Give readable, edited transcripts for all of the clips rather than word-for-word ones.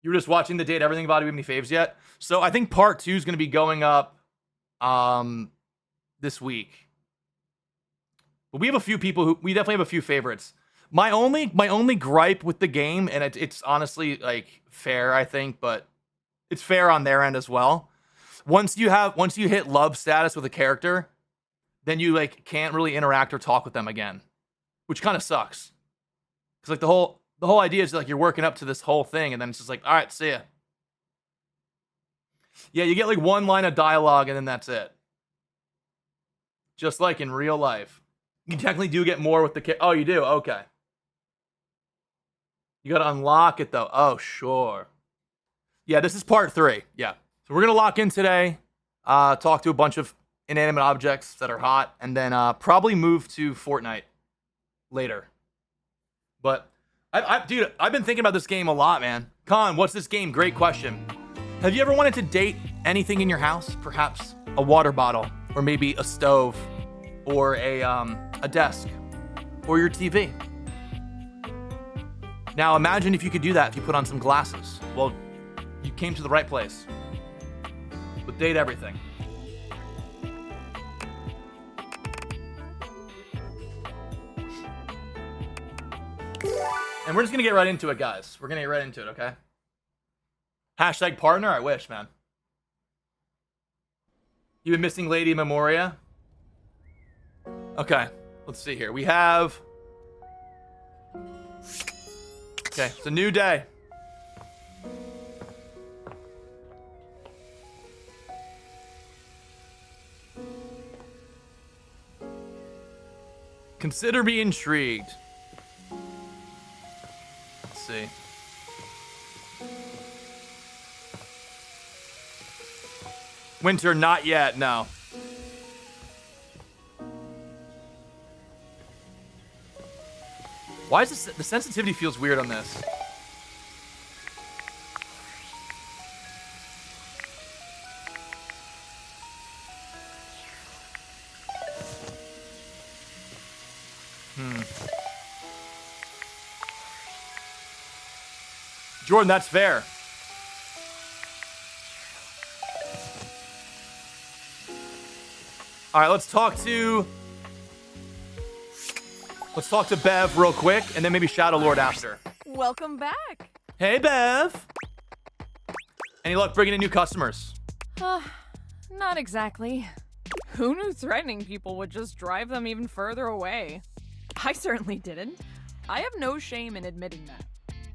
You were just watching the Date Everything VOD. Do we have any faves yet? So I think part 2 is going to be going up this week. But we have a few people we definitely have a few favorites. My only gripe with the game, and it's honestly like fair, I think, but it's fair on their end as well. Once you hit love status with a character, then you like can't really interact or talk with them again, which kind of sucks. Because like the whole idea is like you're working up to this whole thing, and then it's just like, all right, see ya. Yeah, you get like one line of dialogue, and then that's it. Just like in real life. You technically do get more with the oh, you do? Okay. You gotta unlock it though. Oh, sure. Yeah, this is part 3. Yeah. So we're gonna lock in today, talk to a bunch of inanimate objects that are hot, and then probably move to Fortnite later. But dude, I've been thinking about this game a lot, man. Con, what's this game? Great question. Have you ever wanted to date anything in your house? Perhaps a water bottle, or maybe a stove, or a desk, or your TV. Now imagine if you could do that if you put on some glasses. Well, you came to the right place. With Date Everything. And we're just gonna get right into it, guys. We're gonna get right into it, okay? Hashtag partner, I wish, man. You've been missing Lady Memoria? Okay, let's see here. We have... Okay, it's a new day. Consider me intrigued. Let's see. Winter, not yet, no. Why is this, the sensitivity feels weird on this? Jordan, that's fair. All right, let's talk to Bev real quick, and then maybe Shadow Lord after. Welcome back. Hey, Bev. Any luck bringing in new customers? Not exactly. Who knew threatening people would just drive them even further away? I certainly didn't. I have no shame in admitting that.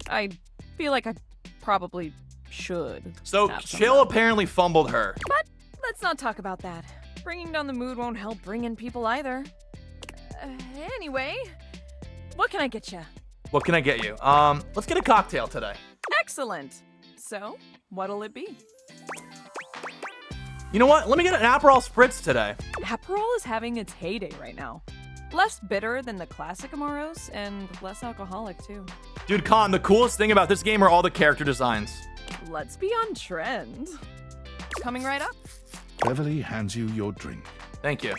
I feel like I probably should. So, Chill apparently fumbled her. But let's not talk about that. Bringing down the mood won't help bring in people either. Anyway, what can I get you? What can I get you? Let's get a cocktail today. Excellent. So, what'll it be? You know what? Let me get an Aperol Spritz today. Aperol is having its heyday right now. Less bitter than the classic Amaros, and less alcoholic, too. Dude, Con, the coolest thing about this game are all the character designs. Let's be on trend. Coming right up. Beverly hands you your drink. Thank you.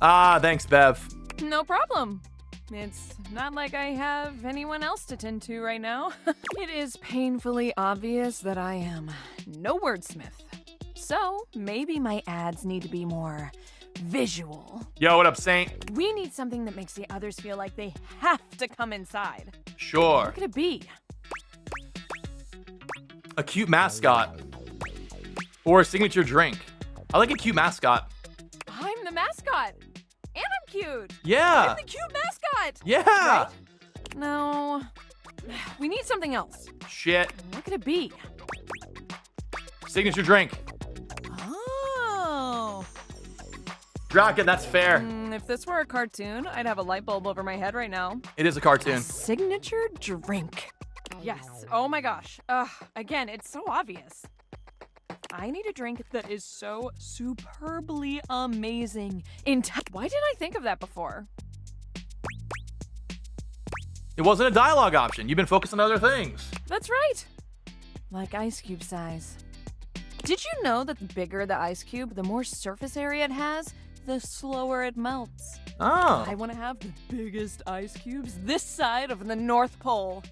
Ah, thanks, Bev. No problem. It's not like I have anyone else to tend to right now. It is painfully obvious that I am no wordsmith. So maybe my ads need to be more visual. Yo, what up, Saint? We need something that makes the others feel like they have to come inside. Sure. What could it be? A cute mascot. Or a signature drink. I like a cute mascot. I'm the mascot. And I'm cute. Yeah. I'm the cute mascot. Yeah. Right? No. We need something else. Shit. What could it be? Signature drink. Oh. Draken, that's fair. If this were a cartoon, I'd have a light bulb over my head right now. It is a cartoon. Signature drink. Yes. Oh my gosh. Again, it's so obvious. I need a drink that is so superbly amazing. Why didn't I think of that before? It wasn't a dialogue option. You've been focused on other things. That's right. Like ice cube size. Did you know that the bigger the ice cube, the more surface area it has, the slower it melts? Oh. I want to have the biggest ice cubes this side of the North Pole.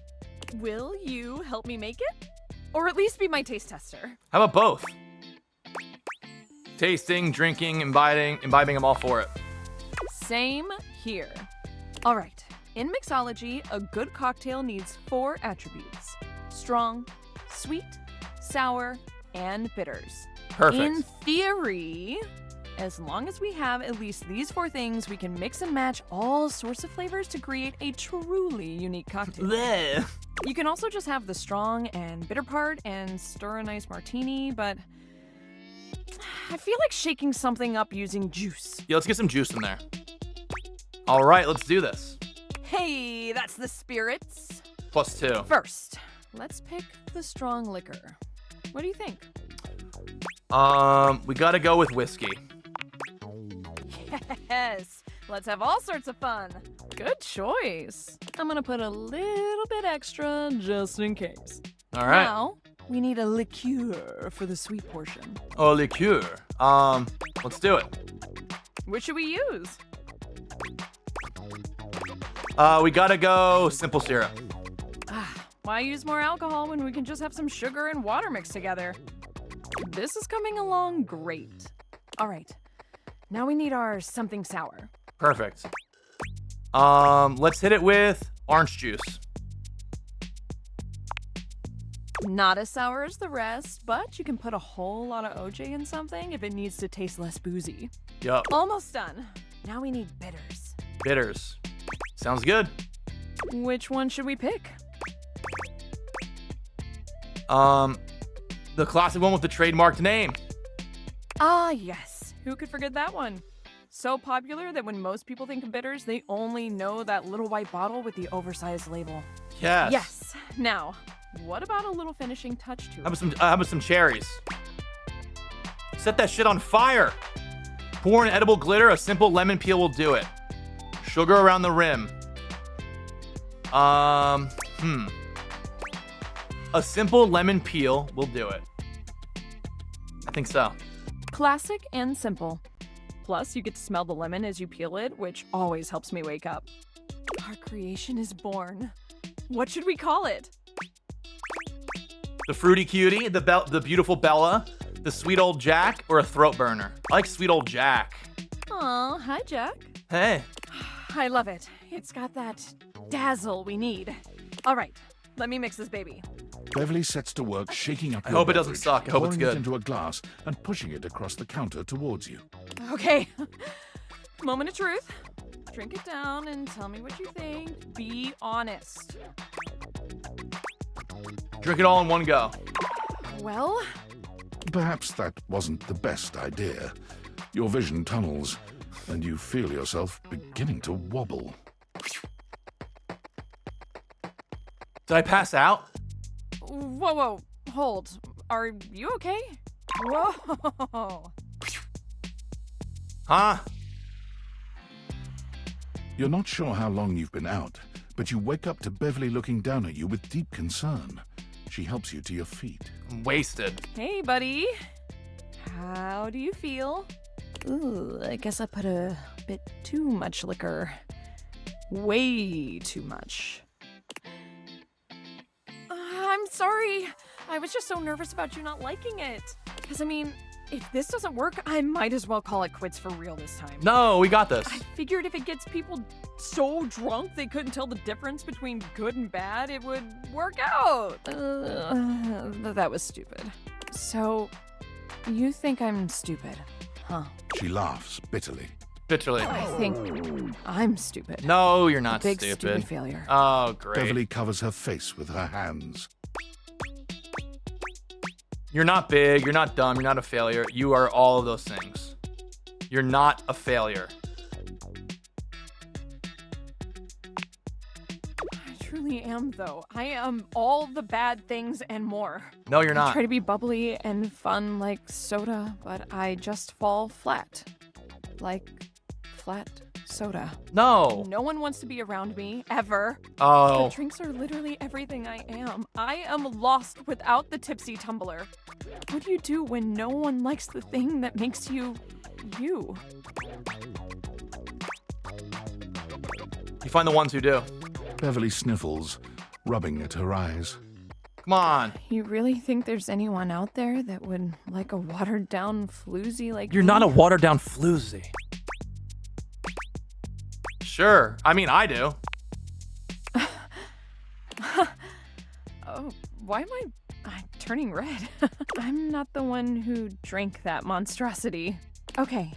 Will you help me make it? Or at least be my taste tester? How about both? Tasting, drinking, imbibing, I'm all for it. Same here. All right. In mixology, a good cocktail needs 4 attributes: strong, sweet, sour, and bitters. Perfect. In theory, as long as we have at least these 4 things, we can mix and match all sorts of flavors to create a truly unique cocktail. Bleh. You can also just have the strong and bitter part and stir a nice martini, but I feel like shaking something up using juice. Yeah, let's get some juice in there. All right, let's do this. Hey, that's the spirits. +2. First, let's pick the strong liquor. What do you think? We gotta go with whiskey. Yes, let's have all sorts of fun. Good choice. I'm gonna put a little bit extra just in case. All right. Now, we need a liqueur for the sweet portion. Oh, liqueur. Let's do it. Which should we use? We gotta go simple syrup. Why use more alcohol when we can just have some sugar and water mixed together? This is coming along great. All right, now we need our something sour. Perfect. Let's hit it with orange juice. Not as sour as the rest, but you can put a whole lot of OJ in something if it needs to taste less boozy. Yup. Almost done. Now we need bitters. Bitters. Sounds good. Which one should we pick? The classic one with the trademarked name. Ah, yes. Who could forget that one? So popular that when most people think of bitters, they only know that little white bottle with the oversized label. Yes. Yes. Now, what about a little finishing touch to it? How about some cherries? Set that shit on fire. Pour an edible glitter. A simple lemon peel will do it. Sugar around the rim. A simple lemon peel will do it. I think so. Classic and simple. Plus, you get to smell the lemon as you peel it, which always helps me wake up. Our creation is born. What should we call it? The fruity cutie, the beautiful Bella, the sweet old Jack, or a throat burner. I like sweet old Jack. Aw, hi, Jack. Hey. I love it. It's got that dazzle we need. All right, let me mix this baby. Beverly sets to work shaking up I your hope it doesn't beverage, suck. I hope it's pouring good. it into a glass and pushing it across the counter towards you. Okay. Moment of truth. Drink it down and tell me what you think. Be honest. Drink it all in one go. Well, Perhaps that wasn't the best idea. Your vision tunnels, and you feel yourself beginning to wobble. Did I pass out? whoa, hold. Are you okay? Whoa. Huh? You're not sure how long you've been out, but you wake up to Beverly looking down at you with deep concern. She helps you to your feet. I'm wasted. Hey, buddy. How do you feel? Ooh, I guess I put a bit too much liquor. Way too much. I'm sorry. I was just so nervous about you not liking it. Because, I mean, if this doesn't work, I might as well call it quits for real this time. No, we got this. I figured if it gets people so drunk they couldn't tell the difference between good and bad, it would work out. That was stupid. So, you think I'm stupid, huh? She laughs bitterly. Bitterly. I think I'm stupid. No, you're not Big stupid. stupid failure. Oh, great. Beverly covers her face with her hands. You're not big, you're not dumb, you're not a failure. You are all of those things. You're not a failure. I truly am, though. I am all the bad things and more. No, you're I not. try to be bubbly and fun like soda, but I just fall flat. Like flat soda. No. No one wants to be around me, ever. Oh. The drinks are literally everything I am. I am lost without the tipsy tumbler. What do you do when no one likes the thing that makes you, you? You find the ones who do. Beverly sniffles, rubbing at her eyes. Come on. You really think there's anyone out there that would like a watered down floozy like You're me? not a watered down floozy. Sure. I mean, I do. Oh, why am I'm turning red? I'm not the one who drank that monstrosity. Okay.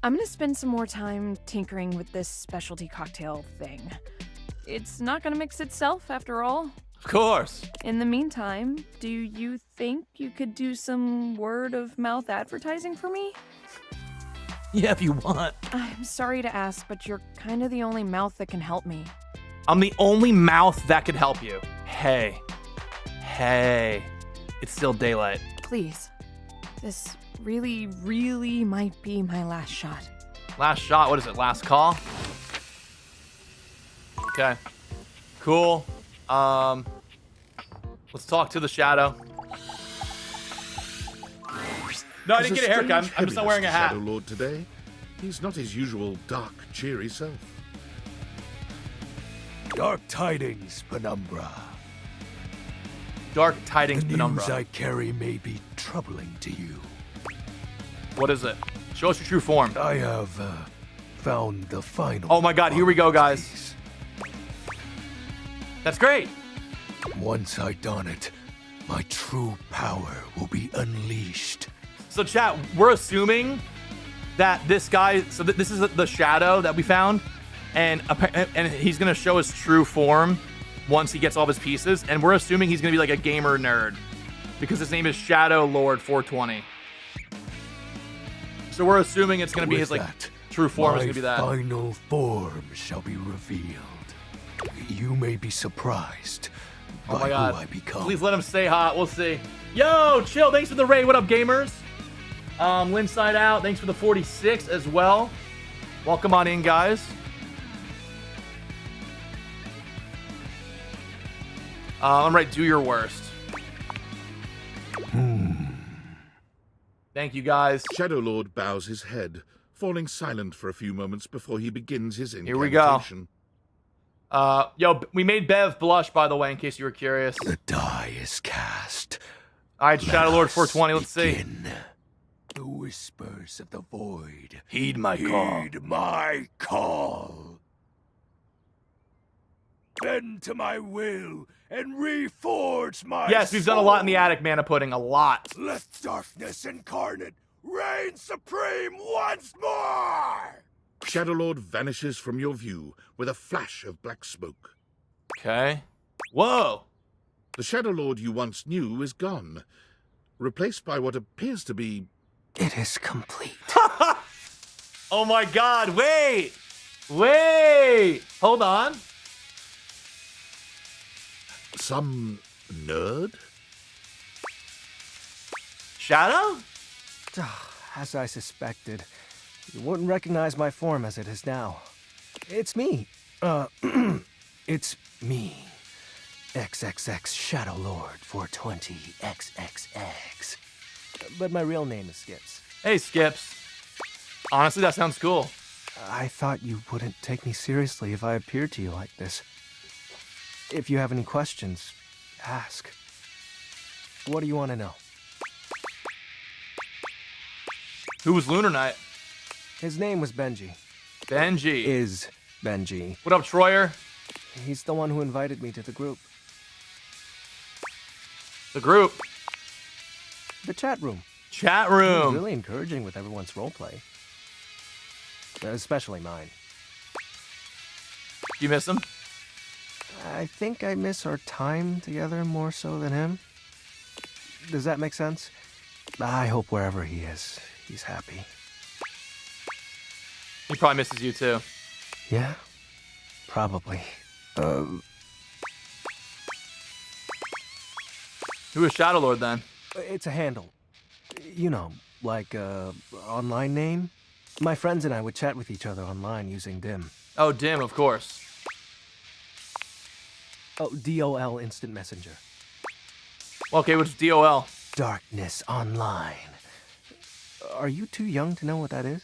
I'm gonna spend some more time tinkering with this specialty cocktail thing. It's not gonna mix itself, after all. Of course. In the meantime, do you think you could do some word-of-mouth advertising for me? Yeah, if you want. I'm sorry to ask, but you're kind of the only mouth that can help me. I'm the only mouth that could help you. Hey. Hey. It's still daylight. Please. This really, really might be my last shot. Last shot, what is it? Last call? Okay. Cool. Let's talk to the shadow. No, I didn't get a haircut. I'm just not wearing a hat. Shadow Lord today. He's not his usual dark, cheery self. Dark tidings, Penumbra. Dark tidings, The penumbra. news I carry may be troubling to you. What is it? Show us your true form. I have found the final. Oh my god, here we go, guys. piece. That's great. Once I don it, my true power will be unleashed. So chat, we're assuming that this guy, so this is the shadow that we found, and he's gonna show his true form once he gets all of his pieces, and we're assuming he's gonna be like a gamer nerd because his name is Shadow Lord 420. So we're assuming it's gonna be With his like that, true form is my gonna be that. final form shall be revealed. You may be surprised Oh by my god. who I become. Please let him stay hot. We'll see. Yo, chill. Thanks for the raid. What up, gamers? Linside out. Thanks for the 46 as well. Welcome on in, guys. All right, do your worst. Thank you, guys. Shadow Lord bows his head, falling silent for a few moments before he begins his Here we go. incantation. Yo, we made Bev blush, by the way, in case you were curious. The die is cast. All right, Shadow Lord Let us 420. Let's see. begin. The whispers of the void. Heed my call. Heed my call. Bend to my will and reforge my Yes, we've done a lot in the attic, Mana Pudding. A lot. Let darkness incarnate reign supreme once more! Shadow Lord vanishes from your view with a flash of black smoke. Okay. Whoa. The Shadow Lord you once knew is gone, replaced by what appears to be It is complete. Oh my god, wait! Wait! Hold on. some nerd. Shadow? As I suspected, you wouldn't recognize my form as it is now. It's me. It's me. XXX Shadow Lord 420 XXX. But my real name is Skips. Hey, Skips. Honestly, that sounds cool. I thought you wouldn't take me seriously if I appeared to you like this. If you have any questions, ask. What do you want to know? Who was Lunar Knight? His name was Benji. Benji. Is Benji. What up, Troyer? He's the one who invited me to the group. The group. The chat room. Chat He was room. really encouraging with everyone's roleplay. Especially mine. You miss him? I think I miss our time together more so than him. Does that make sense? I hope wherever he is, he's happy. He probably misses you too. Yeah? Probably. Who is Shadow Lord then? It's a handle. You know, like online name. My friends and I would chat with each other online using DIM. Oh, Dim, of course. Oh, DOL Instant Messenger. Okay, what's DOL? Darkness Online. Are you too young to know what that is?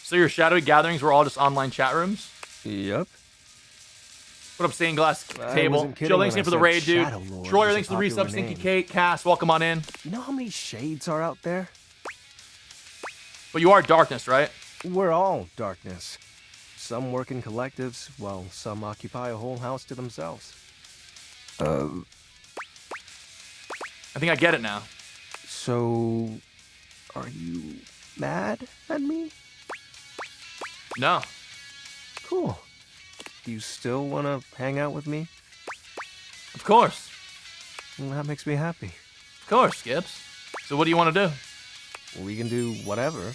So your shadowy gatherings were all just online chat rooms? Yep. What up, stained glass I table? wasn't kidding Joe, thanks when again I for the said raid, dude. Shadow Lord Troyer, was a thanks for the popular resub. Stinky name. Kate, Cass, welcome on in. You know how many shades are out there? But you are darkness, right? We're all darkness. Some work in collectives, while some occupy a whole house to themselves. I think I get it now. So, are you mad at me? No. Cool. Do you still want to hang out with me? Of course. Well, that makes me happy. Of course, Skips. So what do you want to do? We can do whatever.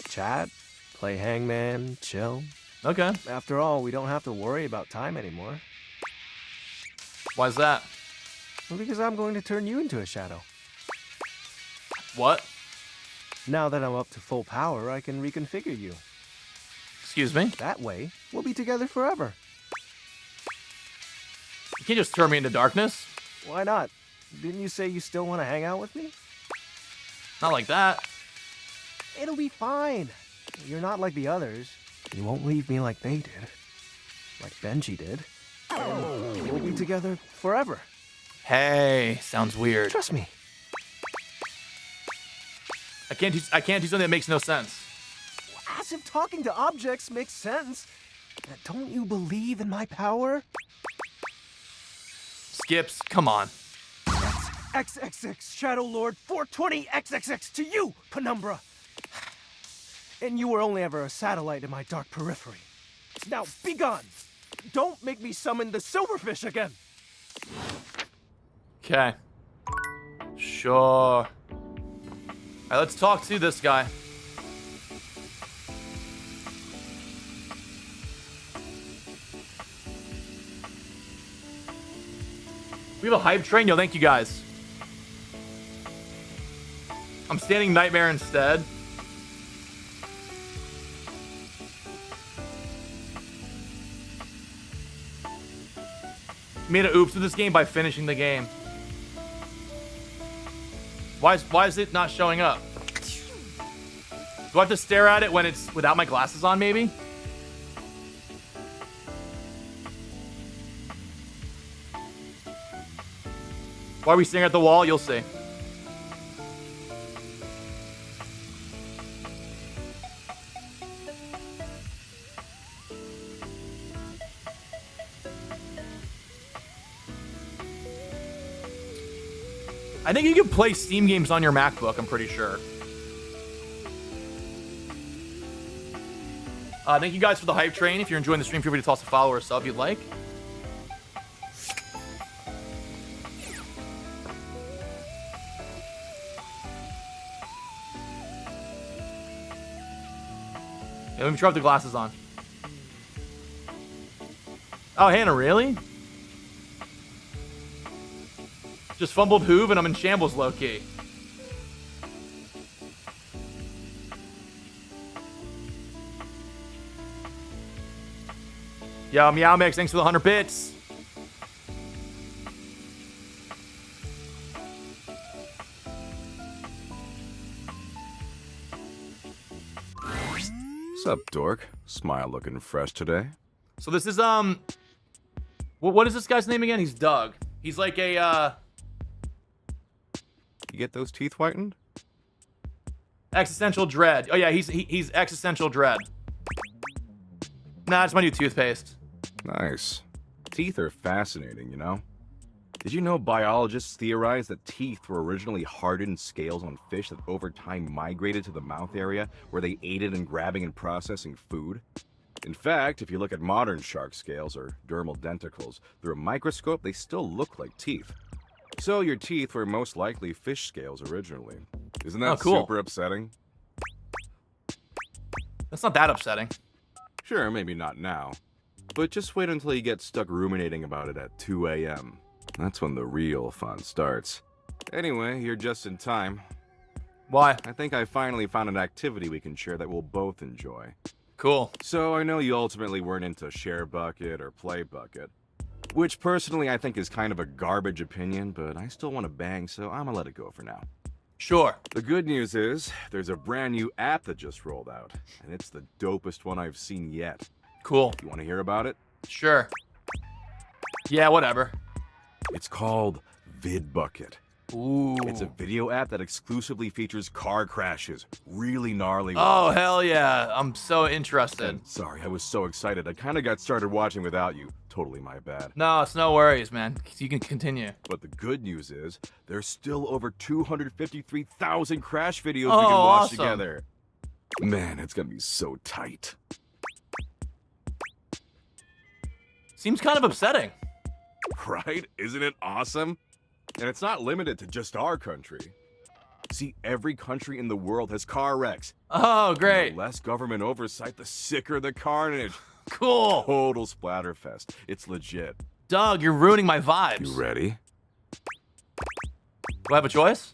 Chat, play hangman, chill. Okay. After all, we don't have to worry about time anymore. Why's that? Well, because I'm going to turn you into a shadow. What? Now that I'm up to full power, I can reconfigure you. Excuse me? That way, we'll be together forever. You can't just turn me into darkness. Why not? Didn't you say you still want to hang out with me? Not like that. It'll be fine. You're not like the others. You won't leave me like they did. Like Benji did. And we'll be together forever. Hey, sounds weird. Trust me. I can't do something that makes no sense. As if talking to objects makes sense. Don't you believe in my power? Skips, come on. XXX Shadow Lord 420 XXX to you, Penumbra. And you were only ever a satellite in my dark periphery. Now, be gone. Don't make me summon the silverfish again. Okay. Sure. Alright, let's talk to this guy. We have a hype train? Yo, thank you guys. I'm standing Nightmare instead. Made an oops with this game by finishing the game. Why is it not showing up? Do I have to stare at it when it's without my glasses on, maybe? Why are we staring at the wall? You'll see. I think you can play Steam games on your MacBook, I'm pretty sure. Thank you guys for the hype train. If you're enjoying the stream, feel free to toss a follow or a sub if you'd like. Yeah, let me try with the glasses on. Oh, Hannah, really? Just fumbled Hoove and I'm in shambles low-key. Yo, Meow Mix, thanks for the 100 bits. What's up, dork? Smile looking fresh today. So this is, what is this guy's name again? He's Doug. He's like a, You get those teeth whitened? Existential Dread. Oh yeah, he's Existential Dread. Nah, it's my new toothpaste. Nice. Teeth are fascinating, you know? Did you know biologists theorize that teeth were originally hardened scales on fish that over time migrated to the mouth area where they aided in grabbing and processing food? In fact, if you look at modern shark scales or dermal denticles through a microscope, they still look like teeth. So your teeth were most likely fish scales originally. Isn't that cool. super upsetting? That's not that upsetting. Sure, maybe not now. But just wait until you get stuck ruminating about it at 2 a.m. That's when the real fun starts. Anyway, you're just in time. Why? I think I finally found an activity we can share that we'll both enjoy. Cool. So I know you ultimately weren't into Share Bucket or Play Bucket, which personally I think is kind of a garbage opinion, but I still want to bang, so I'm gonna let it go for now. Sure. The good news is, there's a brand new app that just rolled out, and it's the dopest one I've seen yet. Cool. You want to hear about it? Sure. Yeah, whatever. It's called VidBucket. Ooh. It's a video app that exclusively features car crashes. Really gnarly Oh, ones. hell yeah. I'm so interested. And sorry, I was so excited. I kind of got started watching without you. Totally my bad. No, it's no worries, man. You can continue. But the good news is, there's still over 253,000 crash videos we Oh, can watch awesome. together. Man, it's gonna be so tight. Seems kind of upsetting. Right? Isn't it awesome? And it's not limited to just our country. See, every country in the world has car wrecks. Oh, great. The less government oversight, the sicker the carnage. Cool. Total splatterfest. It's legit. Doug, you're ruining my vibes. You ready? Do I have a choice?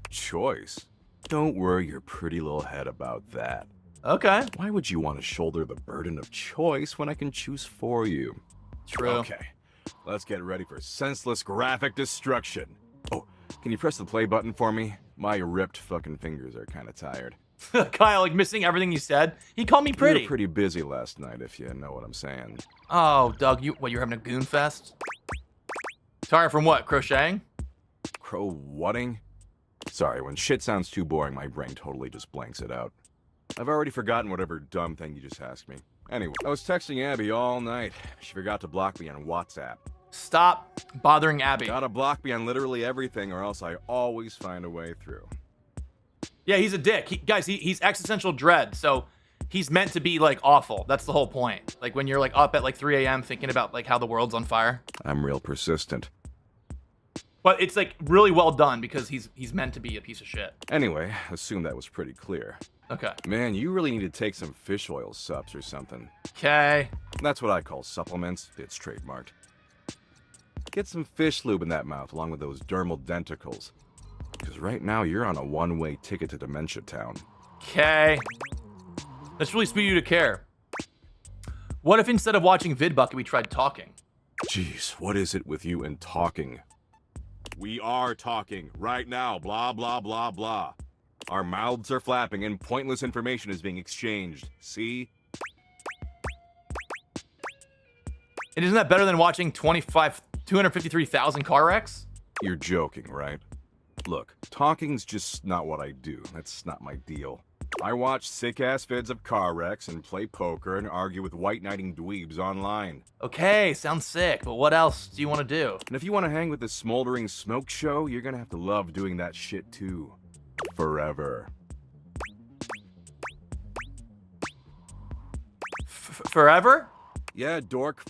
Choice. Don't worry your pretty little head about that. Okay. Why would you want to shoulder the burden of choice when I can choose for you? True. Okay, let's get ready for senseless graphic destruction. Oh, can you press the play button for me? My ripped fucking fingers are kind of tired. Kyle, like missing everything you said. He called me You pretty. were pretty busy last night, if you know what I'm saying. Oh, Doug, you're having a goon fest? Tired from what? Crocheting? Crow-whatting? Sorry, when shit sounds too boring, my brain totally just blanks it out. I've already forgotten whatever dumb thing you just asked me. Anyway, I was texting Abby all night. She forgot to block me on WhatsApp. Stop bothering Abby. Gotta block me on literally everything, or else I always find a way through. Yeah, he's a dick. Guys, he's existential dread, so he's meant to be, like, awful. That's the whole point. Like, when you're, like, up at, like, 3 a.m. thinking about, like, how the world's on fire. I'm real persistent. But it's, like, really well done because he's meant to be a piece of shit. Anyway, assume that was pretty clear. Okay. Man, you really need to take some fish oil subs or something. Okay. That's what I call supplements. It's trademarked. Get some fish lube in that mouth along with those dermal denticles. Because right now you're on a one-way ticket to Dementia Town. Okay. That's really sweet of you to care. What if instead of watching VidBucket, we tried talking? Jeez, what is it with you and talking? We are talking right now, blah, blah, blah, blah. Our mouths are flapping and pointless information is being exchanged. See? And isn't that better than watching 253,000 car wrecks? You're joking, right? Look, talking's just not what I do. That's not my deal. I watch sick-ass vids of car wrecks and play poker and argue with white-knighting dweebs online. Okay, sounds sick, but what else do you want to do? And if you want to hang with the smoldering smoke show, you're gonna have to love doing that shit too. Forever. Forever? Yeah, dork,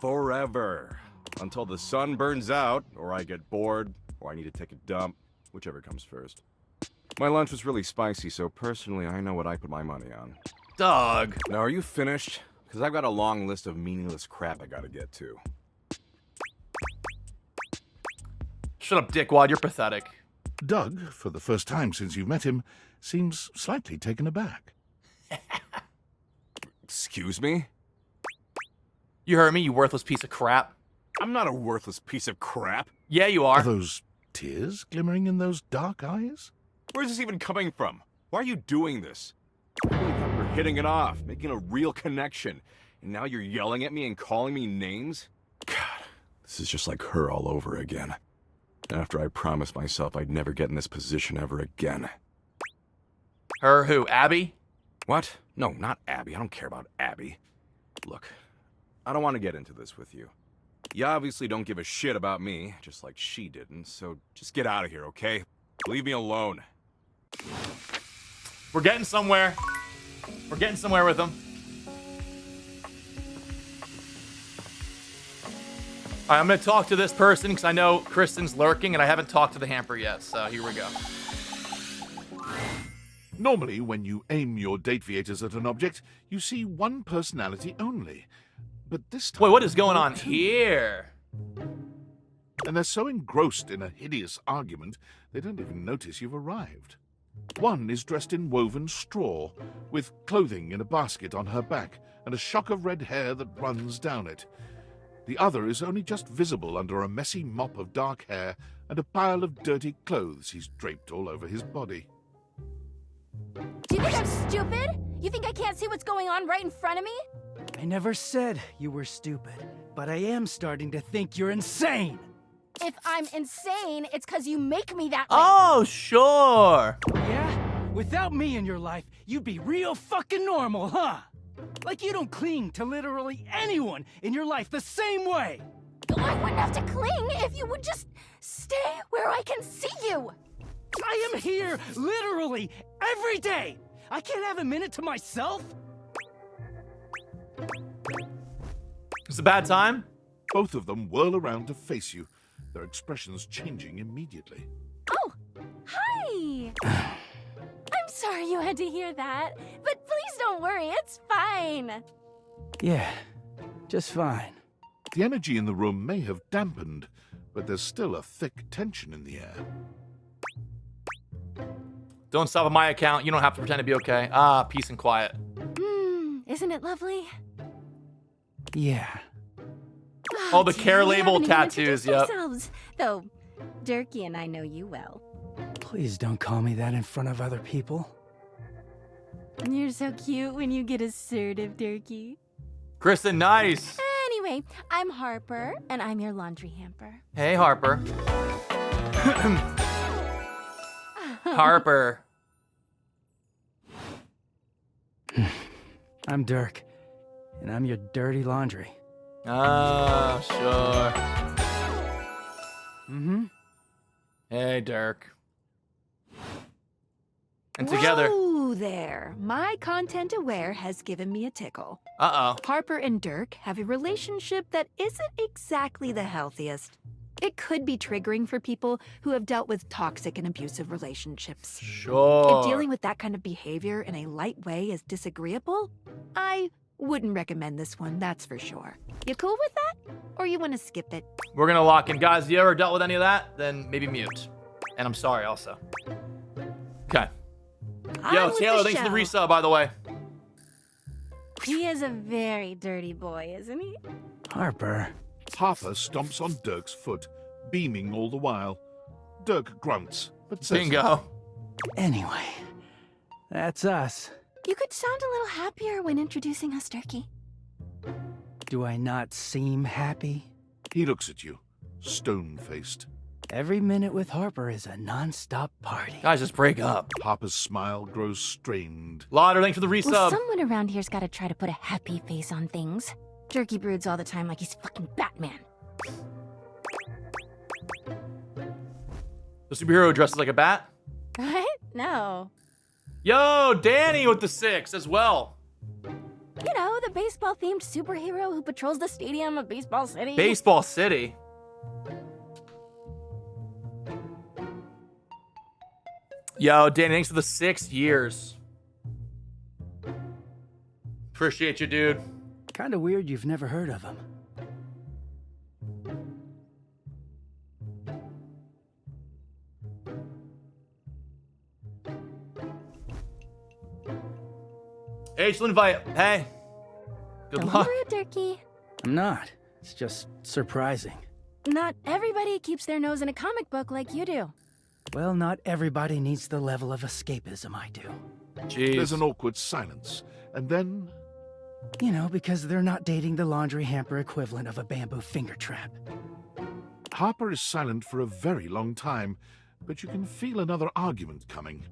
forever. Until the sun burns out, or I get bored, or I need to take a dump, whichever comes first. My lunch was really spicy, so personally, I know what I put my money on. Doug. Now, are you finished? Because I've got a long list of meaningless crap I gotta get to. Shut up, dickwad, you're pathetic. Doug, for the first time since you met him, seems slightly taken aback. Excuse me? You heard me, you worthless piece of crap. I'm not a worthless piece of crap. Yeah, you Are are. those tears glimmering in those dark eyes? Where's this even coming from? Why are you doing this? I really thought we were hitting it off, making a real connection. And now you're yelling at me and calling me names? God, this is just like her all over again. After I promised myself I'd never get in this position ever again. Her who, Abby? What? No, not Abby. I don't care about Abby. Look, I don't want to get into this with you. You obviously don't give a shit about me, just like she didn't, so just get out of here, okay? Leave me alone. We're getting somewhere. We're getting somewhere with them. All right, I'm gonna talk to this person because I know Kristen's lurking and I haven't talked to the hamper yet, so here we go. Normally, when you aim your dateviators at an object, you see one personality only. But this time... Wait, what is going there are on two. here? And they're so engrossed in a hideous argument, they don't even notice you've arrived. One is dressed in woven straw, with clothing in a basket on her back, and a shock of red hair that runs down it. The other is only just visible under a messy mop of dark hair and a pile of dirty clothes he's draped all over his body. Do you think I'm stupid? You think I can't see what's going on right in front of me? I never said you were stupid. but I am starting to think you're insane. If I'm insane, it's because you make me that way. Oh, sure. Yeah? Without me in your life, you'd be real fucking normal, huh? Like you don't cling to literally anyone in your life the same way. I wouldn't have to cling if you would just stay where I can see you. I am here literally every day. I can't have a minute to myself. It's a bad time. Both of them whirl around to face you, their expressions changing immediately. Oh, hi. I'm sorry you had to hear that, but please don't worry, it's fine. Yeah, just fine. The energy in the room may have dampened, but there's still a thick tension in the air. Don't stop on my account. You don't have to pretend to be okay. Peace and quiet. Isn't it lovely? Yeah. Oh, the Dear, care we label haven't even tattoos, introduced yep. ourselves, though Durkee and I know you well. Please don't call me that in front of other people. You're so cute when you get assertive, Durkee. Kristen, nice. Anyway, I'm Harper, and I'm your laundry hamper. Hey, Harper. Harper. I'm Dirk, and I'm your dirty laundry. Oh, sure. Mm-hmm. Hey, Dirk. And together. Whoa there. My content aware has given me a tickle. Uh-oh. Harper and Dirk have a relationship that isn't exactly the healthiest. It could be triggering for people who have dealt with toxic and abusive relationships. Sure. If dealing with that kind of behavior in a light way is disagreeable, I wouldn't recommend this one, that's for sure. You cool with that? Or you want to skip it? We're gonna lock in. Guys, you ever dealt with any of that? Then maybe mute. And I'm sorry also. Okay. Yo, On with Taylor, the thanks for the show. resub, by the way. He is a very dirty boy, isn't he? Harper. Harper stomps on Dirk's foot, beaming all the while. Dirk grunts, but says Bingo. Anyway, that's us. You could sound a little happier when introducing us, Durkee. Do I not seem happy? He looks at you, stone-faced. Every minute with Harper is a non-stop party. Guys, just break up. Harper's smile grows strained. Lauder, thanks for the resub. Well, someone around here's got to try to put a happy face on things. Durkee broods all the time like he's fucking Batman. The superhero dresses like a bat. What? No. Yo, Danny with the 6 as well. You know, the baseball-themed superhero who patrols the stadium of Baseball City. Baseball City. Yo, Danny, thanks for the 6 years. Appreciate you, dude. Kinda weird you've never heard of him. H-L invite. Hey. Good Don't luck. worry, Durkee. I'm not. It's just surprising. Not everybody keeps their nose in a comic book like you do. Well, not everybody needs the level of escapism I do. Jeez. There's an awkward silence, and then You know, because they're not dating the laundry hamper equivalent of a bamboo finger trap. Harper is silent for a very long time, but you can feel another argument coming.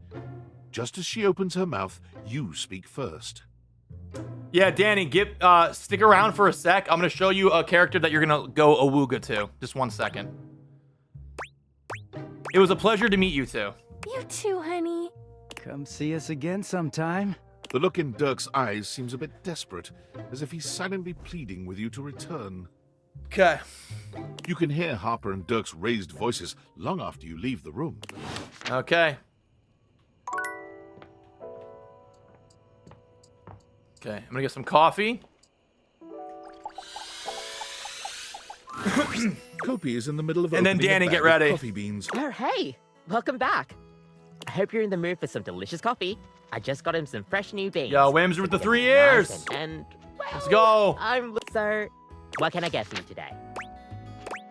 Just as she opens her mouth, you speak first. Yeah, Danny, stick around for a sec. I'm gonna show you a character that you're gonna go awooga to. Just 1 second. It was a pleasure to meet you two. You too, honey. Come see us again sometime. The look in Dirk's eyes seems a bit desperate, as if he's silently pleading with you to return. Okay. You can hear Harper and Dirk's raised voices long after you leave the room. Okay. Okay, I'm gonna get some coffee. Kopi is in the middle of And then opening a Danny, bag get of ready. coffee beans. Oh, hey! Welcome back. I hope you're in the mood for some delicious coffee. I just got him some fresh new beans. Yo, Wims with the They're 3 nice years. And well, Let's go. So, what can I get for you today?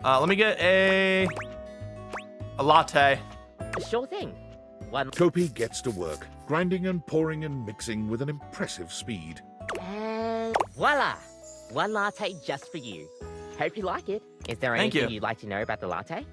Let me get a latte. Sure thing. One. Kopi gets to work, grinding and pouring and mixing with an impressive speed. And voila! One latte just for you. Hope you like it. Is there Thank anything you. you'd like to know about the latte?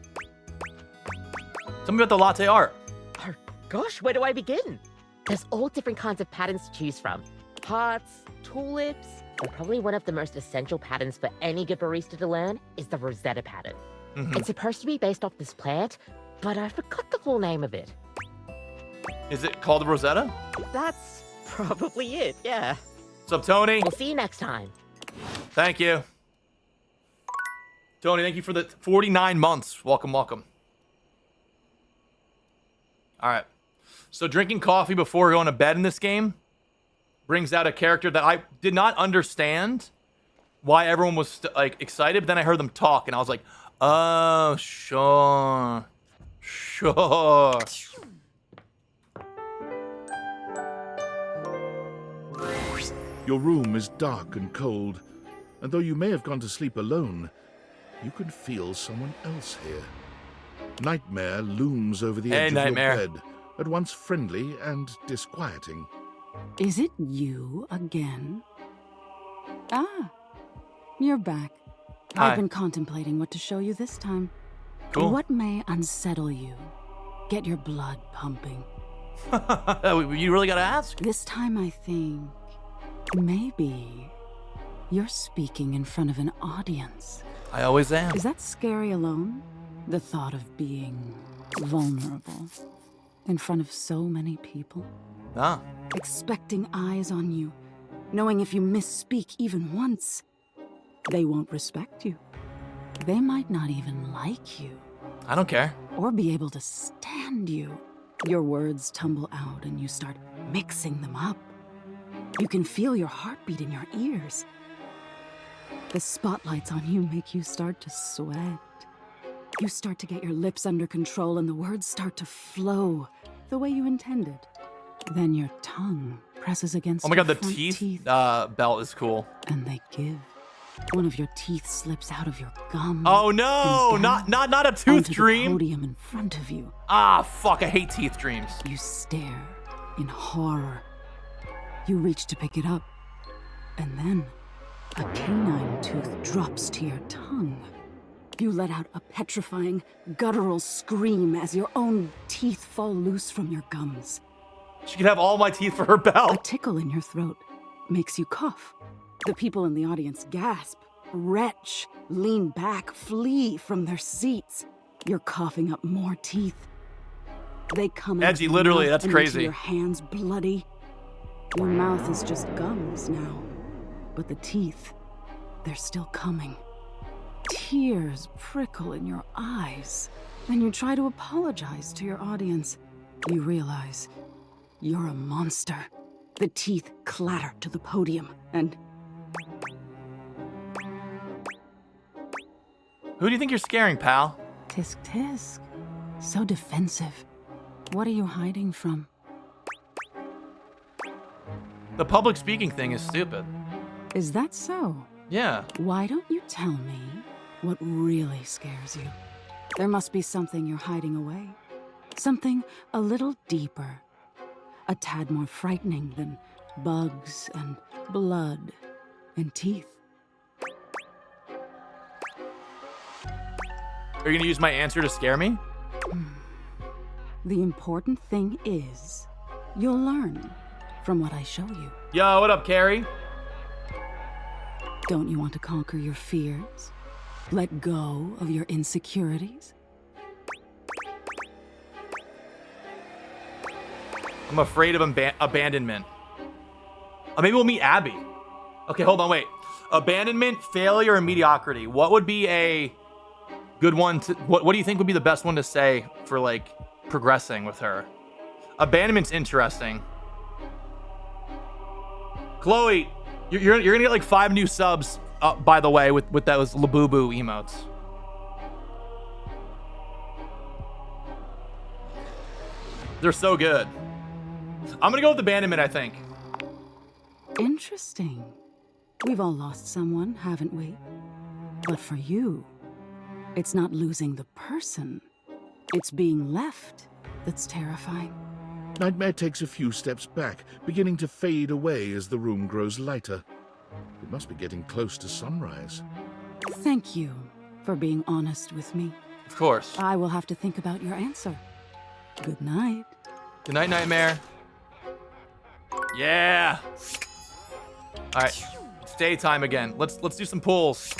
Tell me about the latte art. Oh, gosh, where do I begin? There's all different kinds of patterns to choose from. Hearts, tulips, but probably one of the most essential patterns for any good barista to learn is the Rosetta pattern. It's supposed to be based off this plant, but I forgot the full name of it. Is it called Rosetta? That's probably it, yeah. What's up, Tony? We'll see you next time. Thank you. Tony, thank you for the 49 months. Welcome, welcome. All right. So drinking coffee before going to bed in this game brings out a character that I did not understand why everyone was like excited, but then I heard them talk and I was like, oh, sure. Sure. Your room is dark and cold, and though you may have gone to sleep alone, you can feel someone else here. Nightmare looms over the Hey, edge Nightmare. of your bed, at once friendly and disquieting. Is it you again? Ah, you're back. Hi. I've been contemplating what to show you this time. Cool. What may unsettle you? Get your blood pumping. You really gotta ask? This time I think maybe you're speaking in front of an audience. I always am. Is that scary alone? The thought of being vulnerable in front of so many people? Ah. Expecting eyes on you, knowing if you misspeak even once, they won't respect you. They might not even like you. I don't care. Or be able to stand you. Your words tumble out and you start mixing them up. You can feel your heartbeat in your ears. The spotlights on you make you start to sweat. You start to get your lips under control and the words start to flow the way you intended. Then your tongue presses against Oh my god, the your front teeth belt is cool. and they give. One of your teeth slips out of your gum. Oh no, and down not a tooth onto the dream. podium in front of you. Ah, fuck, I hate teeth dreams. You stare in horror. You reach to pick it up, and then a canine tooth drops to your tongue. You let out a petrifying, guttural scream as your own teeth fall loose from your gums. She could have all my teeth for her A belt. tickle in your throat makes you cough. The people in the audience gasp, retch, lean back, flee from their seats. You're coughing up more teeth. They come out of Edgy, your literally, mouth that's and into crazy. Your hands bloody. Your mouth is just gums now, but the teeth, they're still coming. Tears prickle in your eyes, and you try to apologize to your audience. You realize you're a monster. The teeth clatter to the podium, and Who do you think you're scaring, pal? tisk tisk. So defensive. What are you hiding from? The public speaking thing is stupid. Is that so? Yeah. Why don't you tell me what really scares you? There must be something you're hiding away. Something a little deeper. A tad more frightening than bugs and blood and teeth. Are you gonna use my answer to scare me? The important thing is, you'll learn from what I show you. Yo, what up, Carrie? Don't you want to conquer your fears? Let go of your insecurities? I'm afraid of abandonment. Maybe we'll meet Abby. Okay, hold on, wait. Abandonment, failure, and mediocrity. What would be a good one to... What do you think would be the best one to say for, like, progressing with her? Abandonment's interesting. Chloe, you're gonna get, like, 5 new subs, by the way, with those Labubu emotes. They're so good. I'm gonna go with abandonment, I think. Interesting. We've all lost someone, haven't we? But for you, it's not losing the person. It's being left that's terrifying. Nightmare takes a few steps back, beginning to fade away as the room grows lighter. It must be getting close to sunrise. Thank you for being honest with me. Of course. I will have to think about your answer. Good night. Good night, Nightmare. Yeah. All right. It's daytime again. Let's do some pulls.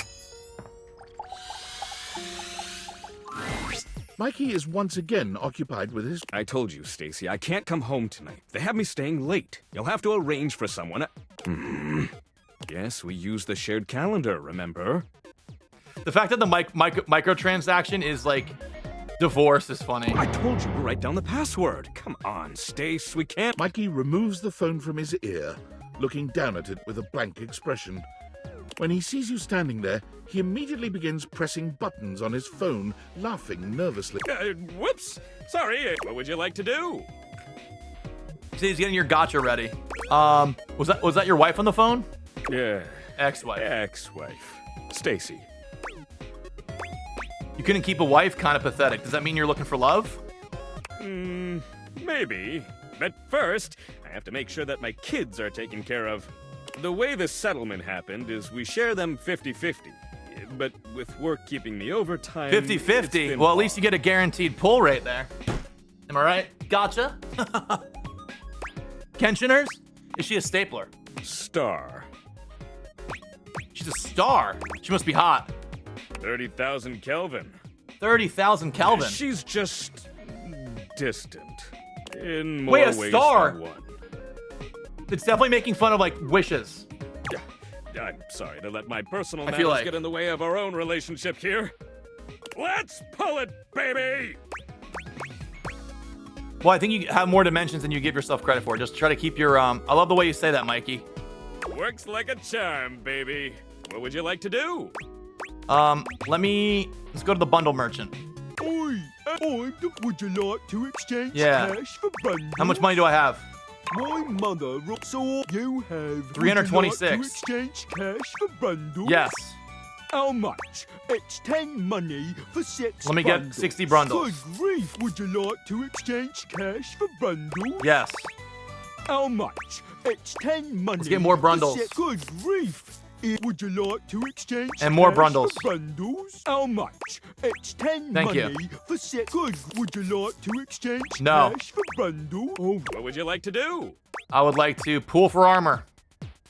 Mikey is once again occupied with his... I told you, Stacy, I can't come home tonight. They have me staying late. You'll have to arrange for someone. Yes, we use the shared calendar, remember? The fact that the microtransaction is like divorce is funny. I told you to write down the password. Come on, Stace, we can't... Mikey removes the phone from his ear, looking down at it with a blank expression. When he sees you standing there, he immediately begins pressing buttons on his phone, laughing nervously. Whoops! Sorry, what would you like to do? See, he's getting your gotcha ready. Was that your wife on the phone? Yeah. Ex-wife. Ex-wife. Stacy. You couldn't keep a wife? Kind of pathetic. Does that mean you're looking for love? Maybe. But first, I have to make sure that my kids are taken care of. The way the settlement happened is we share them 50-50. But with work keeping me overtime... 50-50? Well, at least you get a guaranteed pull rate there. Am I right? Gotcha. Kenshiners? Is she a stapler? Star. She's a star. She must be hot. 30,000 Kelvin. 30,000 Kelvin? She's just... distant. In more Wait, a ways star? than one. It's definitely making fun of, like, wishes. I'm sorry to let my personal I feel matters like- get in the way of our own relationship here. Let's pull it, baby! Well, I think you have more dimensions than you give yourself credit for. Just try to keep your, I love the way you say that, Mikey. Works like a charm, baby. What would you like to do? Let's go to the bundle merchant. Would you like to exchange Yeah. cash for bundles? How much money do I have? My mother, so you have 326. Would you like to exchange cash for bundles? Yes. How much? It's 10 money for 6 Let me get bundles. 60 bundles. Good grief, would you like to exchange cash for bundles? Yes. How much? It's 10 money. Let's get more for bundles. Good grief. Would you like to exchange And more cash bundles. for bundles? How much? It's 10 Thank money you. for 6. Good. Would you like to exchange No. cash for bundles? Oh, What would you like to do? I would like to pool for armor.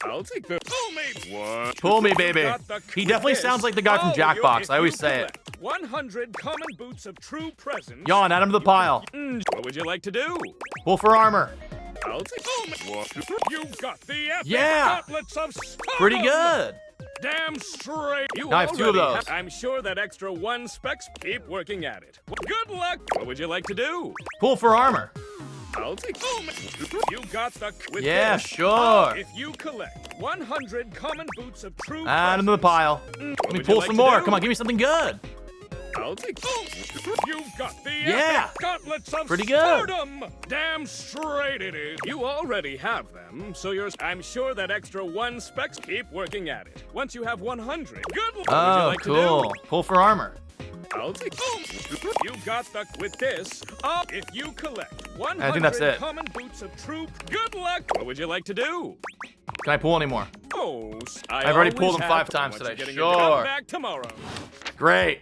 I'll take the... Pull me! What? Pull me, baby. Got the- He definitely with sounds this, like the guy from all Jackbox. if I always you say it. collect 100 common boots of true presence. Yawn, add him to the pile. What would you like to do? Pull for armor. I'll take... What? You got the epic Yeah. gauntlets of stardom! Pretty good. Damn straight. You Now I have 2 of already those. I'm sure that extra 1 specs. Keep working at it. Good luck. What would you like to do? Pull for armor. I'll take... You got the... With Yeah, this, sure. If you collect 100 common boots of true Add him to the pile. Let me would you pull like some to more. do? Come on, give me something good. I'll take... You've got the Yeah. epic gauntlets of Pretty good. stardom! Damn straight it is. You already have them, so I'm sure that extra 1 specs. Keep working at it. Once you have 100, good luck. What would you Oh, like cool. to do? Pull for armor. I'll take... You got the... With this, if you collect 100 I think that's it. common boots of true... Good luck. What would you like to do? Can I pull any more? Oh, I've already pulled them 5 have times once today. you're getting your Sure. comeback tomorrow. Great.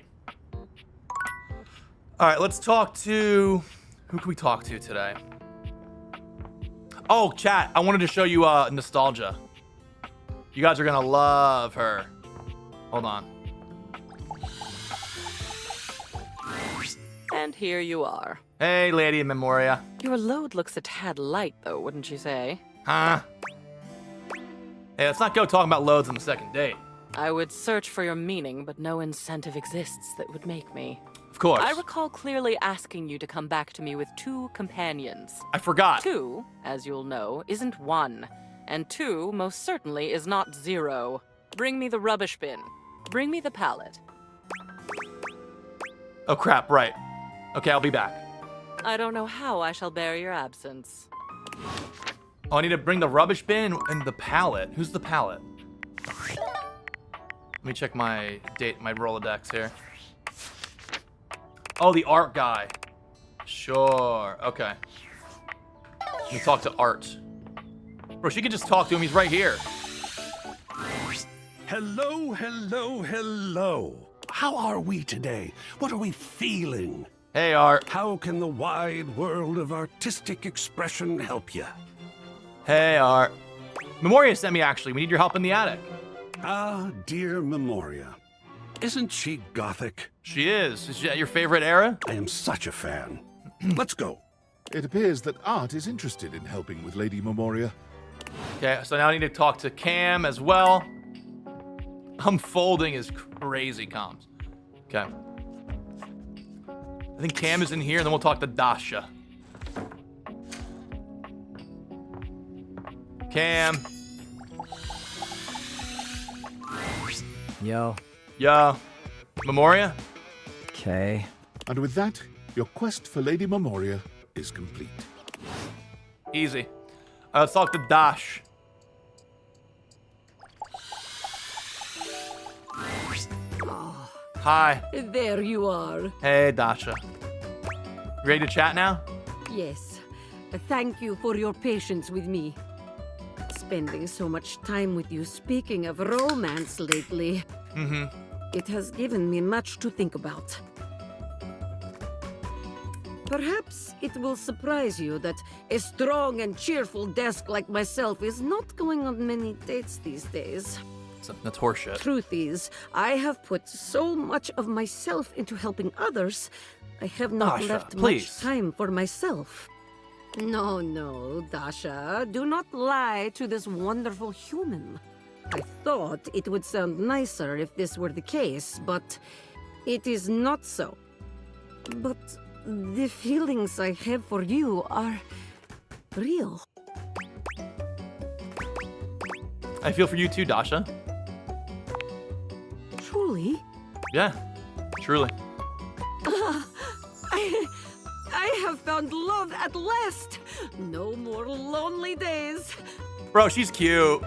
All right, let's talk to... Who can we talk to today? Oh, chat. I wanted to show you Nostalgia. You guys are going to love her. Hold on. And here you are. Hey, Lady in Memoria. Your load looks a tad light, though, wouldn't you say? Huh? Hey, let's not go talking about loads on the second date. I would search for your meaning, but no incentive exists that would make me. Of course. I recall clearly asking you to come back to me with 2 companions. I forgot. 2, as you'll know, isn't 1. And 2, most certainly, is not 0. Bring me the rubbish bin. Bring me the pallet. Oh, crap. Right. Okay, I'll be back. I don't know how I shall bear your absence. Oh, I need to bring the rubbish bin and the pallet. Who's the pallet? Let me check my Rolodex here. Oh, the art guy. Sure. Okay. Let me talk to Art. Bro, she could just talk to him. He's right here. Hello, hello, hello. How are we today? What are we feeling? Hey, Art. How can the wide world of artistic expression help you? Hey, Art. Memoria sent me, actually. We need your help in the attic. Ah, dear Memoria. Isn't she gothic? She is. Is that your favorite era? I am such a fan. Let's go. It appears that Art is interested in helping with Lady Memoria. Okay, so now I need to talk to Cam as well. Unfolding is crazy, comms. Okay. I think Cam is in here, and then we'll talk to Dasha. Cam. Yo. Yo. Memoria? Okay. And with that, your quest for Lady Memoria is complete. Easy. Let's talk to Dash. Hi. There you are. Hey, Dasha. Ready to chat now? Yes. Thank you for your patience with me. Spending so much time with you speaking of romance lately. It has given me much to think about. Perhaps it will surprise you that a strong and cheerful desk like myself is not going on many dates these days. That's horseshit. Truth is, I have put so much of myself into helping others, I have not Dasha, left please. much time for myself. No, Dasha, do not lie to this wonderful human. I thought it would sound nicer if this were the case, but it is not so. But the feelings I have for you are real. I feel for you too, Dasha. Truly? Yeah, truly. I have found love at last. No more lonely days. Bro, she's cute.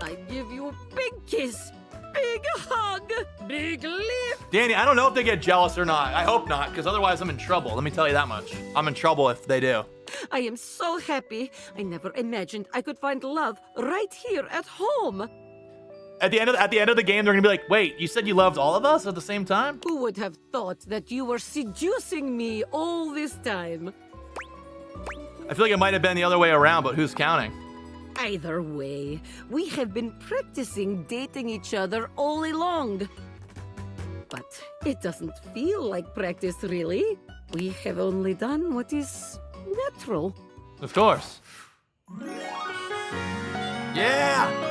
I give you a big kiss, big hug, big lift. Danny, I don't know if they get jealous or not. I hope not, because otherwise I'm in trouble. Let me tell you that much. I'm in trouble if they do. I am so happy. I never imagined I could find love right here at home. At the end of the game, they're gonna be like, wait, you said you loved all of us at the same time? Who would have thought that you were seducing me all this time? I feel like it might have been the other way around, but who's counting? Either way, we have been practicing dating each other all along. But it doesn't feel like practice, really. We have only done what is natural. Of course. Yeah!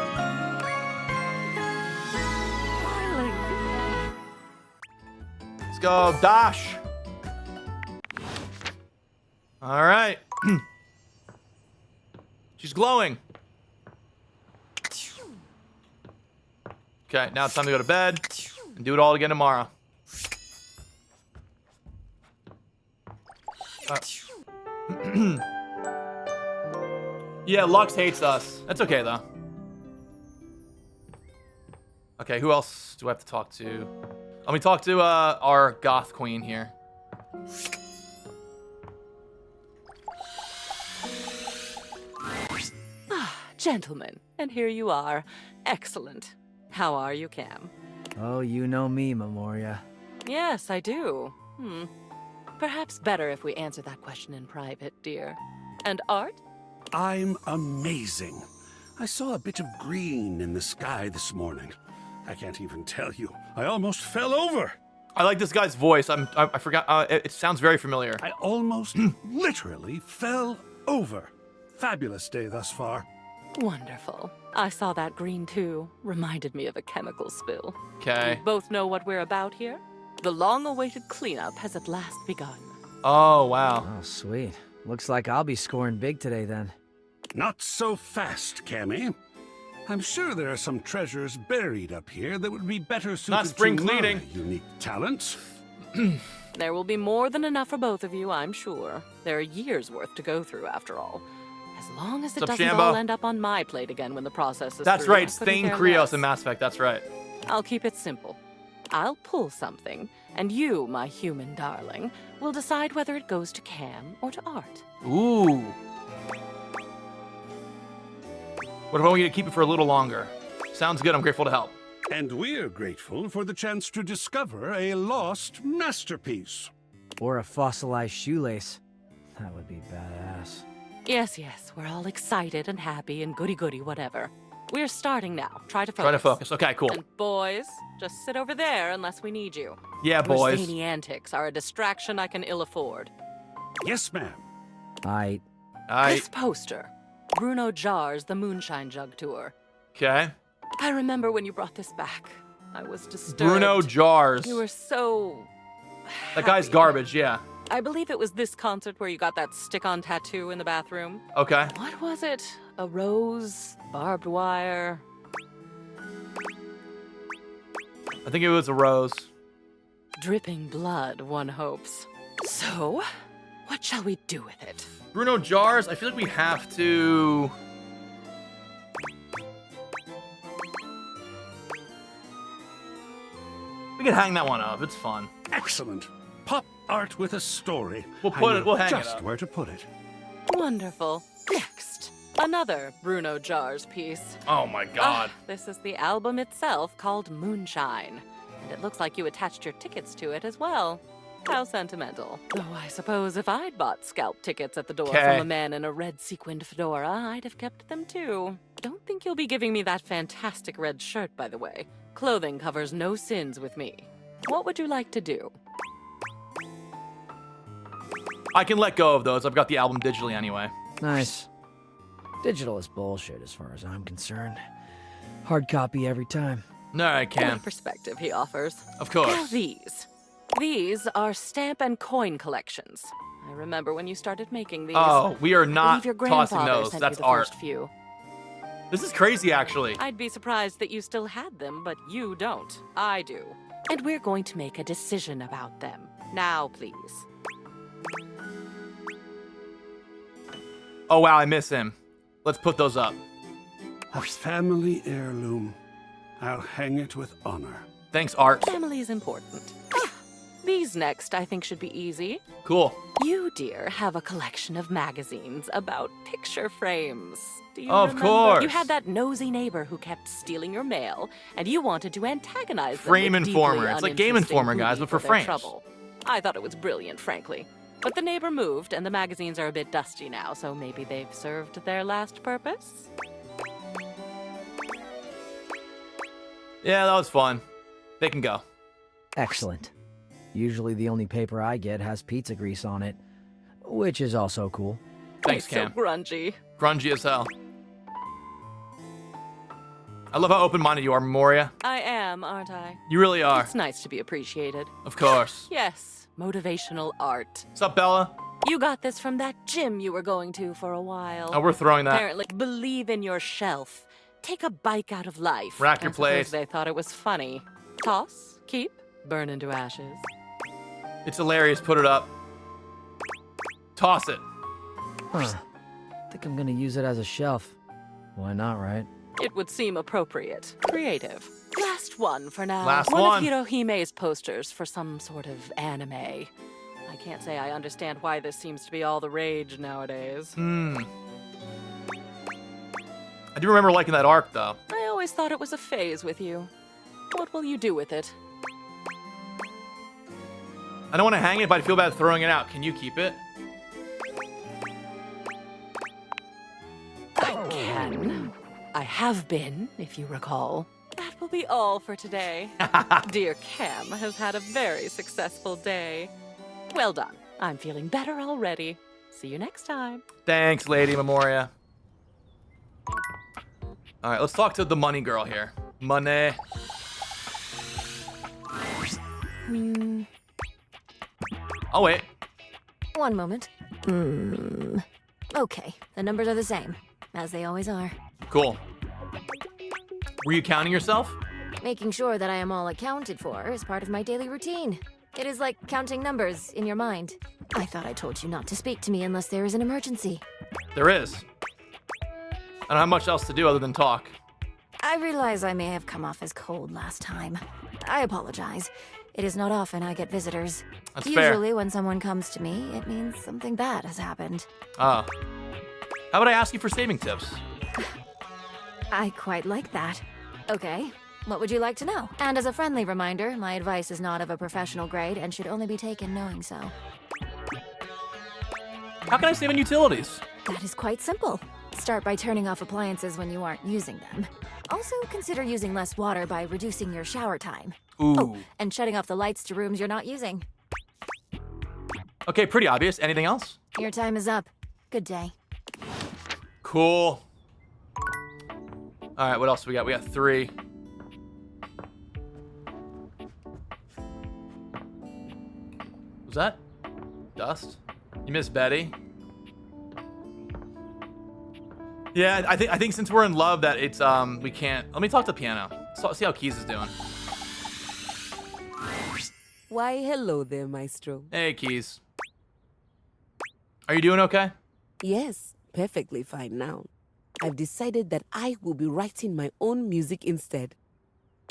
Let's go, Dash! All right. She's glowing. Okay, now it's time to go to bed and do it all again tomorrow. Yeah, Lux hates us. That's okay, though. Okay, who else do I have to talk to? Let me talk to our goth queen here. Gentlemen, and here you are. Excellent. How are you, Cam? Oh, you know me, Memoria. Yes, I do. Perhaps better if we answer that question in private, dear. And Art? I'm amazing. I saw a bit of green in the sky this morning. I can't even tell you. I almost fell over. I like this guy's voice. I forgot. It sounds very familiar. I almost literally fell over. Fabulous day thus far. Wonderful. I saw that green too. Reminded me of a chemical spill. Okay. We both know what we're about here? The long-awaited cleanup has at last begun. Oh, wow. Oh, sweet. Looks like I'll be scoring big today then. Not so fast, Cammy. I'm sure there are some treasures buried up here that would be better suited Not spring to cleaning. my unique talents. There will be more than enough for both of you, I'm sure. There are years' worth to go through, after all. As long as it What's up, doesn't Shambo? all end up on my plate again when the process is That's through, right. I couldn't Thane care Krios less. in Mass Effect. That's right. I'll keep it simple. I'll pull something, and you, my human darling, will decide whether it goes to Cam or to Art. Ooh. What if I want you to keep it for a little longer? Sounds good. I'm grateful to help. And we're grateful for the chance to discover a lost masterpiece. Or a fossilized shoelace. That would be badass. Yes, we're all excited and happy and goody-goody whatever. We're starting now. Try to focus. Try to focus. Okay, cool. And boys, just sit over there unless we need you. Yeah, Your boys. zany antics are a distraction I can ill afford. Yes, ma'am. This poster. Bruno Jar's The Moonshine Jug Tour. Okay. I remember when you brought this back. I was disturbed. Bruno Jars. You were so... That guy's garbage, yeah. I believe it was this concert where you got that stick-on tattoo in the bathroom. Okay. What was it? A rose? Barbed wire? I think it was a rose. Dripping blood, one hopes. So, what shall we do with it? Bruno Jars, I feel like we have to... We can hang that one up. It's fun. Excellent. Pop art with a story. We'll hang it just up. where to put it. Wonderful. Next, another Bruno Jars piece. Oh my god. This is the album itself called Moonshine. And it looks like you attached your tickets to it as well. How sentimental. Though I suppose if I'd bought scalp tickets at the door from a man in a red sequined fedora, I'd have kept them too. Don't think you'll be giving me that fantastic red shirt, by the way. Clothing covers no sins with me. What would you like to do? I can let go of those. I've got the album digitally anyway. Nice. Digital is bullshit as far as I'm concerned. Hard copy every time. No, I What can't. perspective he offers. Of course. Now these. These are stamp and coin collections. I remember when you started making these. Oh, we are I not believe your tossing grandfather those. sent That's you the art. First few. This is crazy, actually. I'd be surprised that you still had them, but you don't. I do. And we're going to make a decision about them. Now, please. Oh, wow, I miss him. Let's put those up. A family heirloom. I'll hang it with honor. Thanks, Art. Family is important. These next, I think, should be easy. Cool. You, dear, have a collection of magazines about picture frames. Do you Of remember? course. You had that nosy neighbor who kept stealing your mail, and you wanted to antagonize them Frame with Informer. deeply It's like Game uninteresting Informer, guys, booty but for their frames. trouble. I thought it was brilliant, frankly. But the neighbor moved, and the magazines are a bit dusty now, so maybe they've served their last purpose? Yeah, that was fun. They can go. Excellent. Usually the only paper I get has pizza grease on it, which is also cool. Thanks, You're Cam. so grungy. Grungy as hell. I love how open-minded you are, Memoria. I am, aren't I? You really are. It's nice to be appreciated. Of course. Yes, motivational art. What's up, Bella? You got this from that gym you were going to for a while. Oh, we're throwing that. Apparently, believe in yourself. Take a bike out of life. Rack your I suppose place. They thought it was funny. Toss, keep, burn into ashes. It's hilarious. Put it up. Toss it. Huh. Think I'm gonna use it as a shelf. Why not, right? It would seem appropriate. Creative. Last one for now. Last one one. of Hirohime's posters for some sort of anime. I can't say I understand why this seems to be all the rage nowadays. I do remember liking that arc, though. I always thought it was a phase with you. What will you do with it? I don't want to hang it, but I feel bad throwing it out. Can you keep it? I can. I have been, if you recall. That will be all for today. Dear Cam has had a very successful day. Well done. I'm feeling better already. See you next time. Thanks, Lady Memoria. All right, let's talk to the money girl here. Money. Oh, wait. One moment. Okay, the numbers are the same, as they always are. Cool. Were you counting yourself? Making sure that I am all accounted for is part of my daily routine. It is like counting numbers in your mind. I thought I told you not to speak to me unless there is an emergency. There is. I don't have much else to do other than talk. I realize I may have come off as cold last time. I apologize. It is not often I get visitors. That's fair. Usually when someone comes to me, it means something bad has happened. Oh. How about I ask you for saving tips? I quite like that. Okay, What would you like to know? And as a friendly reminder, my advice is not of a professional grade and should only be taken knowing so. How can I save on utilities? That is quite simple. Start by turning off appliances when you aren't using them. Also, consider using less water by reducing your shower time. Ooh. Oh, and shutting off the lights to rooms you're not using. Okay, pretty obvious. Anything else? Your time is up. Good day. Cool. All right, what else do we got? We got 3. Was that dust? You miss Betty? Yeah, I think since we're in love that it's we can't. Let me talk to piano. See how Keys is doing. Why, hello there, Maestro. Hey, Keys. Are you doing okay? Yes, perfectly fine now. I've decided that I will be writing my own music instead.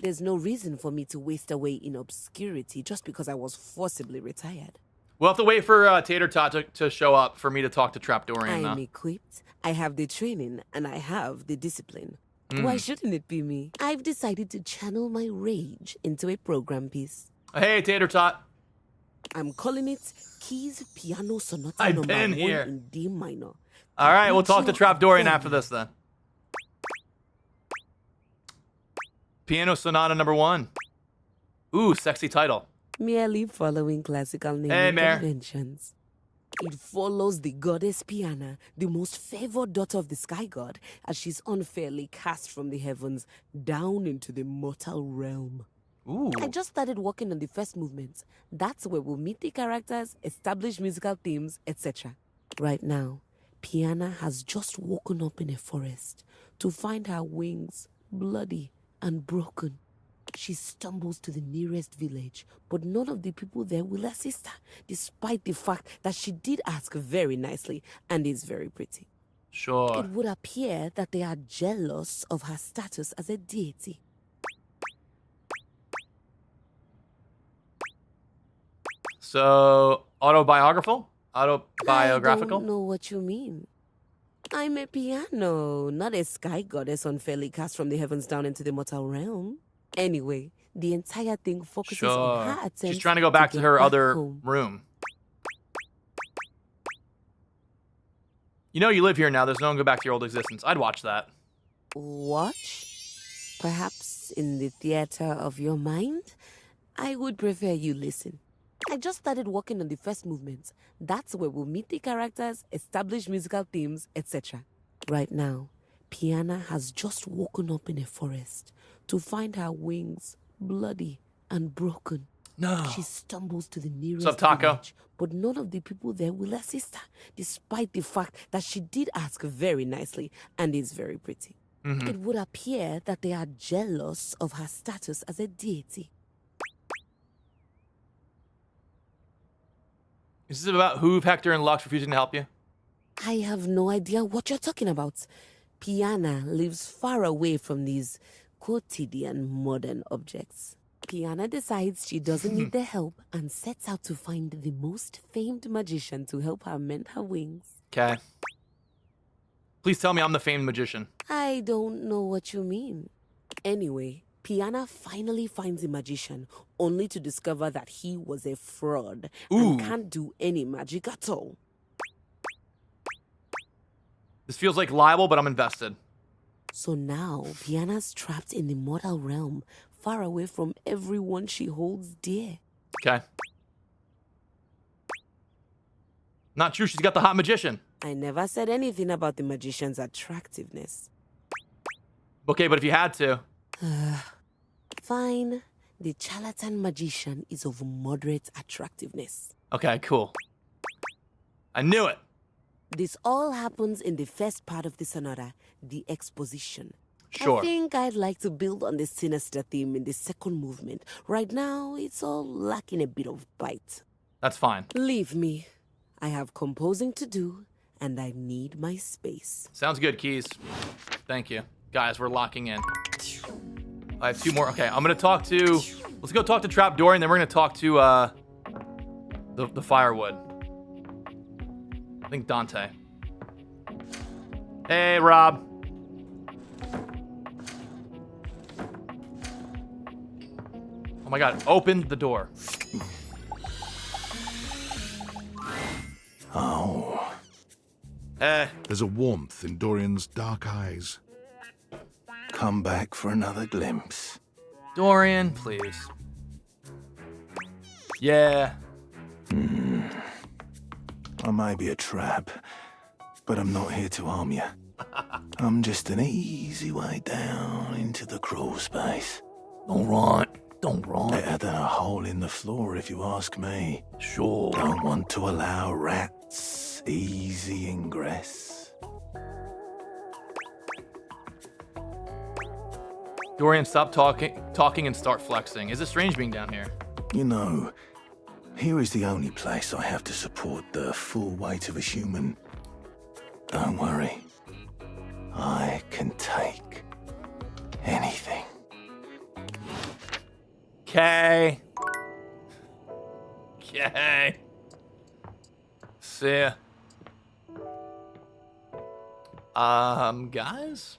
There's no reason for me to waste away in obscurity just because I was forcibly retired. We'll have to wait for Tater Tot to show up for me to talk to Trapdorian. I'm equipped, I have the training, and I have the discipline. Why shouldn't it be me? I've decided to channel my rage into a program piece. Hey, Tater Tot. I'm calling it Keys Piano Sonata I've number been 1 here. in D minor. All right, we'll talk to Capriccio Trapdorian Verde. after this then. Piano Sonata number 1. Ooh, sexy title. Merely following classical naming Hey, Mare. conventions. It follows the goddess Piana, the most favored daughter of the sky god, as she's unfairly cast from the heavens down into the mortal realm. Ooh. I just started working on the first movement. That's where we'll meet the characters, establish musical themes, etc. Right now, Piana has just woken up in a forest to find her wings bloody and broken. She stumbles to the nearest village, but none of the people there will assist her, despite the fact that she did ask very nicely and is very pretty. Sure. It would appear that they are jealous of her status as a deity. So, autobiographical? I Autobiographical? don't know what you mean. I'm a piano, not a sky goddess unfairly cast from the heavens down into the mortal realm. Anyway, the entire thing focuses on her Sure. attempts She's trying to go back to get her back other home. room. You know you live here now. There's no one go back to your old existence. I'd watch that. Watch? Perhaps in the theater of your mind? I would prefer you listen. I just started working on the first movement. That's where we'll meet the characters, establish musical themes, etc. Right now, Piana has just woken up in a forest to find her wings bloody and broken. No. She stumbles to the nearest What's up, Taco? village, but none of the people there will assist her, despite the fact that she did ask very nicely and is very pretty. Mhm. It would appear that they are jealous of her status as a deity. Is this about Hoove, Hector, and Lux refusing to help you? I have no idea what you're talking about. Piana lives far away from these quotidian modern objects. Piana decides she doesn't need the help and sets out to find the most famed magician to help her mend her wings. Okay. Please tell me I'm the famed magician. I don't know what you mean. Anyway, Piana finally finds a magician, only to discover that he was a fraud Ooh. and can't do any magic at all. This feels like libel, but I'm invested. So now, Piana's trapped in the mortal realm, far away from everyone she holds dear. Okay. Not true. She's got the hot magician. I never said anything about the magician's attractiveness. Okay, but if you had to. Fine. The charlatan magician is of moderate attractiveness. Okay, cool. I knew it. This all happens in the first part of the sonata, the exposition. Sure. I think I'd like to build on the sinister theme in the second movement. Right now, it's all lacking a bit of bite. That's fine. Leave me. I have composing to do, and I need my space. Sounds good, Keys. Thank you. Guys, we're locking in. I have 2 more. Okay, I'm gonna talk to... Let's go talk to Trapdorian, then we're gonna talk to, the firewood. I think Dante. Hey, Rob. my god, open the door. Oh. There's a warmth in Dorian's dark eyes. Come back for another glimpse. Dorian, please. Yeah. I may be a trap, but I'm not here to harm you. I'm just an easy way down into the crawl space. Don't run. Don't run. Better than a hole in the floor, if you ask me. Sure. Don't want to allow rats easy ingress. Dorian, stop talking and start flexing. Is it strange being down here? You know, here is the only place I have to support the full weight of a human. Don't worry. I can take anything. Okay. Okay. See ya. Guys?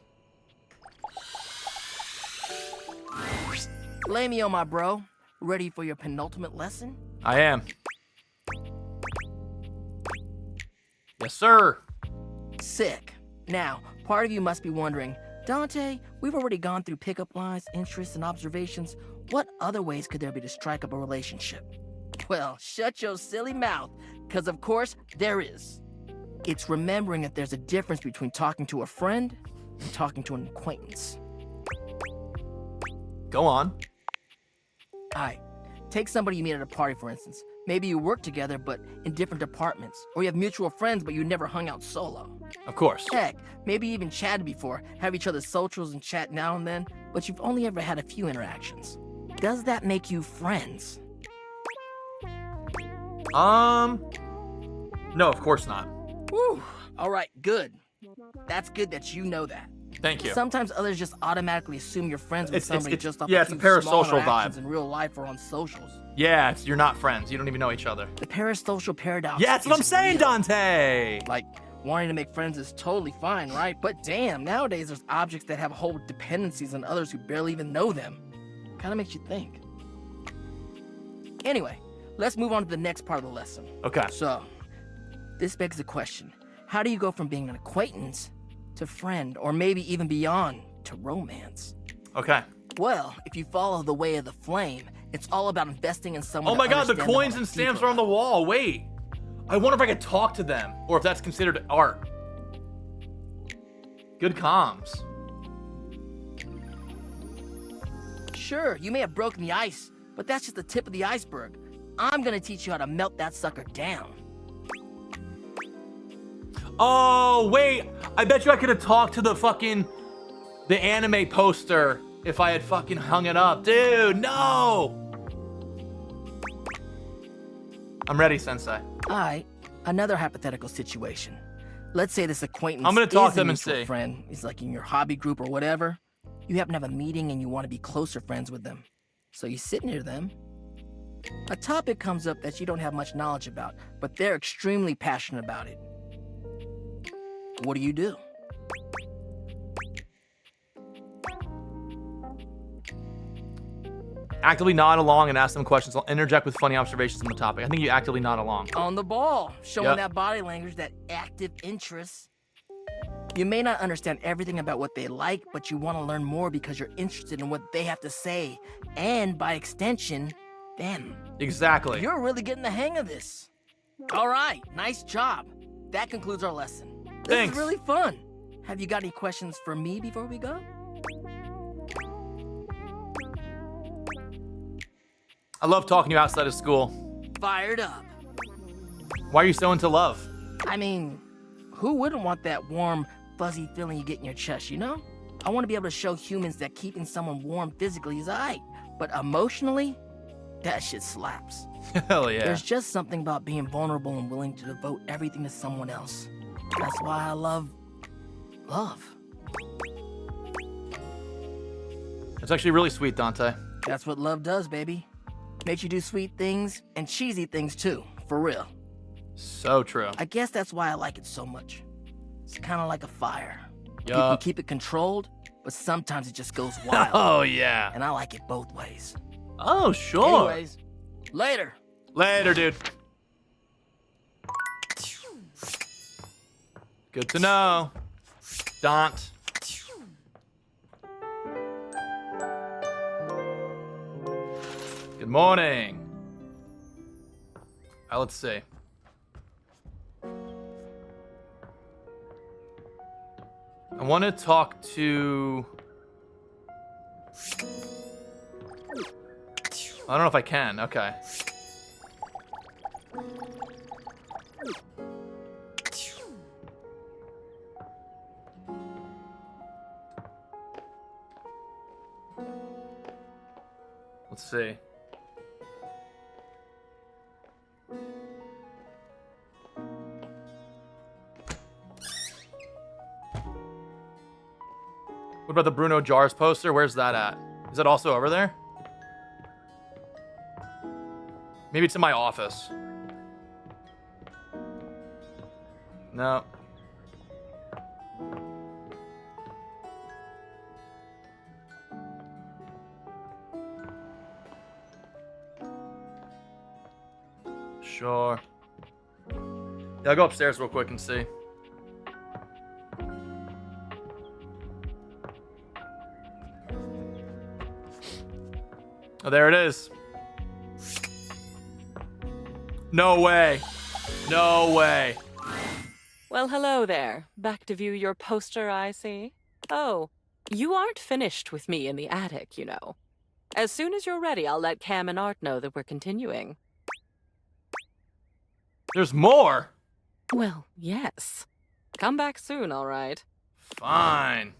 Lay me on, my bro. Ready for your penultimate lesson? I am. Yes, sir. Sick. Now, part of you must be wondering, Dante, we've already gone through pickup lines, interests, and observations. What other ways could there be to strike up a relationship? Well, shut your silly mouth, because of course there is. It's remembering that there's a difference between talking to a friend and talking to an acquaintance. Go on. Alright, take somebody you meet at a party, for instance. Maybe you work together, but in different departments. Or you have mutual friends, but you never hung out solo. Of course. Heck, maybe you even chatted before, have each other's socials and chat now and then, but you've only ever had a few interactions. Does that make you friends? No, of course not. Whew, alright, good. That's good that you know that. Thank you. Sometimes others just automatically assume you're friends with somebody just off yeah, a few it's a small parasocial interactions vibe. in real life or on socials. Yeah, you're not friends. You don't even know each other. The parasocial paradox. Yeah, that's what I'm is saying, real. Dante! Like, wanting to make friends is totally fine, right? But damn, nowadays there's objects that have whole dependencies on others who barely even know them. Kinda makes you think. Anyway, let's move on to the next part of the lesson. Okay. So, this begs the question. How do you go from being an acquaintance to friend, or maybe even beyond, to romance? Okay. Well, if you follow the way of the flame, it's all about investing in someone. Oh my god, the understand them coins on a and stamps deeper are on the wall. Wait. I wonder if I could talk to them, or if that's considered art. Good comms. Sure, you may have broken the ice, but that's just the tip of the iceberg. I'm gonna teach you how to melt that sucker down. Oh, wait. I bet you I could have talked to the anime poster if I had fucking hung it up. Dude, no! I'm ready, Sensei. Alright, another hypothetical situation. Let's say this acquaintance I'm gonna talk is to a them and mutual see. friend. He's like in your hobby group or whatever. You happen to have a meeting and you want to be closer friends with them. So you sit near them. A topic comes up that you don't have much knowledge about, but they're extremely passionate about it. What do? Actively nod along and ask them questions. I'll interject with funny observations on the topic. I think you actively nod along. On the ball, showing Yep. that body language, that active interest. You may not understand everything about what they like, but you want to learn more because you're interested in what they have to say, and by extension, them. Exactly. You're really getting the hang of this. All right, nice job. That concludes our lesson. This Thanks. is really fun. Have you got any questions for me before we go? I love talking to you outside of school. Fired up. Why are you so into love? I mean, who wouldn't want that warm, fuzzy feeling you get in your chest, you know? I want to be able to show humans that keeping someone warm physically is alright, but emotionally, that shit slaps. Hell yeah. There's just something about being vulnerable and willing to devote everything to someone else. That's why I love love. It's actually really sweet, Dante. That's what love does, baby. Makes you do sweet things and cheesy things too, for real. So true. I guess that's why I like it so much. It's kind of like a fire. You Yup. can keep it controlled, but sometimes it just goes wild. Oh, yeah. And I like it both ways. Oh, sure. Anyways, later. Later, dude. Good to know. Don't. Good morning. Let's see. I want to talk to... I don't know if I can. Okay. Let's see. What about the Bruno Jars poster? Where's that at? Is it also over there? Maybe it's in my office. No. Sure. Yeah, I'll go upstairs real quick and see. Oh, there it is. No way. No way. Well, hello there. Back to view your poster, I see. Oh, you aren't finished with me in the attic, you know. As soon as you're ready, I'll let Cam and Art know that we're continuing. There's more? Well, yes. Come back soon, all right? Fine.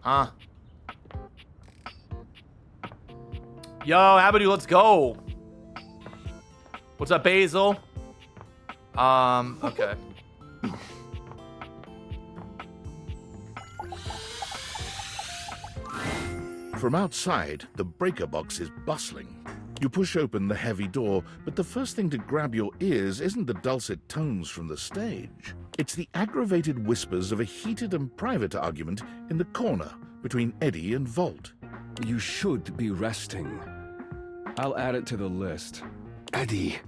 Huh? Yo, Abadu, let's go. What's up, Basil? Okay. From outside, the breaker box is bustling. You push open the heavy door, but the first thing to grab your ears isn't the dulcet tones from the stage. It's the aggravated whispers of a heated and private argument in the corner between Eddie and Volt. You should be resting. I'll add it to the list. Eddie.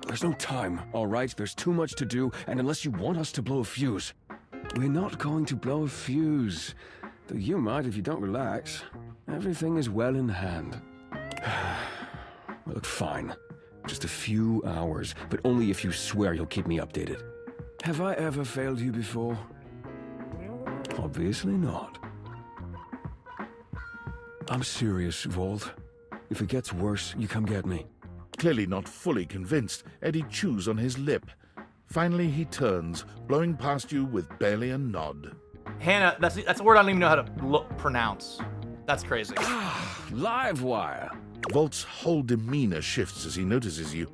There's no time, all right? There's too much to do, and unless you want us to blow a fuse... We're not going to blow a fuse. Though you might if you don't relax. Everything is well in hand. Well, look, fine. Just a few hours, but only if you swear you'll keep me updated. Have I ever failed you before? Obviously not. I'm serious, Volt. If it gets worse, you come get me. Clearly not fully convinced, Eddie chews on his lip. Finally, he turns, blowing past you with barely a nod. Hannah, that's a word I don't even know how to pronounce. That's crazy. Live wire. Volt's whole demeanor shifts as he notices you.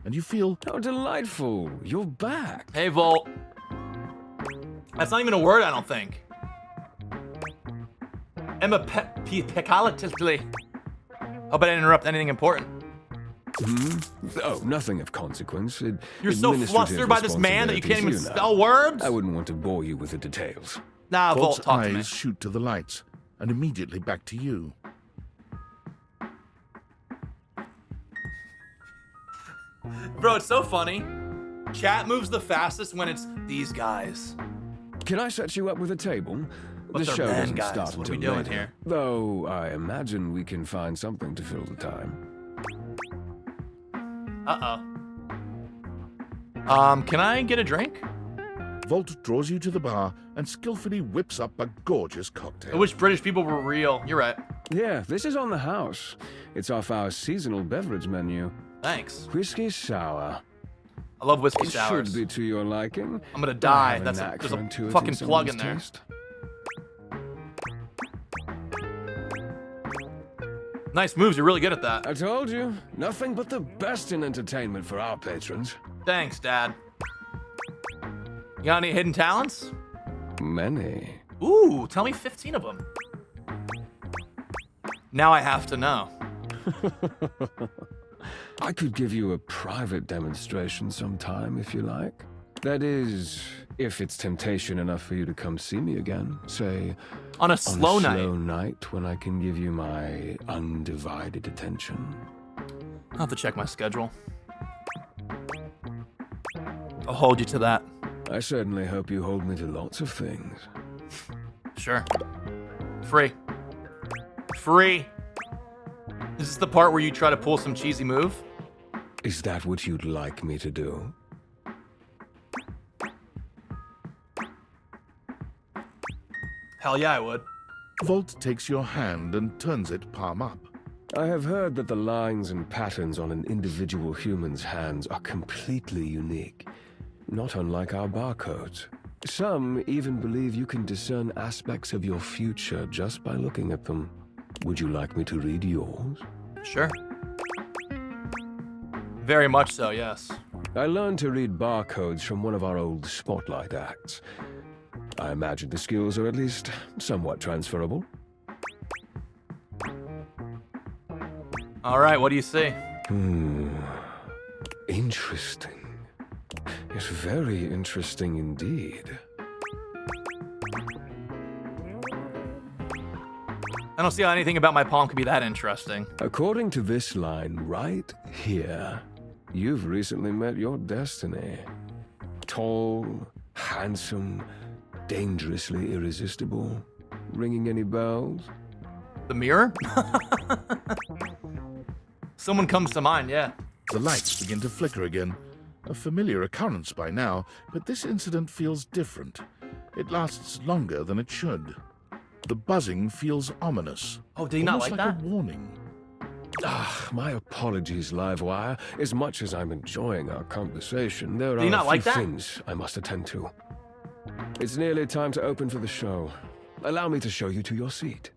And you feel... How delightful. You're back. Hey, Volt. That's not even a word, I don't think. Emma Pecalitly. Hope I didn't interrupt anything important. Hmm? Oh, nothing of consequence. You're so flustered by this man that you can't even spell words? I wouldn't want to bore you with the details. Nah, Volt's Volt, talk to me. eyes shoot to the lights, and immediately back to you. Bro, it's so funny. Chat moves the fastest when it's these guys. Can I set you up with a table? But The they're show men, doesn't guys. start What are we until doing later. here? Though I imagine we can find something to fill the time. Uh-oh. Can I get a drink? Volt draws you to the bar and skillfully whips up a gorgeous cocktail. I wish British people were real. You're right. Yeah, this is on the house. It's off our seasonal beverage menu. Thanks. Whiskey sour. I love whiskey It sours. should be to your liking. I'm gonna I die. have There's knack a for intuiting fucking plug in someone's there. taste. Nice moves. You're really good at that. I told you, nothing but the best in entertainment for our patrons. Thanks, Dad. You got any hidden talents? Many. Ooh, tell me 15 of them. Now I have to know. I could give you a private demonstration sometime if you like. That is, if it's temptation enough for you to come see me again. Say, on a slow night. slow night when I can give you my undivided attention. I'll have to check my schedule. I'll hold you to that. I certainly hope you hold me to lots of things. Sure. Free. Free. Is this the part where you try to pull some cheesy move? Is that what you'd like me to do? Hell yeah, I would. Volt takes your hand and turns it palm up. I have heard that the lines and patterns on an individual human's hands are completely unique, not unlike our barcodes. Some even believe you can discern aspects of your future just by looking at them. Would you like me to read yours? Sure. Very much so, yes. I learned to read barcodes from one of our old spotlight acts. I imagine the skills are at least somewhat transferable. All right, what do you see? Interesting. It's very interesting indeed. I don't see how anything about my palm could be that interesting. According to this line right here, you've recently met your destiny. Tall, handsome, dangerously irresistible. Ringing any bells? The mirror? Someone comes to mind, yeah. The lights begin to flicker again. A familiar occurrence by now, but this incident feels different. It lasts longer than it should. The buzzing feels ominous. Oh, did he not like that? A warning. My apologies, Livewire. As much as I'm enjoying our conversation, there Did he are not a like few that? things I must attend to. It's nearly time to open for the show. Allow me to show you to your seat.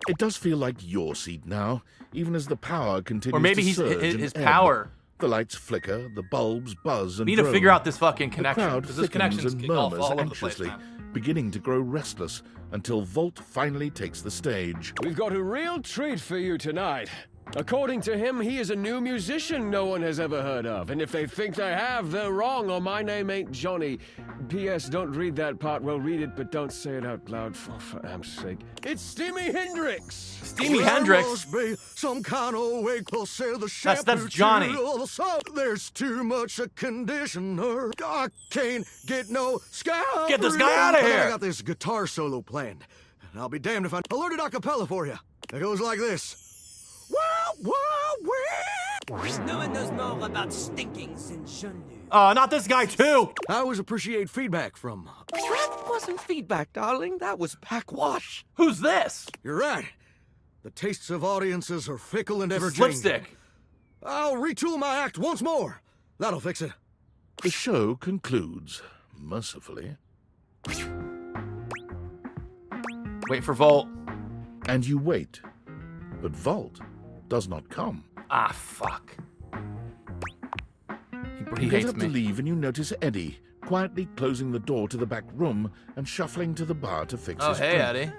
It does feel like your seat now, even as the power continues Or maybe to he's surge his and power. ebb. The lights flicker, the bulbs buzz and We need to drone. figure out this fucking connection, The crowd because this thickens connection's and all murmurs over the place, anxiously, man. beginning to grow restless until Volt finally takes the stage. We've got a real treat for you tonight. According to him, he is a new musician no one has ever heard of. And if they think they have, they're wrong, or my name ain't Johnny. P.S. Don't read that part. Well, read it, but don't say it out loud for amp's sake. It's Steamy Hendrix! Steamy Hendrix? Must be some kind of way closer the shampoo That's Johnny. to the sun. There's too much a conditioner. I can't get no scalp. Get this guy outta here. I got this guitar solo planned. And I'll be damned if I learned it a cappella for you. It goes like this. Wow, wow, wow. No one knows more about stinkings than Jean. Not this guy too. I always appreciate feedback from... That wasn't feedback, darling. That was backwash. Who's this? You're right. The tastes of audiences are fickle and It's ever-changing. lipstick. I'll retool my act once more. That'll fix it. The show concludes, mercifully. Wait for Volt. And you wait. But Volt does not come. Ah, fuck. He You get hates up to me. leave and you notice Eddie quietly closing the door to the back room and shuffling to the bar to fix Oh, his hey, drink. Eddie.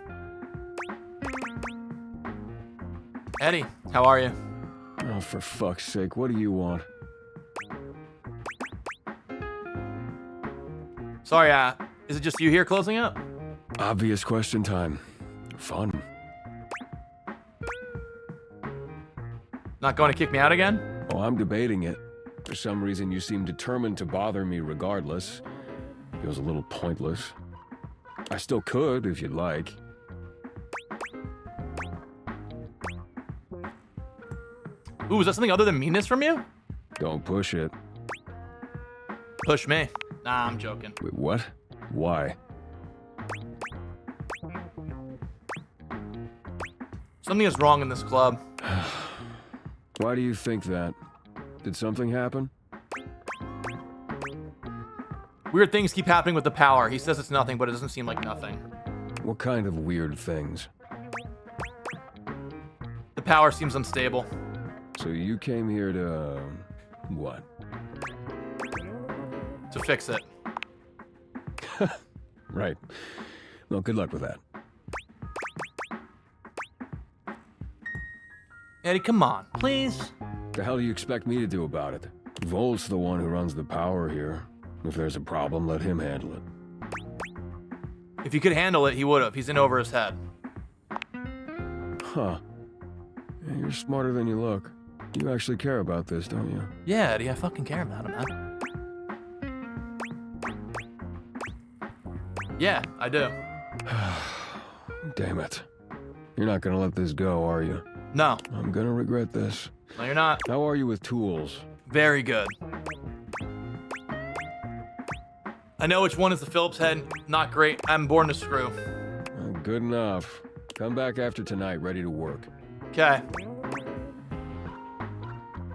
Eddie, how are you? Oh, for fuck's sake, what do you want? Sorry, is it just you here closing up? Obvious question time. Fun. Not going to kick me out again? Oh, I'm debating it. For some reason, you seem determined to bother me regardless. Feels a little pointless. I still could, if you'd like. Ooh, is that something other than meanness from you? Don't push it. Push me. Nah, I'm joking. Wait, what? Why? Something is wrong in this club. Why do you think that? Did something happen? Weird things keep happening with the power. He says it's nothing, but it doesn't seem like nothing. What kind of weird things? The power seems unstable. So you came here to... what? To fix it. Right. Well, good luck with that. Eddie, come on, please. The hell do you expect me to do about it? Volt's the one who runs the power here. If there's a problem, let him handle it. If he could handle it, he would have. He's in over his head. Huh. Yeah, you're smarter than you look. You actually care about this, don't you? Yeah, Eddie, I fucking care about him, man. Yeah, I do. Damn it. You're not gonna let this go, are you? No. I'm gonna regret this. No, you're not. How are you with tools? Very good. I know which one is the Phillips head. Not great. I'm born to screw. Good enough. Come back after tonight, ready to work. Okay.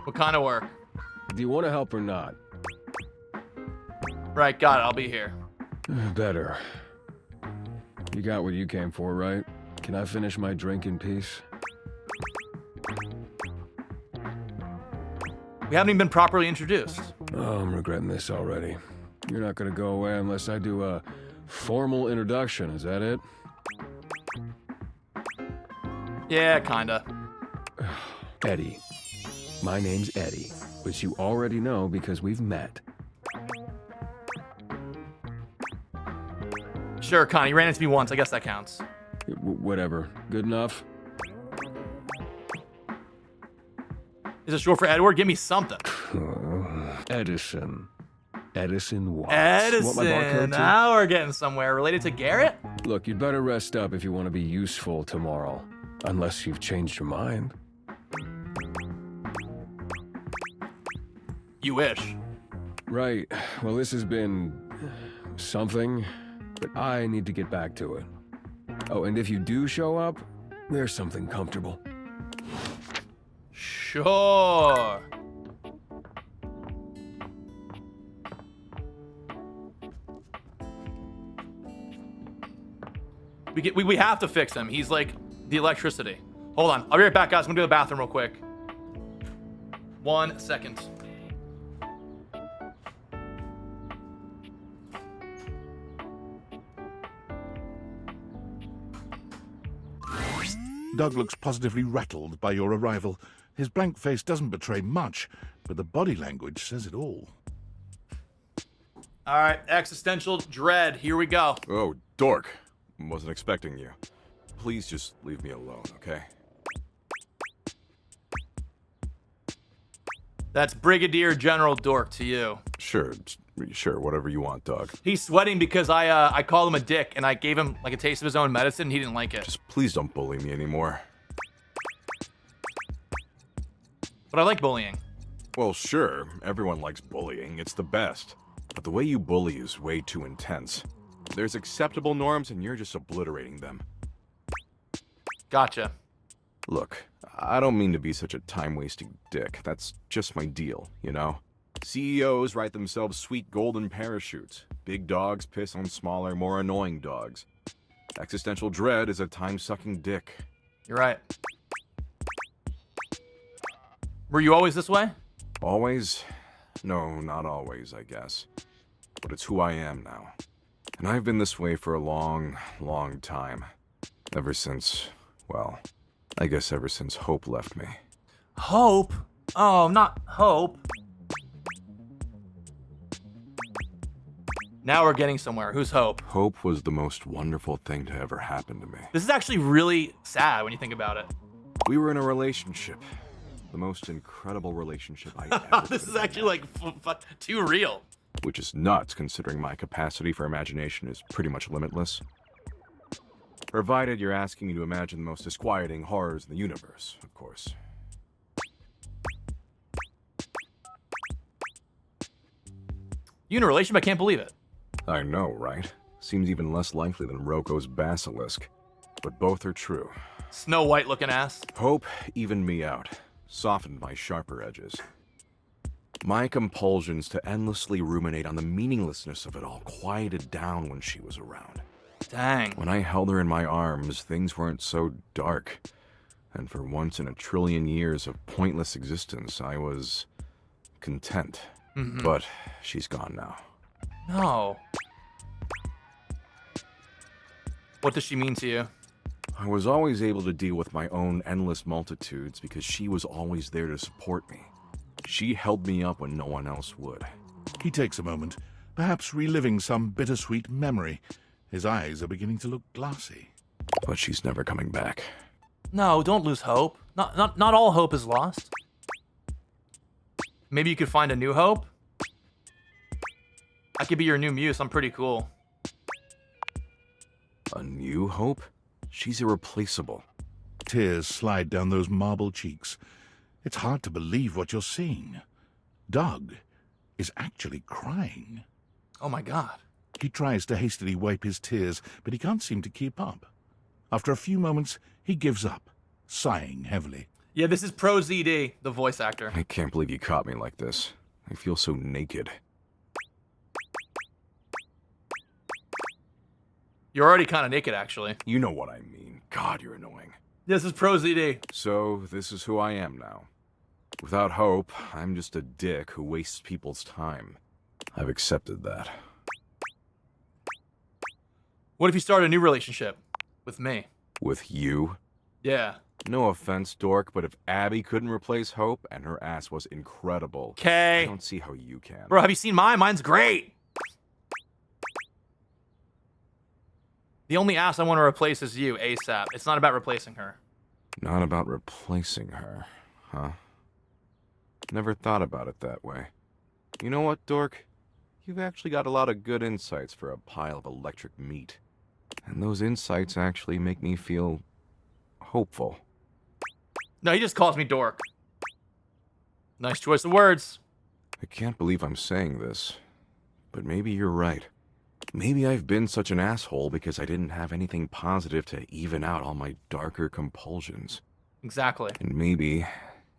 What kind of work? Do you want to help or not? Right, got it. I'll be here. Better. You got what you came for, right? Can I finish my drink in peace? We haven't even been properly introduced. Oh, I'm regretting this already. You're not gonna go away unless I do a formal introduction, is that it? Yeah, kinda. Eddie. My name's Eddie, which you already know because we've met. Sure, Connie. Ran into me once. I guess that counts. Whatever. Good enough? Is it short for Edward? Give me something. Edison. Edison Watts. Edison. Want my barcode too? Now we're getting somewhere. Related to Garrett? Look, you'd better rest up if you want to be useful tomorrow. Unless you've changed your mind. You wish. Right. Well, this has been something, but I need to get back to it. Oh, and if you do show up, wear something comfortable. Sure. We have to fix him. He's like the electricity. Hold on. I'll be right back, guys. I'm gonna go to the bathroom real quick. 1 second. Doug looks positively rattled by your arrival. His blank face doesn't betray much, but the body language says it all. All right, existential dread. Here we go. Oh, dork. Wasn't expecting you. Please just leave me alone, okay? That's Brigadier General Dork to you. Sure, whatever you want, Doug. He's sweating because I called him a dick and I gave him like a taste of his own medicine and he didn't like it. Just please don't bully me anymore. But I like bullying. Well, sure, everyone likes bullying. It's the best. But the way you bully is way too intense. There's acceptable norms and you're just obliterating them. Gotcha. Look, I don't mean to be such a time-wasting dick. That's just my deal, you know? CEOs write themselves sweet golden parachutes. Big dogs piss on smaller, more annoying dogs. Existential dread is a time-sucking dick. You're right. Were you always this way? Always? No, not always, I guess. But it's who I am now. And I've been this way for a long, long time. Ever since, well, I guess ever since Hope left me. Hope? Oh, not Hope. Now we're getting somewhere. Who's Hope? Hope was the most wonderful thing to ever happen to me. This is actually really sad when you think about it. We were in a relationship. The most incredible relationship I ever This is actually like too real. Which is nuts, considering my capacity for imagination is pretty much limitless. Provided you're asking me to imagine the most disquieting horrors in the universe, of course. You in a relationship? I can't believe it. I know, right? Seems even less likely than Roko's basilisk. But both are true. Snow White looking ass. Hope evened me out, softened my sharper edges. My compulsions to endlessly ruminate on the meaninglessness of it all quieted down when she was around. Dang. When I held her in my arms, things weren't so dark. And for once in a trillion years of pointless existence, I was content. Mm-hmm. But she's gone now. No. What does she mean to you? I was always able to deal with my own endless multitudes because she was always there to support me. She held me up when no one else would. He takes a moment, perhaps reliving some bittersweet memory. His eyes are beginning to look glassy. But she's never coming back. No, don't lose hope. Not all hope is lost. Maybe you could find a new hope? I could be your new muse. I'm pretty cool. A new hope? She's irreplaceable. Tears slide down those marble cheeks. It's hard to believe what you're seeing. Doug is actually crying. Oh my god. He tries to hastily wipe his tears, but he can't seem to keep up. After a few moments, he gives up, sighing heavily. Yeah, this is Pro ZD, the voice actor. I can't believe you caught me like this. I feel so naked. You're already kind of naked, actually. You know what I mean. God, you're annoying. This is Pro ZD. So, this is who I am now. Without hope, I'm just a dick who wastes people's time. I've accepted that. What if you start a new relationship? With me. With you? Yeah. No offense, dork, but if Abby couldn't replace Hope, and her ass was incredible, Okay. I don't see how you can. Bro, have you seen mine? Mine's great. The only ass I want to replace is you, ASAP. It's not about replacing her. Not about replacing her, huh? Never thought about it that way. You know what, dork? You've actually got a lot of good insights for a pile of electric meat. And those insights actually make me feel hopeful. No, he just calls me dork. Nice choice of words. I can't believe I'm saying this, but maybe you're right. Maybe I've been such an asshole because I didn't have anything positive to even out all my darker compulsions. Exactly. And maybe,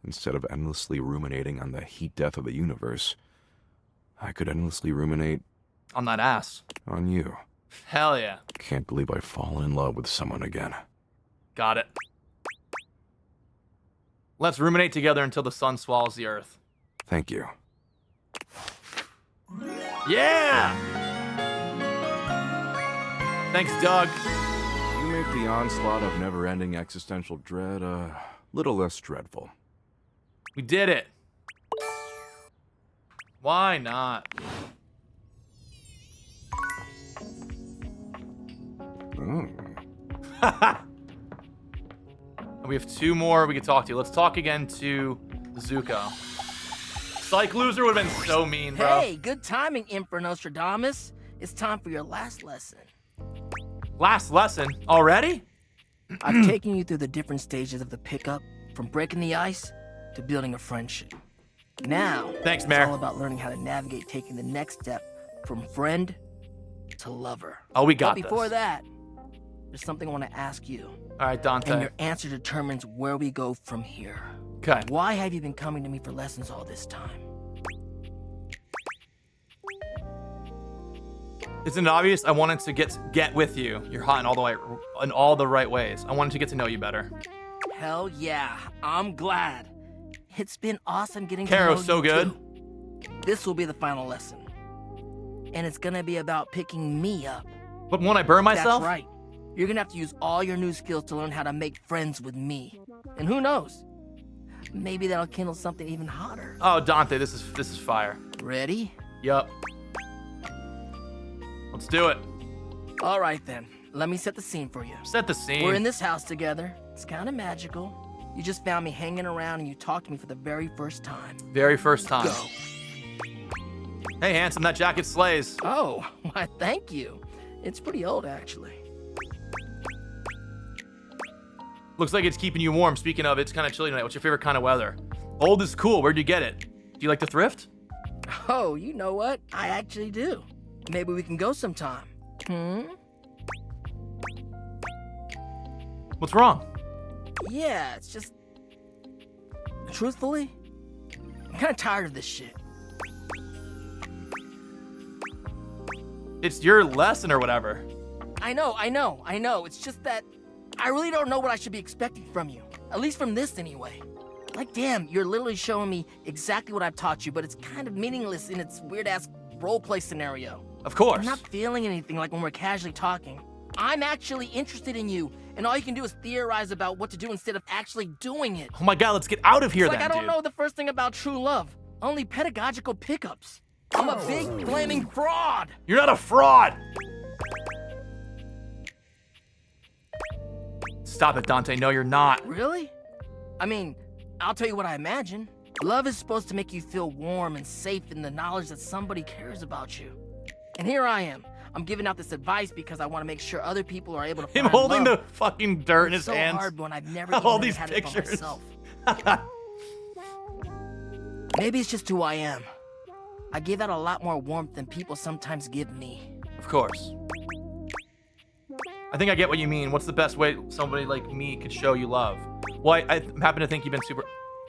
instead of endlessly ruminating on the heat death of the universe, I could endlessly ruminate... on that ass. On you. Hell yeah. Can't believe I've fallen in love with someone again. Got it. Let's ruminate together until the sun swallows the earth. Thank you. Yeah! Thanks, Doug. You make the onslaught of never-ending existential dread a little less dreadful. We did it. Why not? We have two more we could talk to. Let's talk again to Zuko. Psych loser would have been so mean, bro. Hey, good timing, Emperor Nostradamus. It's time for your last lesson. Last lesson? Already? I've taken you through the different stages of the pickup, from breaking the ice to building a friendship. Now, thanks, it's Mayor. all about learning how to navigate taking the next step from friend to lover. Oh, we got But this. before that, there's something I want to ask you. All right, Dante. And your answer determines where we go from here. Okay. Why have you been coming to me for lessons all this time? Isn't it obvious? I wanted to get with you. You're hot in all the right ways. I wanted to get to know you better. Hell yeah, I'm glad. It's been awesome getting Caro's to know so you good. too. This will be the final lesson. And it's gonna be about picking me up. But won't I burn myself? That's right. You're gonna have to use all your new skills to learn how to make friends with me. And who knows? Maybe that'll kindle something even hotter. Oh, Dante, this is fire. Ready? Yup. Let's do it. All right then. Let me set the scene for you. Set the scene. We're in this house together. It's kind of magical. You just found me hanging around and you talked to me for the very first time. Very first time. Go. Hey, handsome, that jacket slays. Oh, why, thank you. It's pretty old, actually. Looks like it's keeping you warm. Speaking of, it's kind of chilly tonight. What's your favorite kind of weather? Old is cool. Where'd you get it? Do you like to thrift? Oh, you know what? I actually do. Maybe we can go sometime. What's wrong? Yeah, it's just... Truthfully, I'm kind of tired of this shit. It's your lesson or whatever. I know. It's just that I really don't know what I should be expecting from you. At least from this, anyway. Like, damn, you're literally showing me exactly what I've taught you, but it's kind of meaningless in its weird-ass roleplay scenario. Of course. I'm not feeling anything like when we're casually talking. I'm actually interested in you, and all you can do is theorize about what to do instead of actually doing it. Oh my god, let's get out of here It's then, like I don't dude. know the first thing about true love. Only pedagogical pickups. I'm a big flaming fraud! You're not a fraud! Stop it, Dante. No, you're not. Really? I mean, I'll tell you what I imagine. Love is supposed to make you feel warm and safe in the knowledge that somebody cares about you. And here I am. I'm giving out this advice because I want to make sure other people are able to Him find holding love. the fucking dirt in his so hands. hard when I've never All even these had it for pictures. myself. Maybe it's just who I am. I give out a lot more warmth than people sometimes give me. Of course. I think I get what you mean. What's the best way somebody like me could show you love? Well, I happen to think you've been super...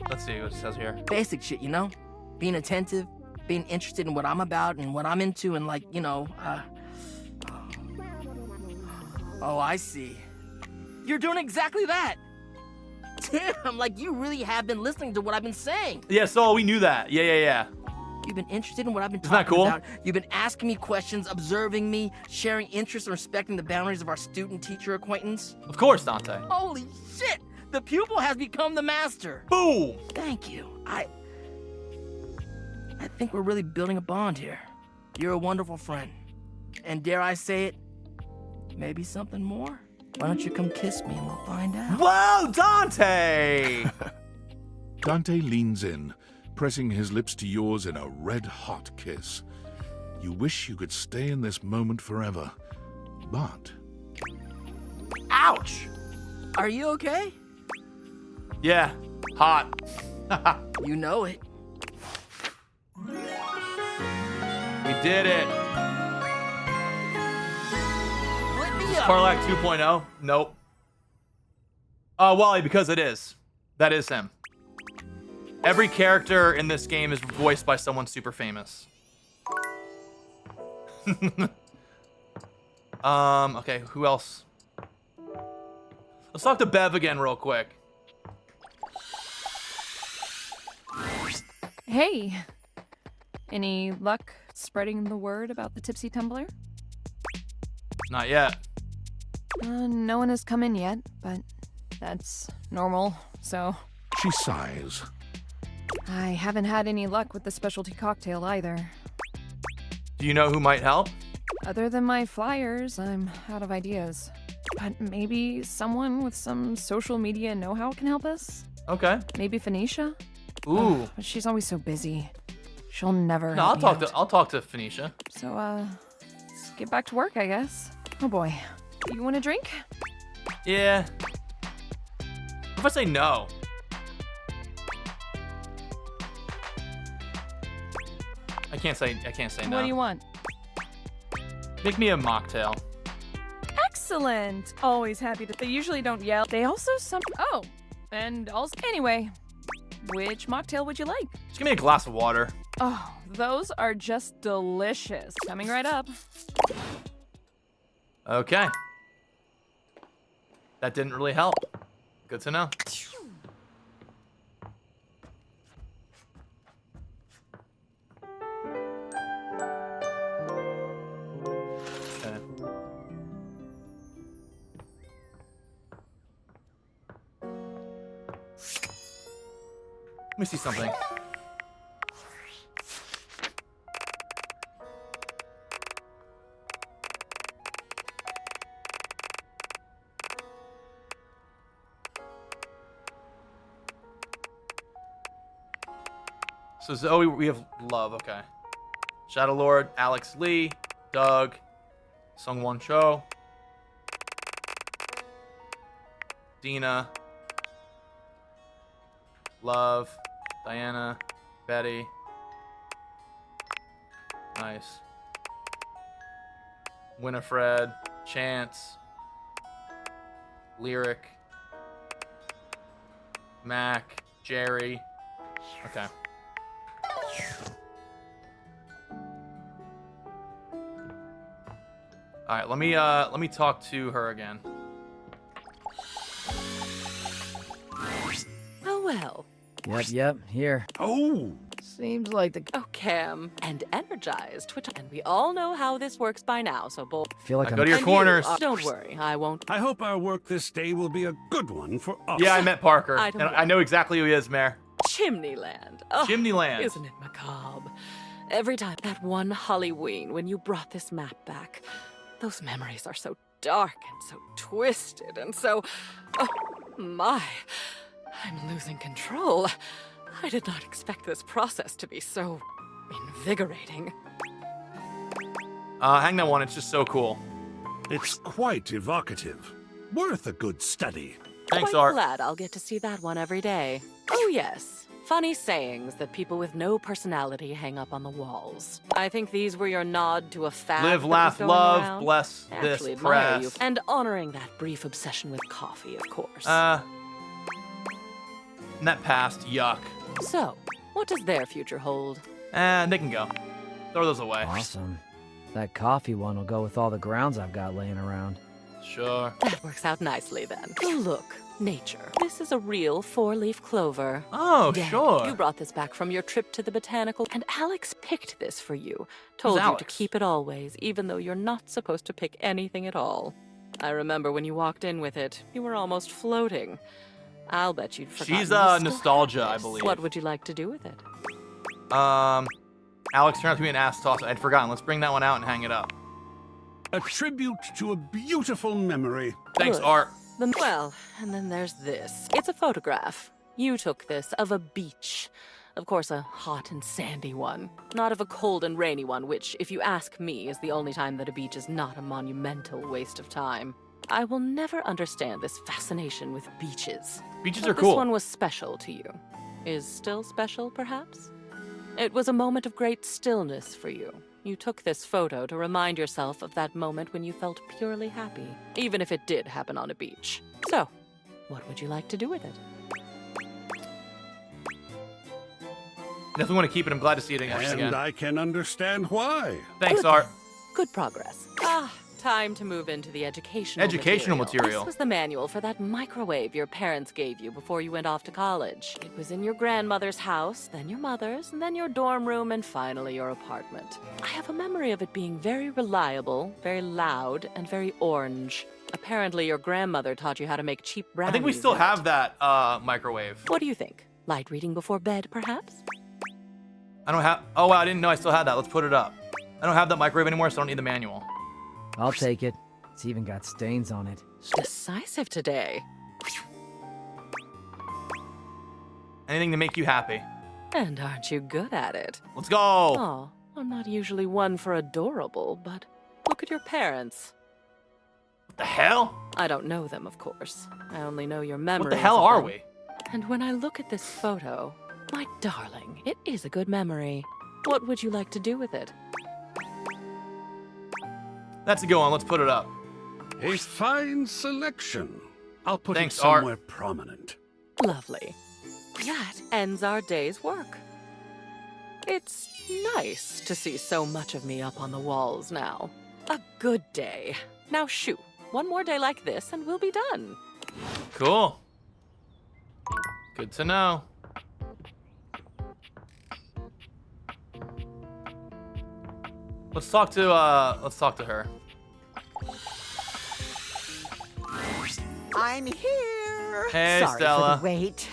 Let's see what it says here. Basic shit, you know? Being attentive, being interested in what I'm about and what I'm into, and like, you know, Oh, I see. You're doing exactly that. Damn, like you really have been listening to what I've been saying. Yeah, so we knew that. Yeah. You've been interested in what I've been Isn't that talking cool? about. You've been asking me questions, observing me, sharing interests, and respecting the boundaries of our student-teacher acquaintance. Of course, Dante. Holy shit! The pupil has become the master. Boom! Thank you. I think we're really building a bond here. You're a wonderful friend. And dare I say it, maybe something more? Why don't you come kiss me and we'll find out? Whoa, Dante! Dante leans in, pressing his lips to yours in a red-hot kiss. You wish you could stay in this moment forever, but... Ouch! Are you okay? Yeah, hot. You know it. We did it. Let me up. Parlac 2.0? Nope. Oh, Wally, because it is. That is him. Every character in this game is voiced by someone super famous. Okay, who else? Let's talk to Bev again real quick. Hey, any luck spreading the word about the tipsy tumbler? Not yet. No one has come in yet, but that's normal, so... She sighs. I haven't had any luck with the specialty cocktail either. Do you know who might help? Other than my flyers, I'm out of ideas. But maybe someone with some social media know-how can help us? Okay. Maybe Phoenicia? Ooh. But she's always so busy. She'll never No, help me out. I'll talk to Phoenicia. So, let's get back to work, I guess. Oh boy. You want a drink? Yeah. What if I say no? I can't say no. What do you want? Make me a mocktail. Excellent! Always happy to. They usually don't yell. They also Oh, and also. Anyway, which mocktail would you like? Just give me a glass of water. Oh, those are just delicious. Coming right up. Okay. That didn't really help. Good to know. Let me see something. So Zoe, we have love, okay. Shadow Lord, Alex Lee, Doug, Sungwon Cho, Dina, Love, Diana, Betty. Nice. Winifred, Chance, Lyric, Mac, Jerry. Okay. All right, let me talk to her again. Oh well. Yep, here. Oh! Seems like the... Oh, Cam. And energized, which... And we all know how this works by now, so both... Feel like go to your corners. Don't worry, I won't... I hope our work this day will be a good one for us. Yeah, I met Parker, I don't and I know exactly who he is, Mayor. Chimneyland. Oh, Chimneyland. Isn't it macabre? Every time that one Halloween when you brought this map back, those memories are so dark and so twisted and so... Oh, my. I'm losing control. I did not expect this process to be so invigorating. Hang that one, it's just so cool. It's quite evocative. Worth a good study. Thanks, Quite Art. glad I'll get to see that one every day. Oh, yes. Funny sayings that people with no personality hang up on the walls. I think these were your nod to a fad Live, that laugh, was going love, around. bless Actually this admire press. you. And honoring that brief obsession with coffee, of course. And that passed, yuck. So, what does their future hold? And they can go. Throw those away. Awesome. That coffee one will go with all the grounds I've got laying around. Sure. That works out nicely then. Oh, look, nature. This is a real 4-leaf clover. Oh, Dad, sure. You brought this back from your trip to the botanical, and Alex picked this for you. Told you to Alex? keep it always, even though you're not supposed to pick anything at all. I remember when you walked in with it, you were almost floating. I'll bet you'd forgotten. She's you still nostalgia, had I this. believe. What would you like to do with it? Alex turned out to be an ass tosser. I'd forgotten. Let's bring that one out and hang it up. A tribute to a beautiful memory. Thanks, Good. Art. Well, and then there's this. It's a photograph. You took this of a beach. Of course, a hot and sandy one. Not of a cold and rainy one, which, if you ask me, is the only time that a beach is not a monumental waste of time. I will never understand this fascination with beaches. Beaches But are cool. This one was special to you. Is still special, perhaps? It was a moment of great stillness for you. You took this photo to remind yourself of that moment when you felt purely happy, even if it did happen on a beach. So, what would you like to do with it? Definitely want to keep it. I'm glad to see it again. And I can understand why. Thanks, Art. Good progress. Time to move into the educational material. This was the manual for that microwave your parents gave you before you went off to college. It was in your grandmother's house, then your mother's, and then your dorm room, and finally your apartment. I have a memory of it being very reliable, very loud, and very orange. Apparently your grandmother taught you how to make cheap brownies. I think we still have that microwave. What do you think? Light reading before bed, perhaps? I don't have... Oh, wow, I didn't know I still had that. Let's put it up. I don't have that microwave anymore, so I don't need the manual. I'll take it. It's even got stains on it. Decisive today. Anything to make you happy. And aren't you good at it? Let's go! Oh, I'm not usually one for adorable, but look at your parents. What the hell? I don't know them, of course. I only know your memories. What the hell of are them. we? And when I look at this photo, my darling, it is a good memory. What would you like to do with it? That's a good one. Let's put it up. A fine selection. I'll put Thanks, it somewhere prominent. Lovely. That ends our day's work. It's nice to see so much of me up on the walls now. A good day. Now shoo, one more day like this and we'll be done. Cool. Good to know. Let's talk to her. I'm here. Hey, Sorry Stella. for the wait.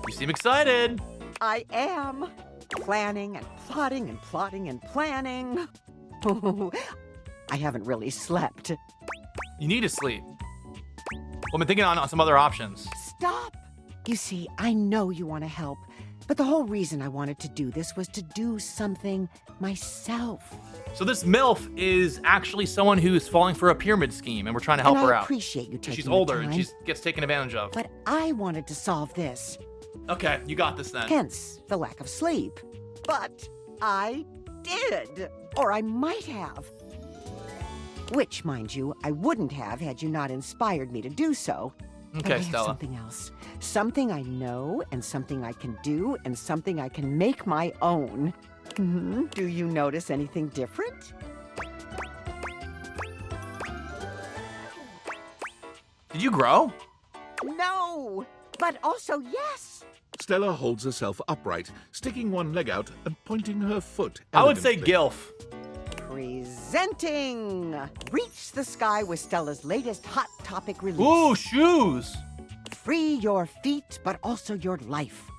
You seem excited. I am planning and plotting and plotting and planning. Oh, I haven't really slept. You need to sleep. Well, I've been thinking on some other options. Stop. You see, I know you want to help, but the whole reason I wanted to do this was to do something myself. So this MILF is actually someone who's falling for a pyramid scheme, and we're trying to help And her I out. appreciate you taking She's the older, and time. she gets taken advantage of. But I wanted to solve this. Okay, you got this then. Hence the lack of sleep. But I did. Or I might have. Which, mind you, I wouldn't have had you not inspired me to do so. Okay, and I Stella. have something else. Something I know, and something I can do, and something I can make my own. Do you notice anything different? Did you grow? No, but also yes. Stella holds herself upright, sticking one leg out and pointing her foot. I would say elegantly. GILF. Presenting Reach the Sky with Stella's latest hot topic release. Ooh, shoes. Free your feet, but also your life.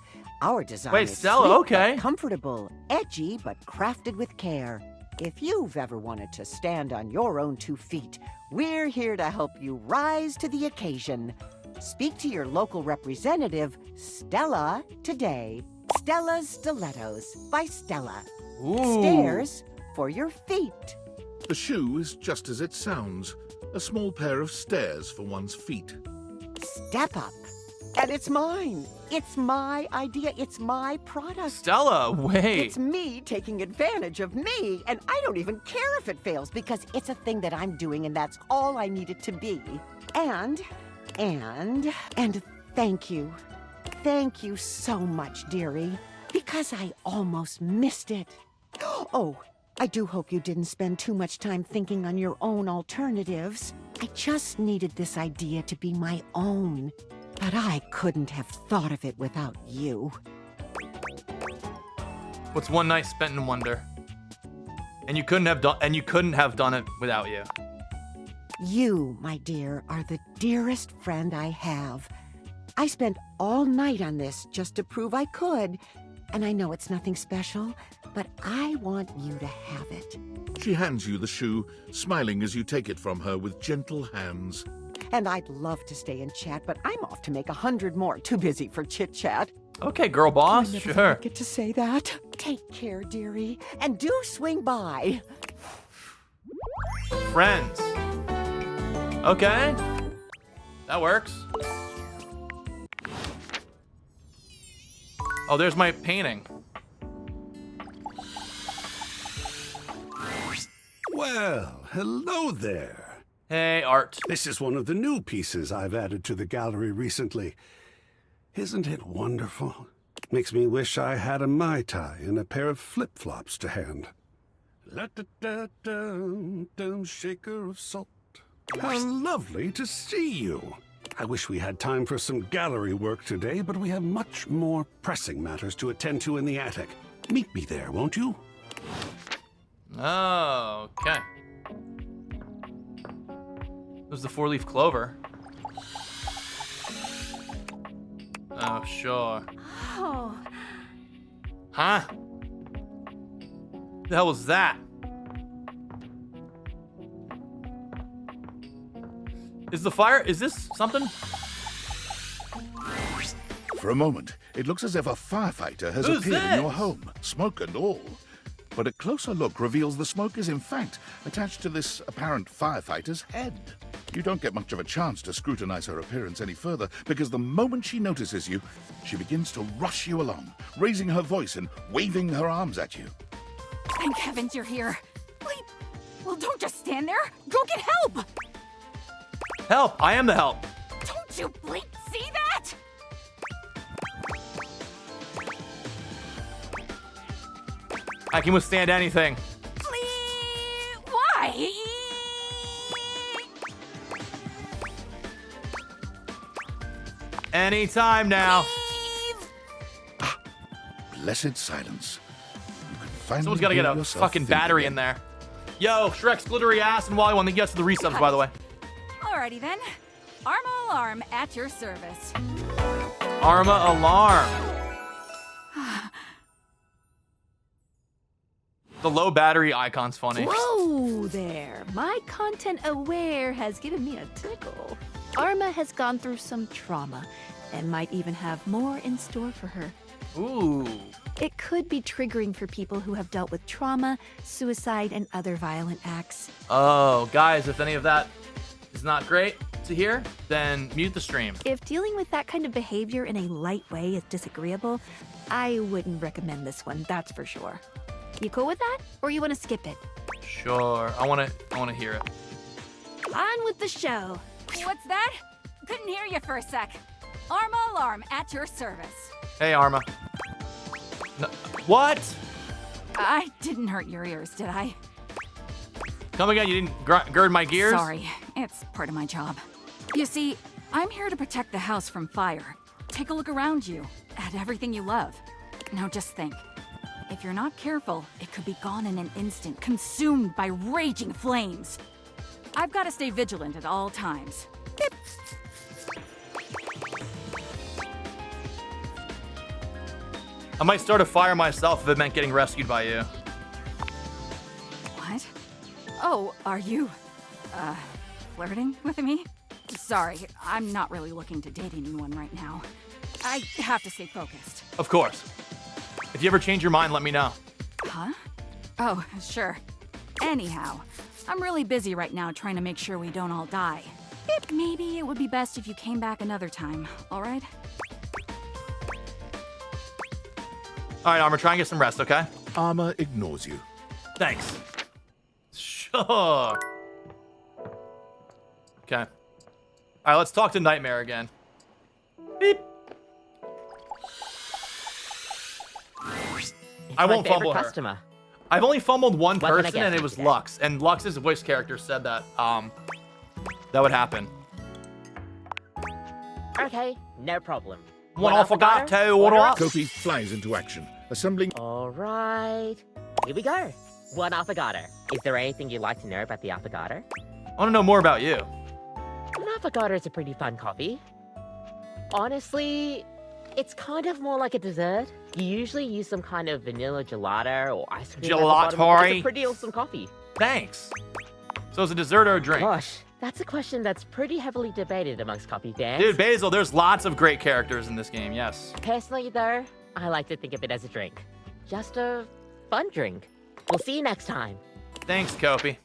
Our design Wait, is Stella, sleek okay. but comfortable, edgy but crafted with care. If you've ever wanted to stand on your own 2 feet, we're here to help you rise to the occasion. Speak to your local representative, Stella, today. Stella's Stilettos by Stella. Ooh. Stairs for your feet. The shoe is just as it sounds. A small pair of stairs for one's feet. Step up. And it's mine. It's my idea. It's my product. Stella, wait. It's me taking advantage of me, and I don't even care if it fails because it's a thing that I'm doing, and that's all I need it to be. And thank you. Thank you so much, dearie, because I almost missed it. Oh, I do hope you didn't spend too much time thinking on your own alternatives. I just needed this idea to be my own. But I couldn't have thought of it without you. What's one night spent in wonder? And you couldn't have done it without you. You, my dear, are the dearest friend I have. I spent all night on this just to prove I could. And I know it's nothing special, but I want you to have it. She hands you the shoe, smiling as you take it from her with gentle hands. And I'd love to stay and chat, but I'm off to make 100 more. Too busy for chit-chat. Okay, girl boss, I never sure. get to say that. Take care, dearie, and do swing by. Friends. Okay. That works. Oh, there's my painting. Well, hello there. Hey, Art. This is one of the new pieces I've added to the gallery recently. Isn't it wonderful? Makes me wish I had a Mai Tai and a pair of flip-flops to hand. La-da-da-da, shaker of salt. How lovely to see you. I wish we had time for some gallery work today, but we have much more pressing matters to attend to in the attic. Meet me there, won't you? Oh, okay. There's the 4-leaf clover. Oh, sure. Oh. Huh? The hell was that? Is this something? For a moment, it looks as if a firefighter has Who's appeared in your this? home, smoke and all. But a closer look reveals the smoke is in fact attached to this apparent firefighter's head. You don't get much of a chance to scrutinize her appearance any further, because the moment she notices you, she begins to rush you along, raising her voice and waving her arms at you. Thank heavens you're here. Wait, well, don't just stand there. Go get help. Help! I am the help. Don't you bleep see that? I can withstand anything. Please, why? Anytime now. Blessed silence. You can finally Someone's got to get hear a yourself fucking think battery again. in there. Yo, Shrek's glittery ass and Wally one. Thank you guys for the resubs, by the way. Alrighty then. Arma Alarm at your service. Arma Alarm. The low battery icon's funny. Whoa there. My content aware has given me a tickle. Arma has gone through some trauma and might even have more in store for her. Ooh. It could be triggering for people who have dealt with trauma, suicide, and other violent acts. Oh, guys, if any of that is not great to hear, then mute the stream. If dealing with that kind of behavior in a light way is disagreeable, I wouldn't recommend this one, that's for sure. You cool with that? Or you want to skip it? Sure. I wanna hear it. On with the show. What's that? Couldn't hear you for a sec. Arma Alarm at your service. Hey, Arma. No, what? I didn't hurt your ears, did I? Come again, you didn't gird my gears? Sorry, it's part of my job. You see, I'm here to protect the house from fire. Take a look around you, at everything you love. Now just think. If you're not careful, it could be gone in an instant, consumed by raging flames. I've got to stay vigilant at all times. I might start a fire myself if it meant getting rescued by you. What? Oh, are you, flirting with me? Sorry, I'm not really looking to date anyone right now. I have to stay focused. Of course. If you ever change your mind, let me know. Huh? Oh, sure. Anyhow, I'm really busy right now trying to make sure we don't all die. Maybe it would be best if you came back another time, alright? Alright, Armor, try and get some rest, okay? Armor ignores you. Thanks. Sure. Okay. Alright, let's talk to Nightmare again. Beep. I won't fumble her. Customer. I've only fumbled one What can I person, get and for it was today? Lux. And Lux's voice character said that that would happen. Okay, no problem. One affogato, order what? Kofi flies into action, assembling. All right. Here we go. One affogato. Is there anything you'd like to know about the affogato? I want to know more about you. An affogato is a pretty fun coffee. Honestly, it's kind of more like a dessert. You usually use some kind of vanilla gelato or ice cream. at the bottom, but it's a pretty awesome coffee. Thanks. So it's a dessert or a drink? Gosh, that's a question that's pretty heavily debated amongst coffee fans. Dude, Basil, there's lots of great characters in this game, yes. Personally, though, I like to think of it as a drink. Just a fun drink. We'll see you next time. Thanks, Kopi.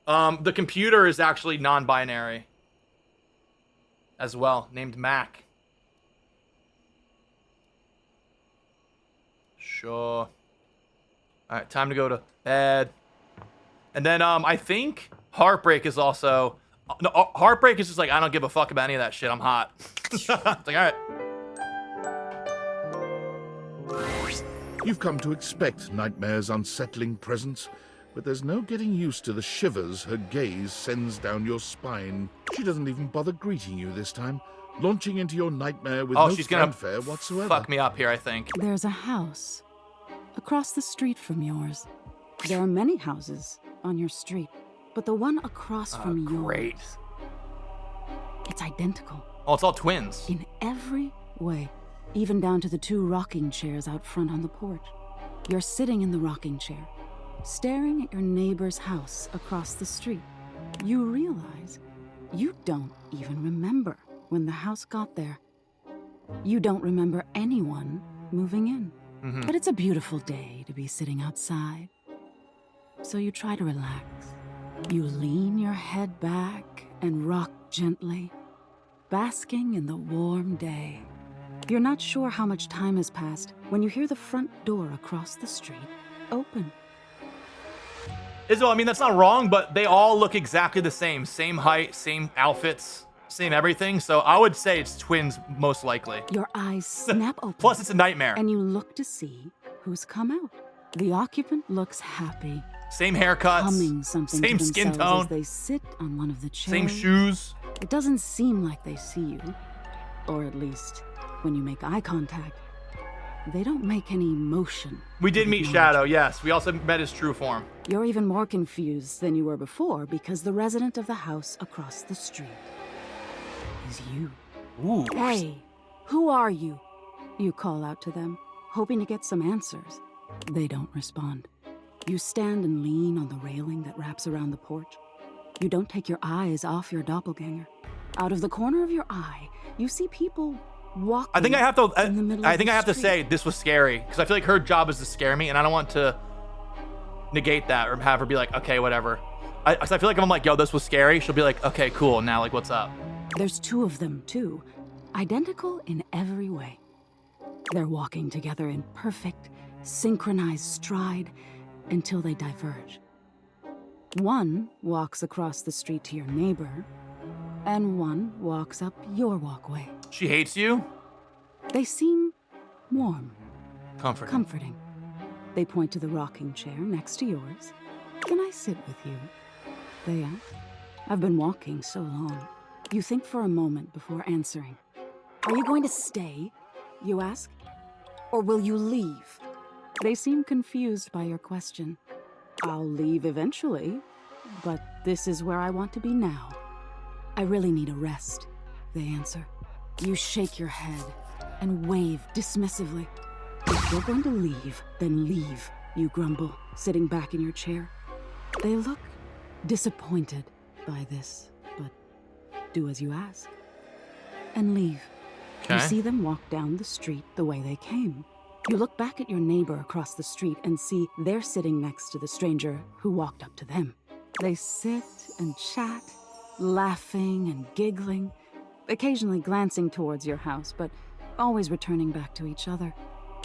The computer is actually non-binary as well, named Mac. Sure. Alright, time to go to bed. And then, I think Heartbreak is also... No, Heartbreak is just like, I don't give a fuck about any of that shit. I'm hot. It's like, alright. You've come to expect Nightmare's unsettling presence, but there's no getting used to the shivers her gaze sends down your spine. She doesn't even bother greeting you this time, launching into your nightmare with no she's gonna fanfare whatsoever. Fuck me up here, I think. There's a house across the street from yours. There are many houses on your street, but the one across from great. yours, it's identical. Oh, it's all twins. In every way, even down to the two rocking chairs out front on the porch. You're sitting in the rocking chair, staring at your neighbor's house across the street. You realize you don't even remember when the house got there. You don't remember anyone moving in. But it's a beautiful day to be sitting outside. So you try to relax. You lean your head back and rock gently, basking in the warm day. You're not sure how much time has passed when you hear the front door across the street open. Isabel, I mean, that's not wrong, but they all look exactly the same. Same height, same outfits, same everything. So I would say it's twins, most likely. Your eyes snap open. Plus, it's a nightmare. And you look to see who's come out. The occupant looks happy. Same haircuts. Humming something same to skin themselves tone. as they sit on one of the chairs. Same shoes. It doesn't seem like they see you. Or at least, when you make eye contact, they don't make any motion. We did meet Shadow, yes. We also met his true form. You're even more confused than you were before because the resident of the house across the street is you. Ooh. Hey, who are you? You call out to them, hoping to get some answers. They don't respond. You stand and lean on the railing that wraps around the porch. You don't take your eyes off your doppelganger. Out of the corner of your eye, you see people walking. I think I have to. in the middle I of think the I have to street. say this was scary because I feel like her job is to scare me, and I don't want to negate that or have her be like, okay, whatever. I feel like if I'm like, yo, this was scary, she'll be like, okay, cool. Now, like, what's up? There's two of them, too. Identical in every way. They're walking together in perfect, synchronized stride until they diverge. One walks across the street to your neighbor, and one walks up your walkway. She hates you? They seem warm. Comforting. They point to the rocking chair next to yours. Can I sit with you? They ask. I've been walking so long. You think for a moment before answering. Are you going to stay? You ask. Or will you leave? They seem confused by your question. I'll leave eventually, but this is where I want to be now. I really need a rest, they answer. You shake your head and wave dismissively. If you're going to leave, then leave, you grumble, sitting back in your chair. They look disappointed by this, but do as you ask. And leave. Okay. You see them walk down the street the way they came. You look back at your neighbor across the street and see they're sitting next to the stranger who walked up to them. They sit and chat, laughing and giggling, occasionally glancing towards your house, but always returning back to each other.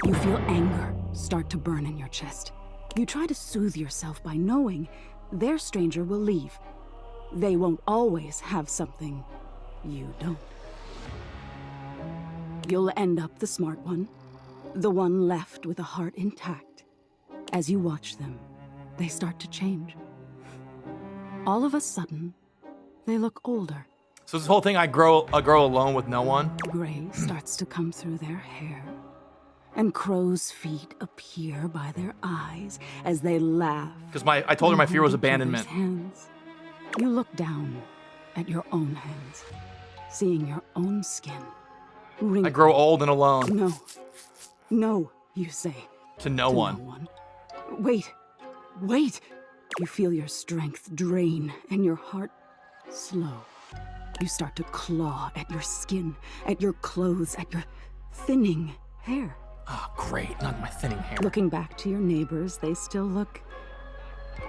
You feel anger start to burn in your chest. You try to soothe yourself by knowing their stranger will leave. They won't always have something you don't. You'll end up the smart one, the one left with a heart intact. As you watch them, they start to change. All of a sudden, they look older. So this whole thing, I grow alone with no one? Gray starts to come through their hair, and crow's feet appear by their eyes as they laugh. Because I told her my fear was abandonment. Hands. You look down at your own hands, seeing your own skin. I grow old and alone. No. No, you say. To no one. Wait. Wait. You feel your strength drain and your heart slow. You start to claw at your skin, at your clothes, at your thinning hair. Oh, great. Not my thinning hair. Looking back to your neighbors, they still look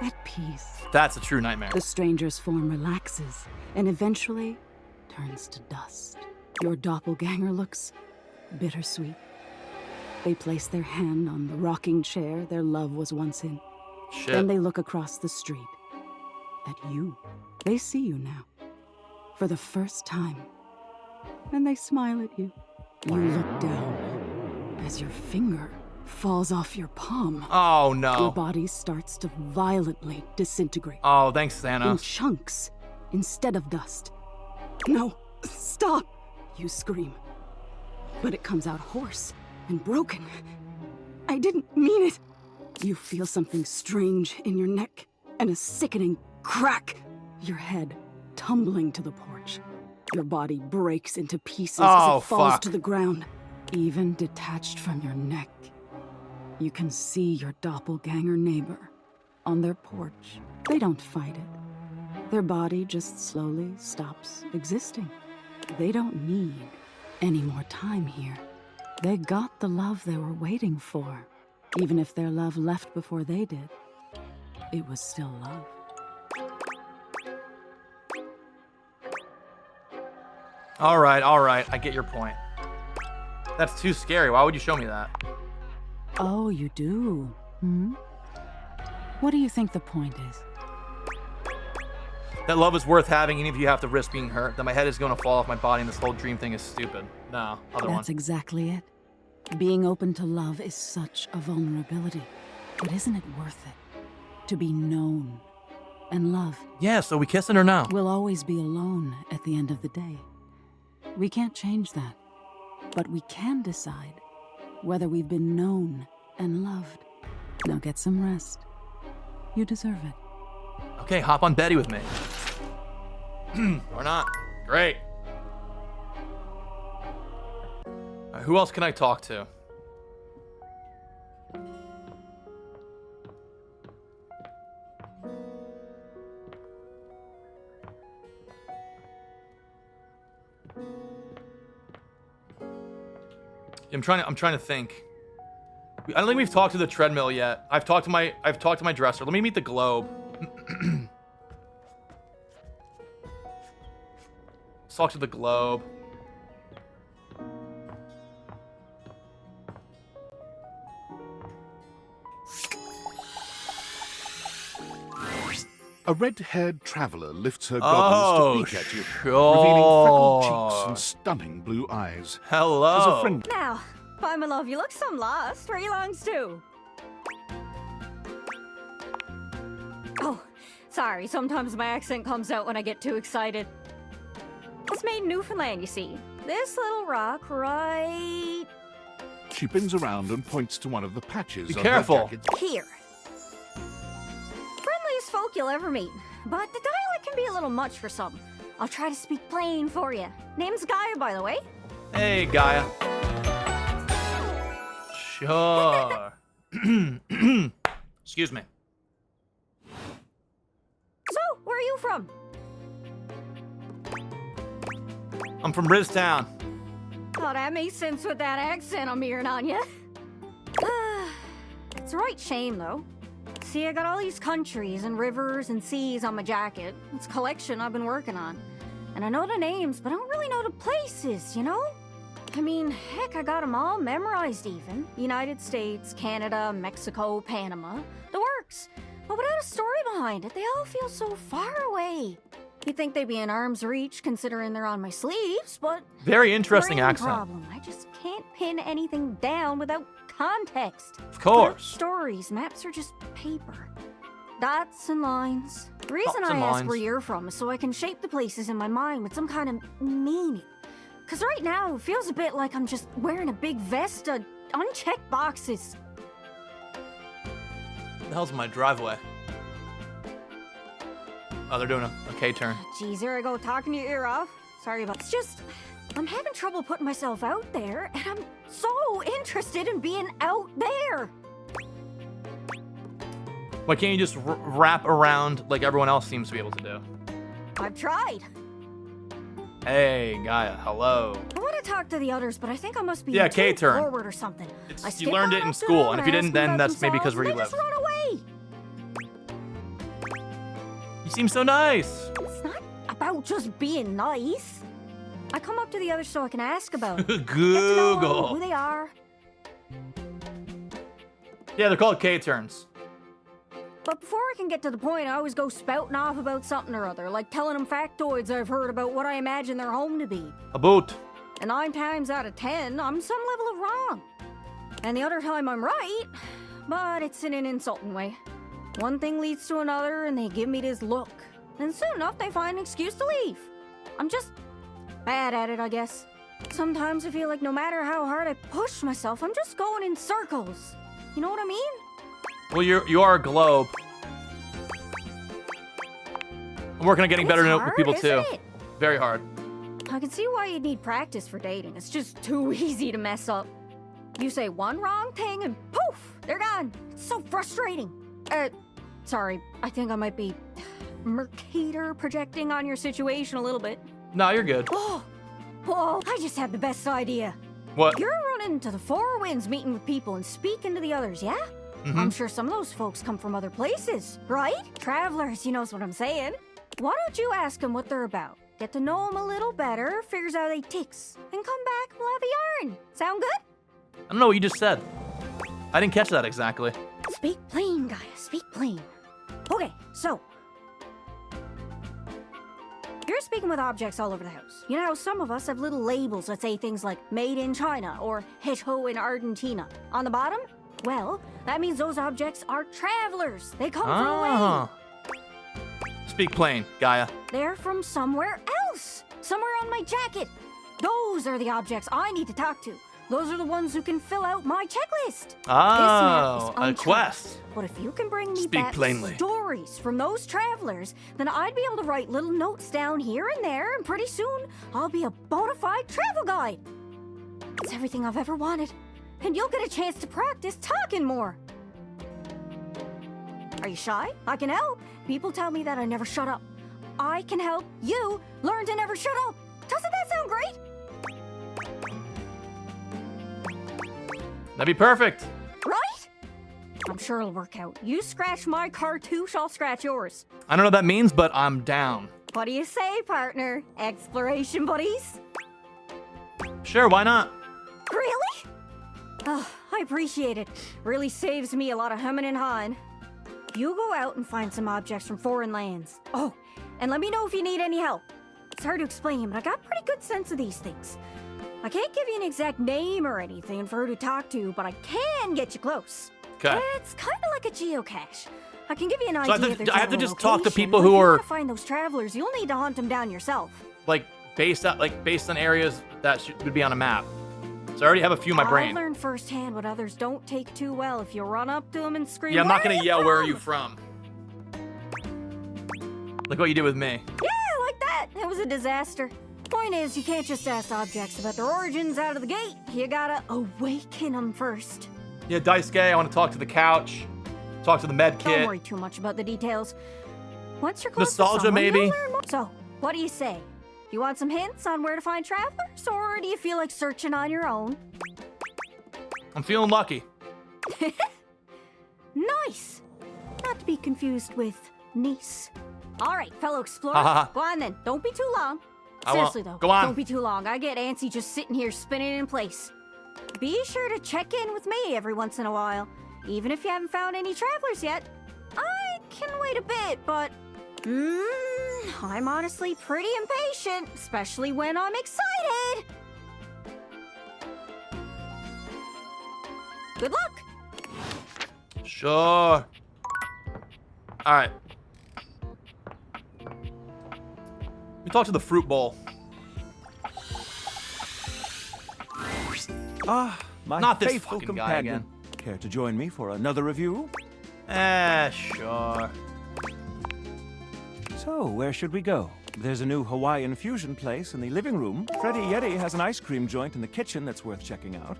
at peace. That's a true nightmare. The stranger's form relaxes and eventually turns to dust. Your doppelganger looks bittersweet. They place their hand on the rocking chair their love was once in. Shit. Then they look across the street at you. They see you now for the first time, and they smile at you. You look down as your finger falls off your palm. Oh, no. Your body starts to violently disintegrate. Oh, thanks, Santa. In chunks instead of dust. No, stop, you scream. But it comes out hoarse and broken. I didn't mean it. You feel something strange in your neck and a sickening crack. Your head tumbling to the porch. Your body breaks into pieces as it falls to the ground. Even detached from your neck, you can see your doppelganger neighbor on their porch. They don't fight it. Their body just slowly stops existing. They don't need any more time here. They got the love they were waiting for. Even if their love left before they did, it was still love. All right. I get your point. That's too scary. Why would you show me that? Oh, you do? Hmm? What do you think the point is? That love is worth having even if you have to risk being hurt. That my head is going to fall off my body and this whole dream thing is stupid. No, other one. That's exactly it. Being open to love is such a vulnerability. But isn't it worth it? To be known and loved. Yeah, so we kissing or no? We'll always be alone at the end of the day. We can't change that. But we can decide whether we've been known and loved. Now get some rest. You deserve it. Okay, hop on Betty with me. Or not. Great. All right, who else can I talk to? I'm trying to think. I don't think we've talked to the treadmill yet. I've talked to my dresser. Let me meet the globe. Let's talk to the globe. A red-haired traveler lifts her goggles to peek at you, revealing freckled cheeks and stunning blue eyes. Hello. As a friend. Now, by my love, you look some lost. Where you longs to? Oh, sorry. Sometimes my accent comes out when I get too excited. It's made in Newfoundland, you see. This little rock right... She bends around and points to one of the patches Be on careful. her jacket. Here. Friendliest folk you'll ever meet, but the dialect can be a little much for some. I'll try to speak plain for you. Name's Gaia, by the way. Hey, Gaia. Sure. Excuse me. So, where are you from? I'm from Riztown. Oh, that makes sense with that accent I'm hearing on you. It's a right shame, though. See, I got all these countries and rivers and seas on my jacket. It's a collection I've been working on. And I know the names, but I don't really know the places, you know? I mean, heck, I got them all memorized even. United States, Canada, Mexico, Panama. The works. But without a story behind it, they all feel so far away. You'd think they'd be in arm's reach, considering they're on my sleeves, but... Very interesting brain accent. Problem. I just can't pin anything down without context. Of course. Without stories, maps are just paper. Dots and lines. The reason Dots I and ask lines. where you're from is so I can shape the places in my mind with some kind of meaning. Because right now, it feels a bit like I'm just wearing a big vest of unchecked boxes. The hell's in my driveway? Oh, they're doing a K-turn. Geez, here I go talking your ear off. Sorry about It's just, I'm having trouble putting myself out there, and I'm so interested in being out there. Why can't you just wrap around like everyone else seems to be able to do? I've tried. Hey, Gaia, hello. I want to talk to the others, but I think I must be Yeah, too K-turn. forward or something. I You skip learned on it in up to school, them and if you ask didn't, them then about that's maybe because where you themselves, live. and they just run away. You seem so nice. It's not about just being nice. I come up to the others so I can ask about it. Get to know Google. who they are. Yeah, they're called K-turns. But before I can get to the point, I always go spouting off about something or other, like telling them factoids I've heard about what I imagine their home to be. A boot. And 9 times out of 10, I'm some level of wrong. And the other time I'm right, but it's in an insulting way. One thing leads to another, and they give me this look. And soon enough, they find an excuse to leave. I'm just bad at it, I guess. Sometimes I feel like no matter how hard I push myself, I'm just going in circles. You know what I mean? Well, you are a globe. I'm working on getting better to know hard, people isn't too. it? Very hard. I can see why you need practice for dating. It's just too easy to mess up. You say one wrong thing and poof, they're gone. It's so frustrating. Sorry, I think I might be Mercator projecting on your situation a little bit. No, you're good. Oh, I just had the best idea. What? You're running to the Four Winds meeting with people and speaking to the others, yeah? I'm sure some of those folks come from other places, right? Travelers, you knows what I'm saying. Why don't you ask them what they're about? Get to know them a little better, figures out they ticks, and come back, we'll have a yarn. Sound good? I don't know what you just said. I didn't catch that exactly. Speak plain, Gaia, speak plain. Okay, so you're speaking with objects all over the house. You know how some of us have little labels that say things like made in China or hecho in Argentina. On the bottom? Well, that means those objects are travelers. They come from away. Speak plain, Gaia. They're from somewhere else. Somewhere on my jacket. Those are the objects I need to talk to. Those are the ones who can fill out my checklist. Oh, a quest. But if you can bring me Speak back plainly. stories from those travelers, then I'd be able to write little notes down here and there, and pretty soon I'll be a bona fide travel guide. It's everything I've ever wanted, and you'll get a chance to practice talking more. Are you shy? I can help. People tell me that I never shut up. I can help you learn to never shut up. Doesn't that sound great? That'd be perfect. Right? I'm sure it'll work out. You scratch my cartouche, I'll scratch yours. I don't know what that means, but I'm down. What do you say, partner? Exploration buddies? Sure, why not? Really? Oh, I appreciate it. Really saves me a lot of humming and hawing. You go out and find some objects from foreign lands. Oh, and let me know if you need any help. It's hard to explain, but I got a pretty good sense of these things. I can't give you an exact name or anything for who to talk to, but I can get you close. Okay. It's kind of like a geocache. I can give you an So idea of their I have to general just talk to location, people but who if you are want to find those travelers, you'll need to hunt them down yourself. like based on areas that would be on a map. So I already have a few in my brain. I've learned firsthand what others don't take too well if you run up to them and scream, Yeah, I'm not "Where gonna are yell, you "Where are from?" you from?" Like what you did with me. Yeah, like that. It was a disaster. Point is, you can't just ask objects about their origins out of the gate. You gotta awaken them first. Yeah, Daisuke, I want to talk to the couch. Talk to the med kit. Don't worry too much about the details. Once you're close Nostalgia, to someone, maybe? you'll learn more. So, what do you say? You want some hints on where to find travelers, or do you feel like searching on your own? I'm feeling lucky. Nice! Not to be confused with niece. All right, fellow explorer. Go on then. Don't be too long. Seriously though, go on. don't be too long. I get antsy just sitting here spinning in place. Be sure to check in with me every once in a while. Even if you haven't found any travelers yet. I can wait a bit, but I'm honestly pretty impatient, especially when I'm excited. Good luck. Sure. All right. We talk to the fruit bowl. My Not this faithful fucking guy companion. again. Care to join me for another review? Sure. So, where should we go? There's a new Hawaiian fusion place in the living room. Freddy Yeti has an ice cream joint in the kitchen that's worth checking out.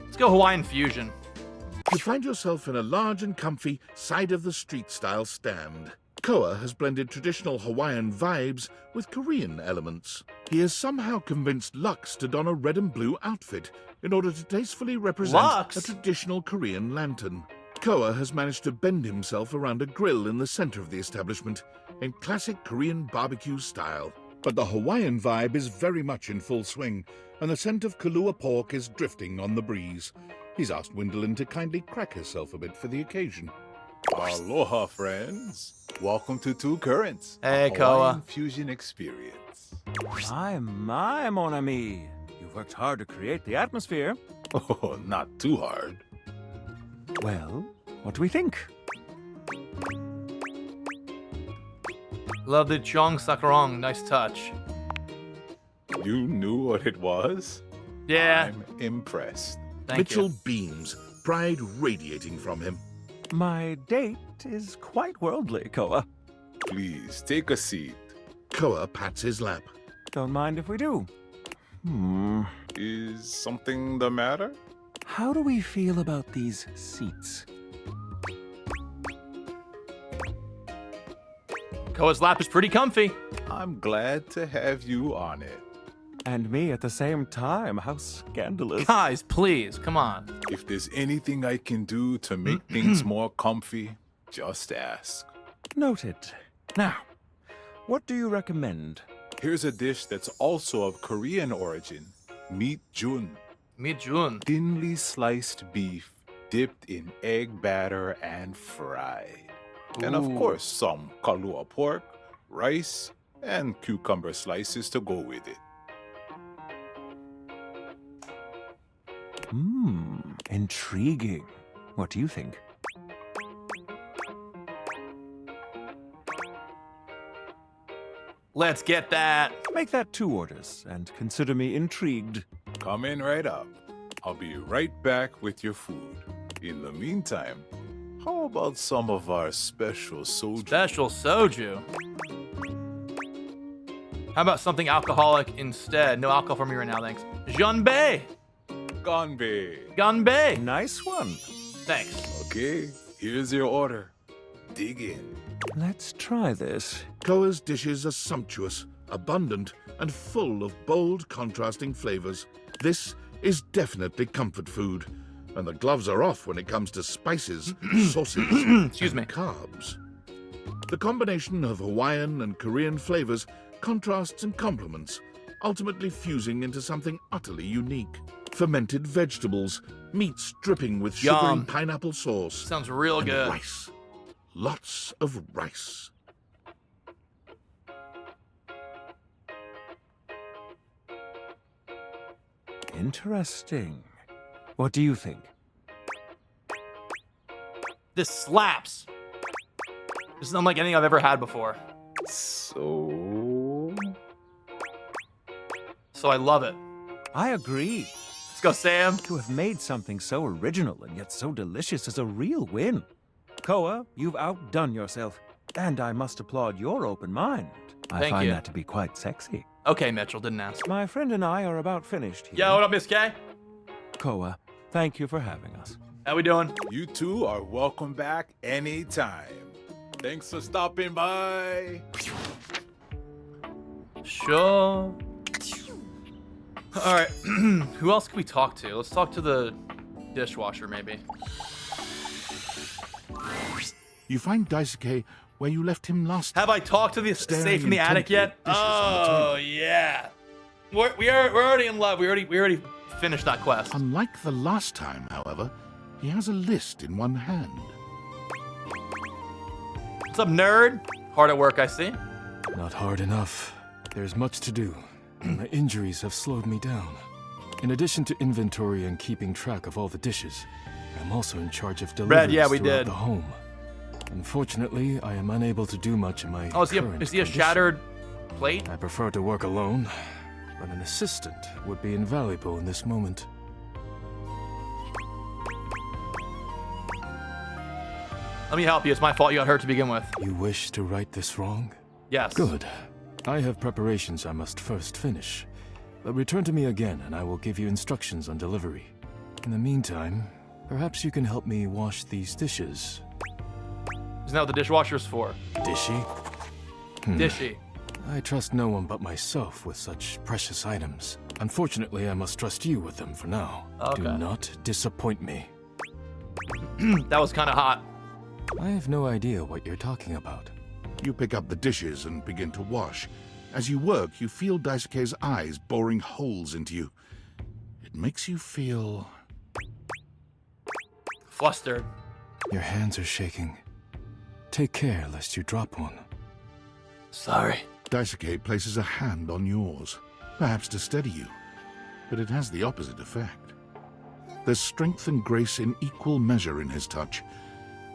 Let's go Hawaiian fusion. You find yourself in a large and comfy side-of-the-street-style stand. Koa has blended traditional Hawaiian vibes with Korean elements. He has somehow convinced Lux to don a red and blue outfit in order to tastefully represent Lux? a traditional Korean lantern. Koa has managed to bend himself around a grill in the center of the establishment in classic Korean barbecue style. But the Hawaiian vibe is very much in full swing, and the scent of Kahlua pork is drifting on the breeze. He's asked Gwendolyn to kindly crack herself a bit for the occasion. Aloha, friends. Welcome to Two Currents. Hey, a Koa. Hawaiian fusion experience. My, mon ami. You've worked hard to create the atmosphere. Oh, not too hard. Well, what do we think? Love the Chong Sakurong. Nice touch. You knew what it was? Yeah. I'm impressed. Mitchell beams, pride radiating from him. My date is quite worldly, Koa. Please, take a seat. Koa pats his lap. Don't mind if we do. Is something the matter? How do we feel about these seats? Koa's lap is pretty comfy. I'm glad to have you on it. And me at the same time. How scandalous. Guys, please, come on. If there's anything I can do to make things more comfy, just ask. Noted. Now, what do you recommend? Here's a dish that's also of Korean origin. Meat jun. Meat jun. Thinly sliced beef dipped in egg batter and fried. And of Ooh. course, some Kahlua pork, rice, and cucumber slices to go with it. Intriguing. What do you think? Let's get that. Make that 2 orders, and consider me intrigued. Come in right up. I'll be right back with your food. In the meantime, how about some of our special soju? Special soju. How about something alcoholic instead? No alcohol for me right now, thanks. Janbei. Ganbei. Ganbei. Nice one. Thanks. Okay, here's your order. Dig in. Let's try this. Koa's dishes are sumptuous, abundant, and full of bold, contrasting flavors. This is definitely comfort food, and the gloves are off when it comes to spices, sauces, Excuse me. and carbs. The combination of Hawaiian and Korean flavors contrasts and complements, ultimately fusing into something utterly unique. Fermented vegetables, meats dripping with sugary Yum. pineapple sauce. Sounds real and good. rice. Lots of rice. Interesting. What do you think? This slaps. This is unlike anything I've ever had before. So I love it. I agree. Let's go, Sam. To have made something so original and yet so delicious is a real win. Koa, you've outdone yourself. And I must applaud your open mind. I Thank find you. that to be quite sexy. Okay, Mitchell, didn't ask. My friend and I are about finished here. Yo, what up, Miss K? Koa, Thank you for having us. How we doing? You two are welcome back anytime. Thanks for stopping by. Sure. All right. Who else can we talk to? Let's talk to the dishwasher, maybe. You find Daisuke where you left him last. Have I talked to the safe in the attic yet? Oh yeah. We're already in love. We already finished that quest. Unlike the last time, however, he has a list in one hand. What's up, nerd? Hard at work, I see. Not hard enough. There's much to do. My injuries have slowed me down. In addition to inventory and keeping track of all the dishes, I'm also in charge of deliveries throughout the home. Unfortunately, I am unable to do much in my is he current a condition. shattered plate? I prefer to work alone, but an assistant would be invaluable in this moment. Let me help you. It's my fault you got hurt to begin with. You wish to right this wrong? Yes. Good. I have preparations I must first finish. But return to me again and I will give you instructions on delivery. In the meantime, perhaps you can help me wash these dishes. Isn't that what the dishwasher's for? Dishy? Dishy. I trust no one but myself with such precious items. Unfortunately, I must trust you with them for now. Okay. Do not disappoint me. That was kind of hot. I have no idea what you're talking about. You pick up the dishes and begin to wash. As you work, you feel Daisuke's eyes boring holes into you. It makes you feel... flustered. Your hands are shaking. Take care lest you drop one. Sorry. Daisuke places a hand on yours, perhaps to steady you, but it has the opposite effect. There's strength and grace in equal measure in his touch,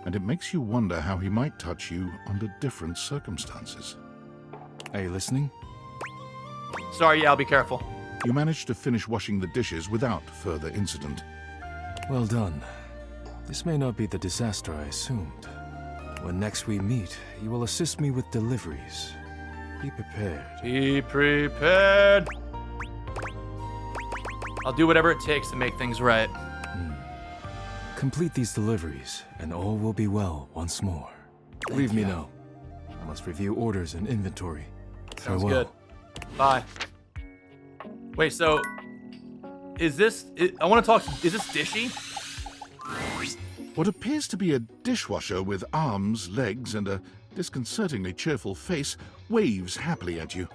and it makes you wonder how he might touch you under different circumstances. Are you listening? Sorry, yeah, I'll be careful. You manage to finish washing the dishes without further incident. Well done. This may not be the disaster I assumed. When next we meet, you will assist me with deliveries. Be prepared. Be prepared. I'll do whatever it takes to make things right. Complete these deliveries, and all will be well once more. Leave me now. I must review orders and inventory. Sounds Farewell. good. Bye. Wait, so... is this... I want to talk... is this Dishy? What appears to be a dishwasher with arms, legs, and a disconcertingly cheerful face waves happily at you.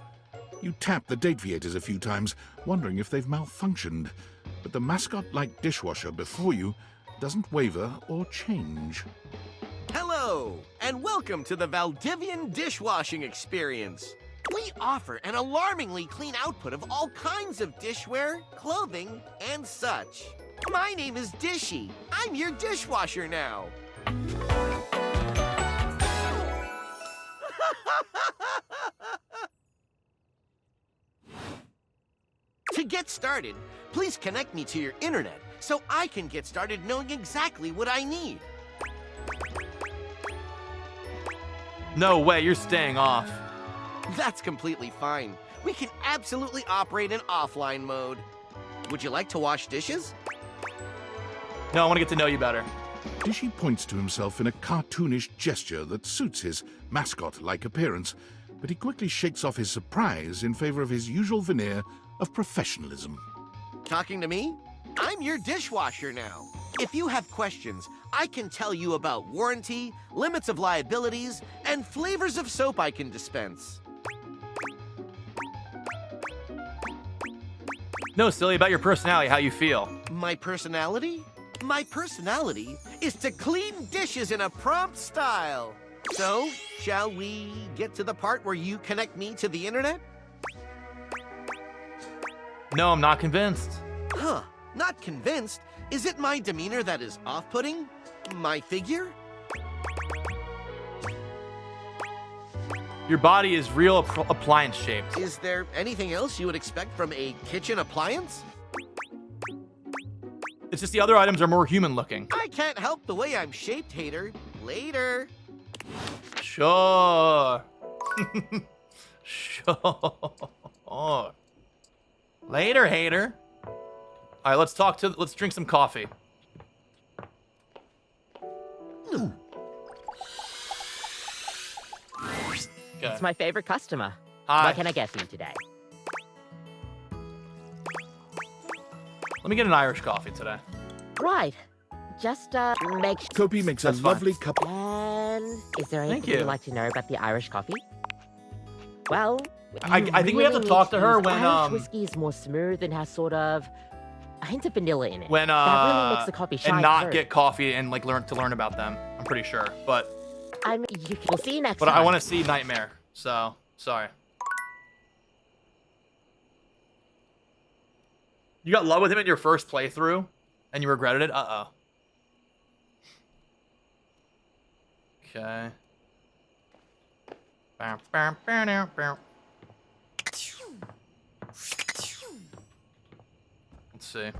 You tap the dateaviators a few times, wondering if they've malfunctioned, but the mascot-like dishwasher before you doesn't waver or change. Hello, and welcome to the Valdivian dishwashing experience. We offer an alarmingly clean output of all kinds of dishware, clothing, and such. My name is Dishy. I'm your dishwasher now. To get started, please connect me to your internet so I can get started knowing exactly what I need. No way, you're staying off. That's completely fine. We can absolutely operate in offline mode. Would you like to wash dishes? No, I want to get to know you better. Dishy points to himself in a cartoonish gesture that suits his mascot-like appearance, but he quickly shakes off his surprise in favor of his usual veneer of professionalism. Talking to me? I'm your dishwasher now. If you have questions, I can tell you about warranty, limits of liabilities, and flavors of soap I can dispense. No, silly, about your personality, how you feel. My personality? My personality is to clean dishes in a prompt style. So, shall we get to the part where you connect me to the internet? No, I'm not convinced. Huh, not convinced? Is it my demeanor that is off-putting? My figure? Your body is real appliance shaped. Is there anything else you would expect from a kitchen appliance? It's just the other items are more human looking. I can't help the way I'm shaped, hater. Later. Sure. Sure. Later, hater. All right, let's drink some coffee. Okay. It's my favorite customer. Hi. What can I get for you today? Let me get an Irish coffee today. Right. Just make. Kopi makes a lovely cup. And is there Thank anything you. you'd like to know about the Irish coffee? Well, I think we have to talk to her when Irish whiskey is more smooth and has sort of a hint of vanilla in it. when that really makes the coffee shine and not through. get coffee and like learn about them. I'm pretty sure, but I mean, we'll see you next but time. I want to see Nightmare. So sorry. You got love with him in your first playthrough, and you regretted it. Okay. Let's see.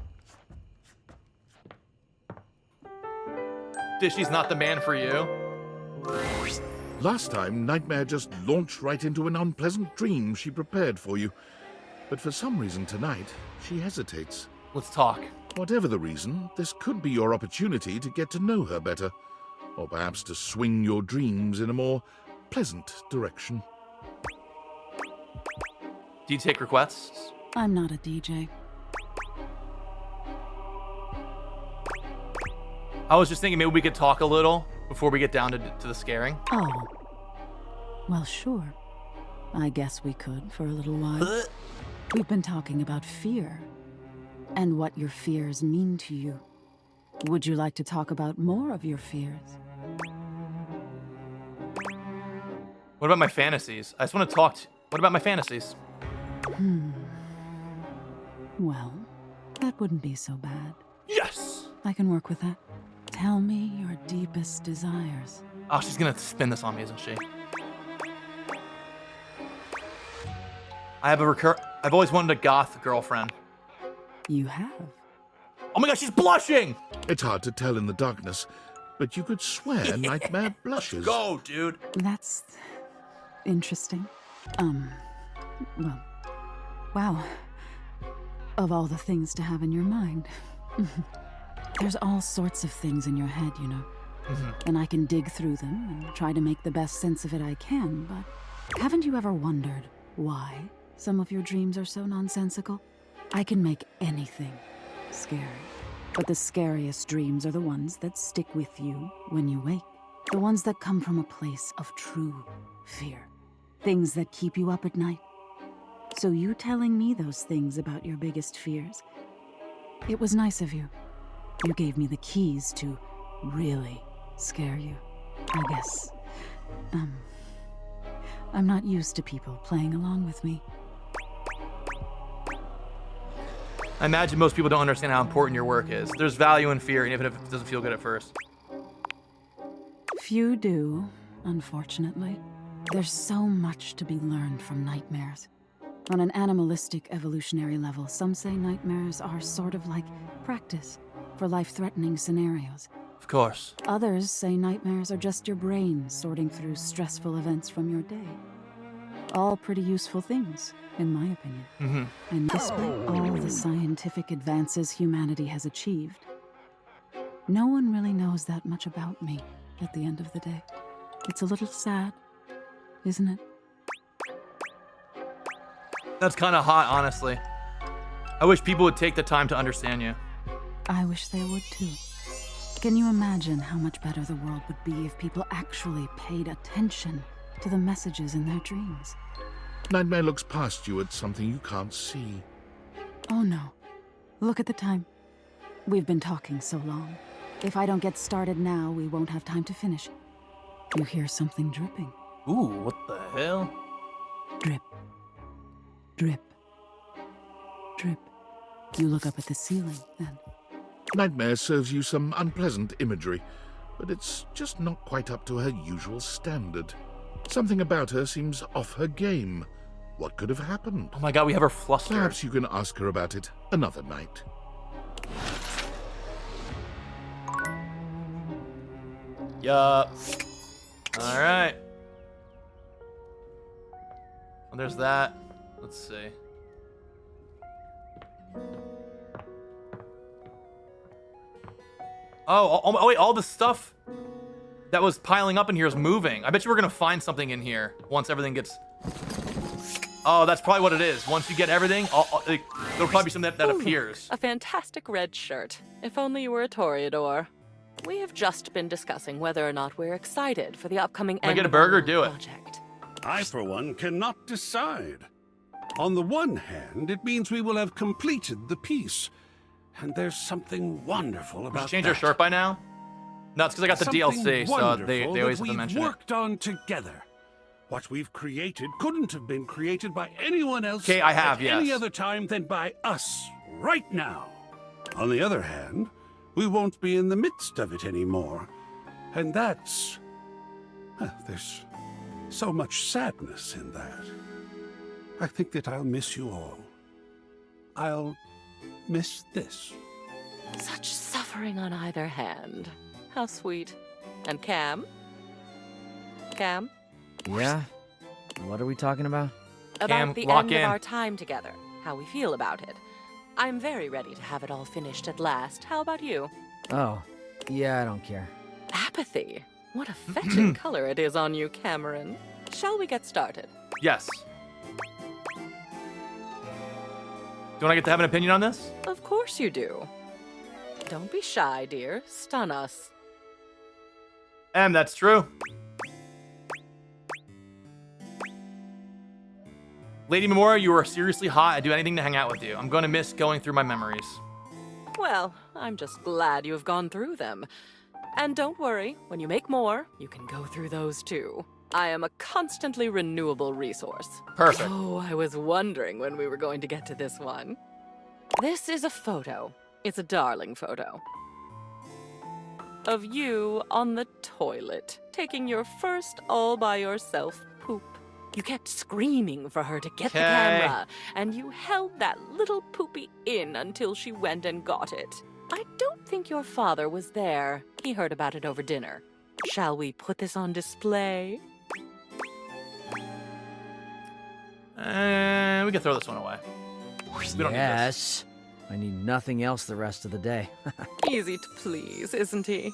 Dishy's not the man for you. Last time, Nightmare just launched right into an unpleasant dream she prepared for you. But for some reason tonight, she hesitates. Let's talk. Whatever the reason, this could be your opportunity to get to know her better. Or perhaps to swing your dreams in a more pleasant direction. Do you take requests? I'm not a DJ. I was just thinking maybe we could talk a little before we get down to the scaring. Oh. Well, sure. I guess we could for a little while. We've been talking about fear. And what your fears mean to you. Would you like to talk about more of your fears? What about my fantasies? I just want to talk what about my fantasies? Well, that wouldn't be so bad. Yes! I can work with that. Tell me your deepest desires. Oh, she's gonna spin this on me, isn't she? I've always wanted a goth girlfriend. You have? Oh my gosh, she's blushing! It's hard to tell in the darkness, but you could swear Nightmare blushes. Go, dude. That's interesting. Well, wow. Of all the things to have in your mind. There's all sorts of things in your head, you know. And I can dig through them and try to make the best sense of it I can, but haven't you ever wondered why some of your dreams are so nonsensical? I can make anything scary, but the scariest dreams are the ones that stick with you when you wake. The ones that come from a place of true fear. Things that keep you up at night. So you telling me those things about your biggest fears, it was nice of you. You gave me the keys to really scare you, I guess. I'm not used to people playing along with me. I imagine most people don't understand how important your work is. There's value in fear, even if it doesn't feel good at first. Few do, unfortunately. There's so much to be learned from nightmares. On an animalistic evolutionary level, some say nightmares are sort of like practice for life-threatening scenarios. Of course. Others say nightmares are just your brain sorting through stressful events from your day. All pretty useful things, in my opinion. And despite all the scientific advances humanity has achieved, no one really knows that much about me at the end of the day. It's a little sad, isn't it? That's kind of hot, honestly. I wish people would take the time to understand you. I wish they would too. Can you imagine how much better the world would be if people actually paid attention to the messages in their dreams? Nightmare looks past you at something you can't see. Oh no. Look at the time. We've been talking so long. If I don't get started now, we won't have time to finish. You hear something dripping. Ooh, what the hell? Drip. Drip. Drip. You look up at the ceiling, then. Nightmare serves you some unpleasant imagery, but it's just not quite up to her usual standard. Something about her seems off her game. What could have happened? Oh my god, we have her flustered. Perhaps you can ask her about it another night. Yup. Alright. Well, there's that. Let's see. Oh, wait, all the stuff that was piling up in here is moving. I bet you we're gonna find something in here once everything gets... Oh, that's probably what it is. Once you get everything, there'll probably be something that appears. A fantastic red shirt. If only you were a Toreador. We have just been discussing whether or not we're excited for the upcoming Can I get a burger? Do it. project. I, for one, cannot decide. On the one hand, it means we will have completed the piece. And there's something wonderful about Did you change that. our shirt by now? No, it's because I got the DLC, so they always have to mention we've worked on together. What we've created couldn't have been created by anyone else Okay, I have, at any yes. other time than by us, right now. On the other hand, we won't be in the midst of it anymore. And that's... there's so much sadness in that. I think that I'll miss you all. I'll miss this. Such suffering on either hand. How sweet. And Cam? Cam? Yeah? What are we talking about? About the end of our time together. How we feel about it. I'm very ready to have it all finished at last. How about you? Oh, yeah, I don't care. Apathy. What a fetching color it is on you, Cameron. Shall we get started? Yes. Do you want to get to have an opinion on this? Of course you do. Don't be shy, dear. Stun us. That's true. Lady Memora, you are seriously hot. I'd do anything to hang out with you. I'm going to miss going through my memories. Well, I'm just glad you have gone through them. And don't worry, when you make more, you can go through those too. I am a constantly renewable resource. Perfect. Oh, I was wondering when we were going to get to this one. This is a photo. It's a darling photo. Of you on the toilet, taking your first all-by-yourself poop. You kept screaming for her to get the camera, and you held that little poopy in until she went and got it. I don't think your father was there. He heard about it over dinner. Shall we put this on display? We can throw this one away. We don't need this. I need nothing else the rest of the day. Easy to please, isn't he?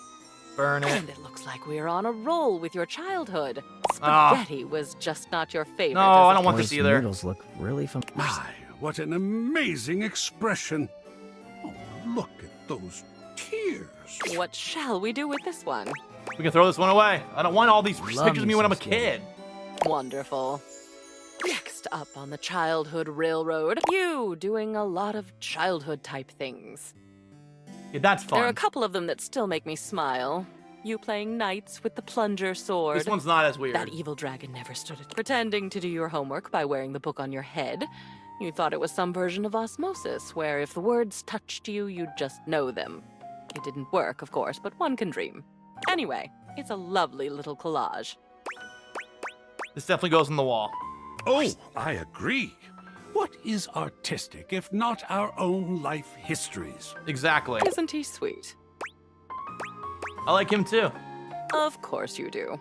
Burn it. And it looks like we're on a roll with your childhood. Spaghetti was just not your favorite. No, I don't want this Those either. noodles look really fun. My, what an amazing expression. Oh, look at those tears. What shall we do with this one? We can throw this one away. I don't want all these Love pictures of me when I'm a some kid. Wonderful. Next up on the childhood railroad, you doing a lot of childhood type things. Yeah, that's fun. There are a couple of them that still make me smile. You playing knights with the plunger sword. This one's not as weird. That evil dragon never stood it. Pretending to do your homework by wearing the book on your head. You thought it was some version of osmosis, where if the words touched you, you'd just know them. It didn't work, of course, but one can dream. Anyway, it's a lovely little collage. This definitely goes on the wall. Oh, I agree. What is artistic if not our own life histories? Exactly. Isn't he sweet? I like him too. Of course you do.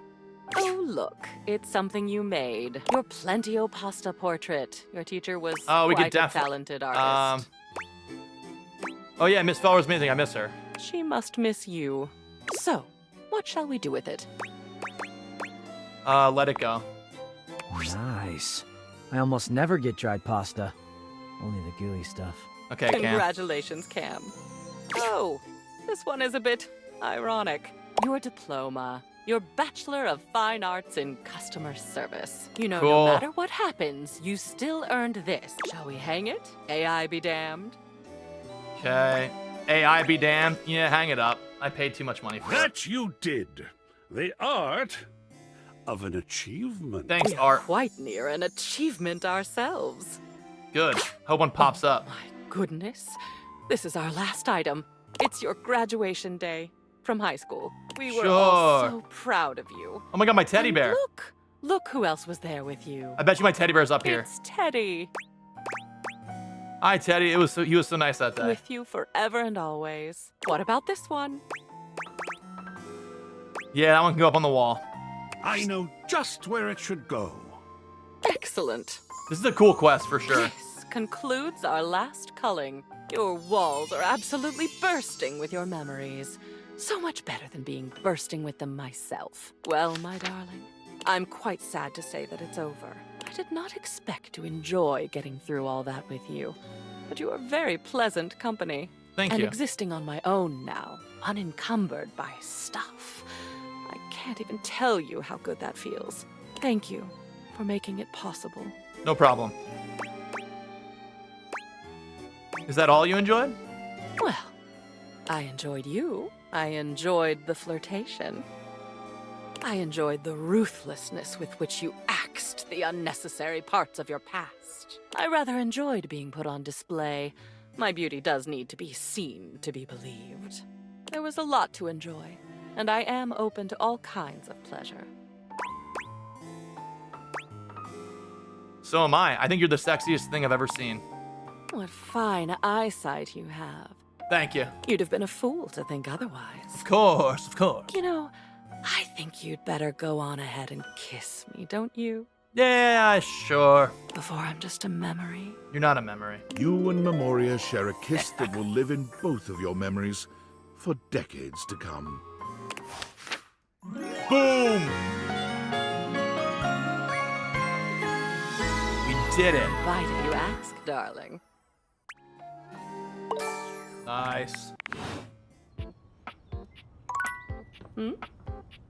Oh, look, it's something you made. Your Plentio pasta portrait. Your teacher was we quite could a talented artist. Oh yeah, Miss Feller's amazing. I miss her. She must miss you. So, what shall we do with it? Let it go. Nice. I almost never get dried pasta. Only the gooey stuff. Okay, Cam. Congratulations, Cam. Oh, this one is a bit ironic. Your diploma. Your Bachelor of Fine Arts in Customer Service. You know, Cool. no matter what happens, you still earned this. Shall we hang it? AI be damned. Okay. AI be damned. Yeah, hang it up. I paid too much money for it. That you did. The art of an achievement. Thanks, We are Art. quite near an achievement ourselves. Good. Hope one pops up. Goodness. This is our last item. It's your graduation day from high school. We were all Sure. so proud of you. Oh my god, my teddy And bear. Look who else was there with you. I bet you my teddy bear's up here. It's Teddy. Hi, Teddy. He was so nice that day. With you forever and always. What about this one? Yeah, that one can go up on the wall. I know just where it should go. Excellent. This is a cool quest for sure. This concludes our last culling. Your walls are absolutely bursting with your memories. So much better than being bursting with them myself. Well, my darling, I'm quite sad to say that it's over. I did not expect to enjoy getting through all that with you, but you are very pleasant company. Thank and you. Existing on my own now, unencumbered by stuff. I can't even tell you how good that feels. Thank you for making it possible. No problem. Is that all you enjoyed? Well, I enjoyed you. I enjoyed the flirtation. I enjoyed the ruthlessness with which you axed the unnecessary parts of your past. I rather enjoyed being put on display. My beauty does need to be seen to be believed. There was a lot to enjoy, and I am open to all kinds of pleasure. So am I. I think you're the sexiest thing I've ever seen. What fine eyesight you have. Thank you. You'd have been a fool to think otherwise. Of course, of course. You know, I think you'd better go on ahead and kiss me, don't you? Yeah, sure. Before I'm just a memory. You're not a memory. You and Memoria share a kiss that will live in both of your memories for decades to come. Boom! We did it. Why did you ask, darling? Nice. Hmm?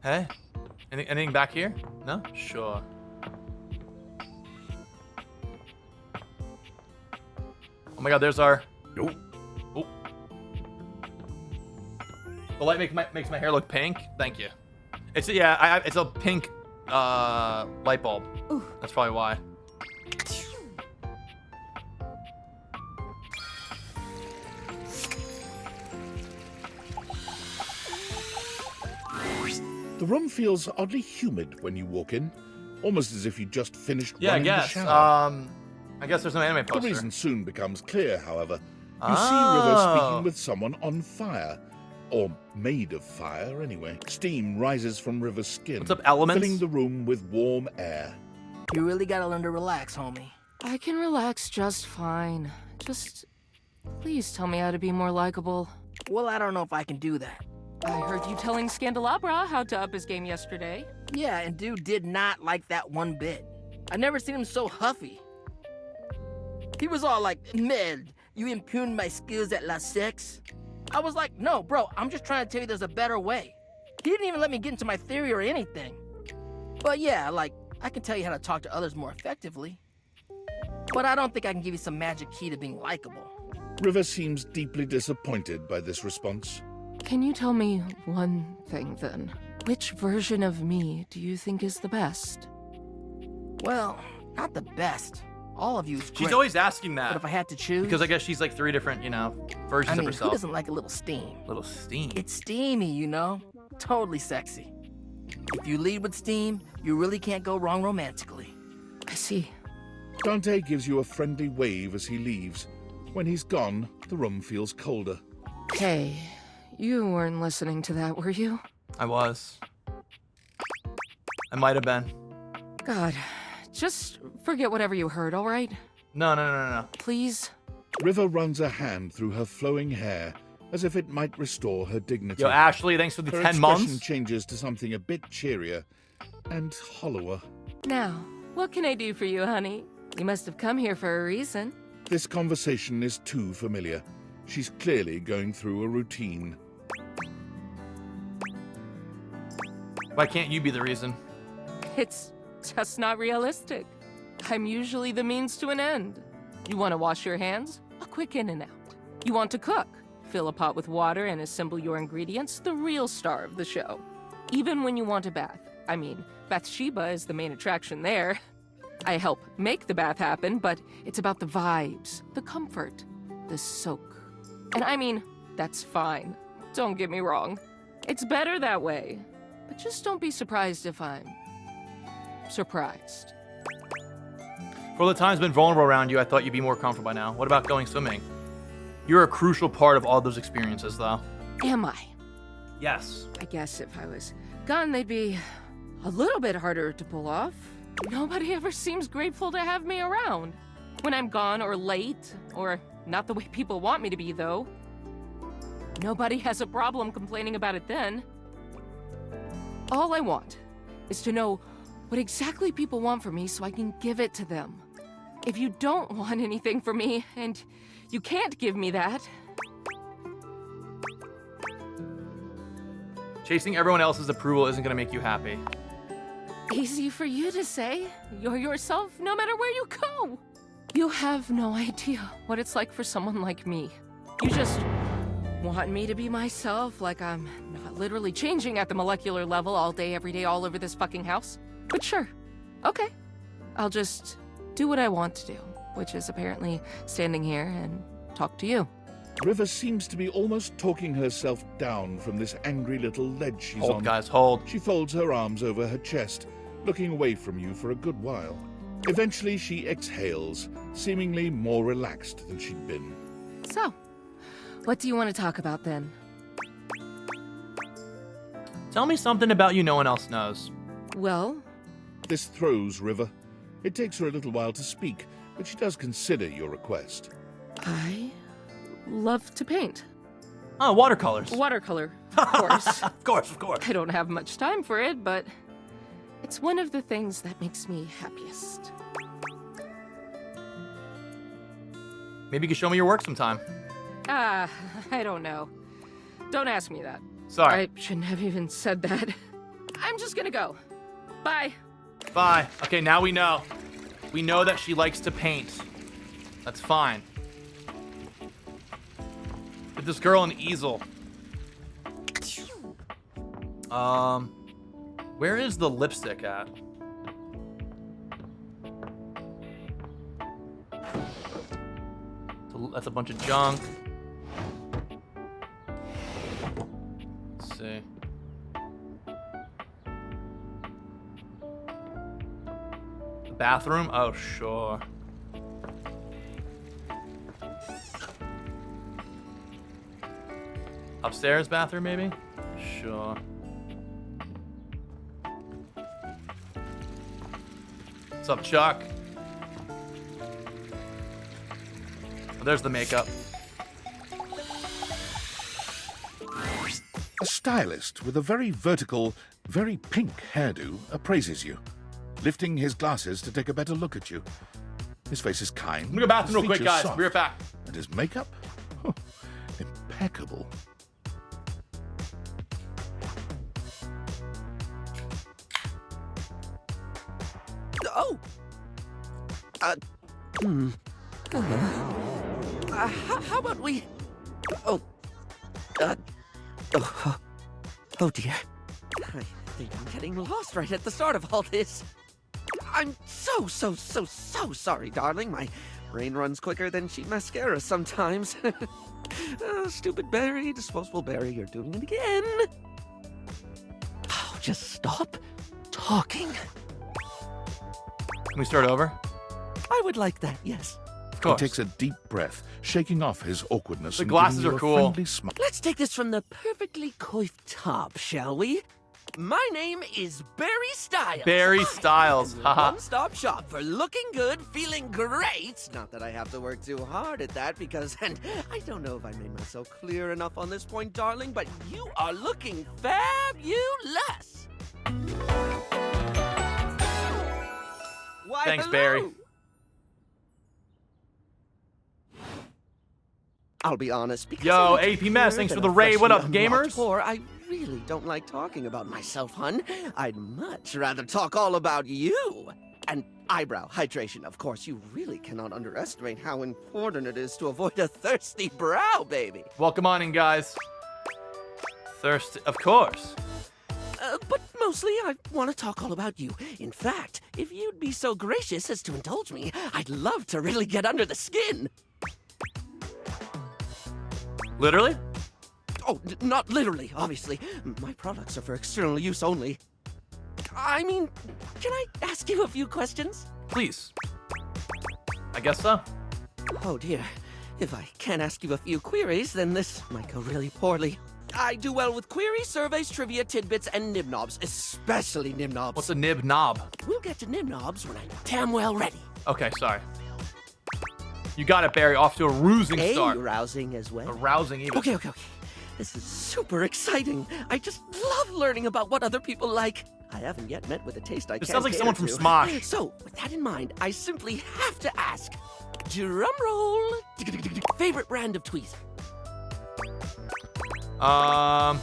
Hey? Anything back here? No? Sure. Oh my god, there's our... Nope. Oh. The light makes my hair look pink? Thank you. It's, yeah, it's a pink light bulb. Ooh. That's probably why. The room feels oddly humid when you walk in, almost as if you just finished Yeah, I running the guess. shower. I guess there's no anime poster. The reason soon becomes clear, however. You Oh. see River speaking with someone on fire. Or made of fire, anyway. Steam rises from River's skin, What's up, Elements? filling the room with warm air. You really gotta learn to relax, homie. I can relax just fine. Just please tell me how to be more likable. Well, I don't know if I can do that. I heard you telling Scandelabra how to up his game yesterday. Yeah, and dude did not like that one bit. I never seen him so huffy. He was all like, "Med, you impugned my skills at La Sex?" I was like, "No, bro, I'm just trying to tell you there's a better way." He didn't even let me get into my theory or anything. But yeah, like, I can tell you how to talk to others more effectively. But I don't think I can give you some magic key to being likable. River seems deeply disappointed by this response. Can you tell me one thing then? Which version of me do you think is the best? Well, not the best. All of you is great. She's always asking that. But if I had to choose... Because I guess she's like 3 different, versions of who herself. doesn't like a little steam? Little steam. It's steamy, you know? Totally sexy. If you lead with steam, you really can't go wrong romantically. I see. Dante gives you a friendly wave as he leaves. When he's gone, the room feels colder. Hey, you weren't listening to that, were you? I was. I might have been. God, just forget whatever you heard, all right? No. Please? River runs a hand through her flowing hair, as if it might restore her dignity. Yo, Ashley, thanks for the her 10 expression months. changes to something a bit cheerier and hollower. Now, what can I do for you, honey? You must have come here for a reason. This conversation is too familiar. She's clearly going through a routine. Why can't you be the reason? It's just not realistic. I'm usually the means to an end. You want to wash your hands? A quick in and out. You want to cook? Fill a pot with water and assemble your ingredients, the real star of the show. Even when you want a bath. I mean, Bathsheba is the main attraction there. I help make the bath happen, but it's about the vibes, the comfort, the soak. And I mean, that's fine. Don't get me wrong. It's better that way. But just don't be surprised if I'm surprised. For all the times been vulnerable around you, I thought you'd be more comfortable by now. What about going swimming? You're a crucial part of all those experiences, though. Am I? Yes. I guess if I was gone, they'd be a little bit harder to pull off. Nobody ever seems grateful to have me around. When I'm gone or late, or not the way people want me to be, though. Nobody has a problem complaining about it then. All I want is to know what exactly people want from me so I can give it to them. If you don't want anything from me, and you can't give me that... Chasing everyone else's approval isn't gonna make you happy. Easy for you to say. You're yourself no matter where you go. You have no idea what it's like for someone like me. You just want me to be myself, like I'm not literally changing at the molecular level all day, every day, all over this fucking house. But sure, okay. I'll just do what I want to do, which is apparently standing here and talk to you. River seems to be almost talking herself down from this angry little ledge she's on. Hold, guys, hold. She folds her arms over her chest, looking away from you for a good while. Eventually, she exhales, seemingly more relaxed than she'd been. So, what do you want to talk about then? Tell me something about you no one else knows. Well? This throws River. It takes her a little while to speak, but she does consider your request. I love to paint. Oh, watercolors. Watercolor, of course. Of course, of course. I don't have much time for it, but it's one of the things that makes me happiest. Maybe you could show me your work sometime. I don't know. Don't ask me that. Sorry. I shouldn't have even said that. I'm just gonna go. Bye. Bye. Okay, now we know. We know that she likes to paint. That's fine. Get this girl an easel. Where is the lipstick at? That's a bunch of junk. Let's see. The bathroom? Oh, sure. Upstairs bathroom, maybe? Sure. What's up, Chuck? Oh, there's the makeup. A stylist with a very vertical, very pink hairdo appraises you, lifting his glasses to take a better look at you. His face is kind. I'm gonna go bathroom real his quick, features guys. soft, Be right back. And his makeup? Oh, impeccable. Oh! How about we... Oh, oh dear. I think I'm getting lost right at the start of all this. I'm so sorry, darling. My brain runs quicker than cheap mascara sometimes. Stupid Barry, disposable Barry, you're doing it again. Oh, just stop talking. Can we start over? I would like that, yes. Of course. He takes a deep breath, shaking off his awkwardness. The and glasses giving you are a cool. friendly smile. Let's take this from the perfectly coiffed top, shall we? My name is Barry Styles. Barry Styles. Haha. One-stop shop for looking good, feeling great. Not that I have to work too hard at that because, and I don't know if I made myself clear enough on this point, darling, but you are looking fabulous. Why, Thanks, hello. Barry. I'll be honest. Because Yo, I'm AP Mess, thanks than for the a raid. What up, freshly unlocked gamers? whore, I really don't like talking about myself, hun. I'd much rather talk all about you. And eyebrow hydration, of course. You really cannot underestimate how important it is to avoid a thirsty brow, baby. Welcome on in, guys. Thirsty, of course. But mostly, I want to talk all about you. In fact, if you'd be so gracious as to indulge me, I'd love to really get under the skin. Literally? Oh, not literally, obviously. My products are for external use only. I mean, can I ask you a few questions? Please. I guess so. Oh dear. If I can't ask you a few queries, then this might go really poorly. I do well with queries, surveys, trivia, tidbits, and nibnobs, especially nibnobs. What's a nib knob? We'll get to nibnobs when I'm damn well ready. Okay, sorry. You got it, Barry. Off to a rousing start. Rousing as well. A rousing even. Okay. This is super exciting. I just love learning about what other people like. I haven't yet met with a taste I can't This sounds like someone from to. Smosh. So, with that in mind, I simply have to ask. Drum roll. Favorite brand of tweezer? I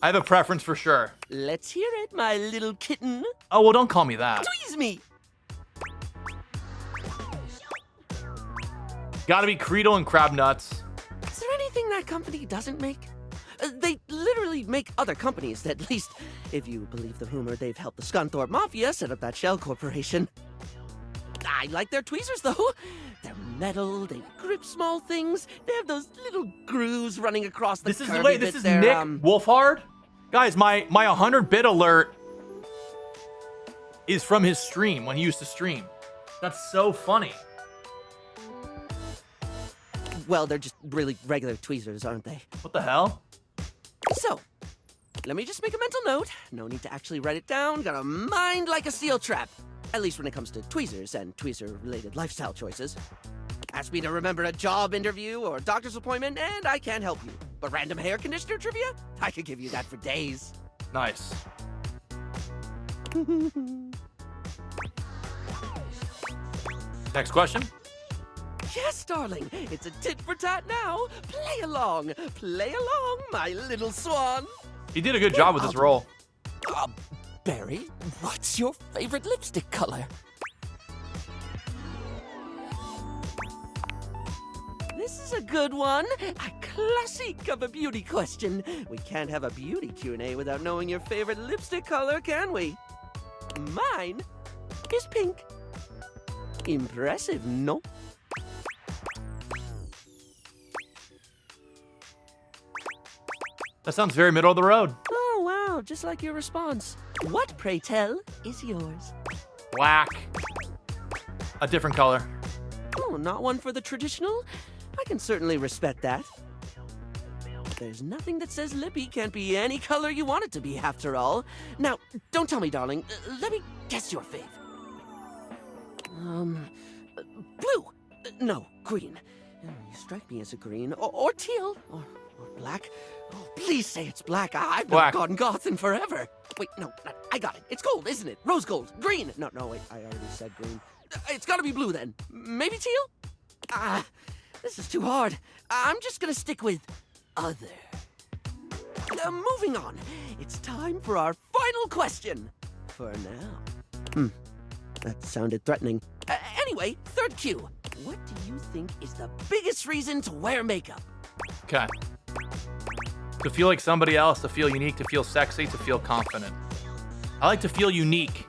have a preference for sure. Let's hear it, my little kitten. Oh, well, don't call me that. Tweeze me. Gotta be Creedle and Crab Nuts. Is there anything that company doesn't make? They literally make other companies, at least if you believe the rumor they've helped the Scunthorpe Mafia set up that shell corporation. I like their tweezers, though. They're metal, they grip small things, they have those little grooves running across the This is curvy this bits is there, Nick Wolfhard? Guys, my 100-bit alert is from his stream, when he used to stream. That's so funny. Well, they're just really regular tweezers, aren't they? What the hell? So, let me just make a mental note. No need to actually write it down. Got a mind like a steel trap. At least when it comes to tweezers and tweezer-related lifestyle choices. Ask me to remember a job interview or doctor's appointment, and I can't help you. But random hair conditioner trivia? I could give you that for days. Nice. Next question. Yes, darling. It's a tit for tat now. Play along, my little swan. He did a good job with this role. Barry, what's your favorite lipstick color? This is a good one. A classic of a beauty question. We can't have a beauty Q&A without knowing your favorite lipstick color, can we? Mine is pink. Impressive, no? That sounds very middle of the road. Oh, wow, just like your response. What, pray tell, is yours? Black. A different color. Oh, not one for the traditional? I can certainly respect that. There's nothing that says lippy can't be any color you want it to be, after all. Now, don't tell me, darling. Let me guess your fave. Blue. No, green. You strike me as a green. Or teal. Or black. Oh, please say it's black. I've not gotten goth in forever. Wait, no, I got it. It's gold, isn't it? Rose gold. Green. No, wait, I already said green. It's gotta be blue then. Maybe teal? This is too hard. I'm just gonna stick with other. Moving on. It's time for our final question. For now. That sounded threatening. Anyway, third cue. What do you think is the biggest reason to wear makeup? Okay. To feel like somebody else, to feel unique, to feel sexy, to feel confident. I like to feel unique.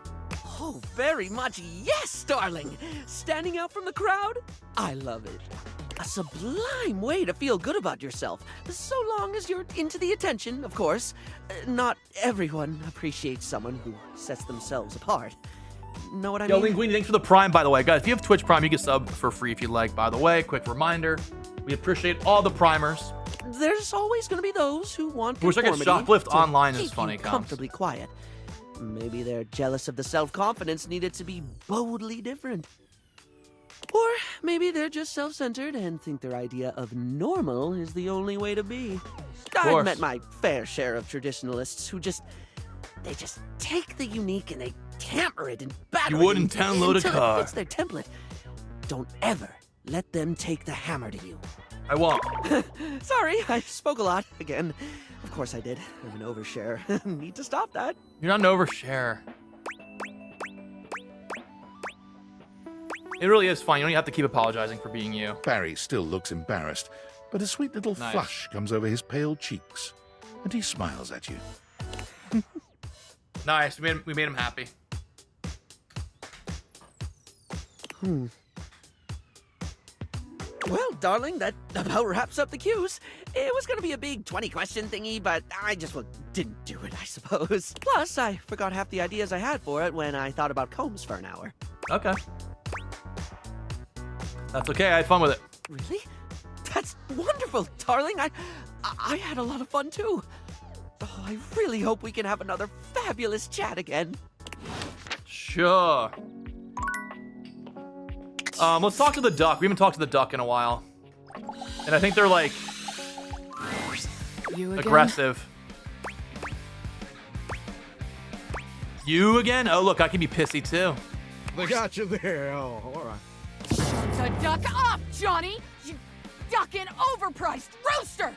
Oh, very much yes, darling. Standing out from the crowd? I love it. A sublime way to feel good about yourself, so long as you're into the attention, of course. Not everyone appreciates someone who sets themselves apart. Know what I mean? Linguini, thanks for the Prime, by the way. Guys, if you have Twitch Prime, you can sub for free if you'd like, by the way. Quick reminder, we appreciate all the primers. There's always going to be those who want I wish I could shoplift online is funny, comfortably quiet. Maybe they're jealous of the self-confidence needed to be boldly different. Or maybe they're just self-centered and think their idea of normal is the only way to be. I've met my fair share of traditionalists who they just take the unique and they hammer it and batter it. You wouldn't download a car. It fits their template. Don't ever let them take the hammer to you. I won't. Sorry, I spoke a lot again. Of course I did. I'm an overshare. Need to stop that. You're not an overshare. It really is fun. You don't have to keep apologizing for being you. Barry still looks embarrassed, but a sweet little flush comes over his pale cheeks, and he smiles at you. Nice. We made him happy. Well, darling, that about wraps up the cues. It was going to be a big 20-question thingy, but I just didn't do it, I suppose. Plus, I forgot half the ideas I had for it when I thought about combs for an hour. Okay. That's okay. I had fun with it. Really? That's wonderful, darling. I had a lot of fun, too. Oh, I really hope we can have another fabulous chat again. Sure. Let's talk to the duck. We haven't talked to the duck in a while. And I think they're like aggressive. You again? Oh, look, I can be pissy too. They got you there. Oh, all right. The duck off, Johnny! You ducking overpriced rooster!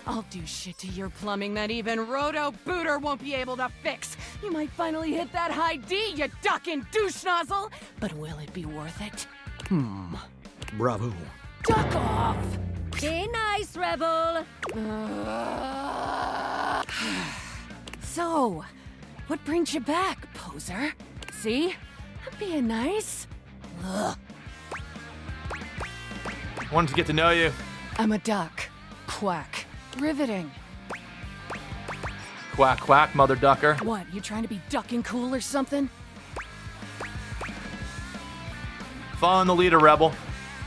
I'll do shit to your plumbing that even Roto Booter won't be able to fix. You might finally hit that high D, you ducking douche nozzle. But will it be worth it? Bravo. Duck off! Be nice, Rebel. So, what brings you back, poser? See? I'm being nice. Ugh. Wanted to get to know you. I'm a duck. Quack. Riveting. Quack, quack, mother ducker. What, you trying to be ducking cool or something? Following the leader, Rebel.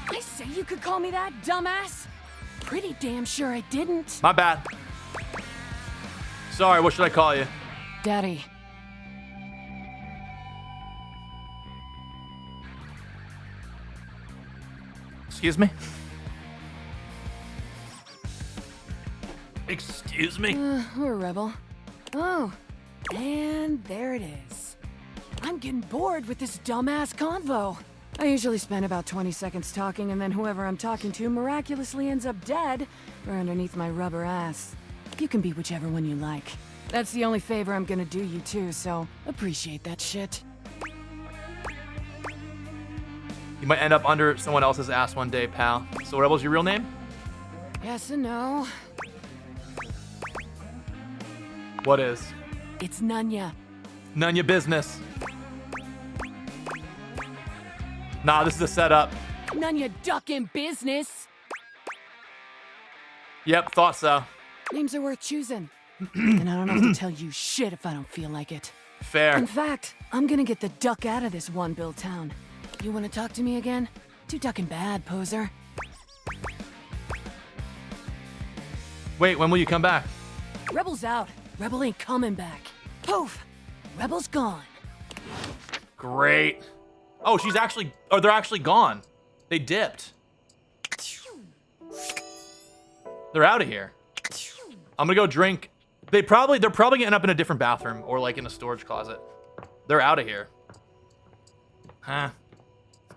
I say you could call me that, dumbass. Pretty damn sure I didn't. My bad. Sorry, what should I call you? Daddy. Excuse me? Excuse me? We're a rebel. Oh, and there it is. I'm getting bored with this dumbass convo. I usually spend about 20 seconds talking, and then whoever I'm talking to miraculously ends up dead or underneath my rubber ass. You can be whichever one you like. That's the only favor I'm gonna do you too, so appreciate that shit. You might end up under someone else's ass one day, pal. So Rebel's your real name? Yes and no. What is? It's Nunya. None your business. Nah, this is a setup. Nunya ducking business. Yep, thought so. Names are worth choosing. And I don't have to tell you shit if I don't feel like it. Fair. In fact, I'm gonna get the duck out of this one-bill town. You wanna talk to me again? Too ducking bad, poser. Wait, when will you come back? Rebel's out. Rebel ain't coming back. Poof! Rebel's gone. Great. Oh, she's actually, oh, they're actually gone. They dipped. They're out of here. I'm gonna go drink. They're probably gonna end up in a different bathroom or like in a storage closet. They're out of here. Huh.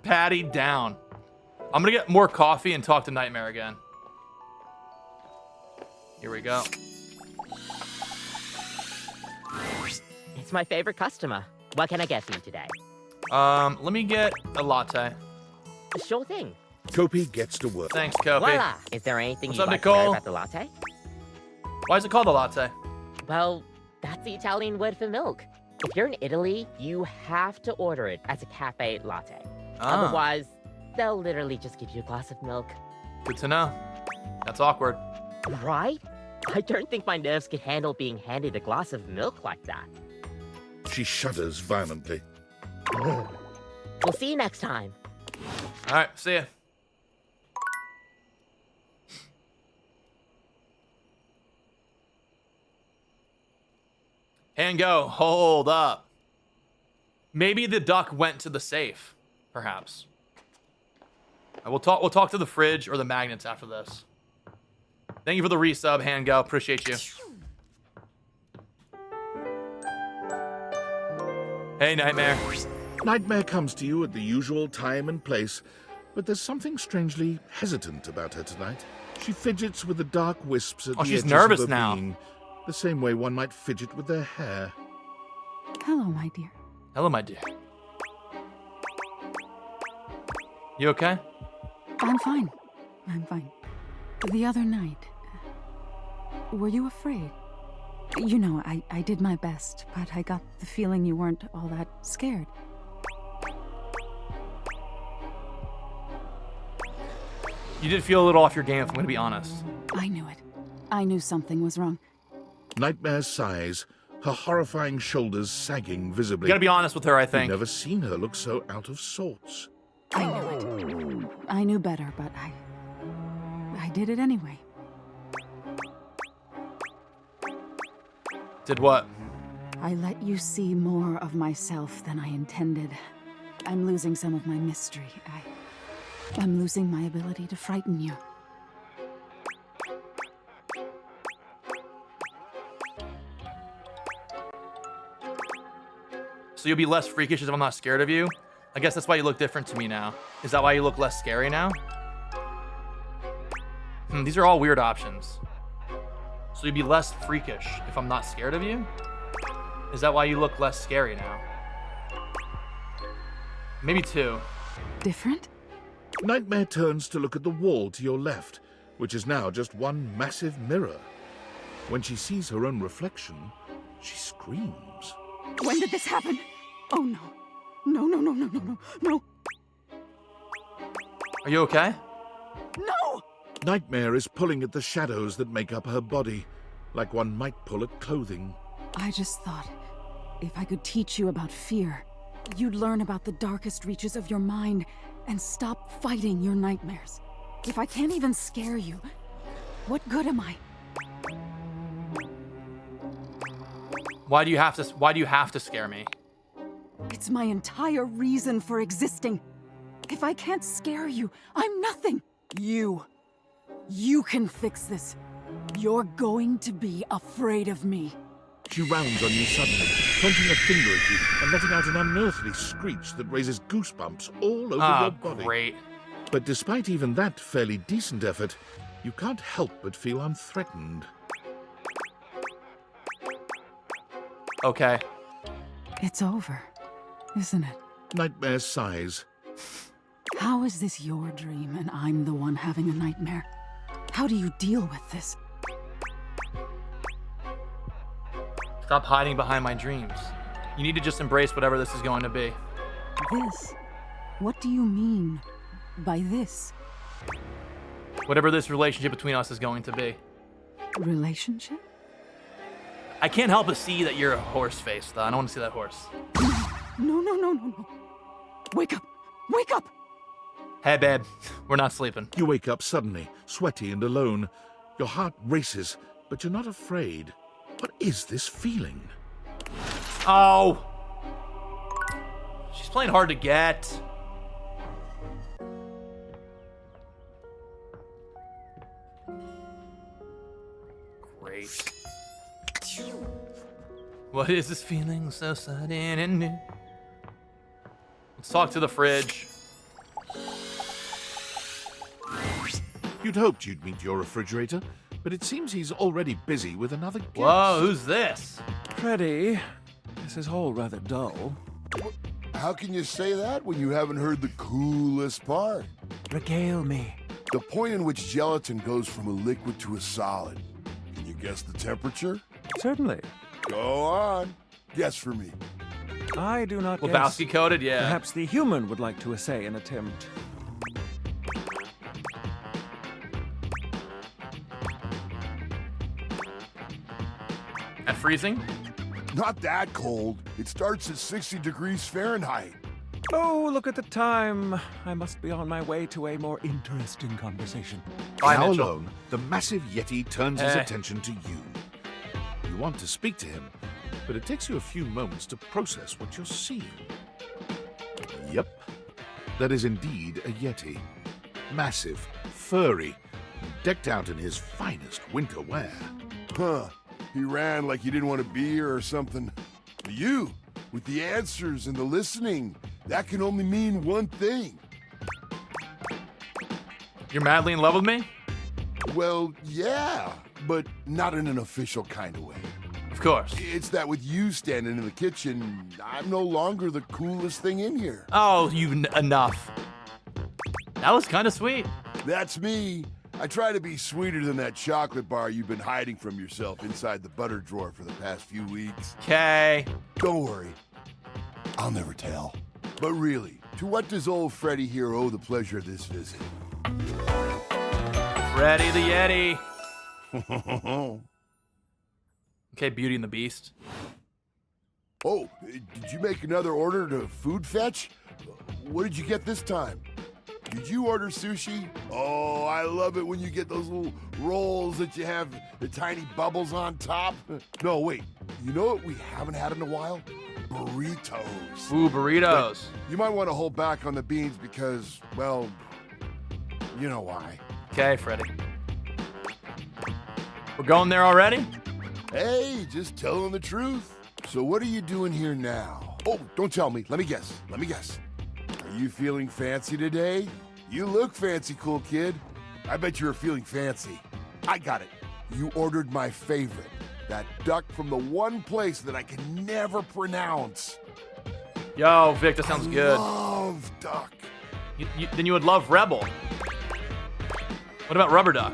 Patty down. I'm gonna get more coffee and talk to Nightmare again. Here we go. It's my favorite customer. What can I get for you today? Let me get a latte. Sure thing. Kopi gets to work. Thanks, Kopi. Voila! Is there anything What's you'd up, like to know Nicole? about the latte? Why is it called a latte? Well, that's the Italian word for milk. If you're in Italy, you have to order it as a cafe latte. Ah. Otherwise, they'll literally just give you a glass of milk. Good to know. That's awkward. Right? I don't think my nerves could handle being handed a glass of milk like that. She shudders violently. We'll see you next time. All right, see ya. And go. Hold up. Maybe the duck went to the safe, perhaps. We'll talk to the fridge or the magnets after this. Thank you for the resub, Hand Go. Appreciate you. Hey, Nightmare. Nightmare comes to you at the usual time and place, but there's something strangely hesitant about her tonight. She fidgets with the dark wisps at the she's edges nervous of her now. being, the same way one might fidget with their hair. Hello, my dear. Hello, my dear. You okay? I'm fine. I'm fine. The other night, were you afraid? You know, I did my best, but I got the feeling you weren't all that scared. You did feel a little off your game, if I'm going to be honest. I knew it. I knew something was wrong. Nightmare sighs, her horrifying shoulders sagging visibly. You gotta be honest with her, I think. I've never seen her look so out of sorts. I knew it. I knew better, but I did it anyway. Did what? I let you see more of myself than I intended. I'm losing some of my mystery. I'm losing my ability to frighten you. So you'll be less freakish if I'm not scared of you? I guess that's why you look different to me now. Is that why you look less scary now? These are all weird options. So you'd be less freakish if I'm not scared of you? Is that why you look less scary now? Maybe 2. Different? Nightmare turns to look at the wall to your left, which is now just one massive mirror. When she sees her own reflection, she screams. When did this happen? Oh no. No, no, no, no, no, no, no. Are you okay? No! Nightmare is pulling at the shadows that make up her body, like one might pull at clothing. I just thought, if I could teach you about fear, you'd learn about the darkest reaches of your mind and stop fighting your nightmares. If I can't even scare you, what good am I? Why do you have to scare me? It's my entire reason for existing. If I can't scare you, I'm nothing. You can fix this. You're going to be afraid of me. She rounds on you suddenly, pointing a finger at you and letting out an unearthly screech that raises goosebumps all over your body. Great. But despite even that fairly decent effort, you can't help but feel unthreatened. Okay. It's over, isn't it? Nightmare sighs. How is this your dream and I'm the one having a nightmare? How do you deal with this? Stop hiding behind my dreams. You need to just embrace whatever this is going to be. This? What do you mean by this? Whatever this relationship between us is going to be. Relationship? I can't help but see that you're a horse face, though. I don't want to see that horse. No, no, no, no, no. Wake up! Wake up! Hey, babe. We're not sleeping. You wake up suddenly, sweaty and alone. Your heart races, but you're not afraid. What is this feeling? Oh! She's playing hard to get. Great. What is this feeling so sudden and new? Let's talk to the fridge. You'd hoped you'd meet your refrigerator, but it seems he's already busy with another guest. Whoa, who's this? Freddy, this is all rather dull. How can you say that when you haven't heard the coolest part? Regale me. The point in which gelatin goes from a liquid to a solid. Can you guess the temperature? Certainly. Go on. Guess for me. I do not guess. Lebowski coded, yeah. Perhaps the human would like to essay an attempt. At freezing? Not that cold. It starts at 60 degrees Fahrenheit. Oh, look at the time. I must be on my way to a more interesting conversation. Now alone, the massive Yeti turns his attention to you. You want to speak to him, but it takes you a few moments to process what you're seeing. Yep, that is indeed a Yeti. Massive, furry, decked out in his finest winter wear. Huh. He ran like he didn't want to be here or something. But you, with the answers and the listening, that can only mean one thing. You're madly in love with me? Well, yeah, but not in an official kind of way. Of course. It's that with you standing in the kitchen, I'm no longer the coolest thing in here. Oh, enough. That was kind of sweet. That's me. I try to be sweeter than that chocolate bar you've been hiding from yourself inside the butter drawer for the past few weeks. Okay. Don't worry. I'll never tell. But really, to what does old Freddy here owe the pleasure of this visit? Freddy the Yeti. Okay, Beauty and the Beast. Oh, did you make another order to food fetch? What did you get this time? Did you order sushi? Oh, I love it when you get those little rolls that you have the tiny bubbles on top. No, wait. You know what we haven't had in a while? Burritos. Ooh, burritos. But you might want to hold back on the beans because, well, You know why. Okay, Freddy. We're going there already? Hey, just telling the truth. So what are you doing here now? Oh, don't tell me. Let me guess. Are you feeling fancy today? You look fancy, cool kid. I bet you were feeling fancy. I got it. You ordered my favorite. That duck from the one place that I can never pronounce. Yo, Vic, that sounds good. Love duck. Then you would love Rebel. What about Rubber Duck?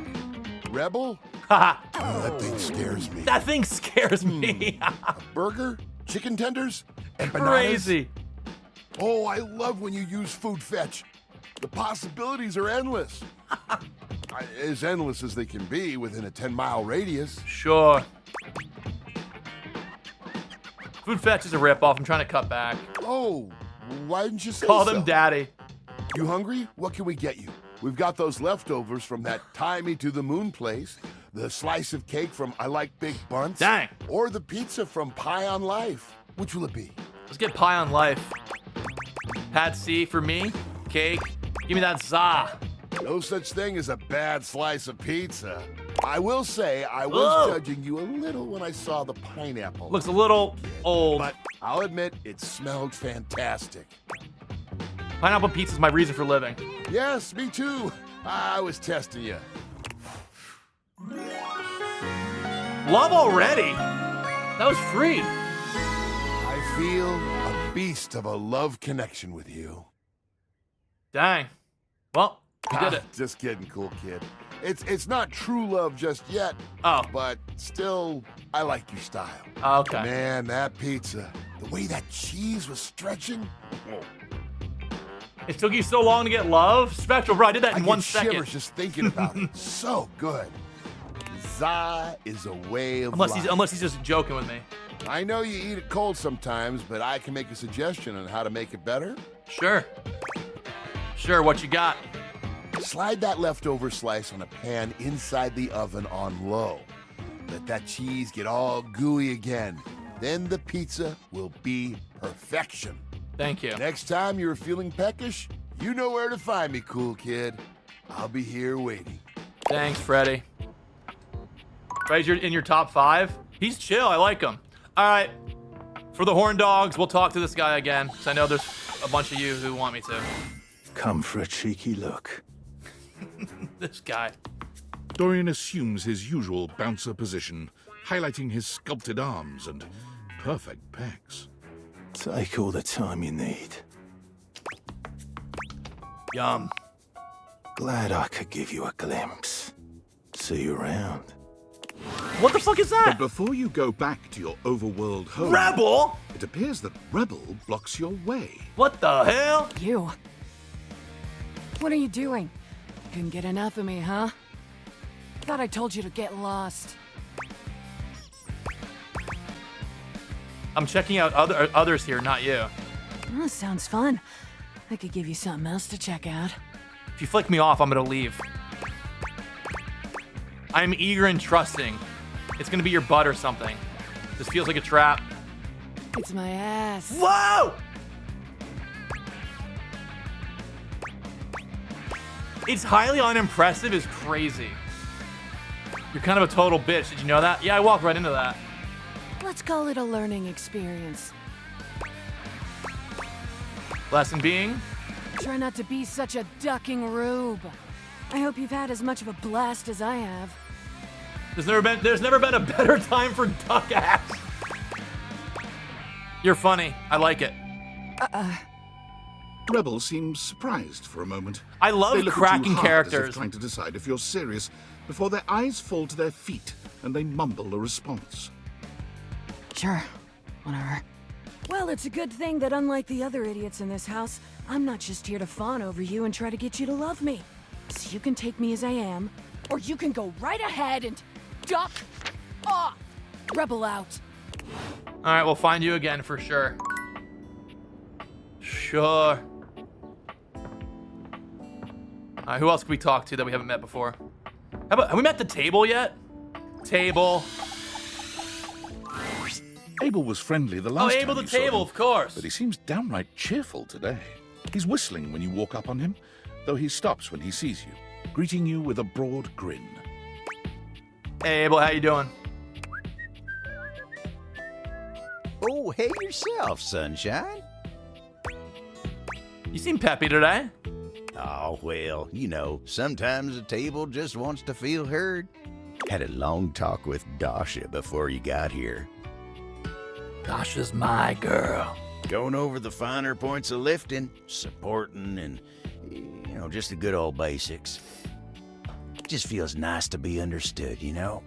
Rebel? Haha. That thing scares me. That thing scares me. A burger? Chicken tenders? And Crazy. Bananas? Oh, I love when you use food fetch. The possibilities are endless. As endless as they can be within a 10-mile radius. Sure. Food fetch is a ripoff. I'm trying to cut back. Oh, why didn't you say Call so? them daddy. You hungry? What can we get you? We've got those leftovers from that Tie Me to the Moon place, the slice of cake from I Like Big Bunts, Dang. or the pizza from Pie on Life. Which will it be? Let's get Pie on Life. Pad C for me. Cake. Give me that za. No such thing as a bad slice of pizza. I will say I was judging you a little when I saw the pineapple. Looks a little old. But I'll admit it smelled fantastic. Pineapple pizza is my reason for living. Yes, me too. I was testing you. Love already? That was free. I feel a beast of a love connection with you. Dang. Well, you did it. Just kidding, cool kid. It's not true love just yet. Oh. But still, I like your style. Okay. Man, that pizza, the way that cheese was stretching. Whoa. It took you so long to get love? Spectral, bro, I did that in 1 second. I get shivers just thinking about it. So good. Za is a way of life. Unless he's just joking with me. I know you eat it cold sometimes, but I can make a suggestion on how to make it better. Sure. Sure, what you got? Slide that leftover slice on a pan inside the oven on low. Let that cheese get all gooey again. Then the pizza will be perfection. Thank you. Next time you're feeling peckish, you know where to find me, cool kid. I'll be here waiting. Thanks, Freddy. Freddy's in your top 5? He's chill, I like him. All right, for the horn dogs, we'll talk to this guy again, because I know there's a bunch of you who want me to. Come for a cheeky look. This guy. Dorian assumes his usual bouncer position, highlighting his sculpted arms and perfect pecs. Take all the time you need. Yum. Glad I could give you a glimpse. See you around. What the fuck is that? But before you go back to your overworld home... Rebel? It appears that Rebel blocks your way. What the hell? You. What are you doing? Couldn't get enough of me, huh? Thought I told you to get lost. I'm checking out others here, not you. Oh, sounds fun. I could give you something else to check out. If you flick me off, I'm gonna leave. I'm eager and trusting. It's gonna be your butt or something. This feels like a trap. It's my ass. Whoa! It's highly unimpressive is crazy. You're kind of a total bitch. Did you know that? Yeah, I walked right into that. Let's call it a learning experience. Lesson being? Try not to be such a ducking rube. I hope you've had as much of a blast as I have. There's never been a better time for duck ass. You're funny. I like it. Rebel seems surprised for a moment. I love they look cracking at you hard, characters. as if trying to decide if you're serious before their eyes fall to their feet and they mumble a response. Sure. Whatever. Well, it's a good thing that unlike the other idiots in this house, I'm not just here to fawn over you and try to get you to love me. So you can take me as I am, or you can go right ahead and duck off. Rebel out. All right, we'll find you again for sure. Sure. All right, who else can we talk to that we haven't met before? Have we met the table yet? Table. Abel was friendly the last time Abel the you saw table, him, of course. But he seems downright cheerful today. He's whistling when you walk up on him, though he stops when he sees you. greeting you with a broad grin. Hey, Abel, how you doing? Oh, hey yourself, Sunshine. You seem peppy today. Oh, well, you know, sometimes a table just wants to feel heard. Had a long talk with Dasha before you got here. Dasha's my girl. Going over the finer points of lifting, supporting, and, you know, just the good old basics. Just feels nice to be understood, you know?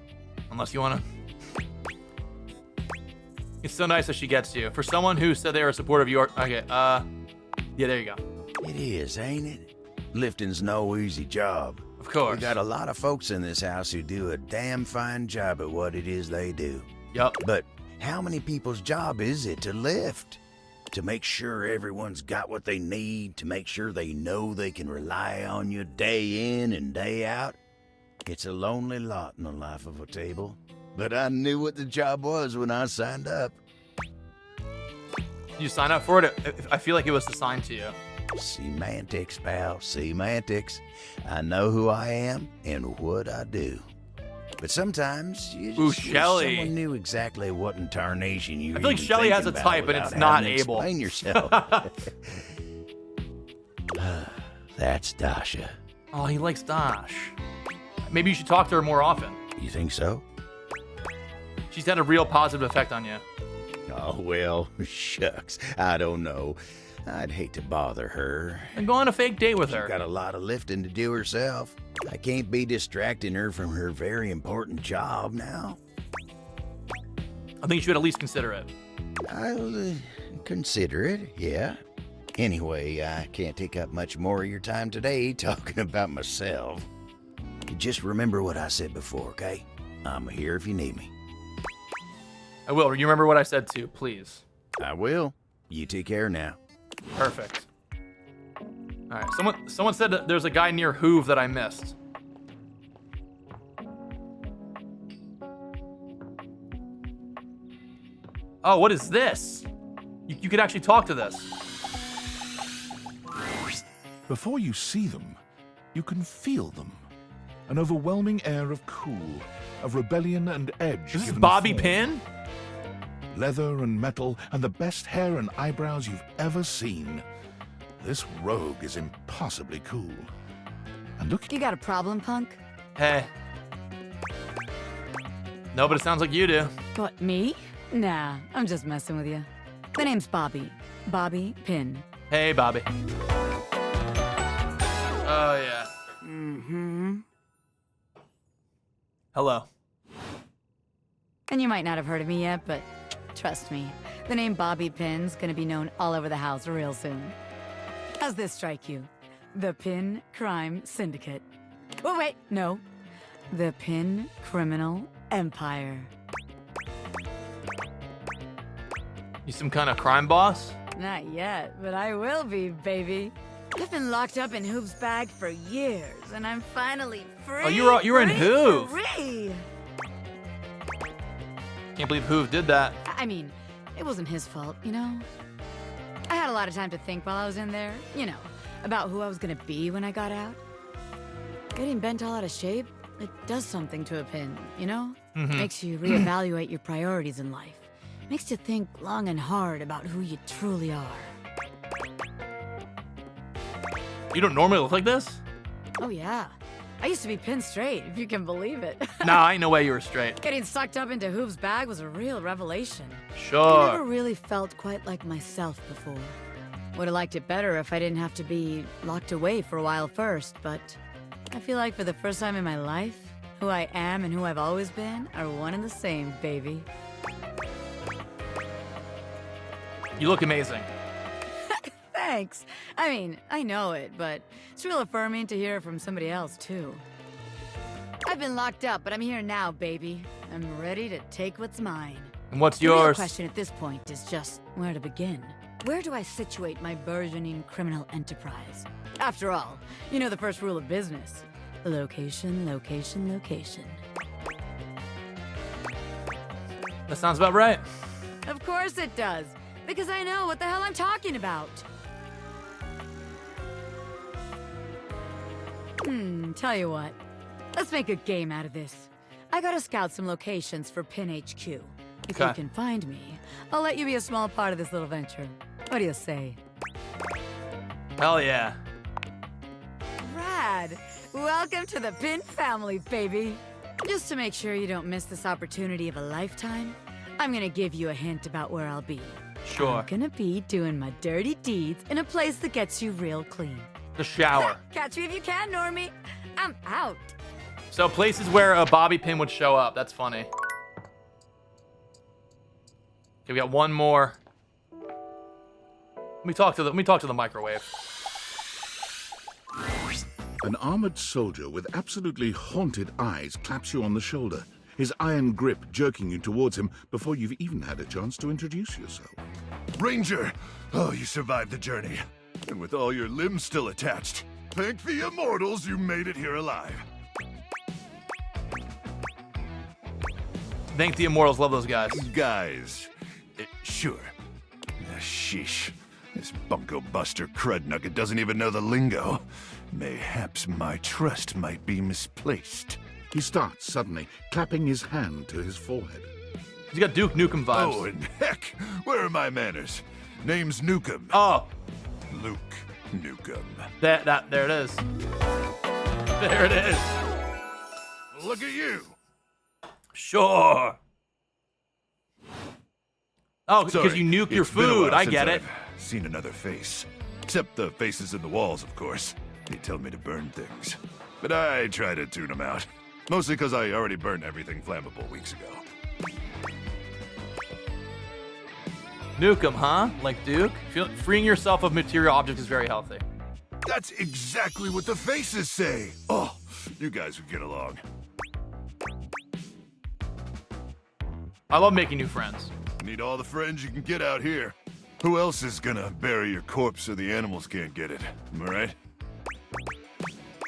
Unless you want to. It's so nice that she gets you. For someone who said they were supportive of your... Okay, yeah, there you go. It is, ain't it? Lifting's no easy job. Of course. We got a lot of folks in this house who do a damn fine job at what it is they do. Yup. But how many people's job is it to lift? To make sure everyone's got what they need, to make sure they know they can rely on you day in and day out? It's a lonely lot in the life of a table. But I knew what the job was when I signed up. You sign up for it? I feel like it was assigned to you. Semantics, pal, semantics. I know who I am and what I do. But sometimes you just wish someone knew exactly what in tarnation you. I feel like Shelly has a type, and it's not Abel. Explain yourself. That's Dasha. Oh, he likes Dash. Maybe you should talk to her more often. You think so? She's had a real positive effect on you. Oh, well, shucks. I don't know. I'd hate to bother her. And go on a fake date with her. She's got a lot of lifting to do herself. I can't be distracting her from her very important job now. I think you should at least consider it. I'll consider it, yeah. Anyway, I can't take up much more of your time today talking about myself. Just remember what I said before, okay? I'm here if you need me. I will. You remember what I said too, please. I will. You take care now. Perfect. All right. Someone said that there's a guy near Hoove that I missed. Oh, what is this? You could actually talk to this. Before you see them, you can feel them. An overwhelming air of cool, of rebellion and edge. This is Bobby Pin? Leather and metal, and the best hair and eyebrows you've ever seen. This rogue is impossibly cool. And look... You got a problem, punk? Hey. No, but it sounds like you do. What, me? Nah, I'm just messing with you. My name's Bobby. Bobby Pin. Hey, Bobby. Oh, yeah. Mm-hmm. Hello. And you might not have heard of me yet, but trust me, the name Bobby Pin's gonna be known all over the house real soon. How's this strike you? The Pin Crime Syndicate. Oh, wait, no. The Pin Criminal Empire. You some kind of crime boss? Not yet, but I will be, baby. I've been locked up in Hoove's bag for years, and I'm finally free. Oh, you were in Hoove. Free. Can't believe Hoove did that. I mean, it wasn't his fault, you know? I had a lot of time to think while I was in there, you know, about who I was gonna be when I got out. Getting bent all out of shape, it does something to a pin, you know? Mm-hmm. Makes you reevaluate your priorities in life. Makes you think long and hard about who you truly are. You don't normally look like this? Oh, yeah. I used to be pinned straight, if you can believe it. Nah, ain't no way you were straight. Getting sucked up into Hoove's bag was a real revelation. Sure. I never really felt quite like myself before. Would have liked it better if I didn't have to be locked away for a while first, but I feel like for the first time in my life, who I am and who I've always been are one and the same, baby. You look amazing. Thanks. I mean, I know it, but it's real affirming to hear it from somebody else, too. I've been locked up, but I'm here now, baby. I'm ready to take what's mine. And what's The real yours? question at this point is just where to begin. Where do I situate my burgeoning criminal enterprise? After all, you know the first rule of business. Location, location, location. That sounds about right. Of course it does, because I know what the hell I'm talking about. Tell you what. Let's make a game out of this. I gotta scout some locations for Pin HQ. If you can find me, I'll let you be a small part of this little venture. What do you say? Hell yeah. Rad! Welcome to the Pin family, baby! Just to make sure you don't miss this opportunity of a lifetime, I'm gonna give you a hint about where I'll be. Sure. I'm gonna be doing my dirty deeds in a place that gets you real clean. The shower. Catch me if you can, Normie. I'm out. So places where a bobby pin would show up. That's funny. Okay, we got one more. Let me talk to the microwave. An armored soldier with absolutely haunted eyes claps you on the shoulder, his iron grip jerking you towards him before you've even had a chance to introduce yourself. Ranger! Oh, you survived the journey. And with all your limbs still attached. Thank the immortals you made it here alive. Thank the immortals. Love those guys. Guys. Sure. Sheesh. This bunko buster crud nugget doesn't even know the lingo. Mayhaps my trust might be misplaced. He starts suddenly, clapping his hand to his forehead. He's got Duke Nukem vibes. Oh, and heck, where are my manners? Name's Nukem. Oh. Luke Nukem. There it is. There it is. Look at you. Sure. Oh, Sorry, because you nuke your it's been a food. while I since get it. I've seen another face. Except the faces in the walls, of course. They tell me to burn things. But I try to tune them out. Mostly because I already burned everything flammable weeks ago. Nuke 'em, huh? Like Duke? Freeing yourself of material objects is very healthy. That's exactly what the faces say. Oh, you guys would get along. I love making new friends. Need all the friends you can get out here. Who else is gonna bury your corpse so the animals can't get it? Am I right?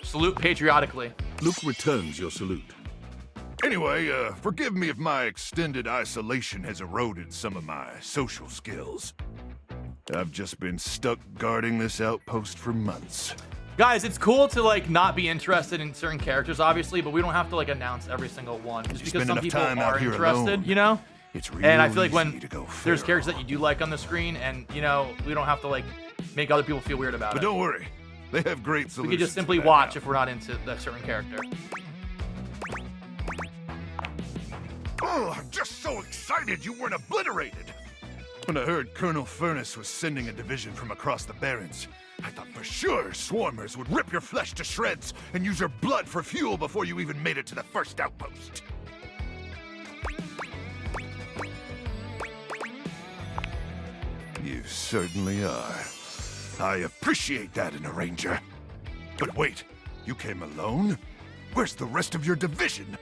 Salute patriotically. Luke returns your salute. Anyway, forgive me if my extended isolation has eroded some of my social skills. I've just been stuck guarding this outpost for months. Guys, it's cool to like not be interested in certain characters, obviously, but we don't have to like announce every single one just because some people are interested, you know? It's real and I feel like when easy to go there's feral. characters that you do like on the screen, and you know, we don't have to like make other people feel weird about But it. don't worry, they have great solutions. We can just simply watch if we're not into that certain character. Oh, I'm just so excited you weren't obliterated! When I heard Colonel Furnace was sending a division from across the Barrens, I thought for sure swarmers would rip your flesh to shreds and use your blood for fuel before you even made it to the first outpost. You certainly are. I appreciate that in a ranger. But wait, you came alone? Where's the rest of your division?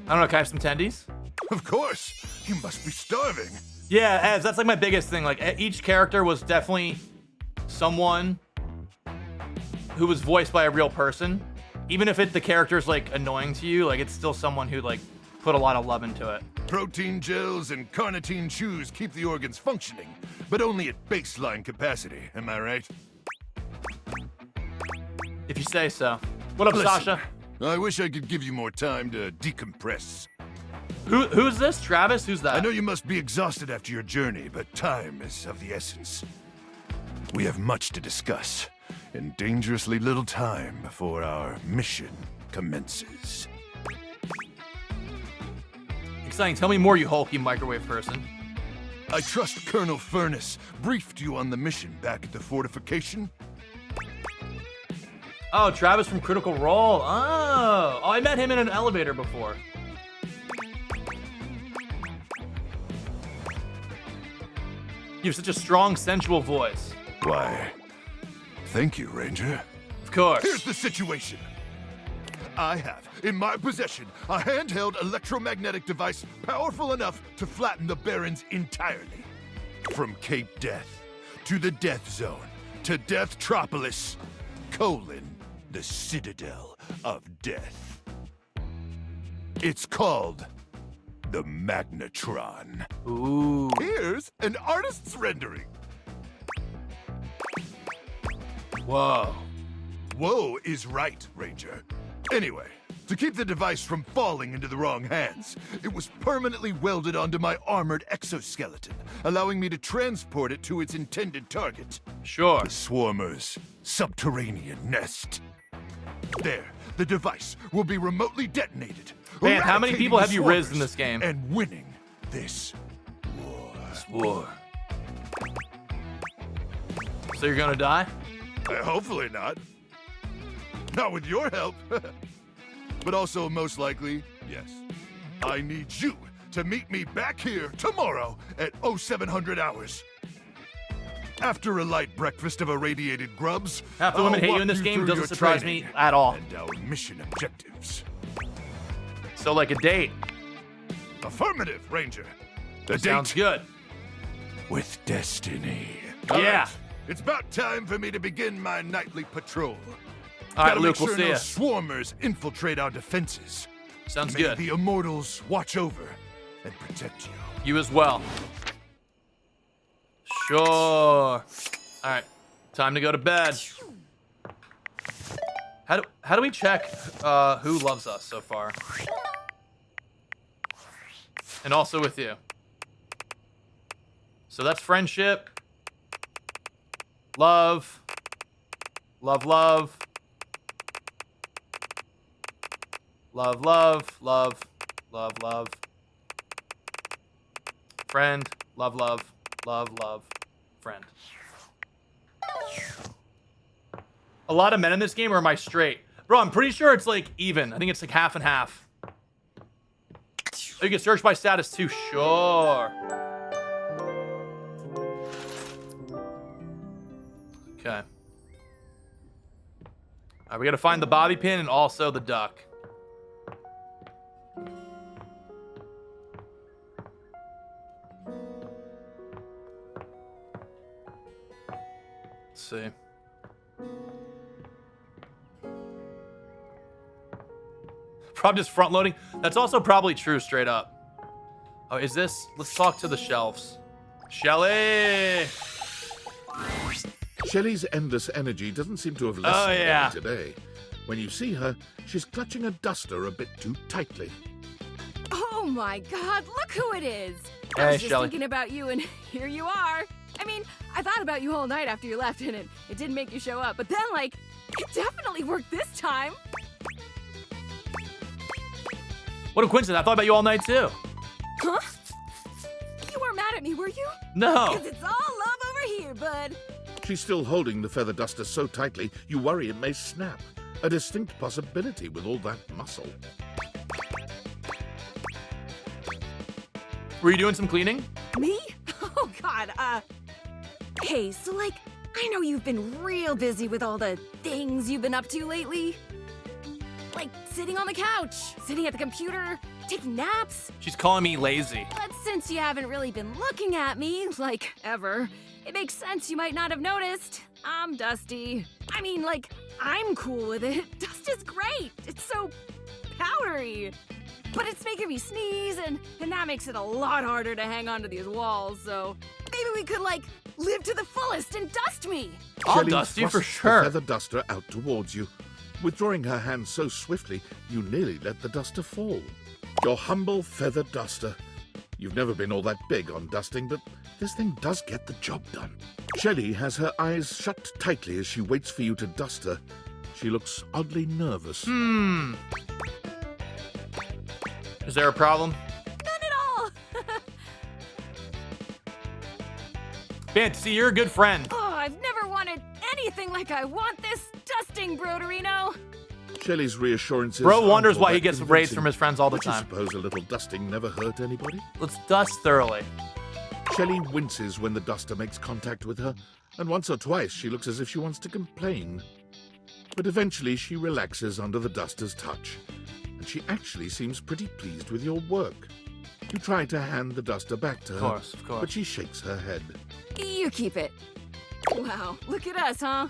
I don't know, can I have some tendies? Of course! You must be starving. Yeah, Ez, that's like my biggest thing. Like each character was definitely someone who was voiced by a real person. Even if the character's like annoying to you, like it's still someone who like put a lot of love into it. Protein gels and carnitine chews keep the organs functioning, but only at baseline capacity, am I right? If you say so. What up, Listen, Sasha? I wish I could give you more time to decompress. Who's this? Travis? Who's that? I know you must be exhausted after your journey, but time is of the essence. We have much to discuss, and dangerously little time before our mission commences. Exciting. Tell me more, you hulky microwave person. I trust Colonel Furnace briefed you on the mission back at the fortification. Oh, Travis from Critical Role. Oh, I met him in an elevator before. You have such a strong, sensual voice. Why, thank you, Ranger. Of course. Here's the situation. I have, in my possession, a handheld electromagnetic device powerful enough to flatten the Barrens entirely. From Cape Death, to the Death Zone, to Deathtropolis, the Citadel of Death. It's called the Magnetron. Ooh. Here's an artist's rendering. Whoa. Whoa is right, Ranger. Anyway, to keep the device from falling into the wrong hands, it was permanently welded onto my armored exoskeleton, allowing me to transport it to its intended target. Sure. The Swarmer's subterranean nest. There, the device will be remotely detonated. Man, how many people have you rizzed in Swarmers this game? And winning this war. This war. So you're gonna die? Hopefully not. Not with your help. But also, most likely, yes. I need you to meet me back here tomorrow at 0700 hours. After a light breakfast of irradiated grubs, Half the women hate you in this game. Doesn't surprise me at all. And our mission objectives. So like a date. Affirmative, Ranger. The Sounds date good. with destiny. Yeah. All right, it's about time for me to begin my nightly patrol. All right, Gotta Luke, make we'll sure see no ya. Swarmers infiltrate our defenses. Sounds May good. the immortals watch over and protect you. You as well. Sure. All right, time to go to bed. How do we check who loves us so far? And also with you. So that's friendship. Love. Love, love. Love, love, love, love, love. Friend, love, love, love, love, friend. A lot of men in this game, or am I straight? Bro, I'm pretty sure it's like even. I think it's like half and half. Oh, you can search by status too, sure. Okay. All right, we gotta find the bobby pin and also the duck. Let's see. Probably just front loading. That's also probably true straight up. Oh, is this? Let's talk to the shelves. Shelly! Shelley's endless energy doesn't seem to have lessened any today. When you see her, she's clutching a duster a bit too tightly. Oh my god, look who it is! I Hey, was just Shelley. thinking about you, and here you are. I mean, I thought about you all night after you left, and it didn't make you show up. But then, like, it definitely worked this time. What a coincidence. I thought about you all night too. Huh? You weren't mad at me, were you? No. Because it's all love over here, bud. She's still holding the feather duster so tightly, you worry it may snap. A distinct possibility with all that muscle. Were you doing some cleaning? Me? Oh god, hey, so like, I know you've been real busy with all the things you've been up to lately. Like sitting on the couch, sitting at the computer, taking naps. She's calling me lazy. But since you haven't really been looking at me, like, ever, it makes sense you might not have noticed. I'm dusty. I mean, like, I'm cool with it. Dust is great. It's so powdery. But it's making me sneeze, and that makes it a lot harder to hang onto these walls, so maybe we could, like, live to the fullest and dust me. I'll Shelley dust you for thrusts sure. the feather duster out towards you. Withdrawing her hand so swiftly, you nearly let the duster fall. Your humble feather duster. You've never been all that big on dusting, but this thing does get the job done. Shelley has her eyes shut tightly as she waits for you to dust her. She looks oddly nervous. Is there a problem? None at all. Fantasy, you're a good friend. Oh, I've never wanted anything like I want this dusting, Broderino. Shelley's reassurances. Bro aren't wonders all why that he gets convincing. raids from his friends all the Don't you time. suppose a little dusting never hurt anybody? Let's dust thoroughly. Shelley winces when the duster makes contact with her, and once or twice she looks as if she wants to complain. But eventually she relaxes under the duster's touch, and she actually seems pretty pleased with your work. You try to hand the duster back to her, of course. but she shakes her head. You keep it. Wow, look at us, huh?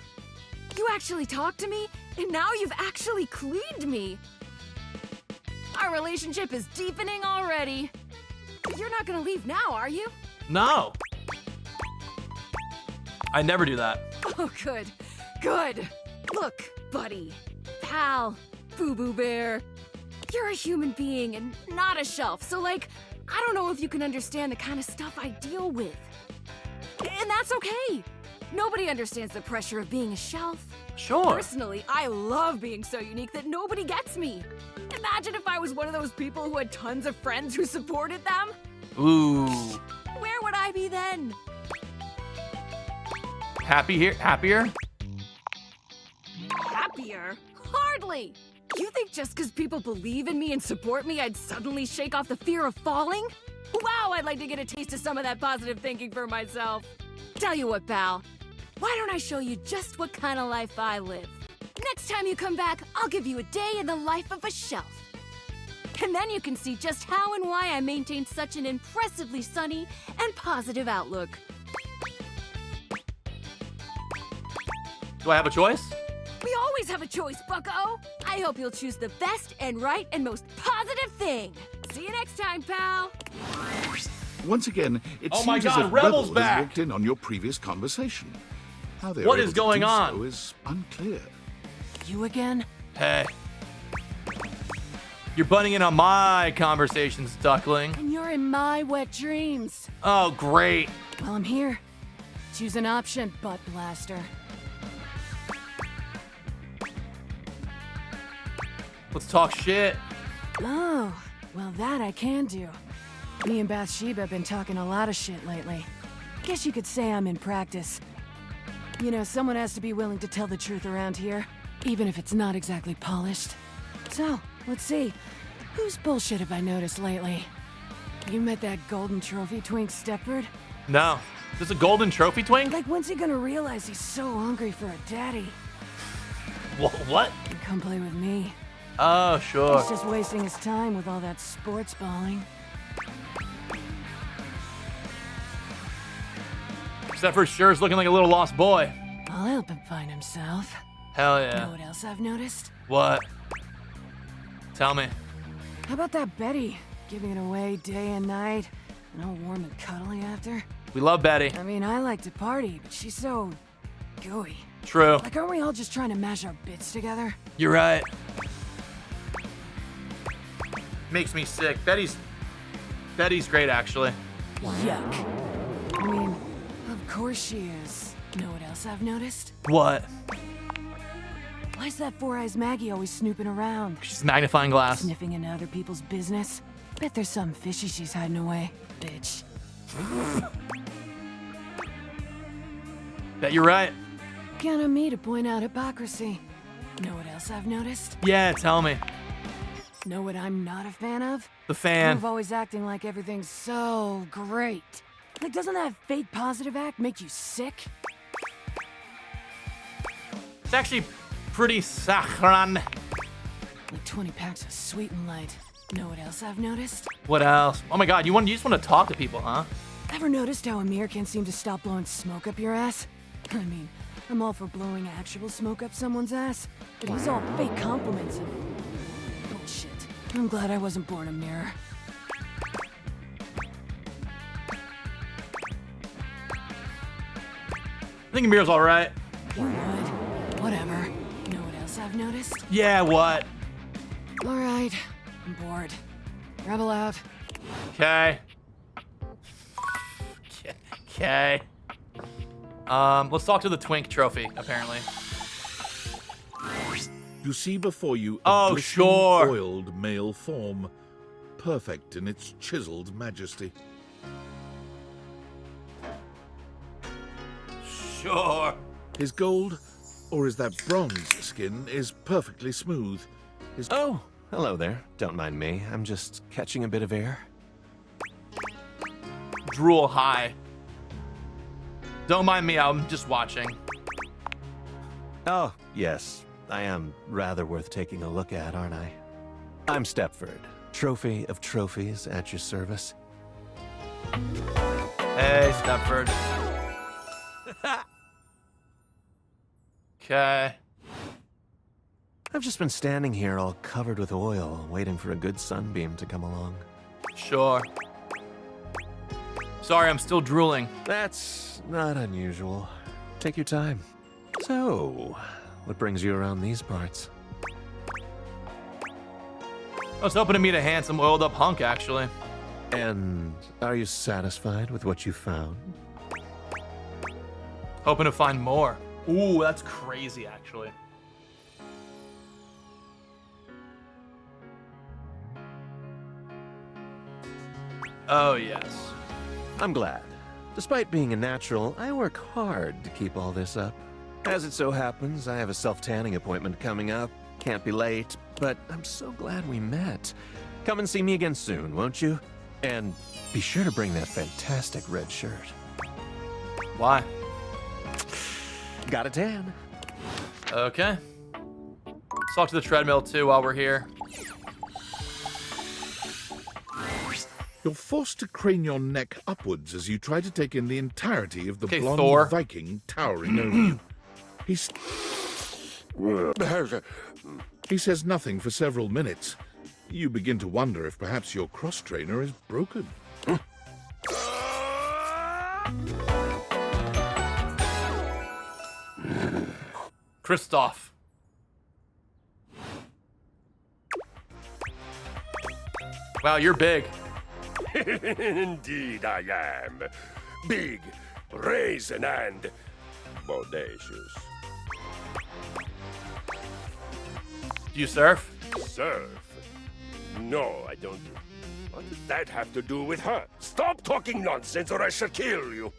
You actually talked to me, and now you've actually cleaned me. Our relationship is deepening already. You're not gonna leave now, are you? No. I never do that. Oh, good. Good. Look, buddy, pal, boo-boo bear. You're a human being and not a shelf, so like, I don't know if you can understand the kind of stuff I deal with. And that's okay. Nobody understands the pressure of being a shelf. Sure. Personally, I love being so unique that nobody gets me. Imagine if I was one of those people who had tons of friends who supported them. Ooh. Where would I be then? Happier? Happier? Hardly. You think just because people believe in me and support me, I'd suddenly shake off the fear of falling? Wow, I'd like to get a taste of some of that positive thinking for myself. Tell you what, pal. Why don't I show you just what kind of life I live? Next time you come back, I'll give you a day in the life of a shelf. And then you can see just how and why I maintain such an impressively sunny and positive outlook. Do I have a choice? We always have a choice, bucko! I hope you'll choose the best and right and most positive thing. See you next time, pal! Once again, it Oh my seems as God, if Rebel's Rebel back! has walked in on your previous conversation. How they What are is able to going do on? so is unclear. You again? Hey. You're butting in on my conversations, duckling. And you're in my wet dreams. Oh, great. Well, I'm here. Choose an option, butt blaster. Let's talk shit. Oh, well that I can do. Me and Bathsheba have been talking a lot of shit lately. Guess you could say I'm in practice. You know, someone has to be willing to tell the truth around here, even if it's not exactly polished. So, let's see. Whose bullshit have I noticed lately? You met that golden trophy twink Stepford? No. There's a golden trophy twink? Like, when's he gonna realize he's so hungry for a daddy? What? Come play with me. Oh, sure. He's just wasting his time with all that sports balling. Stepford sure is looking like a little lost boy. I'll help him find himself. Hell yeah. Know what else I've noticed? What? Tell me. How about that Betty? Giving it away day and night, and all warm and cuddly after? We love Betty. I mean, I like to party, but she's so gooey. True. Like, aren't we all just trying to mash our bits together? You're right. Makes me sick. Betty's great, actually. Yuck. I mean, of course she is. Know what else I've noticed? What? Why's that Four Eyes Maggie always snooping around? She's a magnifying glass. Sniffing into other people's business? Bet there's something fishy she's hiding away. Bitch. Bet you're right. Count on me to point out hypocrisy. Know what else I've noticed? Yeah, tell me. Know what I'm not a fan of? The fan. You're always acting like everything's so great. Like, doesn't that fake positive act make you sick? It's actually pretty saccharine. Like 20 packs of Sweet and Light. Know what else I've noticed? What else? Oh my God, you just want to talk to people, huh? Ever noticed how Amir can't seem to stop blowing smoke up your ass? I mean, I'm all for blowing actual smoke up someone's ass, but he's all fake compliments and bullshit. I'm glad I wasn't born Amir. I think Amir's all right. You would. Whatever. Know what else I've noticed? Yeah, what? All right. I'm bored. Rebel out. Okay. Okay. Let's talk to the twink trophy, apparently. You see before you Oh, glistening, sure. oiled male form, perfect in its chiseled majesty. Sure. His gold, or is that bronze skin, is perfectly smooth. His Oh, hello there. Don't mind me. I'm just catching a bit of air. Drool high. Don't mind me, I'm just watching. Oh, yes. I am rather worth taking a look at, aren't I? I'm Stepford, trophy of trophies at your service. Hey, Stepford. Okay. I've just been standing here all covered with oil, waiting for a good sunbeam to come along. Sure. Sorry, I'm still drooling. That's not unusual. Take your time. So, what brings you around these parts? I was hoping to meet a handsome, oiled-up hunk, actually. And are you satisfied with what you found? Hoping to find more. Ooh, that's crazy, actually. Oh, yes. I'm glad. Despite being a natural, I work hard to keep all this up. As it so happens, I have a self-tanning appointment coming up. Can't be late, but I'm so glad we met. Come and see me again soon, won't you? And be sure to bring that fantastic red shirt. Why? Got a tan. Okay. Let's talk to the treadmill, too, while we're here. You're forced to crane your neck upwards as you try to take in the entirety of the blonde Thor. Viking towering over you. He says nothing for several minutes. You begin to wonder if perhaps your cross-trainer is broken. Kristoff. Wow, you're big. Indeed I am. Big, brazen, and bodacious. Do you surf? Surf? No, I don't. What does that have to do with her? Stop talking nonsense or I shall kill you.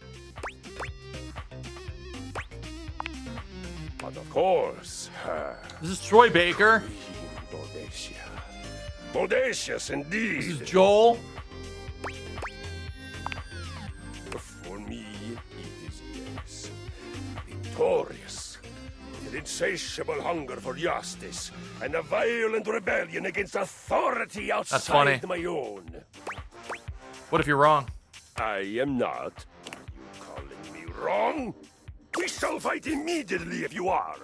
But of course, her. This is Troy Baker. Bodacious. Bodacious indeed. This is Joel. For me, it is yes. Victorious. With an insatiable hunger for justice and a violent rebellion against authority outside my own. What if you're wrong? I am not. Are you calling me wrong? We shall fight immediately if you are.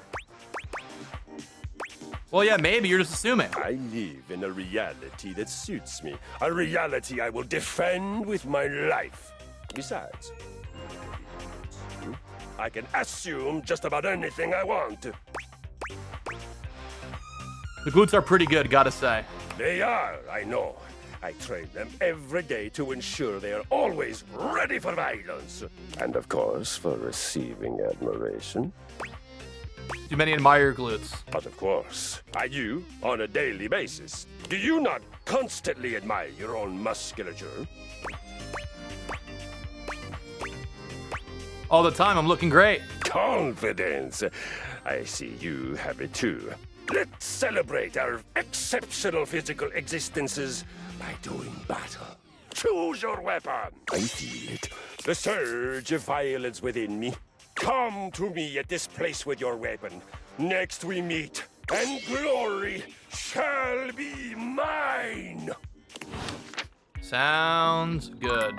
Well, yeah, maybe. You're just assuming. I live in a reality that suits me. A reality I will defend with my life. Besides, I can assume just about anything I want. The glutes are pretty good, gotta say. They are, I know. I train them every day to ensure they are always ready for violence. And of course, for receiving admiration. Do many admire your glutes? But of course, I do on a daily basis. Do you not constantly admire your own musculature? All the time, I'm looking great. Confidence. I see you have it too. Let's celebrate our exceptional physical existences by doing battle. Choose your weapon. I feel it. The surge of violence within me. Come to me at this place with your weapon. Next we meet, and glory shall be mine. Sounds good.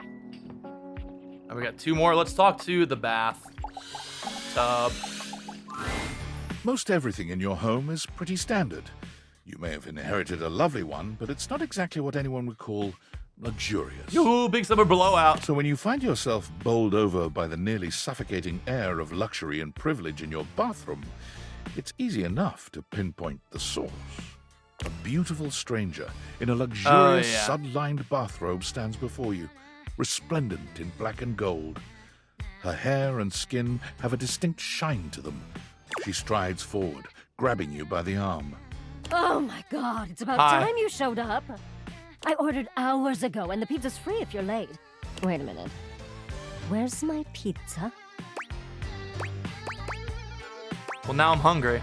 Now we got two more. Let's talk to the bath tub. Most everything in your home is pretty standard. You may have inherited a lovely one, but it's not exactly what anyone would call luxurious. Ooh, big summer blowout. So when you find yourself bowled over by the nearly suffocating air of luxury and privilege in your bathroom, it's easy enough to pinpoint the source. A beautiful stranger in a luxurious sun-lined bathrobe stands before you, resplendent in black and gold. Her hair and skin have a distinct shine to them. She strides forward, grabbing you by the arm. Oh my god, it's about time you showed up. I ordered hours ago, and the pizza's free if you're late. Wait a minute. Where's my pizza? Well, now I'm hungry.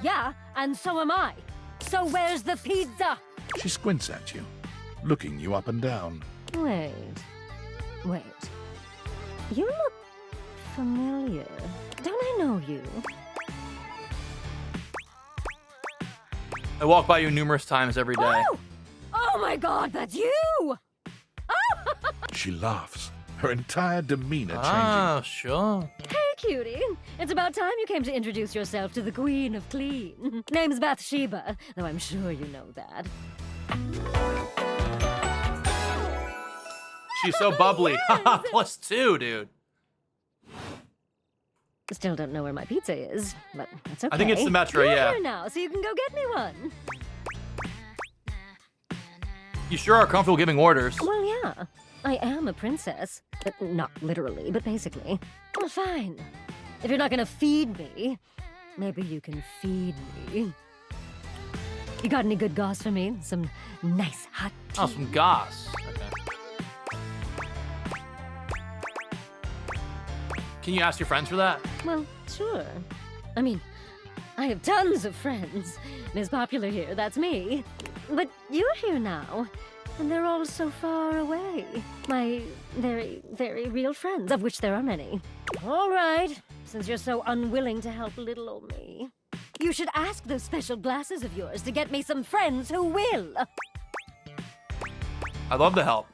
Yeah, and so am I. So where's the pizza? She squints at you, looking you up and down. Wait. You look familiar. Don't I know you? I walk by you numerous times every day. Oh my god, that's you! She laughs, her entire demeanor changing. Ah, sure. Hey, cutie. It's about time you came to introduce yourself to the Queen of Clean. Name's Bathsheba, though I'm sure you know that. She's so bubbly. +2, dude. Still don't know where my pizza is, but that's okay. I think it's the metro, You're yeah. here now, so you can go get me one. You sure are comfortable giving orders. Well, yeah. I am a princess. But not literally, but basically. Well, fine. If you're not gonna feed me, maybe you can feed me. You got any good goss for me? Some nice hot tea? Oh, some goss. Okay. Can you ask your friends for that? Well, sure. I mean, I have tons of friends. Ms. Popular here, that's me. But you're here now, and they're all so far away. My very, very real friends, of which there are many. All right, since you're so unwilling to help little old me, you should ask those special glasses of yours to get me some friends who will. I'd love to help.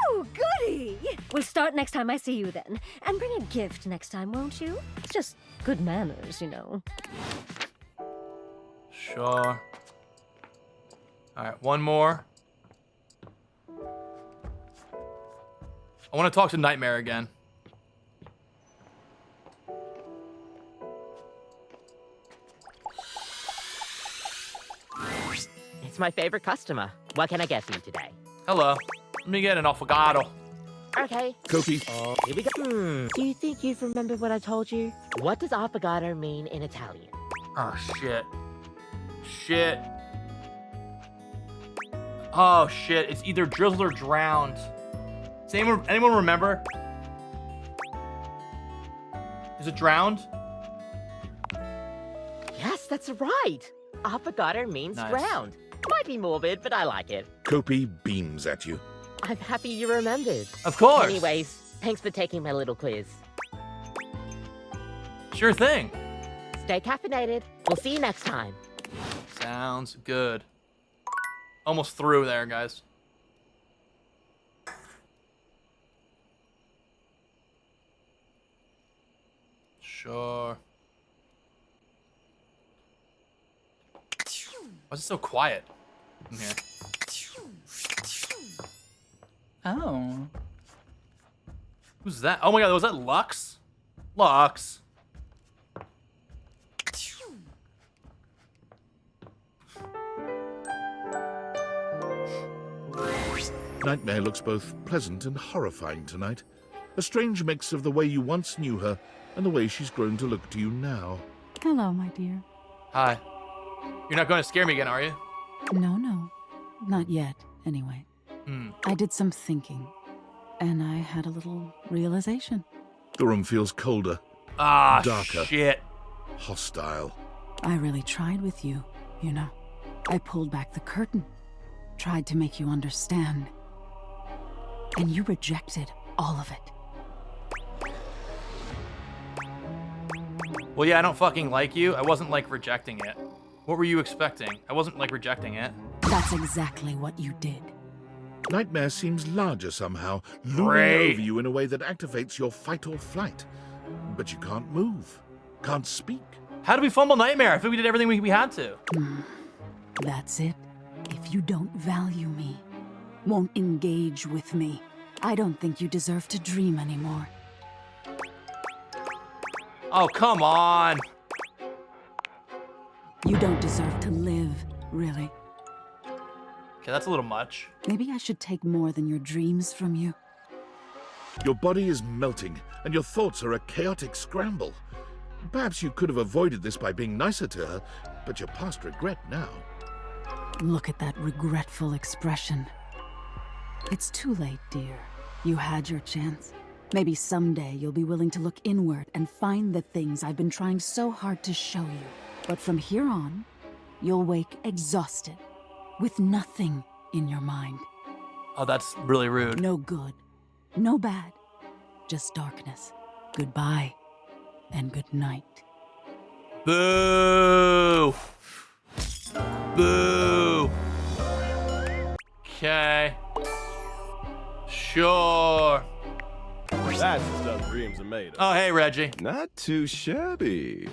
Oh, goody! We'll start next time I see you then. And bring a gift next time, won't you? It's just good manners, you know. Sure. Alright, one more. I want to talk to Nightmare again. It's my favorite customer. What can I get for you today? Hello. Let me get an affogato. Okay. Cookie. Here we go. Do you think you've remembered what I told you? What does affogato mean in Italian? Oh, shit. Shit. Oh, shit. It's either drizzled or drowned. Does anyone remember? Is it drowned? Yes, that's right. Affogato means Nice. drowned. Might be morbid, but I like it. Kopi beams at you. I'm happy you remembered. Of course. Anyways, thanks for taking my little quiz. Sure thing. Stay caffeinated. We'll see you next time. Sounds good. Almost through there, guys. Sure. Why is it so quiet in here? Oh. Who's that? Oh my god, was that Lux? Lux. Nightmare looks both pleasant and horrifying tonight. A strange mix of the way you once knew her and the way she's grown to look to you now. Hello, my dear. Hi. You're not going to scare me again, are you? No, no. Not yet, anyway. I did some thinking, and I had a little realization. The room feels colder, Ah, darker, shit. hostile. I really tried with you, you know. I pulled back the curtain, tried to make you understand. And you rejected all of it. Well, yeah, I don't fucking like you. I wasn't, like, rejecting it. What were you expecting? I wasn't, like, rejecting it. That's exactly what you did. Nightmare seems larger somehow, looming Great. over you in a way that activates your fight or flight. But you can't move, can't speak. How did we fumble Nightmare? I think we did everything we had to. That's it. If you don't value me, won't engage with me, I don't think you deserve to dream anymore. Oh, come on. You don't deserve to live, really. Okay, that's a little much. Maybe I should take more than your dreams from you. Your body is melting, and your thoughts are a chaotic scramble. Perhaps you could have avoided this by being nicer to her, but you're past regret now. Look at that regretful expression. It's too late, dear. You had your chance. Maybe someday you'll be willing to look inward and find the things I've been trying so hard to show you. But from here on, you'll wake exhausted, with nothing in your mind. Oh, that's really rude. No good, no bad, just darkness. Goodbye, and good night. Boo! Boo! Okay. Sure. That's the stuff dreams are made of. Oh, hey, Reggie. Not too shabby.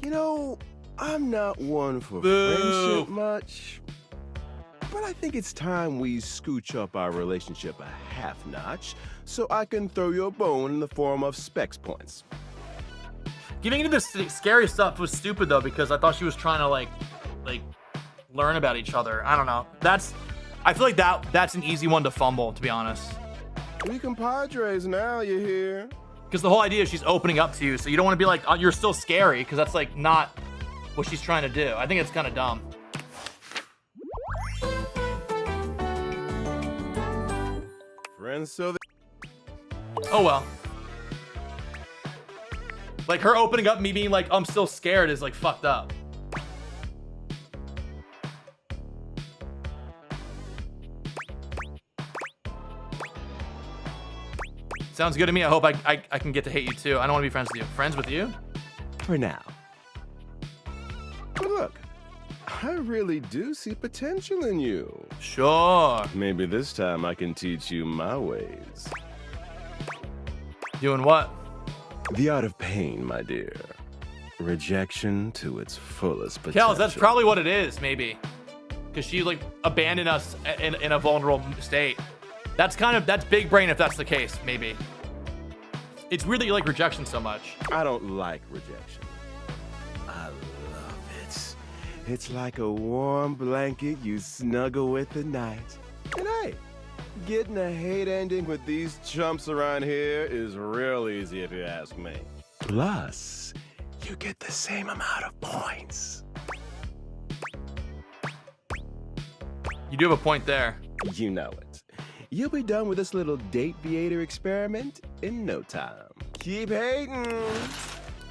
You know, I'm not one for Boo. friendship much, but I think it's time we scooch up our relationship a half notch so I can throw you a bone in the form of specs points. Giving into this scary stuff was stupid though, because I thought she was trying to like learn about each other. I don't know. I feel like that's an easy one to fumble, to be honest. We compadres now, you hear? Because the whole idea is she's opening up to you, so you don't want to be like, oh, you're still scary, because that's like not what she's trying to do. I think it's kind of dumb. Friends, so Oh well. Like her opening up, me being like, I'm still scared is like fucked up. Sounds good to me. I hope I can get to hate you too. I don't want to be friends with you. Friends with you? For now. But look, I really do see potential in you. Sure. Maybe this time I can teach you my ways. Doing what? The art of pain, my dear. Rejection to its fullest potential. Kels, that's probably what it is, maybe. Because she like abandoned us in a vulnerable state. That's big brain if that's the case, maybe. It's weird that you like rejection so much. I don't like rejection. I love it. It's like a warm blanket you snuggle with at night. And hey, getting a hate ending with these chumps around here is real easy if you ask me. Plus, you get the same amount of points. You do have a point there. You know it. You'll be done with this little dateator experiment in no time. Keep hating.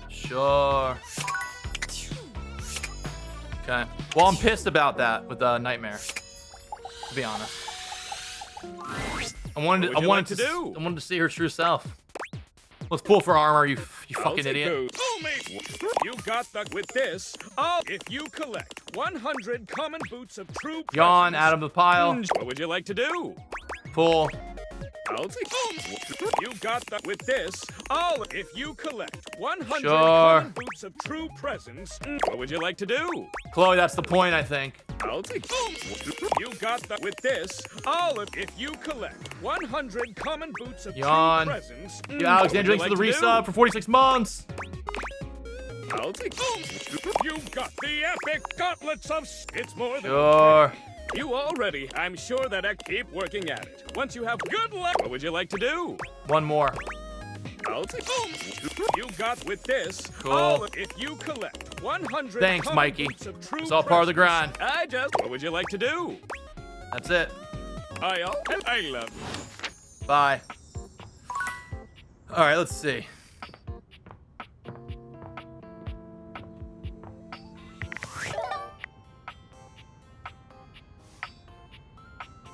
Sure. Okay. Well, I'm pissed about that with Nightmare, to be honest. I wanted to see her true self. Let's pull for armor, you fucking idiot. You got that with this. If you collect 100 common boots of true Yawn out of the pile. What would you like to do? Pull. I'll take. You got that with this. If you collect 100 Sure. common boots of true presence. What would you like to do? Chloe, that's the point, I think. I'll take. You got that with this. If you collect 100 common boots of Yawn. true presence. You Alexander, thanks for the resub for 46 months. I'll take. You got the epic gauntlets of. It's more than. Sure. You already. I'm sure that I keep working at it. Once you have good luck, what would you like to do? One more. I'll take. You got with this. Cool. If you collect 100. Thanks, Mikey. Of true It's all part of the grind. What would you like to do? That's it. I love you. Bye. All right, let's see.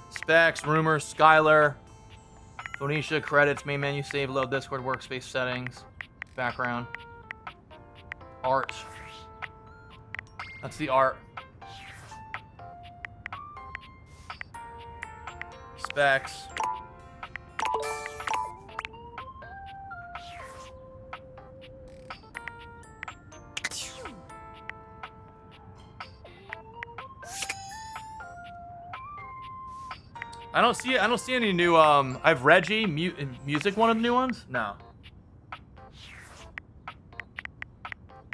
Specs, rumors, Skylar, Phoenicia, credits, main menu, save, load, Discord, workspace settings, background, art. That's the art. Specs. I don't see any new I've Reggie music, one of the new ones. No.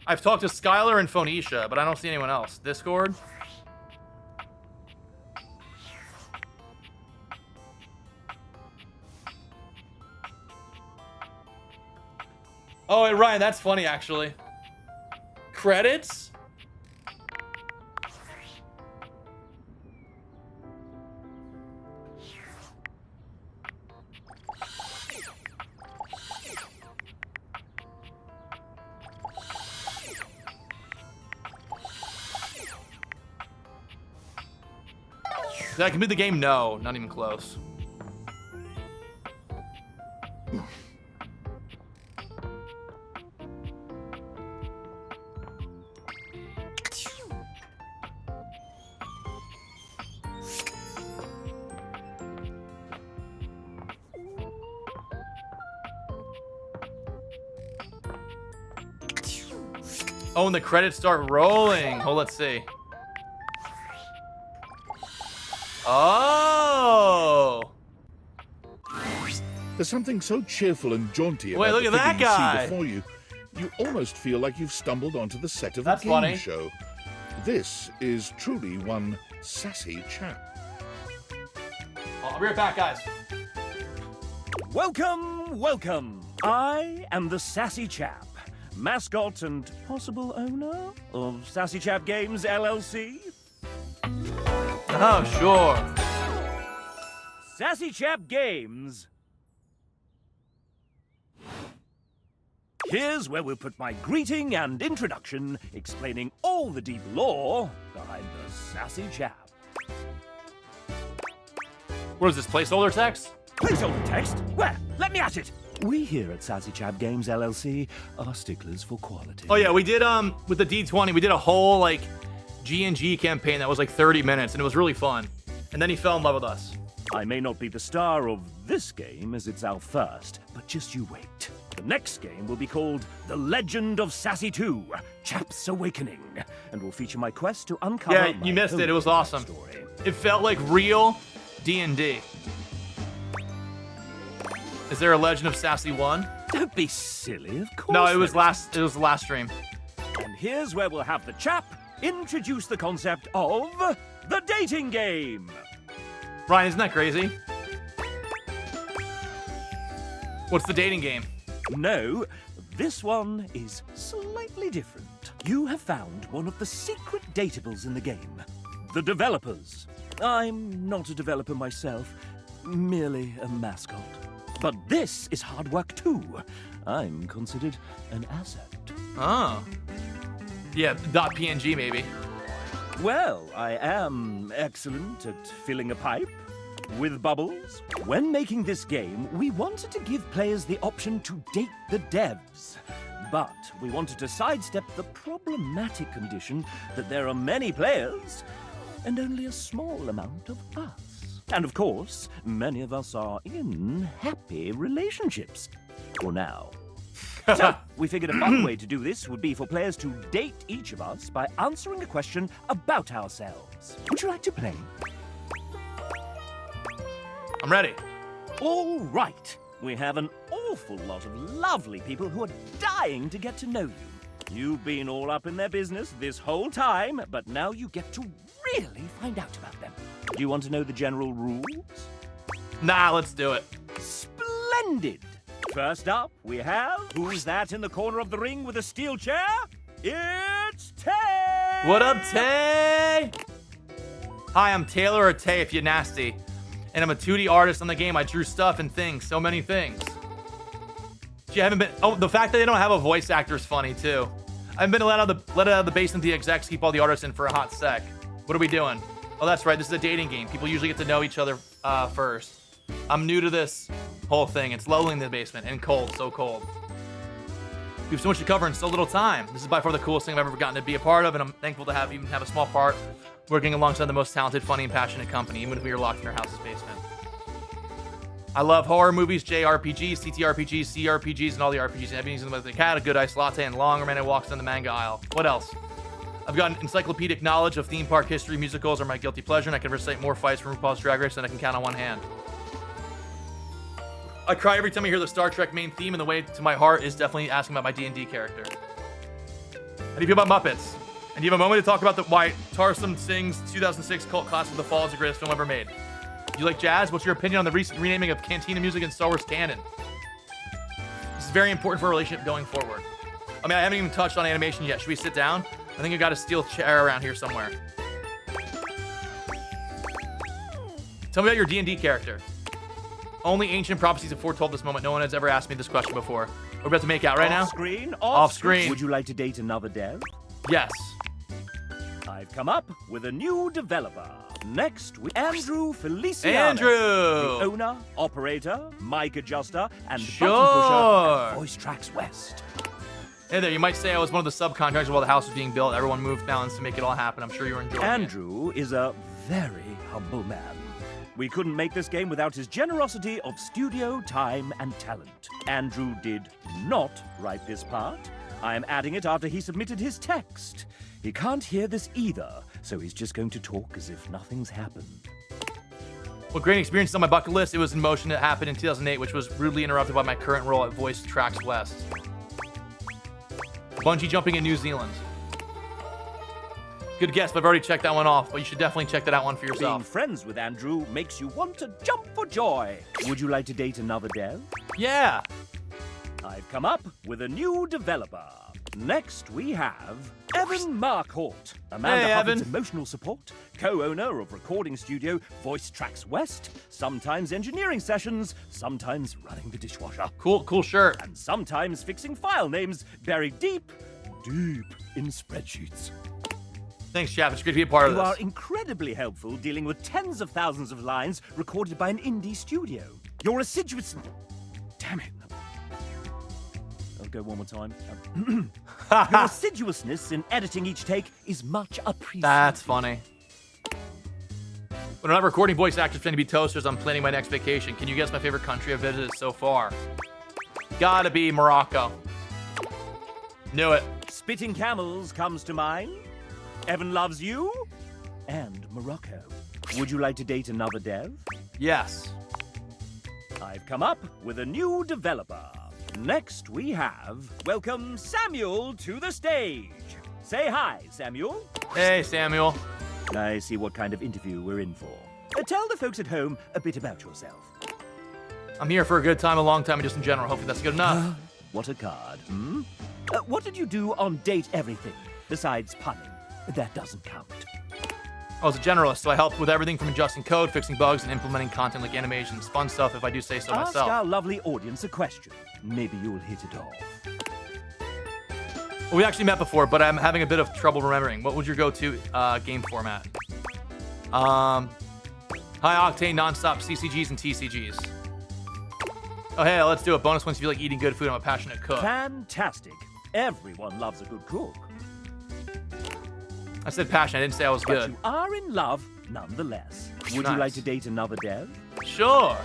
I've talked to Skylar and Phoenicia, but I don't see anyone else. Discord. Oh, and Ryan, that's funny actually. Credits? Did I complete the game? No, not even close. Oh, and the credits start rolling. Oh, let's see. Oh! There's something so cheerful and jaunty Wait, about look the at that figure you guy. see before you. You almost feel like you've stumbled onto the set of That's a game funny. show. This is truly one sassy chap. I'll be right back, guys. Welcome, welcome. I am the Sassy Chap, mascot and possible owner of Sassy Chap Games LLC. Oh, sure. Sassy Chap Games. Here's where we'll put my greeting and introduction, explaining all the deep lore behind the Sassy Chap. What is this, placeholder text? Placeholder text? Where? Let me at it! We here at Sassy Chap Games LLC are sticklers for quality. Oh yeah, we did with the D20, we did a whole like G&G campaign that was like 30 minutes, and it was really fun. And then he fell in love with us. I may not be the star of this game as it's our first, but just you wait. The next game will be called The Legend of Sassy 2, Chap's Awakening, and will feature my quest to uncover Yeah, my you missed it. It was own awesome. story. It felt like real D&D. Is there a Legend of Sassy 1? Don't be silly, of course. No, it was there the last stream. And here's where we'll have the chap introduce the concept of the dating game. Ryan, isn't that crazy? What's the dating game? No, this one is slightly different. You have found one of the secret datables in the game. The developers. I'm not a developer myself, merely a mascot. But this is hard work too. I'm considered an asset. Oh. Yeah, .png maybe. Well, I am excellent at filling a pipe with bubbles. When making this game, we wanted to give players the option to date the devs. But we wanted to sidestep the problematic condition that there are many players and only a small amount of us. And of course, many of us are in happy relationships. For now. So, we figured a fun way to do this would be for players to date each of us by answering a question about ourselves. Would you like to play? I'm ready. All right. We have an awful lot of lovely people who are dying to get to know you. You've been all up in their business this whole time, but now you get to really find out about them. Do you want to know the general rules? Nah, let's do it. Splendid! First up, we have... Who's that in the corner of the ring with a steel chair? It's Tay! What up, Tay? Hi, I'm Taylor, or Tay if you're nasty. And I'm a 2D artist on the game. I drew stuff and things, so many things. You haven't been... Oh, the fact that they don't have a voice actor is funny, too. I haven't been let out of the basement. The execs keep all the artists in for a hot sec. What are we doing? Oh, that's right. This is a dating game. People usually get to know each other first. I'm new to this whole thing. It's lonely in the basement and cold, so cold. We have so much to cover in so little time. This is by far the coolest thing I've ever gotten to be a part of, and I'm thankful to even have a small part working alongside the most talented, funny, and passionate company, even if we are locked in our house's basement. I love horror movies, JRPGs, TTRPGs, CRPGs, and all the RPGs. I've been using them with a cat, a good iced latte, and long romantic walks down the manga aisle. What else? I've got an encyclopedic knowledge of theme park history. Musicals are my guilty pleasure, and I can recite more fights from RuPaul's Drag Race than I can count on one hand. I cry every time I hear the Star Trek main theme, and the way to my heart is definitely asking about my D&D character. How do you feel about Muppets? And do you have a moment to talk about why Tarsum Singh's 2006 cult classic The Fall is the greatest film ever made? Do you like jazz? What's your opinion on the recent renaming of Cantina music in Star Wars canon? This is very important for a relationship going forward. I mean, I haven't even touched on animation yet. Should we sit down? I think I got a steel chair around here somewhere. Tell me about your D&D character. Only ancient prophecies have foretold this moment. No one has ever asked me this question before. We're about to make out right now. Off screen. Screen. Would you like to date another dev? Yes. I've come up with a new developer. Next, we Andrew Feliciano. Andrew! The owner, operator, mic adjuster, and Sure. button pusher at Voice Tracks West. Hey there, you might say I was one of the subcontractors while the house was being built. Everyone moved mountains to make it all happen. I'm sure you were enjoying Andrew is a very humble man. We couldn't make this game without his generosity of studio time and talent. Andrew did not write this part. I am adding it after he submitted his text. He can't hear this either, so he's just going to talk as if nothing's happened. What great experience on my bucket list. It was in motion that happened in 2008, which was rudely interrupted by my current role at Voice Tracks West. Bungee jumping in New Zealand. Good guess, but I've already checked that one off. But you should definitely check that out one for Being yourself. friends with Andrew makes you want to jump for joy. Would you like to date another dev? Yeah. I've come up with a new developer. Next, we have Evan Marcourt, Amanda Hey, Hubbard's Evan. emotional support, co-owner of recording studio Voice Tracks West, sometimes engineering sessions, sometimes running the dishwasher. Cool shirt. And sometimes fixing file names buried deep in spreadsheets. Thanks, chap. It's great to be a part of You this. are incredibly helpful dealing with tens of thousands of lines recorded by an indie studio. Your assiduous... Damn it. I'll go one more time. Your assiduousness in editing each take is much appreciated. That's funny. When I'm not recording voice actors pretending to be toasters, I'm planning my next vacation. Can you guess my favorite country I've visited so far? Gotta be Morocco. Knew it. Spitting Camels comes to mind. Evan loves you. And Morocco. Would you like to date another dev? Yes. I've come up with a new developer. Next, we have welcome Samuel to the stage. Say hi, Samuel. Hey, Samuel. I see what kind of interview we're in for. Tell the folks at home a bit about yourself. I'm here for a good time, a long time, and just in general. Hopefully that's good enough. What a card, hmm? What did you do on Date Everything, besides punning? That doesn't count. I was a generalist, so I helped with everything from adjusting code, fixing bugs, and implementing content like animations. Fun stuff, if I do say so Ask myself. our lovely audience a question. Maybe you'll hit it off. Well, we actually met before, but I'm having a bit of trouble remembering. What was your go-to game format? High octane, non-stop CCGs and TCGs. Oh, hey, let's do it. Bonus points if you like eating good food. I'm a passionate cook. Fantastic. Everyone loves a good cook. I said passion. I didn't say I was But good. you are in love nonetheless. Would Nice. you like to date another dev? Sure.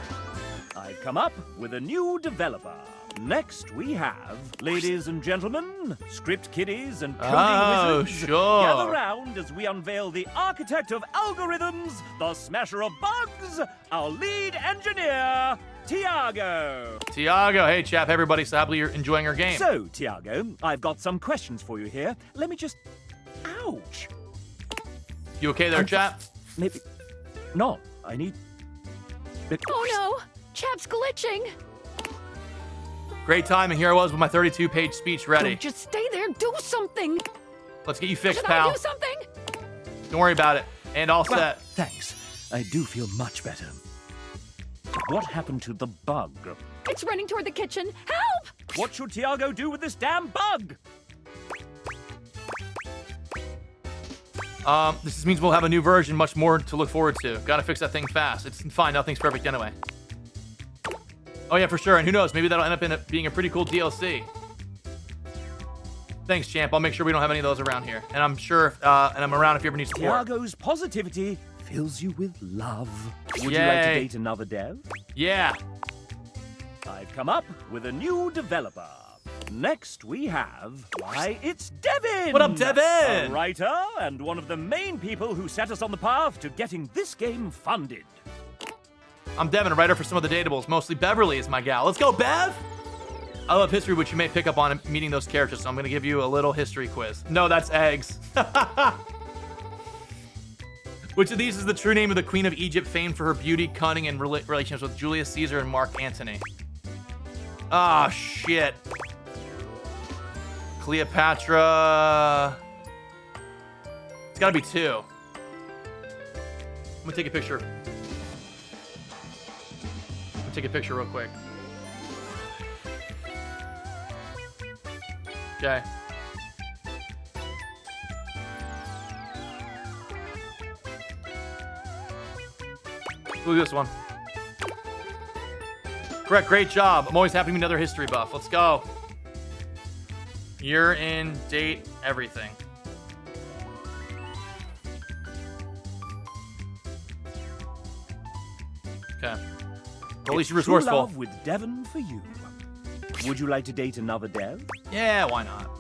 I've come up with a new developer. Next, we have, ladies and gentlemen, script kiddies and coding Oh, wizards. sure. Gather round as we unveil the architect of algorithms, the smasher of bugs, our lead engineer, Tiago. Tiago. Hey, chap. Hey, everybody. So happily you're enjoying our game. So, Tiago, I've got some questions for you here. Let me just... Ouch. You okay there, chap? Maybe... No, I need... Oh no! Chap's glitching! Great timing. Here I was with my 32-page speech ready. Don't just stay there, do something! Let's get you fixed, Should pal. I do something? Don't worry about it. And all Well, set. thanks. I do feel much better. What happened to the bug? It's running toward the kitchen. Help! What should Tiago do with this damn bug? This just means we'll have a new version, much more to look forward to. Gotta fix that thing fast. It's fine, nothing's perfect anyway. Oh yeah, for sure, and who knows, maybe that'll end up being a pretty cool DLC. Thanks, champ. I'll make sure we don't have any of those around here. And I'm sure, and I'm around if you ever need support. Tiago's positivity fills you with love. Would you like to Yay. date another dev? Yeah. I've come up with a new developer. Next, we have... Why, it's Devin! What up, Devin? A writer and one of the main people who set us on the path to getting this game funded. I'm Devin, a writer for some of the datables. Mostly Beverly is my gal. Let's go, Bev! I love history, which you may pick up on meeting those characters, so I'm going to give you a little history quiz. No, that's eggs. Which of these is the true name of the Queen of Egypt, famed for her beauty, cunning, and relationships with Julius Caesar and Mark Antony? Ah, shit. Cleopatra. It's gotta be two. I'm gonna take a picture. I'm gonna take a picture real quick. Okay. Look at this one. Correct, great job. I'm always happy to meet another history buff. Let's go. Year in, date, everything. Okay. Well, at least you're True resourceful. love with Devin for you. Would you like to date another dev? Yeah, why not?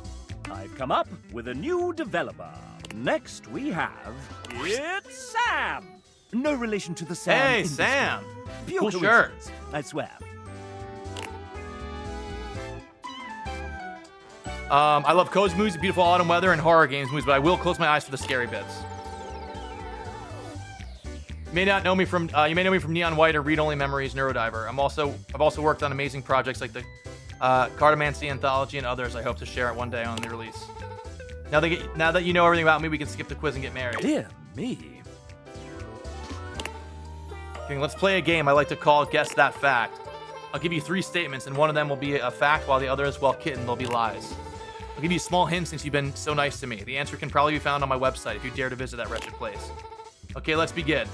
I've come up with a new developer. Next, we have... It's Sam! No relation to the Sam. Hey, industry. Sam! Pure Cool shirt. coincidence, I swear. I love cozy movies, beautiful autumn weather, and horror games movies, but I will close my eyes for the scary bits. You may know me from Neon White or Read Only Memories, Neurodiver. I've also worked on amazing projects like the Cartomancy Anthology and others. I hope to share it one day on the release. Now that you know everything about me, we can skip the quiz and get married. Dear me. Okay, let's play a game I like to call Guess That Fact. I'll give you 3 statements, and one of them will be a fact, while the others, well, kitten, they'll be lies. I'll give you a small hint since you've been so nice to me. The answer can probably be found on my website if you dare to visit that wretched place. Okay, let's begin.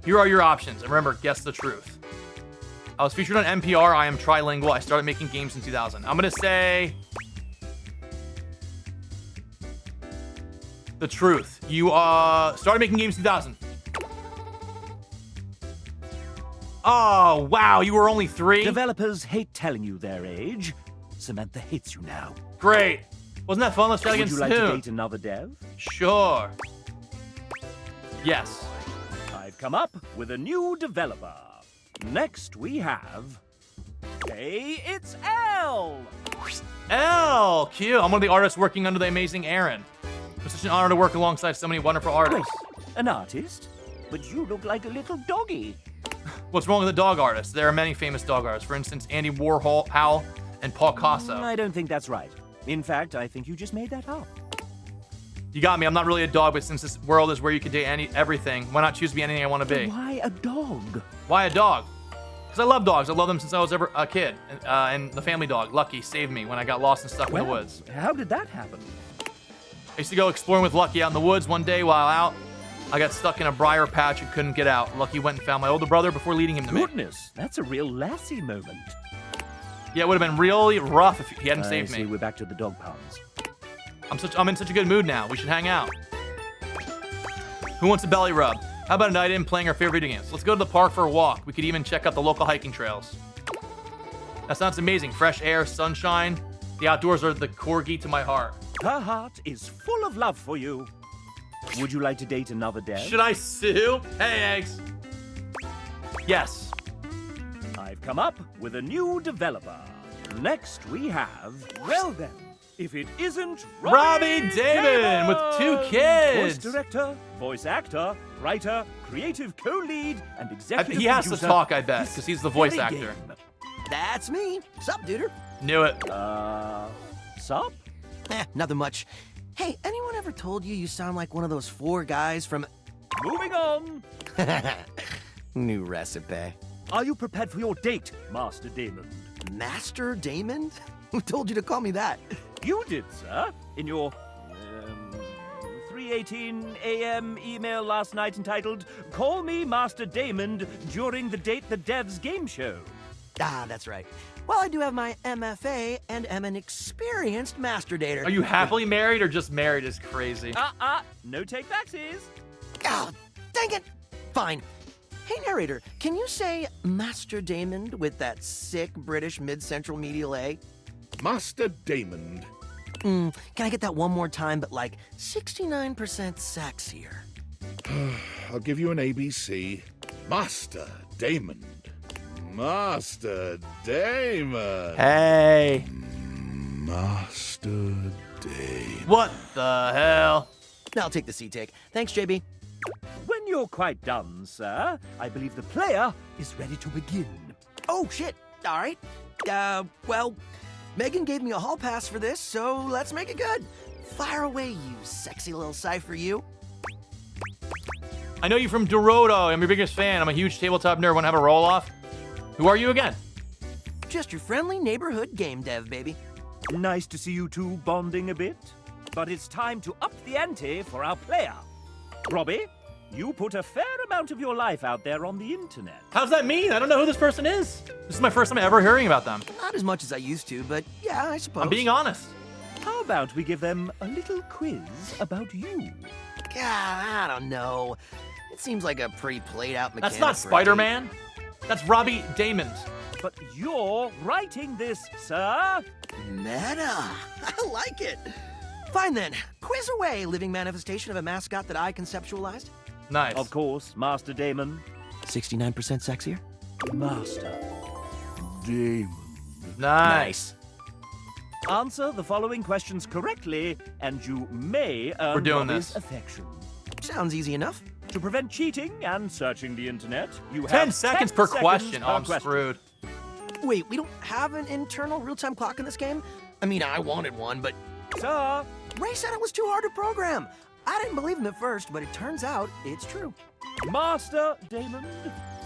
Here are your options, and remember, guess the truth. I was featured on NPR. I am trilingual. I started making games in 2000. I'm gonna say the truth. You started making games in 2000. Oh, wow, you were only 3? Developers hate telling you their age. Samantha hates you now. Great. Wasn't that fun? Let's try again soon. Would you like to date another dev? Sure. Yes. I've come up with a new developer. Next we have... Hey, it's L! L! Cute. I'm one of the artists working under the amazing Aaron. It's such an honor to work alongside so many wonderful artists. Wait, an artist? But you look like a little doggy. What's wrong with the dog artists? There are many famous dog artists. For instance, Andy Warhol, Powell, and Paul Casso. I don't think that's right. In fact, I think you just made that up. You got me. I'm not really a dog, but since this world is where you can date everything, why not choose to be anything I want to be? Why a dog? Why a dog? Because I love dogs. I love them since I was ever a kid. And the family dog, Lucky, saved me when I got lost and stuck in the woods. How did that happen? I used to go exploring with Lucky out in the woods. One day while out, I got stuck in a briar patch and couldn't get out. Lucky went and found my older brother before leading him to me. Goodness, that's a real Lassie moment. Yeah, it would have been really rough if he hadn't saved me. We're back to the dog pounds. I'm in such a good mood now. We should hang out. Who wants a belly rub? How about a night in playing our favorite video games? Let's go to the park for a walk. We could even check out the local hiking trails. That sounds amazing. Fresh air, sunshine. The outdoors are the corgi to my heart. Her heart is full of love for you. Would you like to date another dev? Should I sue? Hey, eggs. Yes. I've come up with a new developer. Next we have, well then, if it isn't Robbie Damon with 2 kids. Voice director, voice actor, writer, creative co-lead, and executive He has to producer. talk, I bet, because he's the voice actor. Game. That's me. Sup, duder? Knew it. Sup? Nothing much. Hey, anyone ever told you sound like one of those 4 guys from... Moving on. New recipe. Are you prepared for your date, Master Damon? Master Damon? Who told you to call me that? You did, sir. In your 3:18 a.m. email last night entitled, Call Me Master Damon during the Date the Devs game show. Ah, that's right. Well, I do have my MFA and am an experienced master dater. Are you happily married or just married is crazy? No take backsies. Oh, dang it. Fine. Hey, narrator, can you say Master Damon with that sick British mid-central medial A? Master Damon. Can I get that one more time, but like 69% sexier? I'll give you an ABC. Master Damon. Master Damon. Hey. Master Damon. What the hell? I'll take the C-take. Thanks, JB. When you're quite done, sir, I believe the player is ready to begin. Oh, shit. All right. Well, Megan gave me a hall pass for this, so let's make it good. Fire away, you sexy little cipher, you. I know you from Doroto. I'm your biggest fan. I'm a huge tabletop nerd. Want to have a roll-off? Who are you again? Just your friendly neighborhood game dev, baby. Nice to see you two bonding a bit, but it's time to up the ante for our player. Robbie, you put a fair amount of your life out there on the internet. How's that mean? I don't know who this person is. This is my first time ever hearing about them. Not as much as I used to, but yeah, I suppose. I'm being honest. How about we give them a little quiz about you? God, I don't know. It seems like a pretty played-out mechanic. That's not Spider-Man. That's Robbie Damon. But you're writing this, sir. Meta. I like it. Fine then. Quiz away, living manifestation of a mascot that I conceptualized. Nice. Of course, Master Damon. 69% sexier? Master Damon. Nice. Answer the following questions correctly, and you may earn We're doing Robbie's this. affection. Sounds easy enough. To prevent cheating and searching the internet, you 10 have seconds 10 per seconds question. per Oh, I'm question. screwed. Wait, we don't have an internal real-time clock in this game? I mean, I wanted one, but... Sir? Ray said it was too hard to program. I didn't believe him at first, but it turns out it's true. Master Damon?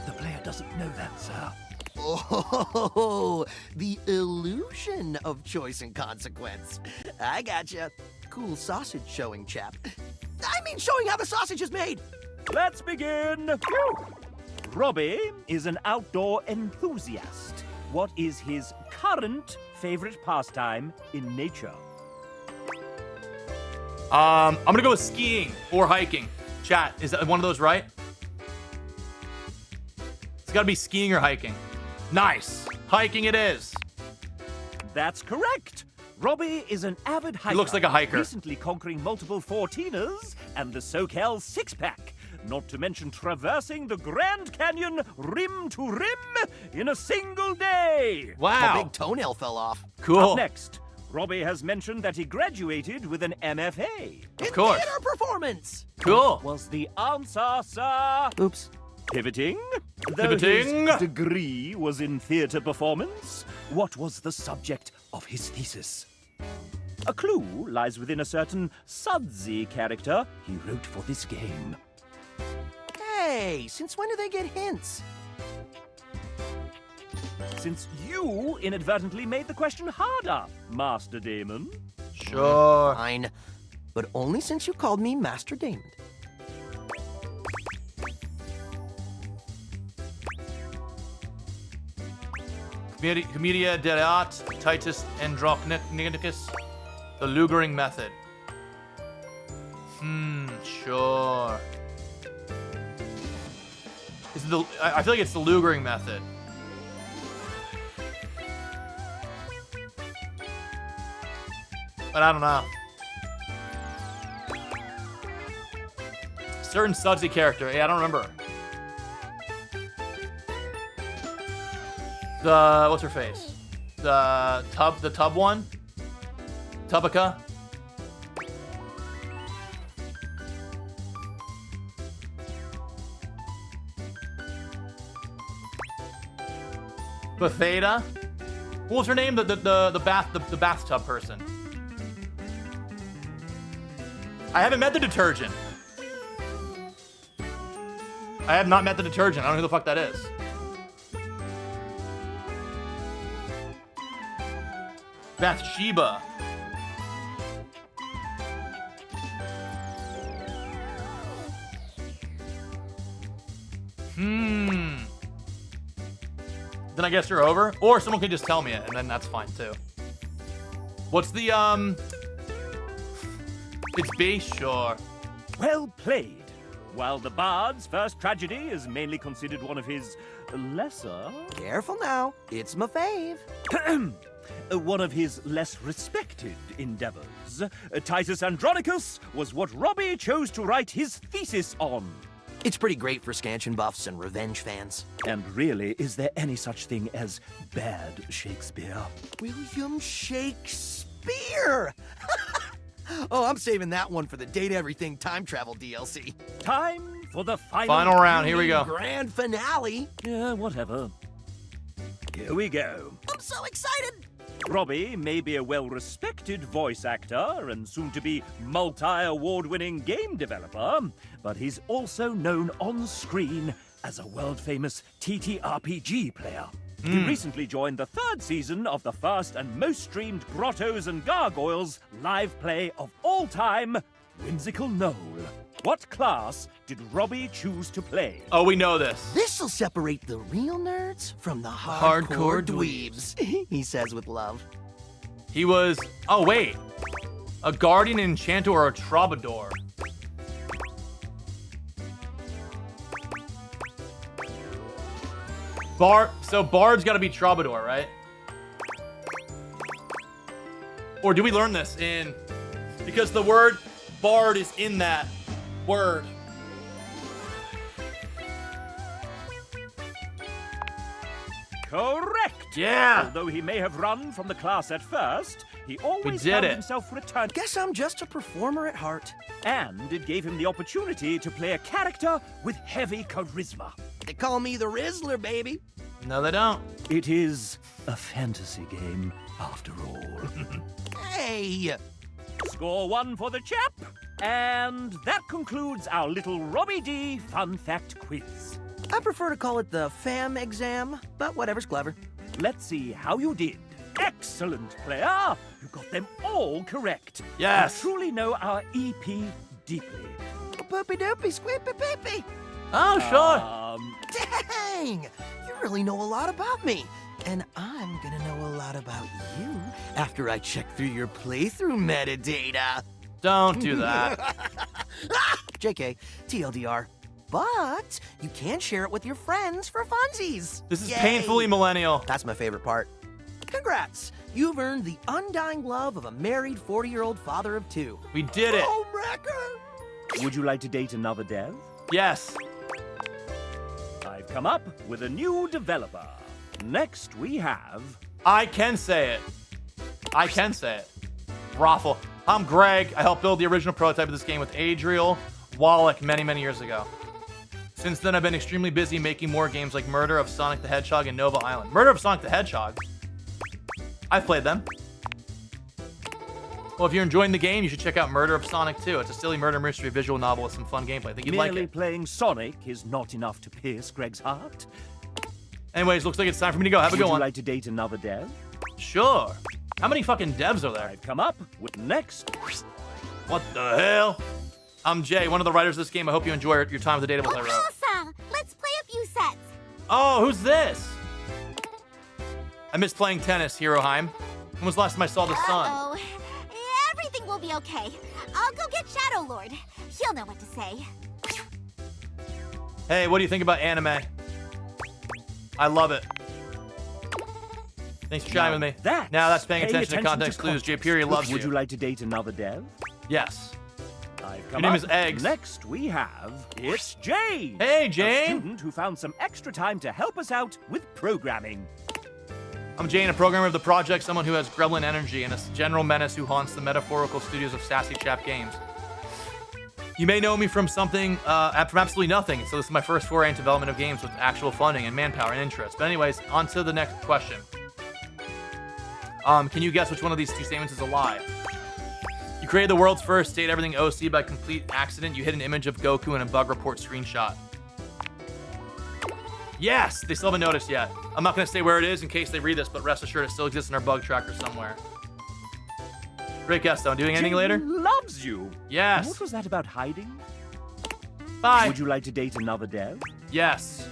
The player doesn't know that, sir. Oh, the illusion of choice and consequence. I gotcha. Cool sausage showing, chap. I mean, showing how the sausage is made. Let's begin. Robbie is an outdoor enthusiast. What is his current favorite pastime in nature? I'm gonna go with skiing or hiking. Chat, is that one of those right? It's gotta be skiing or hiking. Nice. Hiking it is. That's correct. Robbie is an avid hiker. He looks like a hiker. Recently conquering multiple 14ers and the SoCal six-pack. Not to mention traversing the Grand Canyon rim to rim in a single day. Wow. A big toenail fell off. Cool. Up next, Robbie has mentioned that he graduated with an MFA. Of course. Theater performance. Cool. Was the answer, sir? Oops. Pivoting? Though Pivoting. his degree was in theater performance, what was the subject of his thesis? A clue lies within a certain sudsy character he wrote for this game. Hey, since when do they get hints? Since you inadvertently made the question harder, Master Damon. Sure. Fine. But only since you called me Master Damon. Comedia dell'art, Titus Andronicus, the Lugering method. Sure. Is it the? I feel like it's the Lugering method. But I don't know. Certain sudsy character. Yeah, I don't remember. The what's her face? The tub one? Tubica? Bethesda? What was her name? The bathtub person. I haven't met the detergent. I have not met the detergent. I don't know who the fuck that is. Bathsheba. Then I guess you're over. Or someone can just tell me it, and then that's fine too. What's the, It's B? Sure. Well played. While the Bard's first tragedy is mainly considered one of his lesser... Careful now. It's my fave. One of his less respected endeavors, Titus Andronicus was what Robbie chose to write his thesis on. It's pretty great for scansion buffs and revenge fans. And really, is there any such thing as bad Shakespeare? William Shakespeare! Oh, I'm saving that one for the Date Everything time travel DLC. Time for the final round. Here we go. Grand finale. Yeah, whatever. Here we go. I'm so excited. Robbie may be a well-respected voice actor and soon-to-be multi-award-winning game developer, but he's also known on screen as a world-famous TTRPG player. He recently joined the 3rd season of the first and most streamed Grottos and Gargoyles live play of all time, Whimsical Knoll. What class did Robbie choose to play? Oh, we know this. This'll separate the real nerds from the hardcore dweebs, he says with love. He was... Oh, wait. A guardian, enchanter, or a troubadour? So Bard's gotta be troubadour, right? Or do we learn this in... Because the word Bard is in that word. Correct! Yeah! Although he may have run from the class at first, He always did found it. himself returning. Guess I'm just a performer at heart. And it gave him the opportunity to play a character with heavy charisma. They call me the Rizzler, baby. No, they don't. It is a fantasy game, after all. Hey! Score 1 for the chap. And that concludes our little Robbie D fun fact quiz. I prefer to call it the fam exam, but whatever's clever. Let's see how you did. Excellent, player. You got them all correct. Yes. You truly know our EP deeply. Poopy doopy, squippy peepy. Oh, sure. Dang! You really know a lot about me. And I'm gonna know a lot about you after I check through your playthrough metadata. Don't do that. JK, TLDR. But you can share it with your friends for funsies. This is Yay. painfully millennial. That's my favorite part. Congrats! You've earned the undying love of a married 40-year-old father of 2. We did it. Would you like to date another dev? Yes. I've come up with a new developer. Next we have... I can say it. I can say it. Raffle. I'm Greg. I helped build the original prototype of this game with Adriel Wallach many, many years ago. Since then, I've been extremely busy making more games like Murder of Sonic the Hedgehog and Nova Island. Murder of Sonic the Hedgehog? I've played them. Well, if you're enjoying the game, you should check out Murder of Sonic 2. It's a silly murder mystery visual novel with some fun gameplay. I think you'd like Merely it. playing Sonic is not enough to pierce Greg's heart. Anyways, looks like it's time for me to go. Have a good Would one. you like to date another dev? Sure. How many fucking devs are there? I've come up with next. What the hell? I'm Jay, one of the writers of this game. I hope you enjoy your time with the datables I wrote. Elsa, let's play a few sets. Oh, who's this? I miss playing tennis, Heroheim. When was the last time I saw the sun? Uh-oh. Everything will be okay. I'll go get Shadow Lord. He'll know what to say. Hey, what do you think about anime? I love it. Thanks for chatting with me. Now that's paying attention to context clues. Jay Puri loves Would you like to date another dev? Yes. I've Your name is Eggs. Next we have it's Jane. Hey, A Jane. student who found some extra time to help us out with programming. I'm Jane, a programmer of the project, someone who has gremlin energy and a general menace who haunts the metaphorical studios of Sassy Chap Games. You may know me from something, from absolutely nothing, so this is my first foray into development of games with actual funding and manpower and interest. But anyways, on to the next question. Can you guess which one of these two statements is a lie? You created the world's first Date Everything OC by complete accident. You hid an image of Goku in a bug report screenshot. Yes! They still haven't noticed yet. I'm not going to say where it is in case they read this, but rest assured it still exists in our bug tracker somewhere. Great guess, though. Doing anything Jane later? Loves you. Yes. What was that about hiding? Bye. Would you like to date another dev? Yes.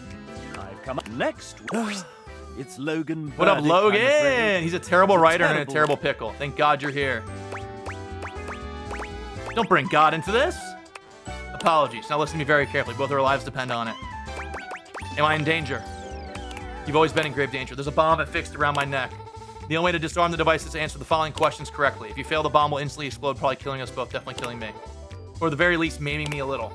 I've come up next. It's Logan. What up, Burdick, I'm Logan? afraid. He's a terrible writer and a terrible- terrible pickle. Thank God you're here. Don't bring God into this. Apologies. Now listen to me very carefully. Both our lives depend on it. Am I in danger? You've always been in grave danger. There's a bomb affixed around my neck. The only way to disarm the device is to answer the following questions correctly. If you fail, the bomb will instantly explode, probably killing us both, definitely killing me. Or at the very least, maiming me a little.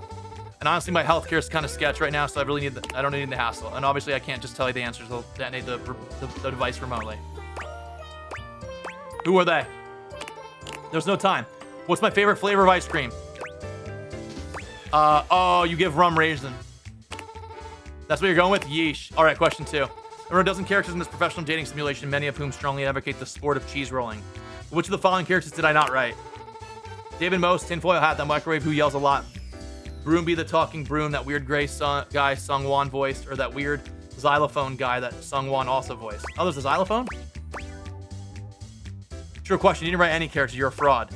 And honestly, my healthcare is kind of sketch right now, so I really need I don't need the hassle. And obviously, I can't just tell you the answers. They'll detonate the device remotely. Who are they? There's no time. What's my favorite flavor of ice cream? Oh, you give rum raisin. That's what you're going with? Yeesh. All right, question 2. There are a dozen characters in this professional dating simulation, many of whom strongly advocate the sport of cheese rolling. Which of the following characters did I not write? David Most, tinfoil hat, that microwave who yells a lot. Broomby the talking broom, that weird gray guy Sungwon voiced, or that weird xylophone guy that Sungwon also voiced. Oh, there's a xylophone? True question. You didn't write any characters. You're a fraud.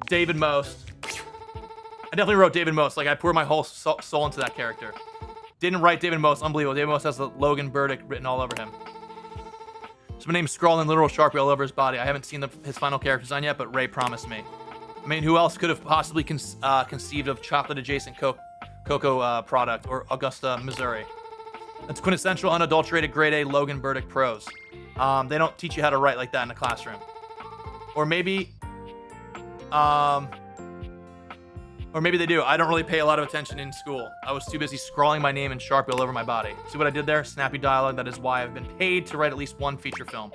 David Most. I definitely wrote David Most. Like, I poured my whole soul into that character. Didn't write David Most. Unbelievable. David Most has the Logan Burdick written all over him. So my name's scrawled in literal Sharpie all over his body. I haven't seen his final character design yet, but Ray promised me. I mean, who else could have possibly conceived of chocolate-adjacent cocoa product or Augusta, Missouri? That's quintessential, unadulterated, grade A Logan Burdick prose. They don't teach you how to write like that in a classroom. Or maybe they do. I don't really pay a lot of attention in school. I was too busy scrawling my name in Sharpie all over my body. See what I did there? Snappy dialogue. That is why I've been paid to write at least one feature film.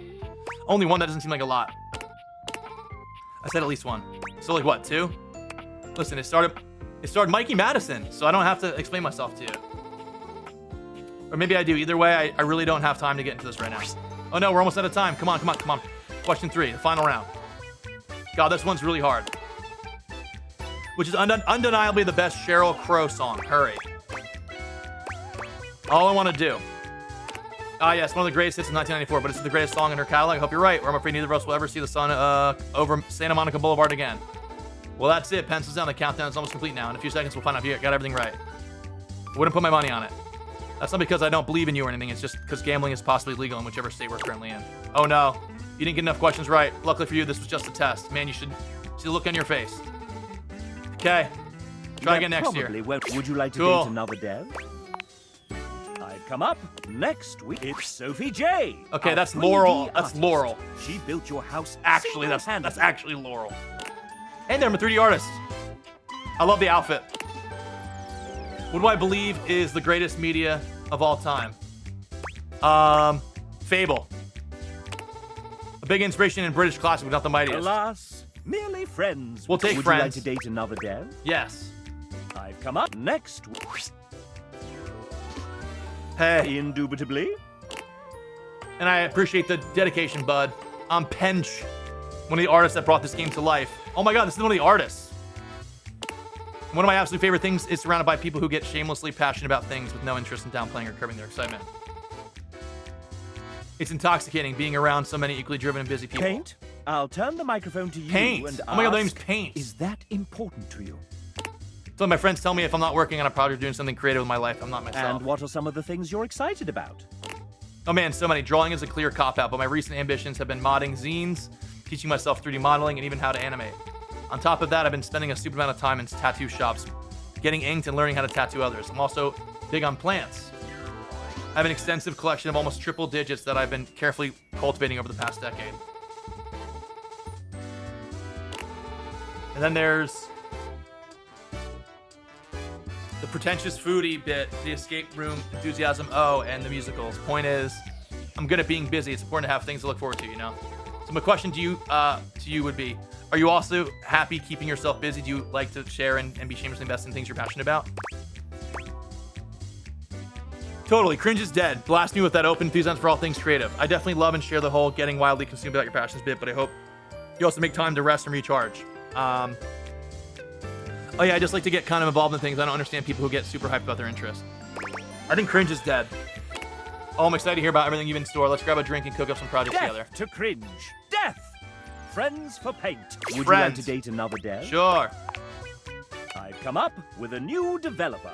Only one. That doesn't seem like a lot. I said at least one. So like what, 2? Listen, it started Mikey Madison, so I don't have to explain myself to you. Or maybe I do. Either way, I really don't have time to get into this right now. Oh no, we're almost out of time. Come on, come on, come on. Question 3, the final round. God, this one's really hard. Which is undeniably the best Sheryl Crow song. Hurry. All I want to do. Ah, yes, one of the greatest hits of 1994, but it's the greatest song in her catalog. I hope you're right, or I'm afraid neither of us will ever see the sun over Santa Monica Boulevard again. Well, that's it. Pencils down. The countdown is almost complete now. In a few seconds, we'll find out if you got everything right. I wouldn't put my money on it. That's not because I don't believe in you or anything. It's just because gambling is possibly legal in whichever state we're currently in. Oh, no. You didn't get enough questions right. Luckily for you, this was just a test. Man, you should see the look on your face. Okay. Try again next year. Would you like to Cool. date another dev? I've come up. Next week, it's Sophie J. Okay, our that's 3D Laurel. That's artist. Laurel. She built your house. Actually, that's actually Laurel. Hey there, I'm a 3D artist. I love the outfit. What do I believe is the greatest media of all time? Fable. A big inspiration in British classic, but not the mightiest. Alas, merely friends. We'll take Would friends. you like to date another dev? Yes. I've come up next week. Hey. Indubitably. And I appreciate the dedication, bud. I'm Pench, one of the artists that brought this game to life. Oh my god, this is one of the artists. One of my absolute favorite things is surrounded by people who get shamelessly passionate about things with no interest in downplaying or curbing their excitement. It's intoxicating being around so many equally driven and busy people. Paint, I'll turn the microphone to you Paint. and Oh my god, the ask, name's Paint. Is that important to you? So my friends tell me if I'm not working on a project or doing something creative with my life, I'm not myself. And what are some of the things you're excited about? Oh man, so many. Drawing is a clear cop-out, but my recent ambitions have been modding zines, teaching myself 3D modeling, and even how to animate. On top of that, I've been spending a stupid amount of time in tattoo shops, getting inked and learning how to tattoo others. I'm also big on plants. I have an extensive collection of almost triple digits that I've been carefully cultivating over the past decade. And then there's the pretentious foodie bit, the escape room enthusiasm, and the musicals. Point is, I'm good at being busy. It's important to have things to look forward to, you know? So my question to you would be, are you also happy keeping yourself busy? Do you like to share and be shamelessly invested in things you're passionate about? Totally. Cringe is dead. Blast me with that open enthusiasm for all things creative. I definitely love and share the whole getting wildly consumed about your passions bit, but I hope you also make time to rest and recharge. Oh yeah, I just like to get kind of involved in things. I don't understand people who get super hyped about their interests. I think cringe is dead. Oh, I'm excited to hear about everything you've in store. Let's grab a drink and cook up some projects Death together. to cringe. Death. Friends for paint. Would you like Friends. to date another dev? Sure. I've come up with a new developer.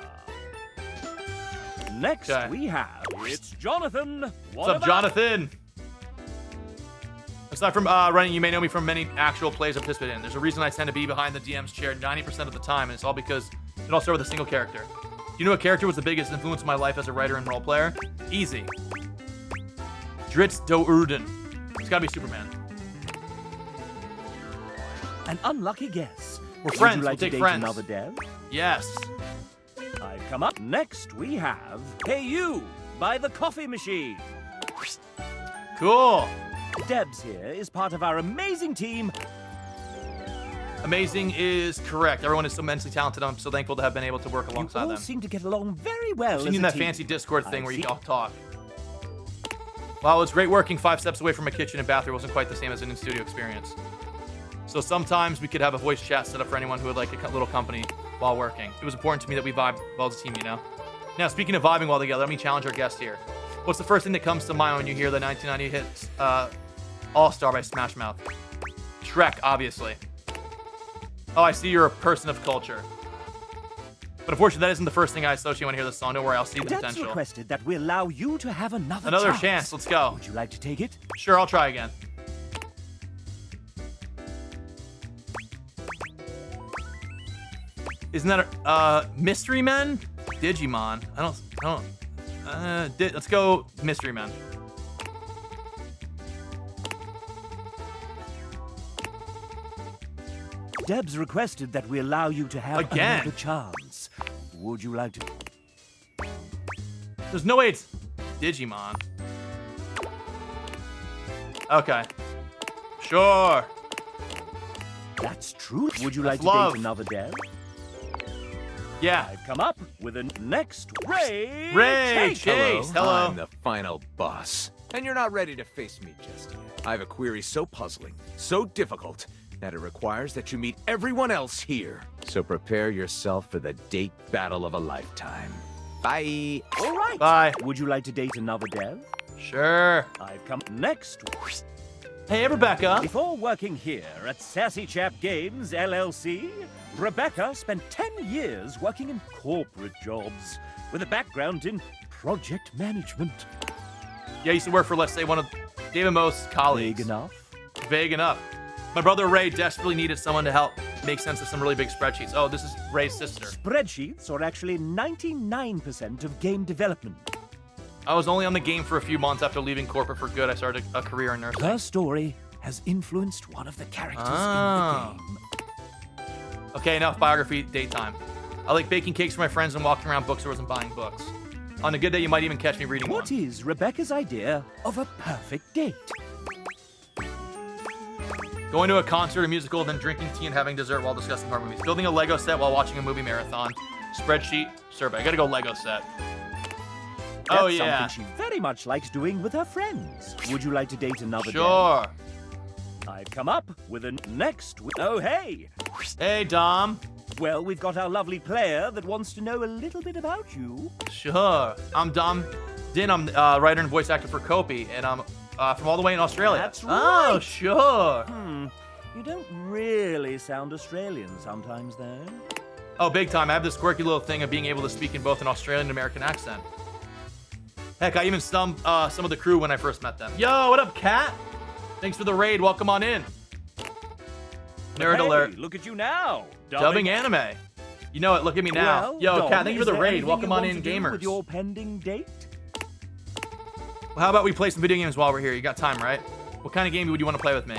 Next we have, it's Jonathan. What's up, Jonathan? Aside from running, you may know me from many actual plays I've participated in. There's a reason I tend to be behind the DM's chair 90% of the time, and it's all because it all started with a single character. Do you know what character was the biggest influence in my life as a writer and role player? Easy. Dritz Do'Urden. It's gotta be Superman. An unlucky guess. We're Would friends. you like We'll to take date friends. another dev? Yes. I've come up. Next we have Hey You by The Coffee Machine. Cool. Debs here is part of our amazing team. Amazing is correct. Everyone is so immensely talented. I'm so thankful to have been able to work alongside You all them. seem to get along very well. I've as seen you in a that team. fancy Discord thing I've where you seen- all talk. While it was great working 5 steps away from a kitchen and bathroom, it wasn't quite the same as an in-studio experience. So sometimes we could have a voice chat set up for anyone who would like a little company while working. It was important to me that we vibe well as a team, you know? Now, speaking of vibing well together, let me challenge our guest here. What's the first thing that comes to mind when you hear the 1990 hit All-Star by Smash Mouth? Shrek, obviously. Oh, I see you're a person of culture. But unfortunately, that isn't the first thing I associate when I hear this song. Don't worry, I'll see the Debs potential. requested that we allow you to have another Another chance. Let's go. Would you like to take it? Sure, I'll try again. Isn't that a Mystery Men? Digimon. I don't. Let's go Mystery Men. Debs requested that we allow you to have Again? another chance. Would you like to? There's no way it's Digimon. Okay. Sure. That's true. Would you like to love. date another dev? Yeah. I've come up with a next Ray. Ray Chase. Hello. I'm the final boss. And you're not ready to face me just yet. I have a query so puzzling, so difficult, that it requires that you meet everyone else here. So prepare yourself for the date battle of a lifetime. Bye. All right. Bye. Would you like to date another dev? Sure. I've come next. Hey, Rebecca. Before working here at Sassy Chap Games, LLC, Rebecca spent 10 years working in corporate jobs with a background in project management. Yeah, I used to work for, let's say, one of David Mo's colleagues. Vague enough? Vague enough. My brother Ray desperately needed someone to help make sense of some really big spreadsheets. Oh, this is Ray's sister. Spreadsheets are actually 99% of game development. I was only on the game for a few months after leaving corporate for good. I started a career in nursing. Her story has influenced one of the characters in the game. Okay, enough biography, date time. I like baking cakes for my friends and walking around bookstores and buying books. On a good day, you might even catch me reading What is Rebecca's idea of a perfect date? Going to a concert, a musical, then drinking tea and having dessert while discussing horror movies. Building a Lego set while watching a movie marathon. Spreadsheet, survey. I gotta go Lego set. That's Oh, yeah. something she very much likes doing with her friends. Would you like to date another Sure. dev? I've come up with a next... Oh, hey! Hey, Dom. Well, we've got our lovely player that wants to know a little bit about you. Sure. I'm Dom Din. I'm writer and voice actor for Kopi, and I'm from all the way in Australia. That's Oh, right. sure. You don't really sound Australian sometimes, though. Oh, big time. I have this quirky little thing of being able to speak in both an Australian and American accent. Heck, I even stumped some of the crew when I first met them. Yo, what up, Kat? Thanks for the raid. Welcome on in. Nerd Hey, alert. Look at you now. Dubbing anime. You know it. Look at me now. Well, Yo, Dom, Kat, thank you is for the there raid. anything Welcome you on want in, to do gamers. with your pending date? Well, how about we play some video games while we're here? You got time, right? What kind of game would you want to play with me?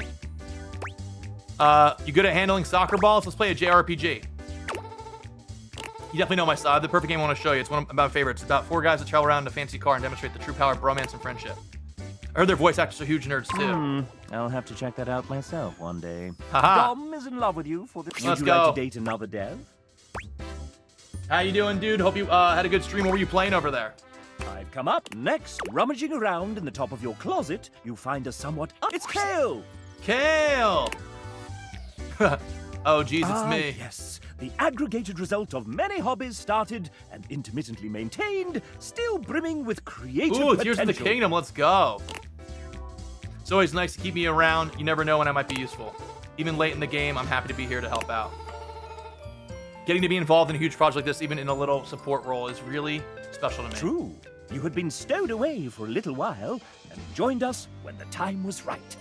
You good at handling soccer balls? Let's play a JRPG. You definitely know my style. I have the perfect game I want to show you. It's one of my favorites. It's about 4 guys that travel around in a fancy car and demonstrate the true power of bromance and friendship. I heard their voice actors are huge nerds, too. I'll have to check that out myself one day. Haha. Dom is in love with you for the... Let's Would you go. like to date another dev? How you doing, dude? Hope you had a good stream. What were you playing over there? I've come up next. Rummaging around in the top of your closet, you find a somewhat... It's Kale! Kale! Oh, geez, it's me. Yes. The aggregated result of many hobbies started and intermittently maintained, still brimming with creative Ooh, Tears of the potential. Kingdom. Let's go. It's always nice to keep me around. You never know when I might be useful. Even late in the game, I'm happy to be here to help out. Getting to be involved in a huge project like this, even in a little support role, is really special to me. True. You had been stowed away for a little while and joined us when the time was right.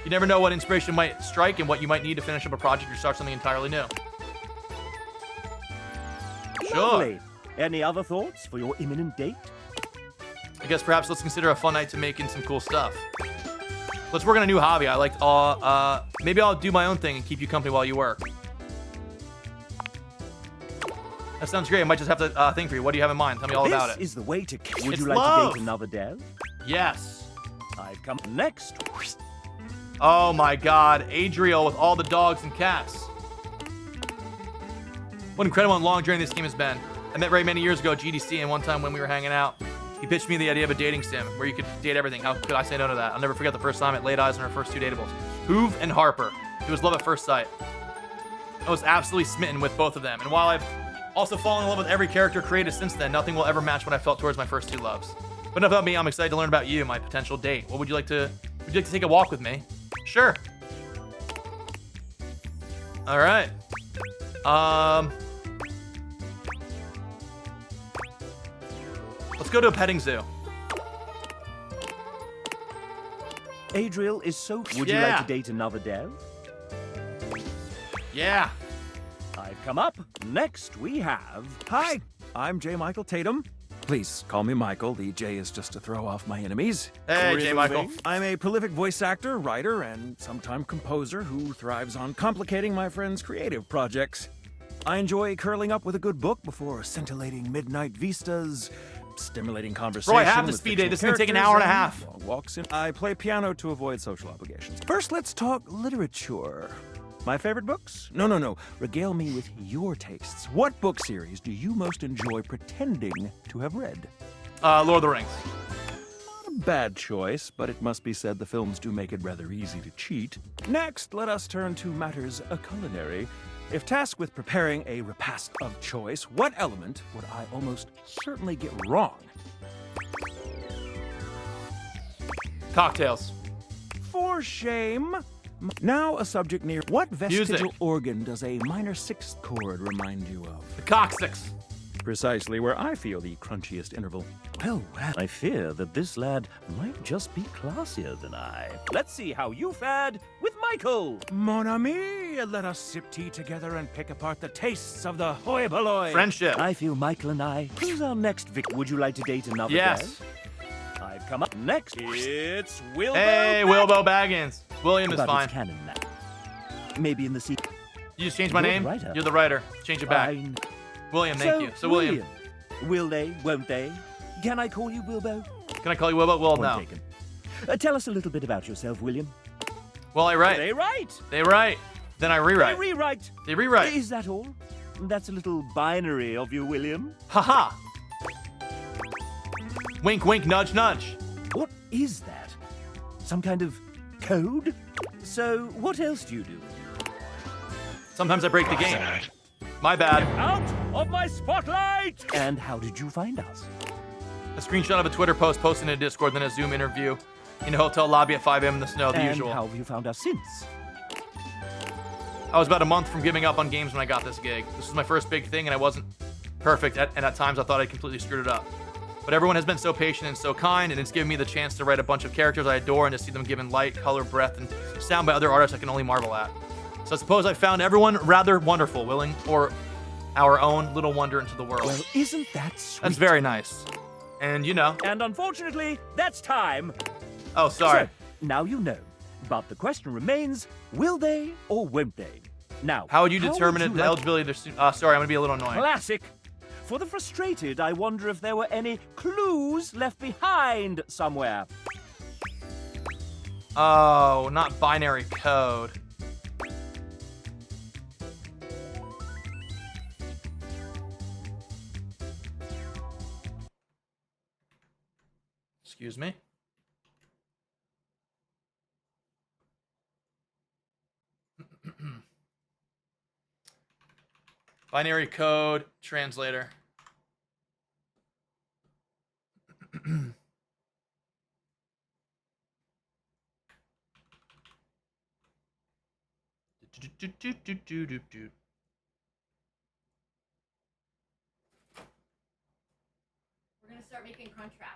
You never know what inspiration might strike and what you might need to finish up a project or start something entirely new. Sure. Lovely. Any other thoughts for your imminent date? I guess perhaps let's consider a fun night to making some cool stuff. Let's work on a new hobby. I like maybe I'll do my own thing and keep you company while you work. That sounds great. I might just have to think for you. What do you have in mind? Tell me all about it. This is the way to... Would It's you like love. to date another dev? Yes. I've come next. Oh my god, Adriel with all the dogs and cats. What an incredible and long journey this game has been. I met Ray many years ago at GDC, and one time when we were hanging out, he pitched me the idea of a dating sim where you could date everything. How could I say no to that? I'll never forget the first time it laid eyes on our first 2 datables. Hoove and Harper. It was love at first sight. I was absolutely smitten with both of them, and while I've also fallen in love with every character created since then, nothing will ever match what I felt towards my first 2 loves. But enough about me, I'm excited to learn about you, my potential date. What would you like to take a walk with me? Sure. All right. Let's go to a petting zoo. Adriel is so... Would you like to date another dev? Yeah. I've come up. Next, we have... Hi, I'm J. Michael Tatum. Please call me Michael. The J is just to throw off my enemies. Hey, J. Michael. I'm a prolific voice actor, writer, and sometime composer who thrives on complicating my friends' creative projects. I enjoy curling up with a good book before scintillating midnight vistas, stimulating conversation. Bro, I have the with speed date. fictional This is gonna take an characters, hour and a half. Long walks in. I play piano to avoid social obligations. First, let's talk literature. My favorite books? No. Regale me with your tastes. What book series do you most enjoy pretending to have read? Lord of the Rings. Not a bad choice, but it must be said the films do make it rather easy to cheat. Next, let us turn to matters culinary. If tasked with preparing a repast of choice, what element would I almost certainly get wrong? Cocktails. For shame. Now a subject near what vestigial Music. organ does a minor sixth chord remind you of? The coccyx. Precisely where I feel the crunchiest interval. Well, I fear that this lad might just be classier than I. Let's see how you fared with Michael. Mon ami, let us sip tea together and pick apart the tastes of the hoi polloi. Friendship. I feel Michael and I. Who's our next Vic? Would you like to date another Yes. Dev? I've come up next. It's Wilbo. Hey, Wilbo Baggins. William is But fine. it's canon now. Maybe in the sequel. You just changed my You're name? the writer. You're the writer. Change it back. Fine. William, thank you. So, William. Will they? Won't they? Can I call you Wilbo? Can I call you Wilbo? Well, Point no. taken. Tell us a little bit about yourself, William. Well, I write. They write. They write. Then I rewrite. They rewrite. They rewrite. Is that all? That's a little binary of you, William. Haha. Wink, wink, nudge, nudge. What is that? Some kind of code? So, what else do you do? Sometimes I break the game. My bad. Out of my spotlight! And how did you find us? A screenshot of a Twitter post posted in a Discord, then a Zoom interview in a hotel lobby at 5 a.m. in the snow, the and usual. how have you found us since? I was about a month from giving up on games when I got this gig. This was my first big thing, and I wasn't perfect, and at times I thought I completely screwed it up. But everyone has been so patient and so kind, and it's given me the chance to write a bunch of characters I adore and to see them given light, color, breath, and sound by other artists I can only marvel at. So I suppose I found everyone rather wonderful, willing, or our own little wonder into the world. Well, isn't that sweet? That's very nice. And you know. And unfortunately, that's time. Oh, sorry. So, now you know. But the question remains, will they or won't they? Now, How would you determine the eligibility of their student? Sorry, I'm going to be a little annoying. Classic. For the frustrated, I wonder if there were any clues left behind somewhere. Oh, not binary code. Excuse me. Binary code translator. We're gonna start making crunch wraps.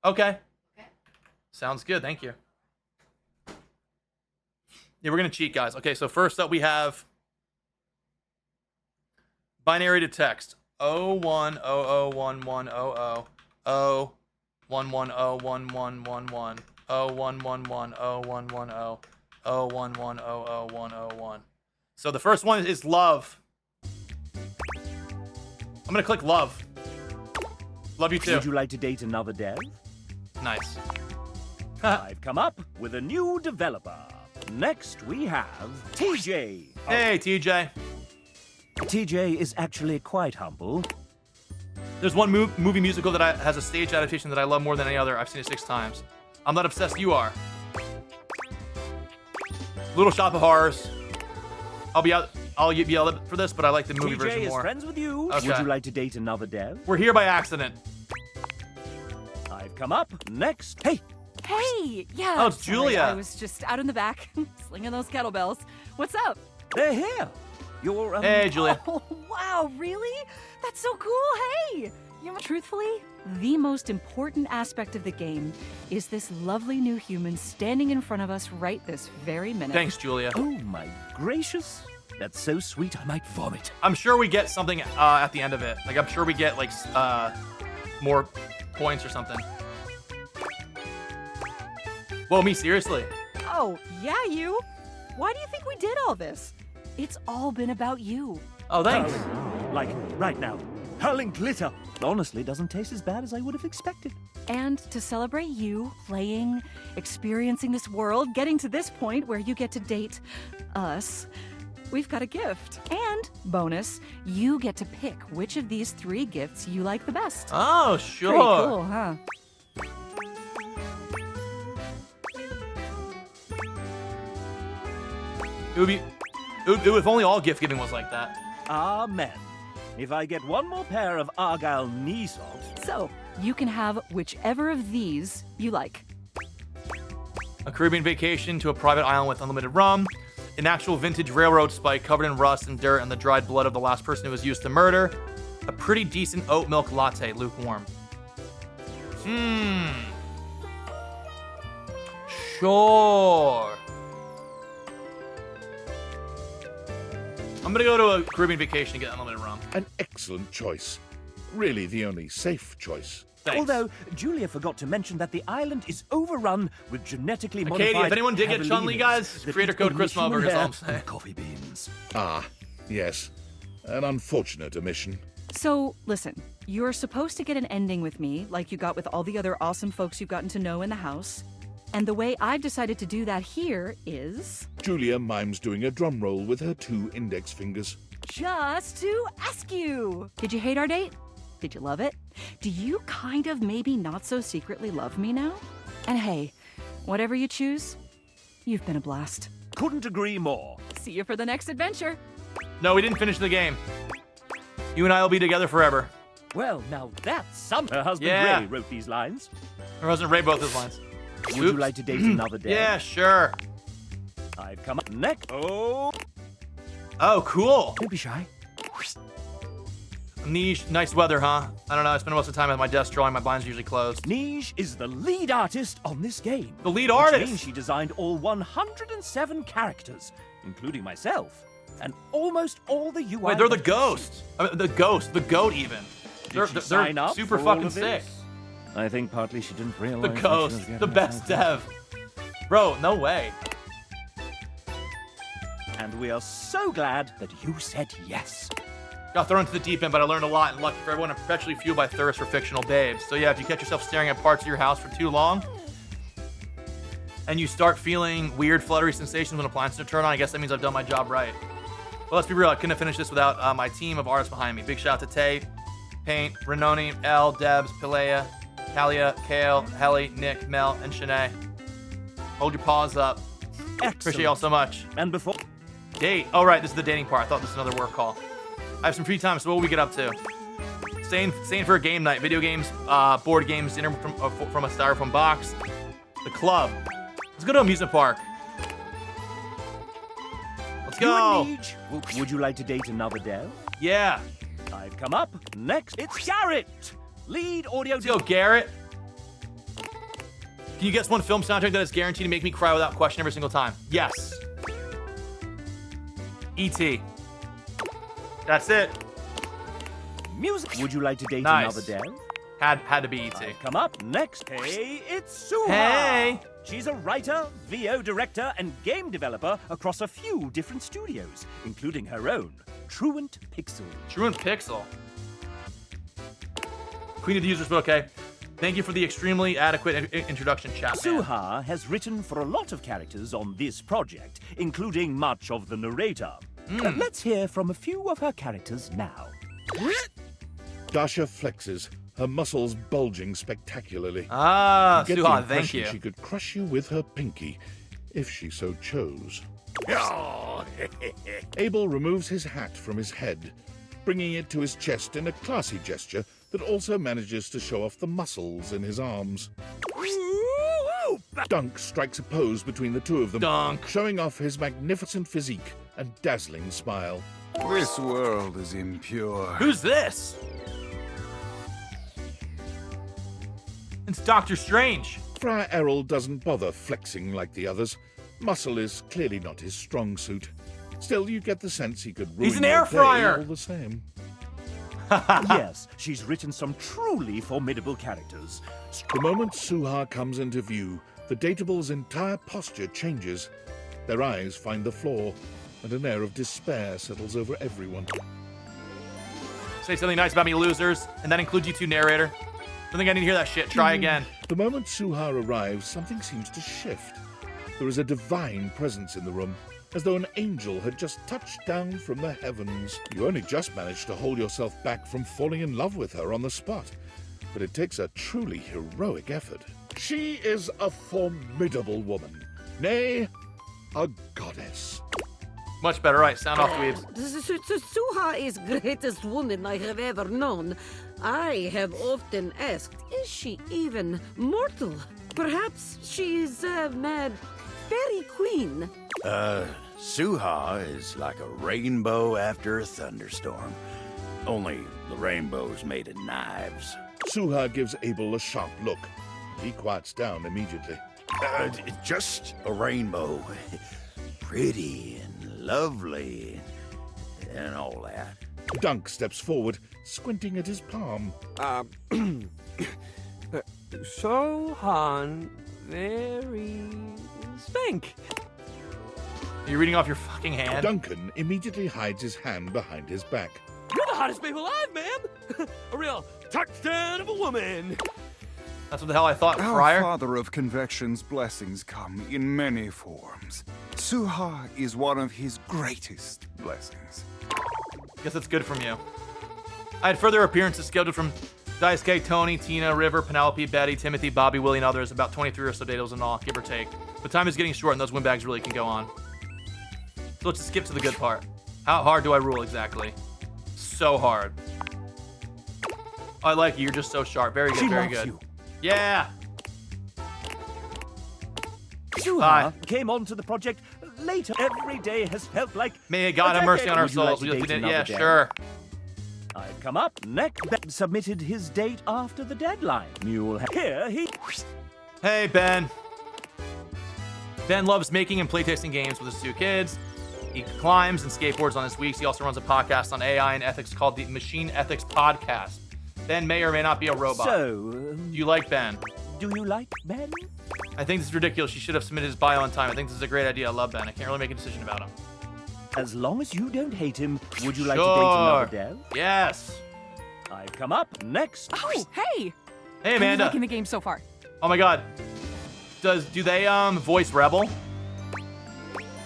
Okay. Okay. Sounds good. Thank you. Yeah, we're gonna cheat, guys. Okay, so first up we have binary to text. 01001100 01101111 01110110 01100101. So the first one is love. I'm gonna click love. Love you too. Would you like to date another dev? Nice. I've come up with a new developer. Next, we have TJ. Hey, TJ. TJ is actually quite humble. There's one movie musical that has a stage adaptation that I love more than any other. I've seen it 6 times. I'm not obsessed, you are. Little Shop of Horrors. I'll be yelled at for this, but I like the movie TJ version is more. friends with you. Okay. Would you like to date another dev? We're here by accident. I've come up. Next. Hey. Hey, yeah. Oh, it's sorry, Julia. I was just out in the back, slinging those kettlebells. What's up? They're here. You're Hey, Julia. Oh, wow, really? That's so cool. Hey, truthfully, the most important aspect of the game is this lovely new human standing in front of us right this very minute. Thanks, Julia. Oh my gracious. That's so sweet I might vomit. I'm sure we get something at the end of it. Like, I'm sure we get, like, more points or something. Whoa, me, seriously? Oh, yeah, you. Why do you think we did all this? It's all been about you. Oh, thanks. Like, right now. Hurling glitter. Honestly, doesn't taste as bad as I would have expected. And to celebrate you playing, experiencing this world, getting to this point where you get to date us, we've got a gift. And, bonus, you get to pick which of these 3 gifts you like the best. Oh, sure. Pretty cool, huh? It would be, if only all gift giving was like that. Amen. If I get one more pair of Argyle knee socks. So, you can have whichever of these you like. A Caribbean vacation to a private island with unlimited rum. An actual vintage railroad spike covered in rust and dirt and the dried blood of the last person who was used to murder. A pretty decent oat milk latte, lukewarm. Sure. I'm gonna go to a Caribbean vacation and get unlimited rum. An excellent choice. Really the only safe choice. Thanks. Although, Julia forgot to mention that the island is overrun with genetically modified... Katie, if anyone did get Chun-Li, guys, creator code Chris Melberger is all I'm saying. Coffee beans. Ah, yes. An unfortunate omission. So, listen, you're supposed to get an ending with me, like you got with all the other awesome folks you've gotten to know in the house. And the way I've decided to do that here is... Julia mimes doing a drum roll with her 2 index fingers. Just to ask you. Did you hate our date? Did you love it? Do you kind of maybe not so secretly love me now? And hey, whatever you choose, you've been a blast. Couldn't agree more. See you for the next adventure. No, we didn't finish the game. You and I will be together forever. Well, now that's some... Her husband Ray wrote these lines. Her husband Ray both his lines. Would you like to date another day? Yeah, sure. I've come up next. Oh, cool. Don't be shy. Niche, nice weather, huh? I don't know. I spend most of the time at my desk drawing. My blinds are usually closed. Niche is the lead artist on this game. The lead Which artist? means she designed all 107 characters, including myself, and almost all the UI. Wait, they're the vectors. ghost. I mean, the ghost, the goat even. Did she sign up super for all fucking of this? sick. I think partly she didn't realize. The what she ghost, was getting the best herself dev. Bro, no way. And we are so glad that you said yes. Got thrown into the deep end, but I learned a lot, and lucky for everyone, I'm perpetually fueled by thirst for fictional babes. So yeah, if you catch yourself staring at parts of your house for too long, and you start feeling weird, fluttery sensations when appliances are turned on, I guess that means I've done my job right. But let's be real, I couldn't have finished this without my team of artists behind me. Big shout out to Tay, Paint, Renoni, Elle, Debs, Pilea, Talia, Kale, Helly, Nick, Mel, and Shanae. Hold your paws up. Excellent. Appreciate y'all so much. And before... Date. Oh, right, this is the dating part. I thought this was another work call. I have some free time, so what will we get up to? Staying for a game night. Video games, board games, dinner from a styrofoam box. The club. Let's go to amusement park. Let's go. Would you like to date another dev? Yeah. I've come up. Next, it's Garrett. Lead audio... Let's go, Garrett. Can you guess one film soundtrack that is guaranteed to make me cry without question every single time? Yes. E.T. That's it. Music. Would you like to date Nice. another dev? Had to be E.T. Come up next. Hey, it's Suha. Hey. She's a writer, VO director, and game developer across a few different studios, including her own, Truant Pixel. Truant Pixel. Queen of the Users, but okay. Thank you for the extremely adequate introduction, chat. Suha has written for a lot of characters on this project, including much of the narrator. Let's hear from a few of her characters now. Dasha flexes, her muscles bulging spectacularly. Ah, You get the Suha, thank impression you. She could crush you with her pinky, if she so chose. Abel removes his hat from his head, bringing it to his chest in a classy gesture that also manages to show off the muscles in his arms. Dunk strikes a pose between the two of them, Dunk. showing off his magnificent physique and dazzling smile. This world is impure. Who's this? It's Doctor Strange. Friar Errol doesn't bother flexing like the others. Muscle is clearly not his strong suit. Still, you get the sense he could ruin He's an your air day fryer. all the same. Yes, she's written some truly formidable characters. The moment Suha comes into view, the datable's entire posture changes. Their eyes find the floor, and an air of despair settles over everyone. Say something nice about me, losers. And that includes you two, narrator. Don't think I need to hear that shit. Try again. The moment Suha arrives, something seems to shift. There is a divine presence in the room, as though an angel had just touched down from the heavens. You only just managed to hold yourself back from falling in love with her on the spot, but it takes a truly heroic effort. She is a formidable woman, nay, a goddess. Much better, right? Sound off, dweebs. Suha is greatest woman I have ever known. I have often asked, is she even mortal? Perhaps she is a mad fairy queen. Suha is like a rainbow after a thunderstorm. Only the rainbow's made of knives. Suha gives Abel a sharp look. He quiets down immediately. Just a rainbow. Pretty and lovely and all that. Dunk steps forward, squinting at his palm. Sohan very spank. Are you reading off your fucking hand? Duncan immediately hides his hand behind his back. You're the hottest babe alive, man! A real touchdown of a woman! That's what the hell I thought, Our Friar. Father of Convection's blessings come in many forms. Suha is one of his greatest blessings. Guess that's good from you. I had further appearances scheduled from Daisuke, Tony, Tina, River, Penelope, Betty, Timothy, Bobby, Willie, and others. About 23 or so dados in all, give or take. But time is getting short, and those windbags really can go on. So let's just skip to the good part. How hard do I rule exactly? So hard. I like you. You're just so sharp. Very good. Very good. Yeah. Suha came onto the project later. Every day has felt like. May God have mercy on our souls. We just did it. Yeah, sure. I've come up. Neck submitted his date after the deadline. Mule here he. Hey Ben. Ben loves making and playtesting games with his 2 kids. He climbs and skateboards on his weeks. He also runs a podcast on AI and ethics called the Machine Ethics Podcast. Ben may or may not be a robot. So, do you like Ben? Do you like Ben? I think this is ridiculous. He should have submitted his bio on time. I think this is a great idea. I love Ben. I can't really make a decision about him. As long as you don't hate him, would you like to date another dev? Yes. I've come up next. Oh, hey! Hey, Amanda. How are you liking the game so far? Oh my God. Do they voice Rebel?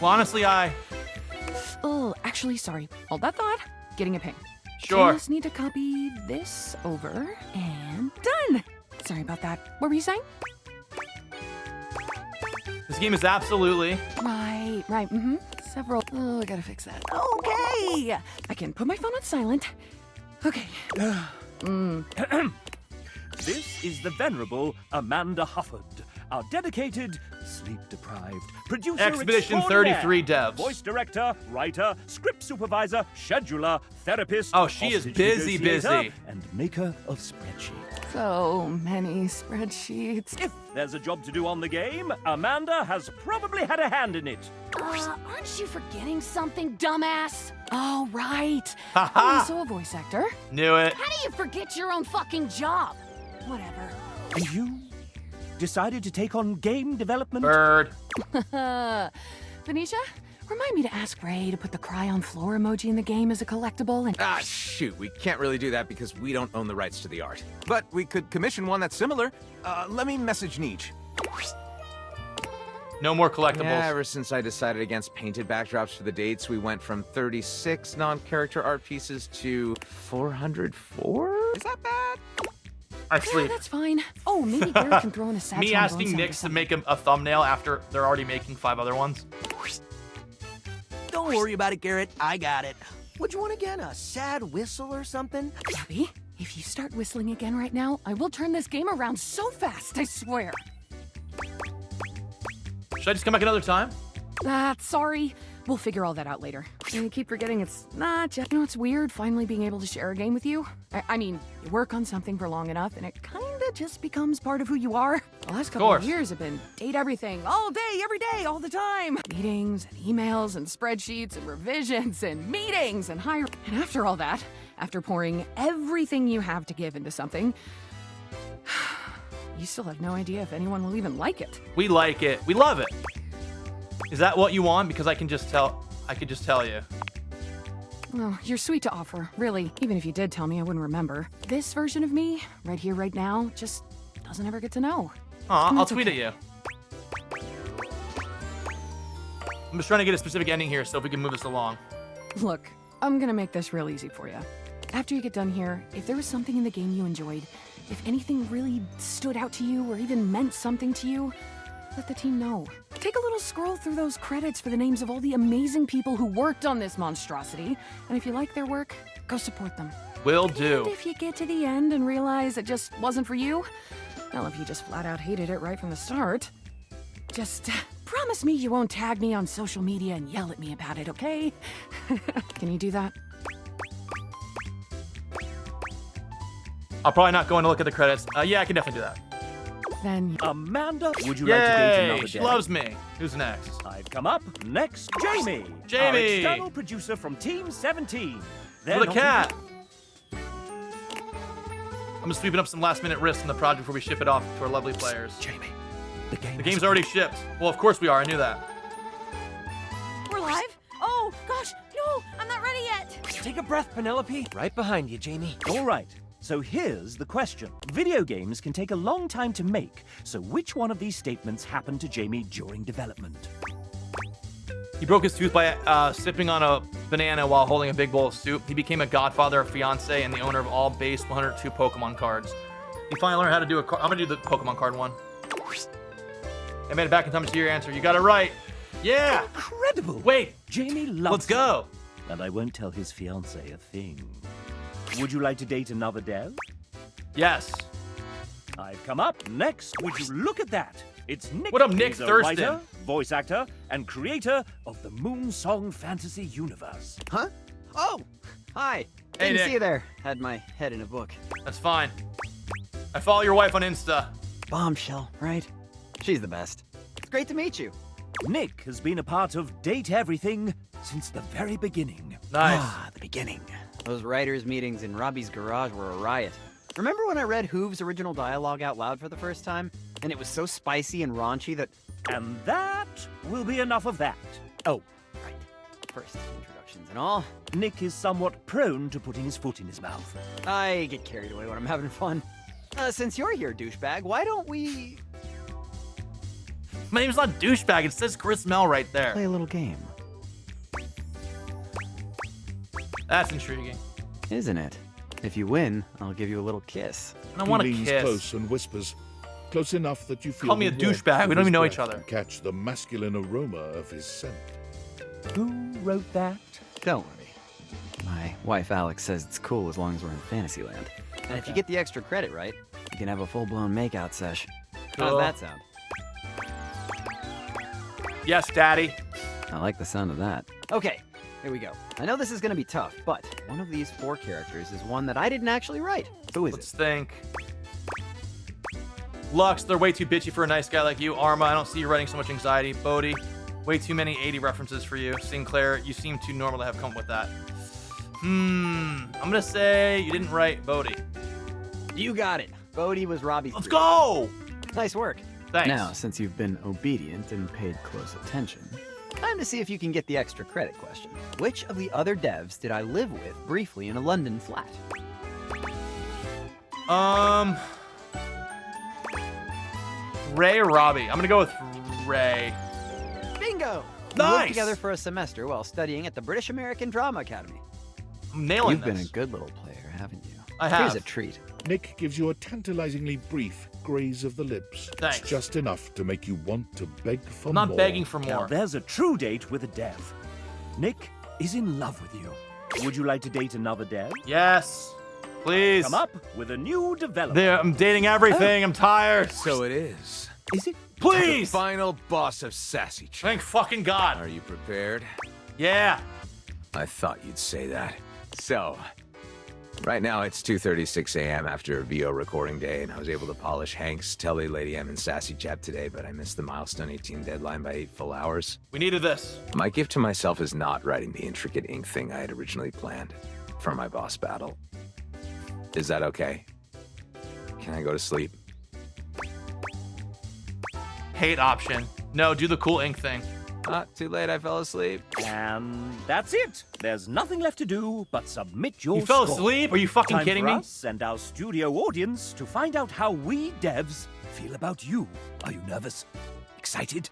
Well, honestly, Oh, actually, sorry. Hold that thought. Getting a ping. Sure. Just need to copy this over and done. Sorry about that. What were you saying? This game is absolutely. Right. Mm-hmm. Several. Oh, I gotta fix that. Okay. I can put my phone on silent. Okay. This is the venerable Amanda Hufford, our dedicated, sleep-deprived producer Expedition extraordinaire, 33 devs. voice director, writer, script supervisor, scheduler, therapist. Oh, she is hostage busy, negotiator, busy. and maker of spreadsheets. So many spreadsheets. If there's a job to do on the game, Amanda has probably had a hand in it. Aren't you forgetting something, dumbass? Oh, right. Ha-ha. Also a voice actor. Knew it. How do you forget your own fucking job? Whatever. And you decided to take on game development? Bird. Venetia, remind me to ask Ray to put the cry on floor emoji in the game as a collectible and... Ah, shoot, we can't really do that because we don't own the rights to the art. But we could commission one that's similar. Let me message Neej. No more collectibles. Yeah, ever since I decided against painted backdrops for the dates, we went from 36 non-character art pieces to 404? Is that bad? I sleep. that's fine. Oh, maybe Garrett can throw in a sad Me trombone asking sound or Nyx to make a thumbnail after they're already making 5 other ones. Don't worry about it, Garrett. I got it. Would you want again? A sad whistle or something? Bobby, if you start whistling again right now, I will turn this game around so fast, I swear. Should I just come back another time? Sorry. We'll figure all that out later. I keep forgetting it's not just... You know, it's weird finally being able to share a game with you. I mean, you work on something for long enough, and it kinda just becomes part of who you are. The last couple of years have been date everything, all day, every day, all the time. Meetings, and emails, and spreadsheets, and revisions, and meetings, and hire... And after all that, after pouring everything you have to give into something... You still have no idea if anyone will even like it. We like it. We love it. Is that what you want? Because I could just tell you. Oh, you're sweet to offer, really. Even if you did tell me, I wouldn't remember. This version of me, right here, right now, just doesn't ever get to know. Aw, And I'll that's tweet okay. at you. I'm just trying to get a specific ending here, so if we can move this along. Look, I'm gonna make this real easy for you. After you get done here, if there was something in the game you enjoyed, if anything really stood out to you or even meant something to you, let the team know. Take a little scroll through those credits for the names of all the amazing people who worked on this monstrosity, and if you like their work, go support them. Will do. And if you get to the end and realize it just wasn't for you, well, if you just flat out hated it right from the start, just promise me you won't tag me on social media and yell at me about it, okay? Can you do that? I'll probably not go in to look at the credits. Yeah, I can definitely do that. Then Amanda, would you like to date another she day? loves me. Who's next? I've come up. Next, Jamie. Jamie. Our external producer from Team 17. They're For the not cat. I'm just sweeping up some last-minute risks in the project before we ship it off to our lovely players. Jamie, the game's already shipped. Well, of course we are. I knew that. We're live? Oh, gosh, no, I'm not ready yet. Take a breath, Penelope. Right behind you, Jamie. All right. So here's the question. Video games can take a long time to make, so which one of these statements happened to Jamie during development? He broke his tooth by sipping on a banana while holding a big bowl of soup. He became a godfather, a fiance, and the owner of all base 102 Pokemon cards. He finally learned how to do I'm gonna do the Pokemon card one. I made it back in time to see your answer. You got it right. Yeah. Incredible. Wait. Jamie loves Let's go. it. And I won't tell his fiance a thing. Would you like to date another dev? Yes. I've come up. Next, would you look at that? It's Nick. What up, Nick He's a Thurston? writer, voice actor, and creator of the Moonsong Fantasy Universe. Huh? Oh, hi. Hey, Didn't Nick. see you there. Had my head in a book. That's fine. I follow your wife on Insta. Bombshell, right? She's the best. It's great to meet you. Nick has been a part of Date Everything since the very beginning. Nice. Ah, the beginning. Those writers' meetings in Robbie's garage were a riot. Remember when I read Hoove's original dialogue out loud for the first time? And it was so spicy and raunchy that... And that will be enough of that. Oh, right. First introductions and all. Nick is somewhat prone to putting his foot in his mouth. I get carried away when I'm having fun. Since you're here, douchebag, why don't we... My name's not douchebag. It says Chris Mel right there. play a little game? That's intriguing. Isn't it? If you win, I'll give you a little kiss. I want He a leans kiss. close and whispers, close enough that you feel Call me a the warmth douchebag. of We don't his even know breath each other. and catch the masculine aroma of his scent. Who wrote that? Don't worry. My wife Alex says it's cool as long as we're in Fantasyland. And if you get the extra credit right, you can have a full-blown makeout sesh. How Cool. does that sound? Yes, Daddy. I like the sound of that. Okay, here we go. I know this is gonna be tough, but one of these 4 characters is one that I didn't actually write. Who is Let's think. Lux, they're way too bitchy for a nice guy like you. Arma, I don't see you writing so much anxiety. Bodhi, way too many 80 references for you. Sinclair, you seem too normal to have come up with that. I'm gonna say you didn't write Bodhi. it? You got it. Bodhi was Robbie's. Let's go! Nice work. Thanks. Now, since you've been obedient and paid close attention, time to see if you can get the extra credit question. Which of the other devs did I live with briefly in a London flat? Ray or Robbie? I'm gonna go with Ray. Bingo! We Nice! lived together for a semester while studying at the British American Drama Academy. I'm nailing You've this. been a good little player, haven't you? I have. Here's a treat. Nick gives you a tantalizingly brief graze of the lips. Thanks. It's just enough to make you want to beg for I'm more. not begging for Now more. there's a true date with a dev. Nick is in love with you. Would you like to date another dev? Yes. Please. Come up with a new development. There, I'm dating everything. I'm tired. So it is. Is it? Please. The final boss of Sassy Chat. Thank fucking God. Are you prepared? Yeah. I thought you'd say that. So, right now it's 2:36 a.m. after a VO recording day, and I was able to polish Hank's, Telly, Lady M, and Sassy Chap today, but I missed the milestone 18 deadline by 8 full hours. We needed this. My gift to myself is not writing the intricate ink thing I had originally planned for my boss battle. Is that okay? Can I go to sleep? Hate option. No, do the cool ink thing. Too late, I fell asleep. And that's it. There's nothing left to do but submit your You fell score. asleep? Are you fucking Time kidding for me? us and our studio audience to find out how we devs feel about you. Are you nervous? Excited?